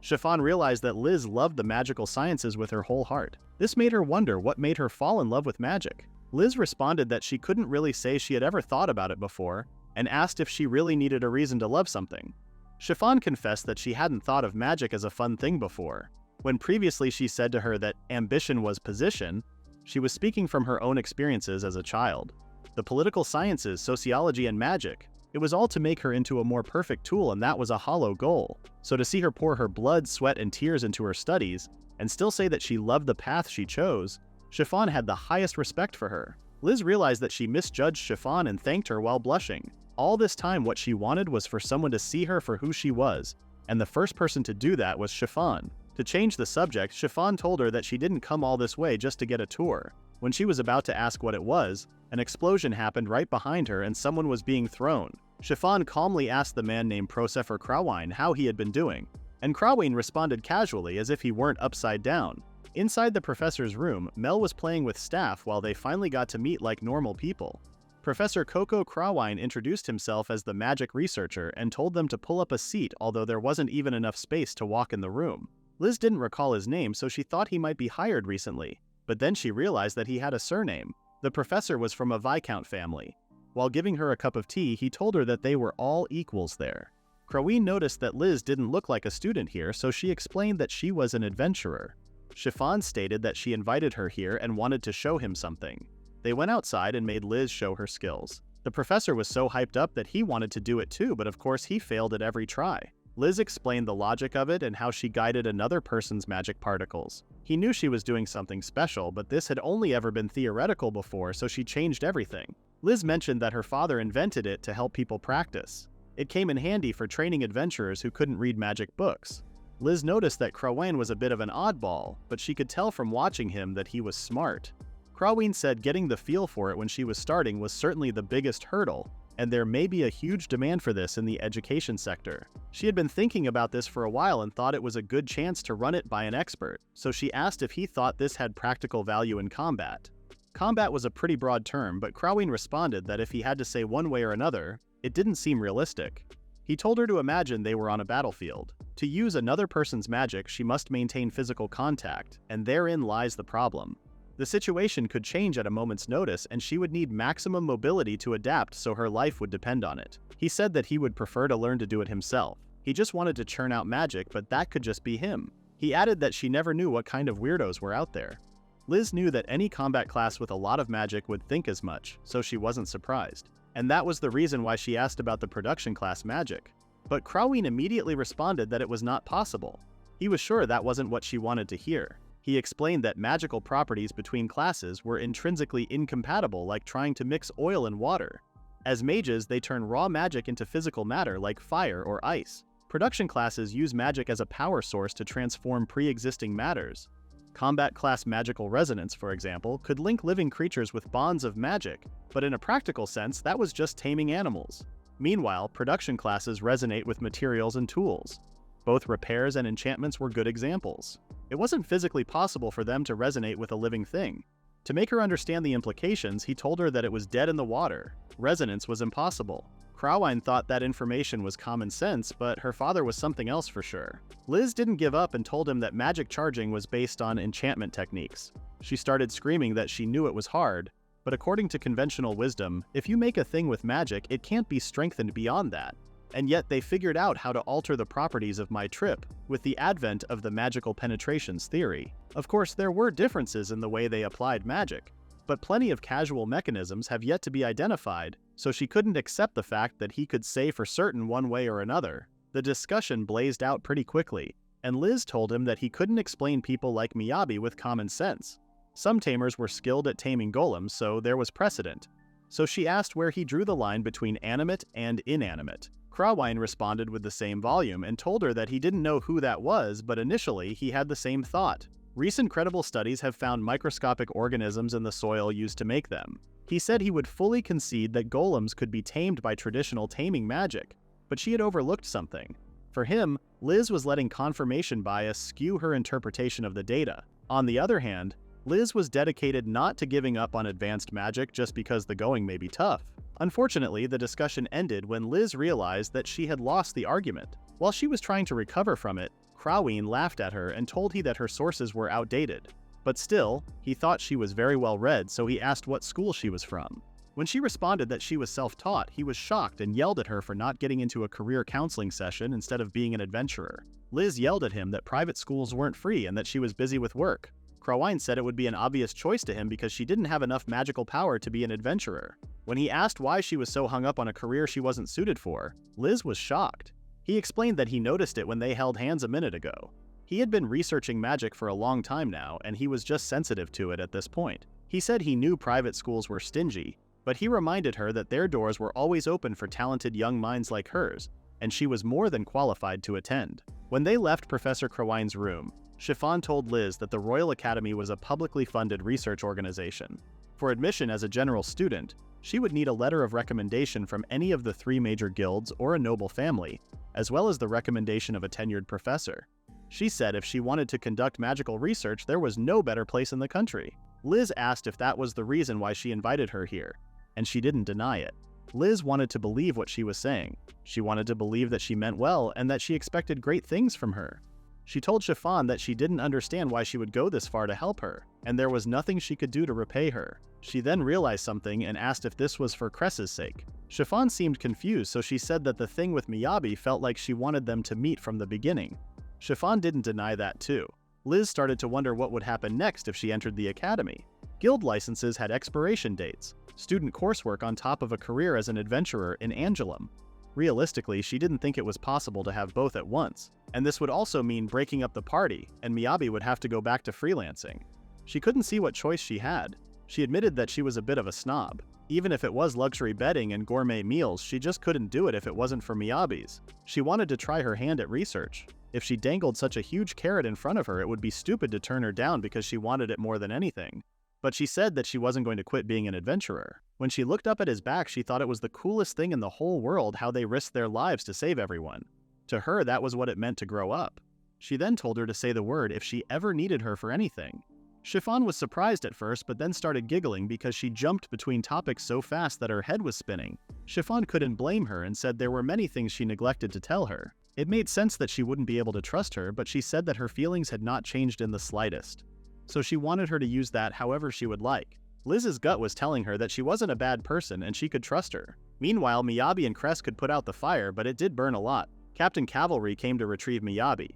Chiffon realized that Liz loved the magical sciences with her whole heart. This made her wonder what made her fall in love with magic. Liz responded that she couldn't really say she had ever thought about it before, and asked if she really needed a reason to love something. Chiffon confessed that she hadn't thought of magic as a fun thing before. When previously she said to her that ambition was position, she was speaking from her own experiences as a child. The political sciences, sociology, and magic, it was all to make her into a more perfect tool, and that was a hollow goal. So to see her pour her blood, sweat, and tears into her studies, and still say that she loved the path she chose, Chiffon had the highest respect for her. Liz realized that she misjudged Chiffon and thanked her while blushing. All this time what she wanted was for someone to see her for who she was, and the first person to do that was Chiffon. To change the subject, Chiffon told her that she didn't come all this way just to get a tour. When she was about to ask what it was, an explosion happened right behind her and someone was being thrown. Chiffon calmly asked the man named Professor Krawine how he had been doing, and Krawine responded casually as if he weren't upside down. Inside the professor's room, Mel was playing with staff while they finally got to meet like normal people. Professor Coco Krawine introduced himself as the magic researcher and told them to pull up a seat, although there wasn't even enough space to walk in the room. Liz didn't recall his name, so she thought he might be hired recently, but then she realized that he had a surname. The professor was from a Viscount family. While giving her a cup of tea, he told her that they were all equals there. Krawine noticed that Liz didn't look like a student here, so she explained that she was an adventurer. Chiffon stated that she invited her here and wanted to show him something. They went outside and made Liz show her skills. The professor was so hyped up that he wanted to do it too, but of course he failed at every try. Liz explained the logic of it and how she guided another person's magic particles. He knew she was doing something special, but this had only ever been theoretical before, so she changed everything. Liz mentioned that her father invented it to help people practice. It came in handy for training adventurers who couldn't read magic books. Liz noticed that Krawine was a bit of an oddball, but she could tell from watching him that he was smart. Krawine said getting the feel for it when she was starting was certainly the biggest hurdle, and there may be a huge demand for this in the education sector. She had been thinking about this for a while and thought it was a good chance to run it by an expert, so she asked if he thought this had practical value in combat. Combat was a pretty broad term, but Krawine responded that if he had to say one way or another, it didn't seem realistic. He told her to imagine they were on a battlefield. To use another person's magic, she must maintain physical contact, and therein lies the problem. The situation could change at a moment's notice, and she would need maximum mobility to adapt, so her life would depend on it. He said that he would prefer to learn to do it himself. He just wanted to churn out magic, but that could just be him. He added that she never knew what kind of weirdos were out there. Liz knew that any combat class with a lot of magic would think as much, so she wasn't surprised. And that was the reason why she asked about the production class magic. But Krawine immediately responded that it was not possible. He was sure that wasn't what she wanted to hear. He explained that magical properties between classes were intrinsically incompatible, like trying to mix oil and water. As mages, they turn raw magic into physical matter like fire or ice. Production classes use magic as a power source to transform pre-existing matters. Combat class magical resonance, for example, could link living creatures with bonds of magic, but in a practical sense, that was just taming animals. Meanwhile, production classes resonate with materials and tools. Both repairs and enchantments were good examples. It wasn't physically possible for them to resonate with a living thing. To make her understand the implications, he told her that it was dead in the water. Resonance was impossible. Krawine thought that information was common sense, but her father was something else for sure. Liz didn't give up and told him that magic charging was based on enchantment techniques. She started screaming that she knew it was hard, but according to conventional wisdom, if you make a thing with magic, it can't be strengthened beyond that. And yet they figured out how to alter the properties of my trip with the advent of the magical penetrations theory. Of course, there were differences in the way they applied magic, but plenty of casual mechanisms have yet to be identified, so she couldn't accept the fact that he could say for certain one way or another. The discussion blazed out pretty quickly, and Liz told him that he couldn't explain people like Miyabi with common sense. Some tamers were skilled at taming golems, so there was precedent. So she asked where he drew the line between animate and inanimate. Krawine responded with the same volume and told her that he didn't know who that was, but initially he had the same thought. Recent credible studies have found microscopic organisms in the soil used to make them. He said he would fully concede that golems could be tamed by traditional taming magic, but she had overlooked something. For him, Liz was letting confirmation bias skew her interpretation of the data. On the other hand, Liz was dedicated not to giving up on advanced magic just because the going may be tough. Unfortunately, the discussion ended when Liz realized that she had lost the argument. While she was trying to recover from it, Krawine laughed at her and told he that her sources were outdated. But still, he thought she was very well read, so he asked what school she was from. When she responded that she was self-taught, he was shocked and yelled at her for not getting into a career counseling session instead of being an adventurer. Liz yelled at him that private schools weren't free and that she was busy with work. Krawine said it would be an obvious choice to him because she didn't have enough magical power to be an adventurer. When he asked why she was so hung up on a career she wasn't suited for, Liz was shocked. He explained that he noticed it when they held hands a minute ago. He had been researching magic for a long time now, and he was just sensitive to it at this point. He said he knew private schools were stingy, but he reminded her that their doors were always open for talented young minds like hers, and she was more than qualified to attend. When they left Professor Krawine's room, Chiffon told Liz that the Royal Academy was a publicly funded research organization. For admission as a general student, she would need a letter of recommendation from any of the 3 major guilds or a noble family, as well as the recommendation of a tenured professor. She said if she wanted to conduct magical research, there was no better place in the country. Liz asked if that was the reason why she invited her here, and she didn't deny it. Liz wanted to believe what she was saying. She wanted to believe that she meant well and that she expected great things from her. She told Chiffon that she didn't understand why she would go this far to help her, and there was nothing she could do to repay her. She then realized something and asked if this was for Cress's sake. Chiffon seemed confused, so she said that the thing with Miyabi felt like she wanted them to meet from the beginning. Chiffon didn't deny that too. Liz started to wonder what would happen next if she entered the academy. Guild licenses had expiration dates, student coursework on top of a career as an adventurer in Angelum. Realistically, she didn't think it was possible to have both at once, and this would also mean breaking up the party, and Miyabi would have to go back to freelancing. She couldn't see what choice she had. She admitted that she was a bit of a snob. Even if it was luxury bedding and gourmet meals, she just couldn't do it if it wasn't for Miyabi's. She wanted to try her hand at research. If she dangled such a huge carrot in front of her, it would be stupid to turn her down because she wanted it more than anything. But she said that she wasn't going to quit being an adventurer. When she looked up at his back, she thought it was the coolest thing in the whole world how they risked their lives to save everyone. To her, that was what it meant to grow up. She then told her to say the word if she ever needed her for anything. Chiffon was surprised at first, but then started giggling because she jumped between topics so fast that her head was spinning. Chiffon couldn't blame her and said there were many things she neglected to tell her. It made sense that she wouldn't be able to trust her, but she said that her feelings had not changed in the slightest. So she wanted her to use that however she would like. Liz's gut was telling her that she wasn't a bad person and she could trust her. Meanwhile, Miyabi and Cress could put out the fire, but it did burn a lot. Captain Cavalry came to retrieve Miyabi.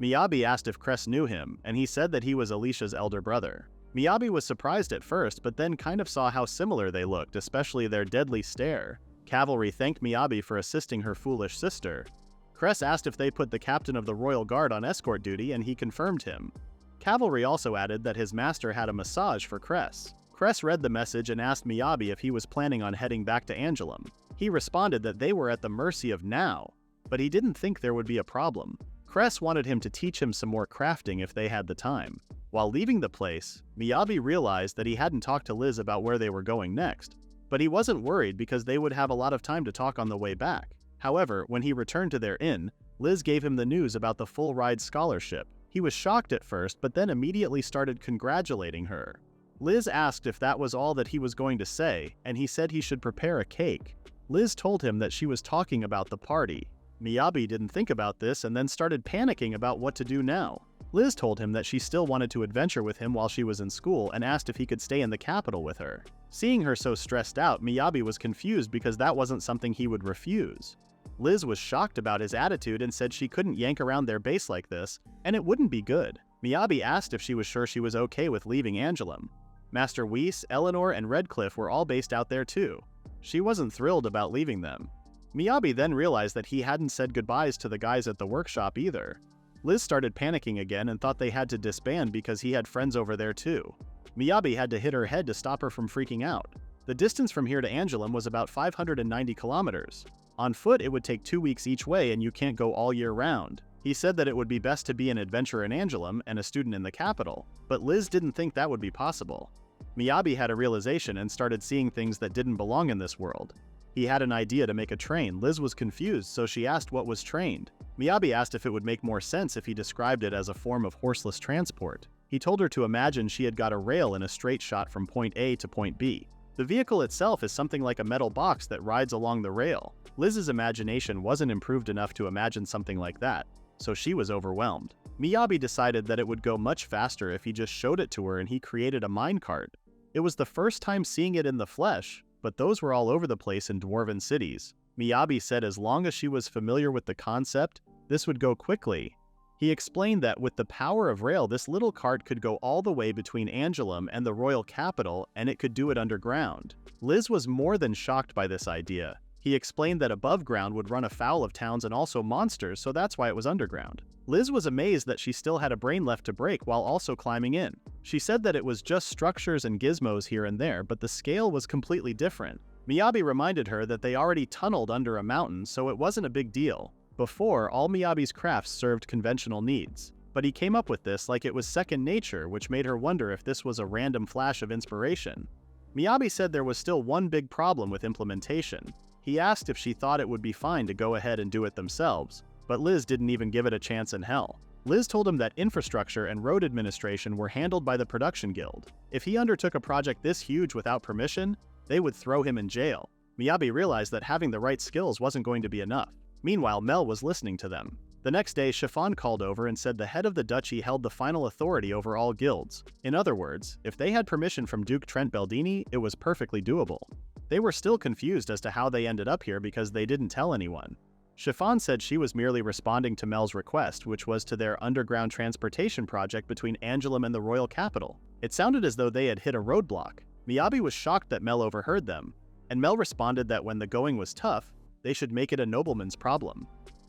Miyabi asked if Cress knew him, and he said that he was Alicia's elder brother. Miyabi was surprised at first, but then kind of saw how similar they looked, especially their deadly stare. Cavalry thanked Miyabi for assisting her foolish sister. Cress asked if they put the captain of the Royal Guard on escort duty, and he confirmed him. Cavalry also added that his master had a massage for Cress. Cress read the message and asked Miyabi if he was planning on heading back to Angelum. He responded that they were at the mercy of now, but he didn't think there would be a problem. Cress wanted him to teach him some more crafting if they had the time. While leaving the place, Miyabi realized that he hadn't talked to Liz about where they were going next, but he wasn't worried because they would have a lot of time to talk on the way back. However, when he returned to their inn, Liz gave him the news about the full ride scholarship. He was shocked at first, but then immediately started congratulating her. Liz asked if that was all that he was going to say, and he said he should prepare a cake. Liz told him that she was talking about the party. Miyabi didn't think about this and then started panicking about what to do now. Liz told him that she still wanted to adventure with him while she was in school and asked if he could stay in the capital with her. Seeing her so stressed out, Miyabi was confused because that wasn't something he would refuse. Liz was shocked about his attitude and said she couldn't yank around their base like this, and it wouldn't be good. Miyabi asked if she was sure she was okay with leaving Angelum. Master Weiss, Eleanor, and Redcliffe were all based out there too. She wasn't thrilled about leaving them. Miyabi then realized that he hadn't said goodbyes to the guys at the workshop either. Liz started panicking again and thought they had to disband because he had friends over there too. Miyabi had to hit her head to stop her from freaking out. The distance from here to Angoulême was about 590 kilometers. On foot it would take 2 weeks each way and you can't go all year round. He said that it would be best to be an adventurer in Angoulême and a student in the capital, but Liz didn't think that would be possible. Miyabi had a realization and started seeing things that didn't belong in this world. He had an idea to make a train. Liz was confused, so she asked what was trained. Miyabi asked if it would make more sense if he described it as a form of horseless transport. He told her to imagine she had got a rail in a straight shot from point A to point B. The vehicle itself is something like a metal box that rides along the rail. Liz's imagination wasn't improved enough to imagine something like that, so she was overwhelmed. Miyabi decided that it would go much faster if he just showed it to her, and he created a minecart. It was the first time seeing it in the flesh, but those were all over the place in dwarven cities. Miyabi said as long as she was familiar with the concept, this would go quickly. He explained that with the power of rail, this little cart could go all the way between Angoulême and the royal capital, and it could do it underground. Liz was more than shocked by this idea. He explained that above ground would run afoul of towns and also monsters, so that's why it was underground. Liz was amazed that she still had a brain left to break while also climbing in. She said that it was just structures and gizmos here and there, but the scale was completely different. Miyabi reminded her that they already tunneled under a mountain, so it wasn't a big deal. Before, all Miyabi's crafts served conventional needs. But he came up with this like it was second nature, which made her wonder if this was a random flash of inspiration. Miyabi said there was still one big problem with implementation. He asked if she thought it would be fine to go ahead and do it themselves, but Liz didn't even give it a chance in hell. Liz told him that infrastructure and road administration were handled by the production guild. If he undertook a project this huge without permission, they would throw him in jail. Miyabi realized that having the right skills wasn't going to be enough. Meanwhile, Mel was listening to them. The next day, Chiffon called over and said the head of the duchy held the final authority over all guilds. In other words, if they had permission from Duke Trent Beldini, it was perfectly doable. They were still confused as to how they ended up here because they didn't tell anyone. Chiffon said she was merely responding to Mel's request, which was to their underground transportation project between Angoulême and the royal capital. It sounded as though they had hit a roadblock. Miyabi was shocked that Mel overheard them, and Mel responded that when the going was tough, they should make it a nobleman's problem.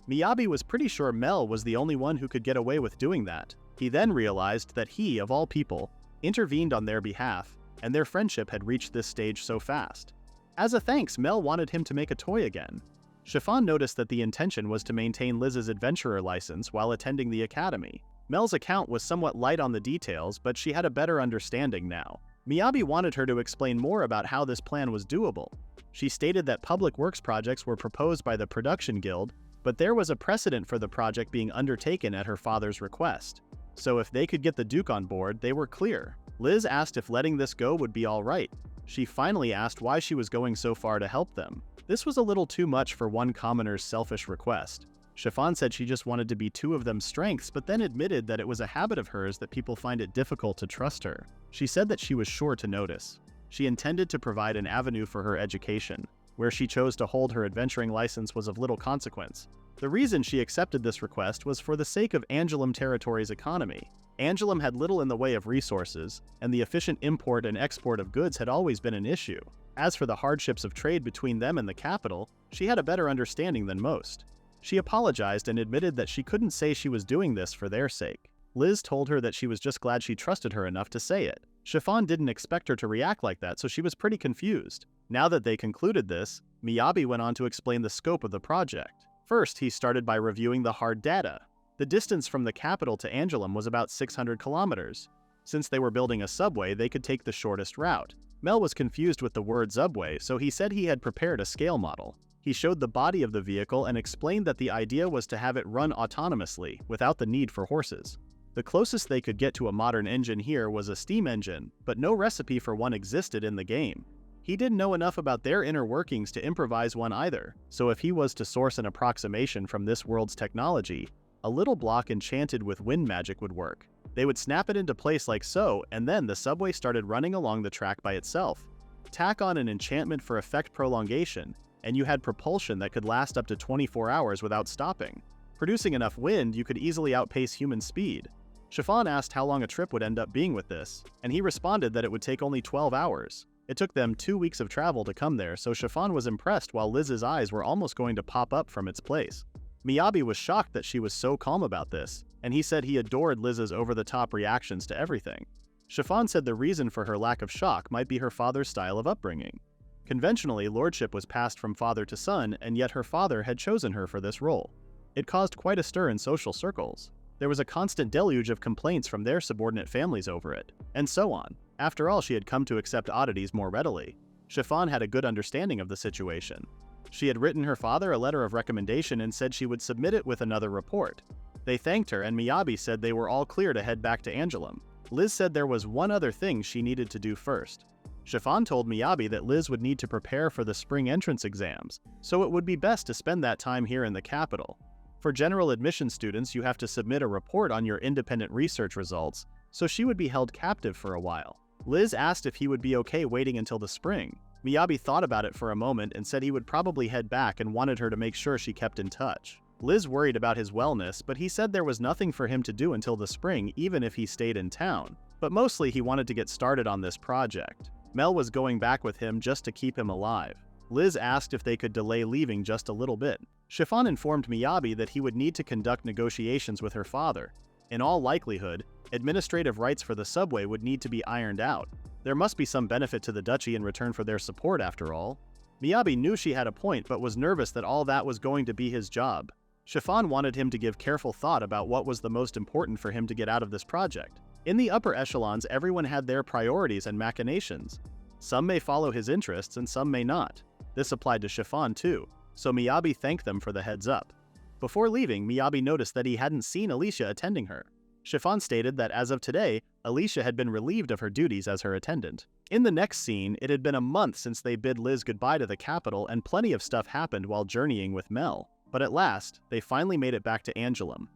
Miyabi was pretty sure Mel was the only one who could get away with doing that. He then realized that he, of all people, intervened on their behalf, and their friendship had reached this stage so fast. As a thanks, Mel wanted him to make a toy again. Chiffon noticed that the intention was to maintain Liz's adventurer license while attending the academy. Mel's account was somewhat light on the details, but she had a better understanding now. Miyabi wanted her to explain more about how this plan was doable. She stated that public works projects were proposed by the production guild, but there was a precedent for the project being undertaken at her father's request. So if they could get the Duke on board, they were clear. Liz asked if letting this go would be alright. She finally asked why she was going so far to help them. This was a little too much for one commoner's selfish request. Chiffon said she just wanted to be two of them's strengths, but then admitted that it was a habit of hers that people find it difficult to trust her. She said that she was sure to notice. She intended to provide an avenue for her education. Where she chose to hold her adventuring license was of little consequence. The reason she accepted this request was for the sake of Angoulême territory's economy. Angoulême had little in the way of resources, and the efficient import and export of goods had always been an issue. As for the hardships of trade between them and the capital, she had a better understanding than most. She apologized and admitted that she couldn't say she was doing this for their sake. Liz told her that she was just glad she trusted her enough to say it. Chiffon didn't expect her to react like that, so she was pretty confused. Now that they concluded this, Miyabi went on to explain the scope of the project. First, he started by reviewing the hard data. The distance from the capital to Angoulême was about 600 kilometers. Since they were building a subway, they could take the shortest route. Mel was confused with the word subway, so he said he had prepared a scale model. He showed the body of the vehicle and explained that the idea was to have it run autonomously, without the need for horses. The closest they could get to a modern engine here was a steam engine, but no recipe for one existed in the game. He didn't know enough about their inner workings to improvise one either, so if he was to source an approximation from this world's technology, a little block enchanted with wind magic would work. They would snap it into place like so, and then the subway started running along the track by itself. Tack on an enchantment for effect prolongation, and you had propulsion that could last up to 24 hours without stopping. Producing enough wind, you could easily outpace human speed. Chiffon asked how long a trip would end up being with this, and he responded that it would take only 12 hours. It took them 2 weeks of travel to come there, so Chiffon was impressed while Liz's eyes were almost going to pop up from its place. Miyabi was shocked that she was so calm about this, and he said he adored Liz's over-the-top reactions to everything. Chiffon said the reason for her lack of shock might be her father's style of upbringing. Conventionally, lordship was passed from father to son, and yet her father had chosen her for this role. It caused quite a stir in social circles. There was a constant deluge of complaints from their subordinate families over it, and so on. After all, she had come to accept oddities more readily. Chiffon had a good understanding of the situation. She had written her father a letter of recommendation and said she would submit it with another report. They thanked her, and Miyabi said they were all clear to head back to Angoulême. Liz said there was one other thing she needed to do first. Chiffon told Miyabi that Liz would need to prepare for the spring entrance exams, so it would be best to spend that time here in the capital. For general admission students, you have to submit a report on your independent research results, so she would be held captive for a while. Liz asked if he would be okay waiting until the spring. Miyabi thought about it for a moment and said he would probably head back and wanted her to make sure she kept in touch. Liz worried about his wellness, but he said there was nothing for him to do until the spring even if he stayed in town. But mostly he wanted to get started on this project. Mel was going back with him just to keep him alive. Liz asked if they could delay leaving just a little bit. Chiffon informed Miyabi that he would need to conduct negotiations with her father. In all likelihood, administrative rights for the subway would need to be ironed out. There must be some benefit to the duchy in return for their support after all. Miyabi knew she had a point but was nervous that all that was going to be his job. Chiffon wanted him to give careful thought about what was the most important for him to get out of this project. In the upper echelons, everyone had their priorities and machinations. Some may follow his interests and some may not. This applied to Chiffon too, so Miyabi thanked them for the heads up. Before leaving, Miyabi noticed that he hadn't seen Alicia attending her. Chiffon stated that as of today, Alicia had been relieved of her duties as her attendant. In the next scene, it had been a month since they bid Liz goodbye to the capital and plenty of stuff happened while journeying with Mel. But at last, they finally made it back to Angoulême.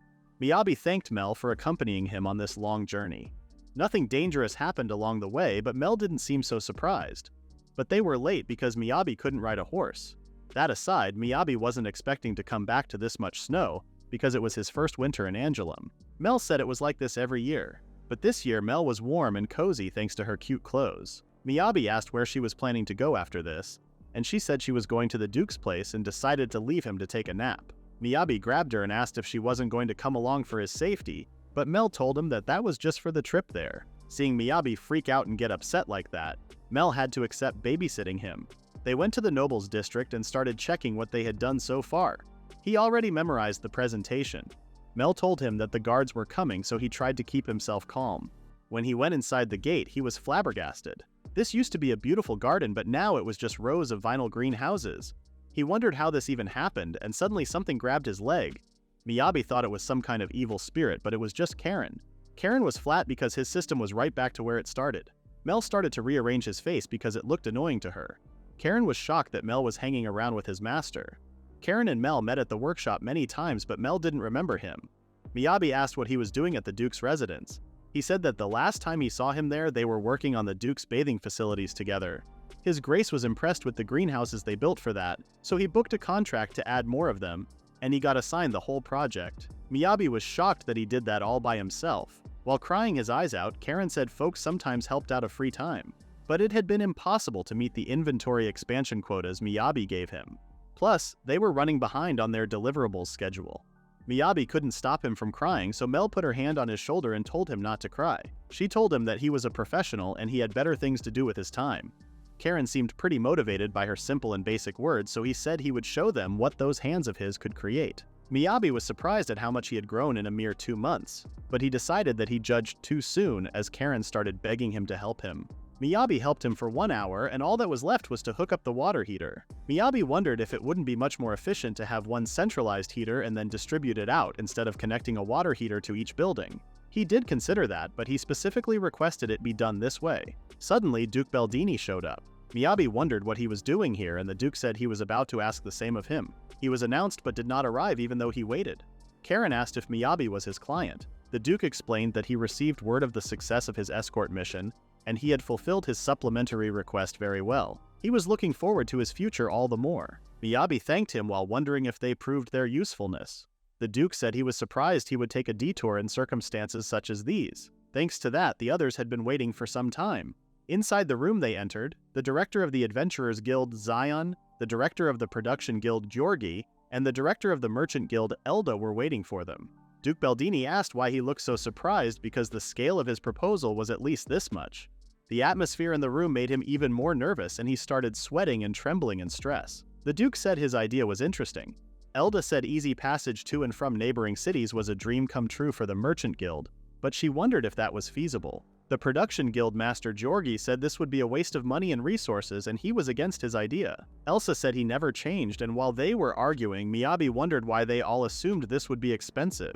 Miyabi thanked Mel for accompanying him on this long journey. Nothing dangerous happened along the way, but Mel didn't seem so surprised. But they were late because Miyabi couldn't ride a horse. That aside, Miyabi wasn't expecting to come back to this much snow because it was his first winter in Angoulême. Mel said it was like this every year, but this year Mel was warm and cozy thanks to her cute clothes. Miyabi asked where she was planning to go after this, and she said she was going to the Duke's place and decided to leave him to take a nap. Miyabi grabbed her and asked if she wasn't going to come along for his safety, but Mel told him that that was just for the trip there. Seeing Miyabi freak out and get upset like that, Mel had to accept babysitting him. They went to the Nobles District and started checking what they had done so far. He already memorized the presentation. Mel told him that the guards were coming, so he tried to keep himself calm. When he went inside the gate, he was flabbergasted. This used to be a beautiful garden, but now it was just rows of vinyl green houses. He wondered how this even happened, and suddenly something grabbed his leg. Miyabi thought it was some kind of evil spirit, but it was just Karen. Karen was flat because his system was right back to where it started. Mel started to rearrange his face because it looked annoying to her. Karen was shocked that Mel was hanging around with his master. Karen and Mel met at the workshop many times, but Mel didn't remember him. Miyabi asked what he was doing at the Duke's residence. He said that the last time he saw him there, they were working on the Duke's bathing facilities together. His Grace was impressed with the greenhouses they built for that, so he booked a contract to add more of them, and he got assigned the whole project. Miyabi was shocked that he did that all by himself. While crying his eyes out, Karen said folks sometimes helped out of free time. But it had been impossible to meet the inventory expansion quotas Miyabi gave him. Plus, they were running behind on their deliverables schedule. Miyabi couldn't stop him from crying, so Mel put her hand on his shoulder and told him not to cry. She told him that he was a professional and he had better things to do with his time. Karen seemed pretty motivated by her simple and basic words, so he said he would show them what those hands of his could create. Miyabi was surprised at how much he had grown in a mere 2 months, but he decided that he judged too soon as Karen started begging him to help him. Miyabi helped him for 1 hour, and all that was left was to hook up the water heater. Miyabi wondered if it wouldn't be much more efficient to have one centralized heater and then distribute it out instead of connecting a water heater to each building. He did consider that, but he specifically requested it be done this way. Suddenly, Duke Beldini showed up. Miyabi wondered what he was doing here, and the Duke said he was about to ask the same of him. He was announced but did not arrive even though he waited. Karen asked if Miyabi was his client. The Duke explained that he received word of the success of his escort mission, and he had fulfilled his supplementary request very well. He was looking forward to his future all the more. Miyabi thanked him while wondering if they proved their usefulness. The Duke said he was surprised he would take a detour in circumstances such as these. Thanks to that, the others had been waiting for some time. Inside the room they entered, the director of the Adventurers Guild, Zion, the director of the Production Guild, Georgi, and the director of the Merchant Guild, Elda, were waiting for them. Duke Beldini asked why he looked so surprised because the scale of his proposal was at least this much. The atmosphere in the room made him even more nervous and he started sweating and trembling in stress. The Duke said his idea was interesting. Elda said easy passage to and from neighboring cities was a dream come true for the Merchant Guild, but she wondered if that was feasible. The Production Guild Master Georgi said this would be a waste of money and resources and he was against his idea. Elsa said he never changed, and while they were arguing, Miyabi wondered why they all assumed this would be expensive.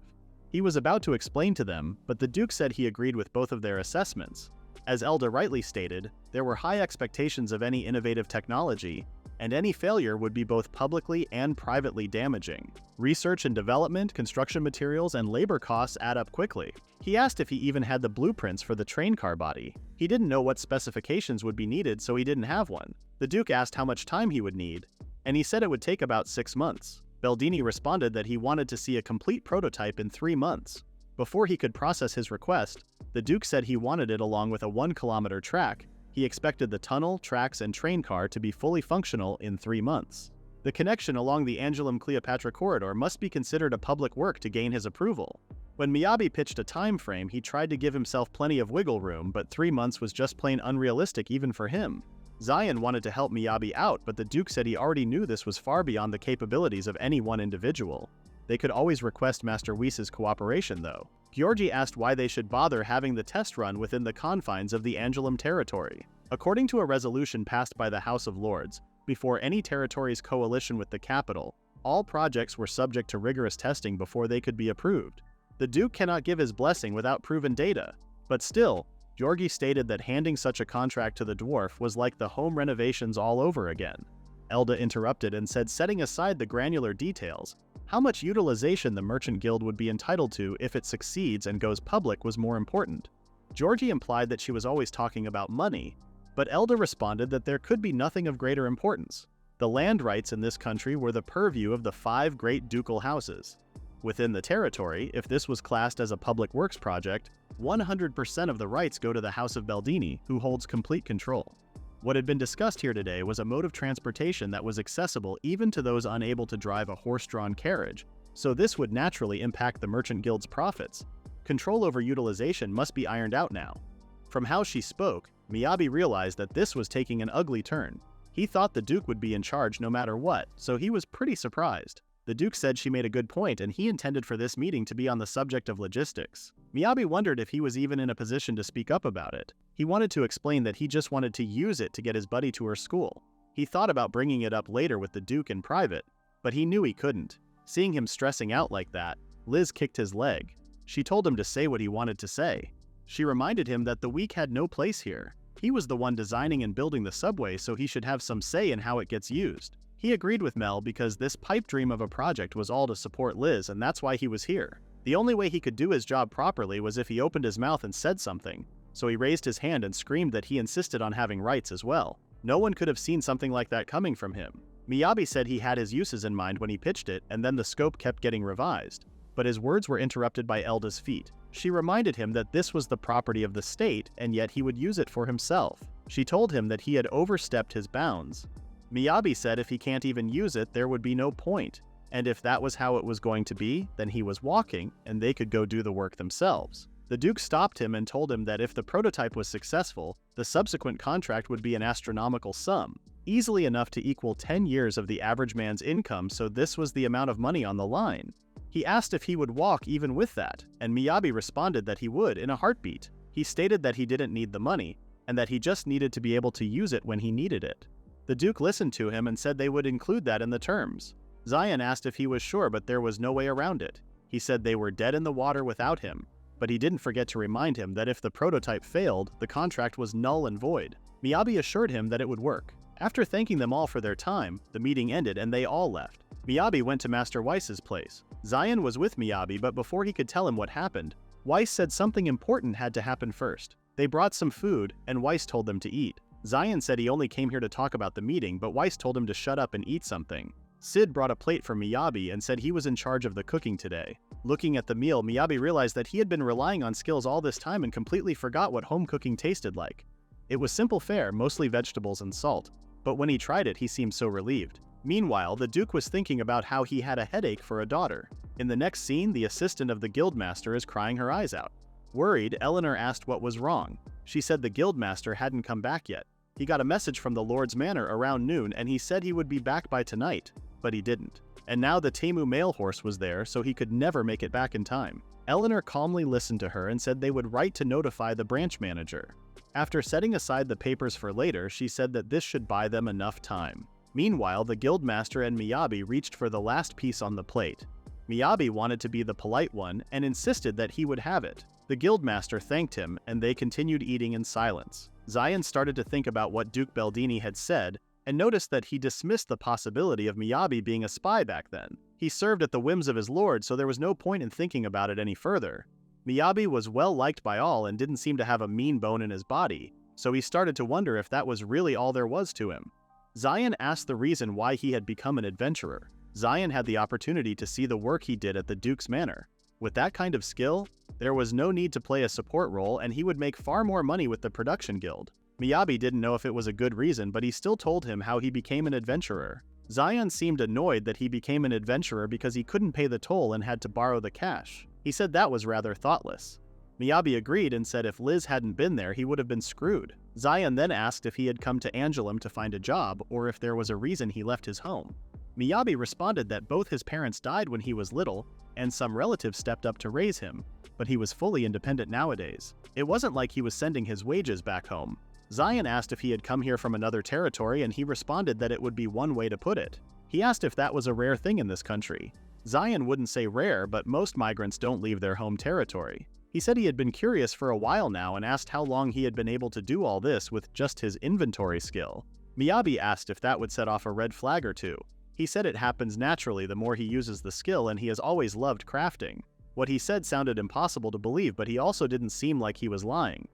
He was about to explain to them, but the Duke said he agreed with both of their assessments. As Elda rightly stated, there were high expectations of any innovative technology, and any failure would be both publicly and privately damaging. Research and development, construction materials, and labor costs add up quickly. He asked if he even had the blueprints for the train car body. He didn't know what specifications would be needed, so he didn't have one. The Duke asked how much time he would need, and he said it would take about 6 months. Beldini responded that he wanted to see a complete prototype in 3 months. Before he could process his request, the Duke said he wanted it along with a 1-kilometer track. He expected the tunnel, tracks, and train car to be fully functional in 3 months. The connection along the Angelum-Cleopatra corridor must be considered a public work to gain his approval. When Miyabi pitched a time frame, he tried to give himself plenty of wiggle room, but 3 months was just plain unrealistic even for him. Zion wanted to help Miyabi out, but the Duke said he already knew this was far beyond the capabilities of any one individual. They could always request Master Whis' cooperation, though. Georgi asked why they should bother having the test run within the confines of the Angelum territory. According to a resolution passed by the House of Lords, before any territory's coalition with the capital, all projects were subject to rigorous testing before they could be approved. The Duke cannot give his blessing without proven data, but still, Georgi stated that handing such a contract to the dwarf was like the home renovations all over again. Elda interrupted and said, setting aside the granular details, how much utilization the Merchant Guild would be entitled to if it succeeds and goes public was more important. Georgi implied that she was always talking about money, but Elda responded that there could be nothing of greater importance. The land rights in this country were the purview of the 5 great ducal houses. Within the territory, if this was classed as a public works project, 100% of the rights go to the House of Beldini, who holds complete control. What had been discussed here today was a mode of transportation that was accessible even to those unable to drive a horse-drawn carriage, so this would naturally impact the Merchant Guild's profits. Control over utilization must be ironed out now. From how she spoke, Miyabi realized that this was taking an ugly turn. He thought the Duke would be in charge no matter what, so he was pretty surprised. The Duke said she made a good point and he intended for this meeting to be on the subject of logistics. Miyabi wondered if he was even in a position to speak up about it. He wanted to explain that he just wanted to use it to get his buddy to her school. He thought about bringing it up later with the Duke in private, but he knew he couldn't. Seeing him stressing out like that, Liz kicked his leg. She told him to say what he wanted to say. She reminded him that the weak had no place here. He was the one designing and building the subway, so he should have some say in how it gets used. He agreed with Mel because this pipe dream of a project was all to support Liz, and that's why he was here. The only way he could do his job properly was if he opened his mouth and said something, so he raised his hand and screamed that he insisted on having rights as well. No one could have seen something like that coming from him. Miyabi said he had his uses in mind when he pitched it, and then the scope kept getting revised. But his words were interrupted by Elda's feet. She reminded him that this was the property of the state, and yet he would use it for himself. She told him that he had overstepped his bounds. Miyabi said if he can't even use it, there would be no point, and if that was how it was going to be, then he was walking, and they could go do the work themselves. The Duke stopped him and told him that if the prototype was successful, the subsequent contract would be an astronomical sum, easily enough to equal 10 years of the average man's income, so this was the amount of money on the line. He asked if he would walk even with that, and Miyabi responded that he would in a heartbeat. He stated that he didn't need the money, and that he just needed to be able to use it when he needed it. The Duke listened to him and said they would include that in the terms. Zion asked if he was sure, but there was no way around it. He said they were dead in the water without him, but he didn't forget to remind him that if the prototype failed, the contract was null and void. Miyabi assured him that it would work. After thanking them all for their time, the meeting ended and they all left. Miyabi went to Master Whis' place. Zion was with Miyabi, but before he could tell him what happened, Whis said something important had to happen first. They brought some food, and Whis told them to eat. Zion said he only came here to talk about the meeting, but Whis told him to shut up and eat something. Sid brought a plate for Miyabi and said he was in charge of the cooking today. Looking at the meal, Miyabi realized that he had been relying on skills all this time and completely forgot what home cooking tasted like. It was simple fare, mostly vegetables and salt, but when he tried it he seemed so relieved. Meanwhile, the Duke was thinking about how he had a headache for a daughter. In the next scene, the assistant of the guildmaster is crying her eyes out. Worried, Eleanor asked what was wrong. She said the guildmaster hadn't come back yet. He got a message from the Lord's Manor around noon and he said he would be back by tonight, but he didn't. And now the Temu mail horse was there, so he could never make it back in time. Eleanor calmly listened to her and said they would write to notify the branch manager. After setting aside the papers for later, she said that this should buy them enough time. Meanwhile, the guildmaster and Miyabi reached for the last piece on the plate. Miyabi wanted to be the polite one and insisted that he would have it. The guildmaster thanked him, and they continued eating in silence. Zion started to think about what Duke Beldini had said, and noticed that he dismissed the possibility of Miyabi being a spy back then. He served at the whims of his lord, so there was no point in thinking about it any further. Miyabi was well liked by all and didn't seem to have a mean bone in his body, so he started to wonder if that was really all there was to him. Zion asked the reason why he had become an adventurer. Zion had the opportunity to see the work he did at the Duke's Manor. With that kind of skill, there was no need to play a support role and he would make far more money with the production guild. Miyabi didn't know if it was a good reason, but he still told him how he became an adventurer. Zion seemed annoyed that he became an adventurer because he couldn't pay the toll and had to borrow the cash. He said that was rather thoughtless. Miyabi agreed and said if Liz hadn't been there, he would have been screwed. Zion then asked if he had come to Angelum to find a job or if there was a reason he left his home. Miyabi responded that both his parents died when he was little, and some relatives stepped up to raise him, but he was fully independent nowadays. It wasn't like he was sending his wages back home. Zion asked if he had come here from another territory and he responded that it would be one way to put it. He asked if that was a rare thing in this country. Zion wouldn't say rare, but most migrants don't leave their home territory. He said he had been curious for a while now and asked how long he had been able to do all this with just his inventory skill. Miyabi asked if that would set off a red flag or two. He said it happens naturally the more he uses the skill and he has always loved crafting. What he said sounded impossible to believe, but he also didn't seem like he was lying.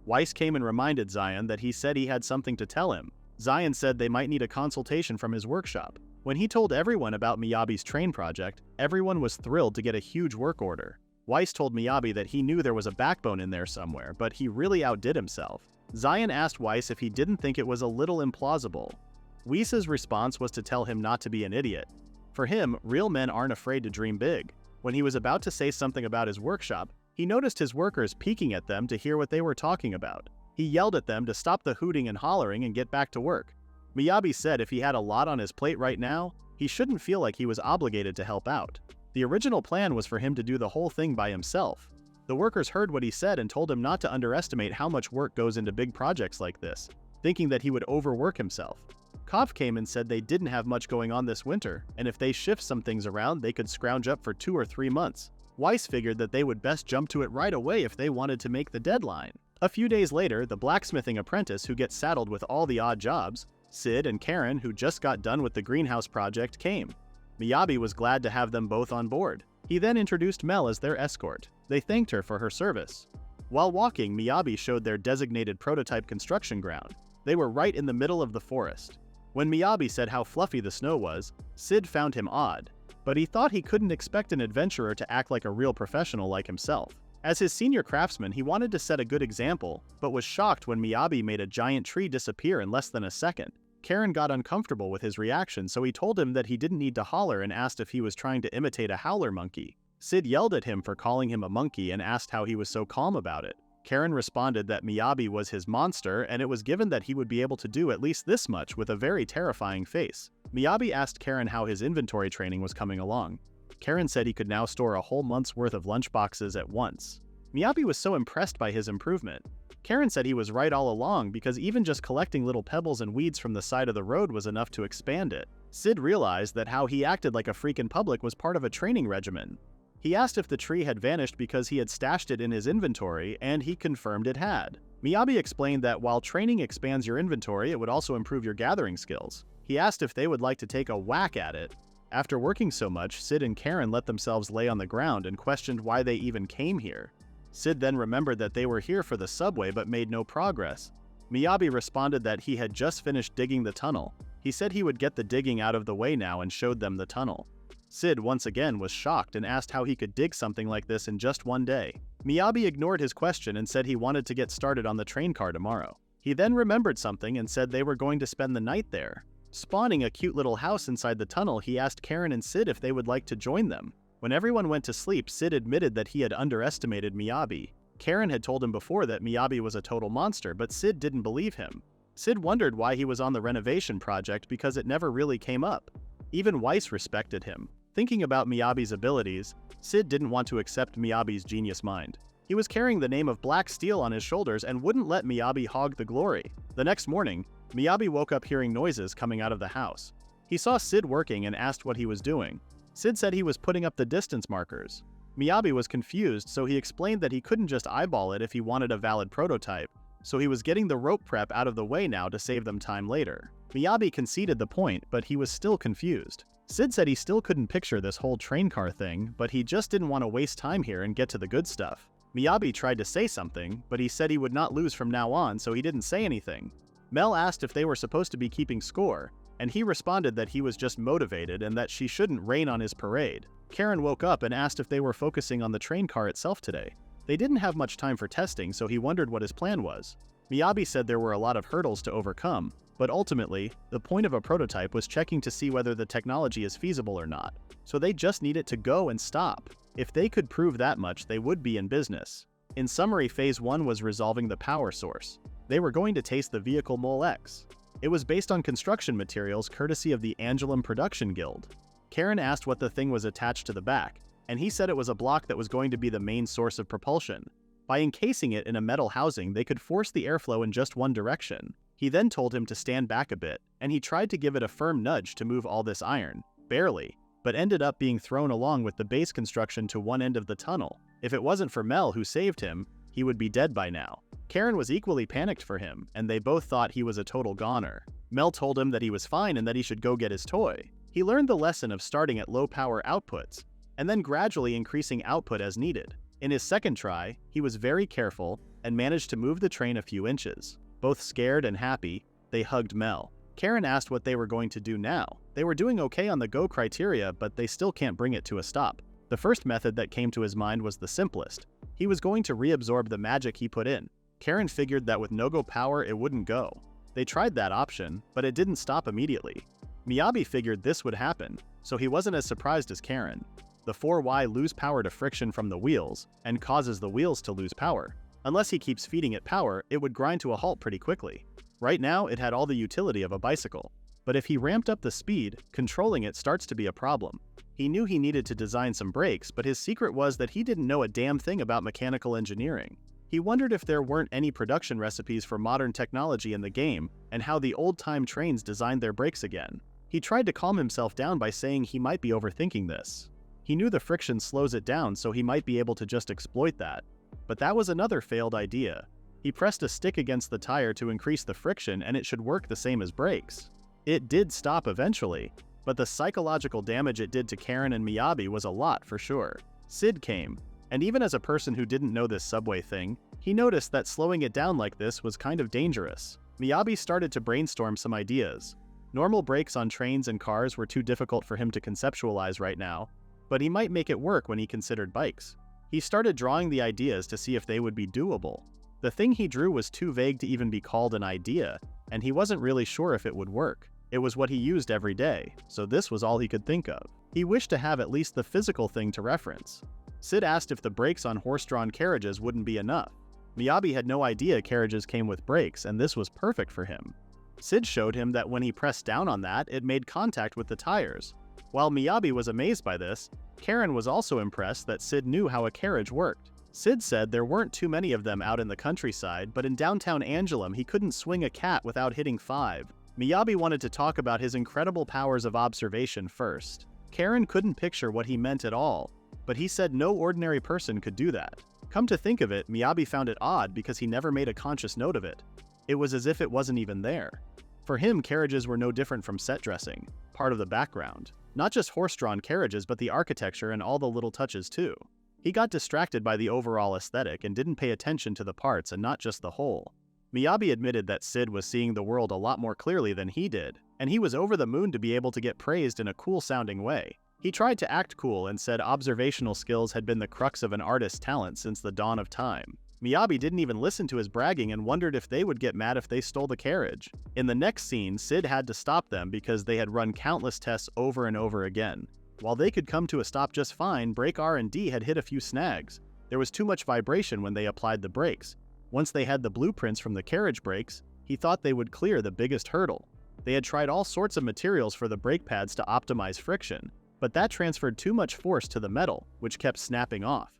Weiss came and reminded Zion that he said he had something to tell him. Zion said they might need a consultation from his workshop. When he told everyone about Miyabi's train project, everyone was thrilled to get a huge work order. Weiss told Miyabi that he knew there was a backbone in there somewhere, but he really outdid himself. Zion asked Weiss if he didn't think it was a little implausible. Weiss's response was to tell him not to be an idiot. For him, real men aren't afraid to dream big. When he was about to say something about his workshop, he noticed his workers peeking at them to hear what they were talking about. He yelled at them to stop the hooting and hollering and get back to work. Miyabi said if he had a lot on his plate right now, he shouldn't feel like he was obligated to help out. The original plan was for him to do the whole thing by himself. The workers heard what he said and told him not to underestimate how much work goes into big projects like this, thinking that he would overwork himself. Kopf came and said they didn't have much going on this winter, and if they shift some things around, they could scrounge up for 2 or 3 months. Weiss figured that they would best jump to it right away if they wanted to make the deadline. A few days later, the blacksmithing apprentice who gets saddled with all the odd jobs, Sid and Karen, who just got done with the greenhouse project, came. Miyabi was glad to have them both on board. He then introduced Mel as their escort. They thanked her for her service. While walking, Miyabi showed their designated prototype construction ground. They were right in the middle of the forest. When Miyabi said how fluffy the snow was, Sid found him odd, but he thought he couldn't expect an adventurer to act like a real professional like himself. As his senior craftsman, he wanted to set a good example, but was shocked when Miyabi made a giant tree disappear in less than a second. Karen got uncomfortable with his reaction, so he told him that he didn't need to holler and asked if he was trying to imitate a howler monkey. Sid yelled at him for calling him a monkey and asked how he was so calm about it. Karen responded that Miyabi was his monster and it was given that he would be able to do at least this much with a very terrifying face. Miyabi asked Karen how his inventory training was coming along. Karen said he could now store a whole month's worth of lunchboxes at once. Miyabi was so impressed by his improvement. Karen said he was right all along because even just collecting little pebbles and weeds from the side of the road was enough to expand it. Sid realized that how he acted like a freak in public was part of a training regimen. He asked if the tree had vanished because he had stashed it in his inventory, and he confirmed it had. Miyabi explained that while training expands your inventory, it would also improve your gathering skills. He asked if they would like to take a whack at it. After working so much, Sid and Karen let themselves lay on the ground and questioned why they even came here. Sid then remembered that they were here for the subway but made no progress. Miyabi responded that he had just finished digging the tunnel. He said he would get the digging out of the way now and showed them the tunnel. Sid once again was shocked and asked how he could dig something like this in just one day. Miyabi ignored his question and said he wanted to get started on the train car tomorrow. He then remembered something and said they were going to spend the night there. Spawning a cute little house inside the tunnel, he asked Karen and Sid if they would like to join them. When everyone went to sleep, Sid admitted that he had underestimated Miyabi. Karen had told him before that Miyabi was a total monster, but Sid didn't believe him. Sid wondered why he was on the renovation project because it never really came up. Even Weiss respected him. Thinking about Miyabi's abilities, Sid didn't want to accept Miyabi's genius mind. He was carrying the name of Black Steel on his shoulders and wouldn't let Miyabi hog the glory. The next morning, Miyabi woke up hearing noises coming out of the house. He saw Sid working and asked what he was doing. Sid said he was putting up the distance markers. Miyabi was confused, so he explained that he couldn't just eyeball it if he wanted a valid prototype, so he was getting the rope prep out of the way now to save them time later. Miyabi conceded the point, but he was still confused. Sid said he still couldn't picture this whole train car thing, but he just didn't want to waste time here and get to the good stuff. Miyabi tried to say something, but he said he would not lose from now on, so he didn't say anything. Mel asked if they were supposed to be keeping score, and he responded that he was just motivated and that she shouldn't rain on his parade. Karen woke up and asked if they were focusing on the train car itself today. They didn't have much time for testing, so he wondered what his plan was. Miyabi said there were a lot of hurdles to overcome, but ultimately, the point of a prototype was checking to see whether the technology is feasible or not. So they just need it to go and stop. If they could prove that much, they would be in business. In summary, Phase 1 was resolving the power source. They were going to taste the vehicle Mole X. It was based on construction materials courtesy of the Angelum Production Guild. Karen asked what the thing was attached to the back, and he said it was a block that was going to be the main source of propulsion. By encasing it in a metal housing, they could force the airflow in just one direction. He then told him to stand back a bit, and he tried to give it a firm nudge to move all this iron. Barely, but ended up being thrown along with the base construction to one end of the tunnel. If it wasn't for Mel who saved him, he would be dead by now. Karen was equally panicked for him, and they both thought he was a total goner. Mel told him that he was fine and that he should go get his toy. He learned the lesson of starting at low power outputs, and then gradually increasing output as needed. In his second try, he was very careful and managed to move the train a few inches. Both scared and happy, they hugged Mel. Karen asked what they were going to do now. They were doing okay on the go criteria, but they still can't bring it to a stop. The first method that came to his mind was the simplest. He was going to reabsorb the magic he put in. Karen figured that with no-go power it wouldn't go. They tried that option, but it didn't stop immediately. Miyabi figured this would happen, so he wasn't as surprised as Karen. The 4Y lose power to friction from the wheels, and causes the wheels to lose power. Unless he keeps feeding it power, it would grind to a halt pretty quickly. Right now, it had all the utility of a bicycle. But if he ramped up the speed, controlling it starts to be a problem. He knew he needed to design some brakes, but his secret was that he didn't know a damn thing about mechanical engineering. He wondered if there weren't any production recipes for modern technology in the game, and how the old-time trains designed their brakes again. He tried to calm himself down by saying he might be overthinking this. He knew the friction slows it down, so he might be able to just exploit that. But that was another failed idea. He pressed a stick against the tire to increase the friction and it should work the same as brakes. It did stop eventually, but the psychological damage it did to Karen and Miyabi was a lot for sure. Sid came, and even as a person who didn't know this subway thing, he noticed that slowing it down like this was kind of dangerous. Miyabi started to brainstorm some ideas. Normal brakes on trains and cars were too difficult for him to conceptualize right now, but he might make it work when he considered bikes. He started drawing the ideas to see if they would be doable. The thing he drew was too vague to even be called an idea, and he wasn't really sure if it would work. It was what he used every day, so this was all he could think of. He wished to have at least the physical thing to reference. Sid asked if the brakes on horse-drawn carriages wouldn't be enough. Miyabi had no idea carriages came with brakes, and this was perfect for him. Sid showed him that when he pressed down on that, it made contact with the tires. While Miyabi was amazed by this, Karen was also impressed that Sid knew how a carriage worked. Sid said there weren't too many of them out in the countryside, but in downtown Angelum he couldn't swing a cat without hitting 5. Miyabi wanted to talk about his incredible powers of observation first. Karen couldn't picture what he meant at all, but he said no ordinary person could do that. Come to think of it, Miyabi found it odd because he never made a conscious note of it. It was as if it wasn't even there. For him, carriages were no different from set dressing, part of the background. Not just horse-drawn carriages, but the architecture and all the little touches too. He got distracted by the overall aesthetic and didn't pay attention to the parts and not just the whole. Miyabi admitted that Sid was seeing the world a lot more clearly than he did, and he was over the moon to be able to get praised in a cool-sounding way. He tried to act cool and said observational skills had been the crux of an artist's talent since the dawn of time. Miyabi didn't even listen to his bragging and wondered if they would get mad if they stole the carriage. In the next scene, Sid had to stop them because they had run countless tests over and over again. While they could come to a stop just fine, brake R&D had hit a few snags. There was too much vibration when they applied the brakes. Once they had the blueprints from the carriage brakes, he thought they would clear the biggest hurdle. They had tried all sorts of materials for the brake pads to optimize friction, but that transferred too much force to the metal, which kept snapping off.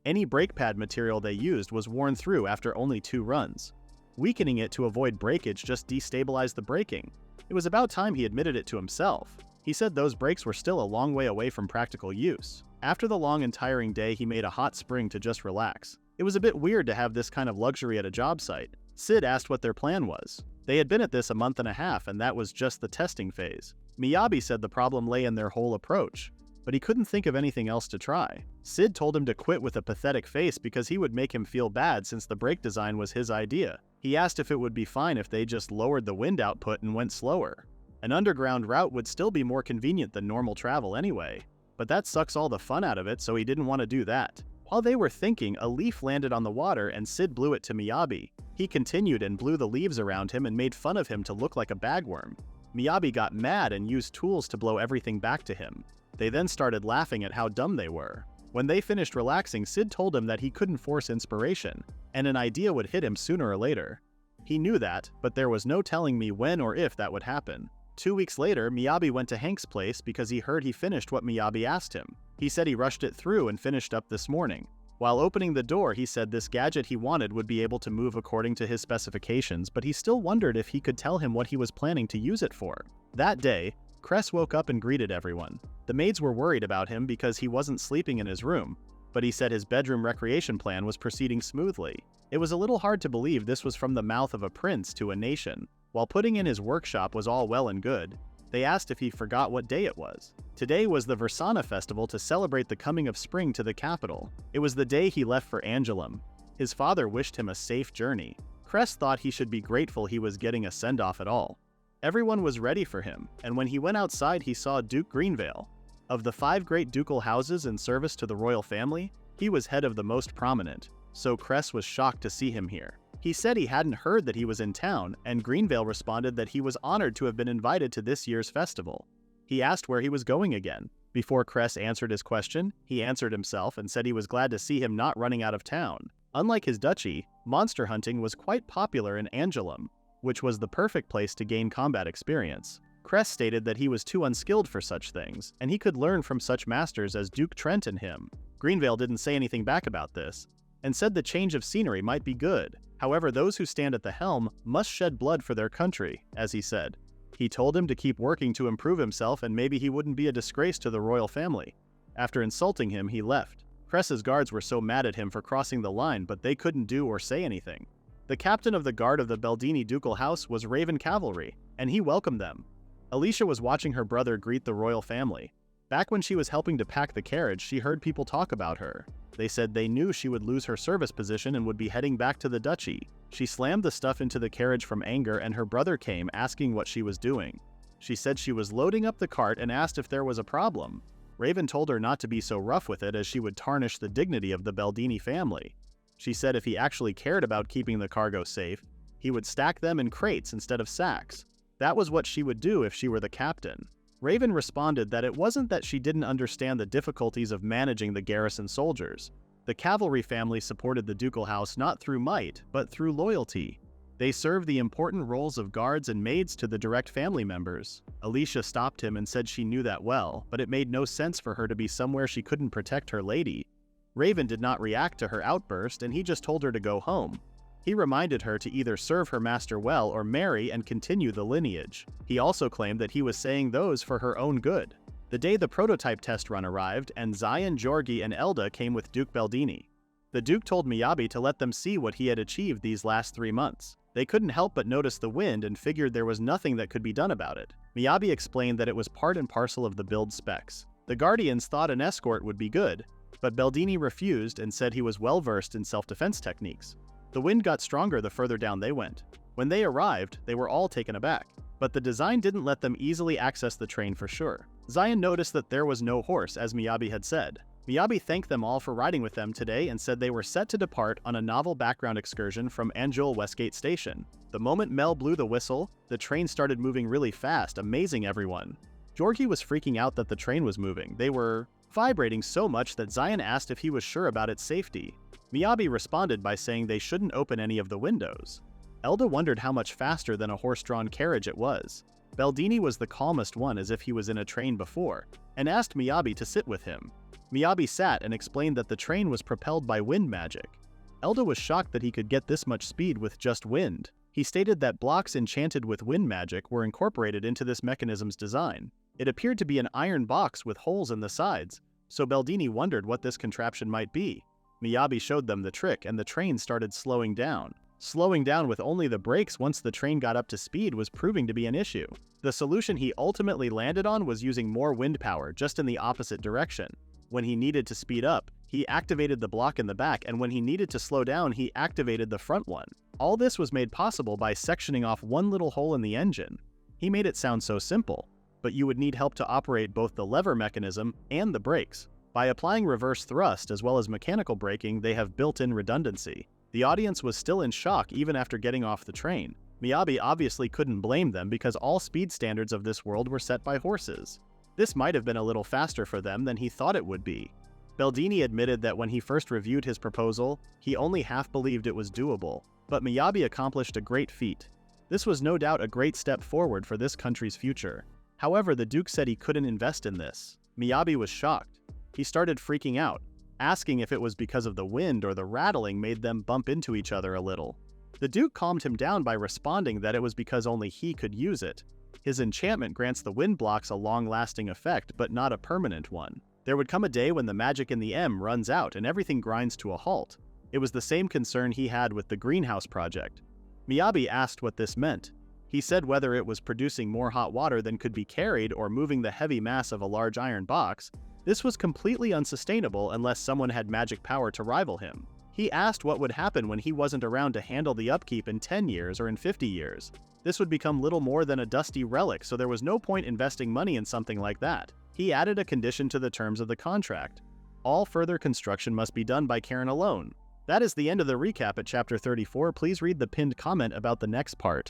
Any brake pad material they used was worn through after only 2 runs. Weakening it to avoid breakage just destabilized the braking. It was about time he admitted it to himself. He said those brakes were still a long way away from practical use. After the long and tiring day, he made a hot spring to just relax. It was a bit weird to have this kind of luxury at a job site. Sid asked what their plan was. They had been at this a month and a half, and that was just the testing phase. Miyabi said the problem lay in their whole approach, but he couldn't think of anything else to try. Sid told him to quit with a pathetic face because he would make him feel bad since the brake design was his idea. He asked if it would be fine if they just lowered the wind output and went slower. An underground route would still be more convenient than normal travel anyway, but that sucks all the fun out of it, so he didn't want to do that. While they were thinking, a leaf landed on the water and Sid blew it to Miyabi. He continued and blew the leaves around him and made fun of him to look like a bagworm. Miyabi got mad and used tools to blow everything back to him. They then started laughing at how dumb they were. When they finished relaxing, Sid told him that he couldn't force inspiration, and an idea would hit him sooner or later. He knew that, but there was no telling me when or if that would happen. 2 weeks later, Miyabi went to Hank's place because he heard he finished what Miyabi asked him. He said he rushed it through and finished up this morning. While opening the door, he said this gadget he wanted would be able to move according to his specifications, but he still wondered if he could tell him what he was planning to use it for. That day, Cress woke up and greeted everyone. The maids were worried about him because he wasn't sleeping in his room, but he said his bedroom recreation plan was proceeding smoothly. It was a little hard to believe this was from the mouth of a prince to a nation. While putting in his workshop was all well and good, they asked if he forgot what day it was. Today was the Versana festival to celebrate the coming of spring to the capital. It was the day he left for Angelum. His father wished him a safe journey. Cress thought he should be grateful he was getting a send-off at all. Everyone was ready for him, and when he went outside he saw Duke Greenvale. Of the 5 great ducal houses in service to the royal family, he was head of the most prominent, so Cress was shocked to see him here. He said he hadn't heard that he was in town, and Greenvale responded that he was honored to have been invited to this year's festival. He asked where he was going again. Before Cress answered his question, he answered himself and said he was glad to see him not running out of town. Unlike his duchy, monster hunting was quite popular in Angelum, which was the perfect place to gain combat experience. Cress stated that he was too unskilled for such things, and he could learn from such masters as Duke Trent and him. Greenvale didn't say anything back about this, and said the change of scenery might be good. However, those who stand at the helm must shed blood for their country, as he said. He told him to keep working to improve himself and maybe he wouldn't be a disgrace to the royal family. After insulting him, he left. Cress's guards were so mad at him for crossing the line, but they couldn't do or say anything. The captain of the guard of the Beldini ducal house was Raven Cavalry, and he welcomed them. Alicia was watching her brother greet the royal family. Back when she was helping to pack the carriage, she heard people talk about her. They said they knew she would lose her service position and would be heading back to the duchy. She slammed the stuff into the carriage from anger, and her brother came asking what she was doing. She said she was loading up the cart and asked if there was a problem. Raven told her not to be so rough with it as she would tarnish the dignity of the Beldini family. She said if he actually cared about keeping the cargo safe, he would stack them in crates instead of sacks. That was what she would do if she were the captain. Raven responded that it wasn't that she didn't understand the difficulties of managing the garrison soldiers. The cavalry family supported the ducal house not through might, but through loyalty. They served the important roles of guards and maids to the direct family members. Alicia stopped him and said she knew that well, but it made no sense for her to be somewhere she couldn't protect her lady. Raven did not react to her outburst, and he just told her to go home. He reminded her to either serve her master well or marry and continue the lineage. He also claimed that he was saying those for her own good. The day the prototype test run arrived, and Zion, Georgi, and Elda came with Duke Beldini. The Duke told Miyabi to let them see what he had achieved these last 3 months. They couldn't help but notice the wind and figured there was nothing that could be done about it. Miyabi explained that it was part and parcel of the build specs. The Guardians thought an escort would be good, but Beldini refused and said he was well versed in self-defense techniques. The wind got stronger the further down they went. When they arrived, they were all taken aback, but the design didn't let them easily access the train for sure. Zion noticed that there was no horse, as Miyabi had said. Miyabi thanked them all for riding with them today and said they were set to depart on a novel background excursion from Anjul Westgate Station. The moment Mel blew the whistle, the train started moving really fast, amazing everyone. Georgie was freaking out that the train was moving. They were vibrating so much that Zion asked if he was sure about its safety. Miyabi responded by saying they shouldn't open any of the windows. Elda wondered how much faster than a horse-drawn carriage it was. Beldini was the calmest one, as if he was in a train before, and asked Miyabi to sit with him. Miyabi sat and explained that the train was propelled by wind magic. Elda was shocked that he could get this much speed with just wind. He stated that blocks enchanted with wind magic were incorporated into this mechanism's design. It appeared to be an iron box with holes in the sides, so Beldini wondered what this contraption might be. Miyabi showed them the trick and the train started slowing down. Slowing down with only the brakes once the train got up to speed was proving to be an issue. The solution he ultimately landed on was using more wind power, just in the opposite direction. When he needed to speed up, he activated the block in the back, and when he needed to slow down, he activated the front one. All this was made possible by sectioning off one little hole in the engine. He made it sound so simple, but you would need help to operate both the lever mechanism and the brakes. By applying reverse thrust as well as mechanical braking, they have built-in redundancy. The audience was still in shock even after getting off the train. Miyabi obviously couldn't blame them because all speed standards of this world were set by horses. This might have been a little faster for them than he thought it would be. Beldini admitted that when he first reviewed his proposal, he only half believed it was doable, but Miyabi accomplished a great feat. This was no doubt a great step forward for this country's future. However, the Duke said he couldn't invest in this. Miyabi was shocked. He started freaking out, asking if it was because of the wind or the rattling made them bump into each other a little. The Duke calmed him down by responding that it was because only he could use it. His enchantment grants the wind blocks a long-lasting effect, but not a permanent one. There would come a day when the magic in the M runs out and everything grinds to a halt. It was the same concern he had with the greenhouse project. Miyabi asked what this meant. He said whether it was producing more hot water than could be carried or moving the heavy mass of a large iron box, this was completely unsustainable unless someone had magic power to rival him. He asked what would happen when he wasn't around to handle the upkeep in 10 years or in 50 years. This would become little more than a dusty relic, so there was no point investing money in something like that. He added a condition to the terms of the contract. All further construction must be done by Karen alone. That is the end of the recap at Chapter 34. Please read the pinned comment about the next part.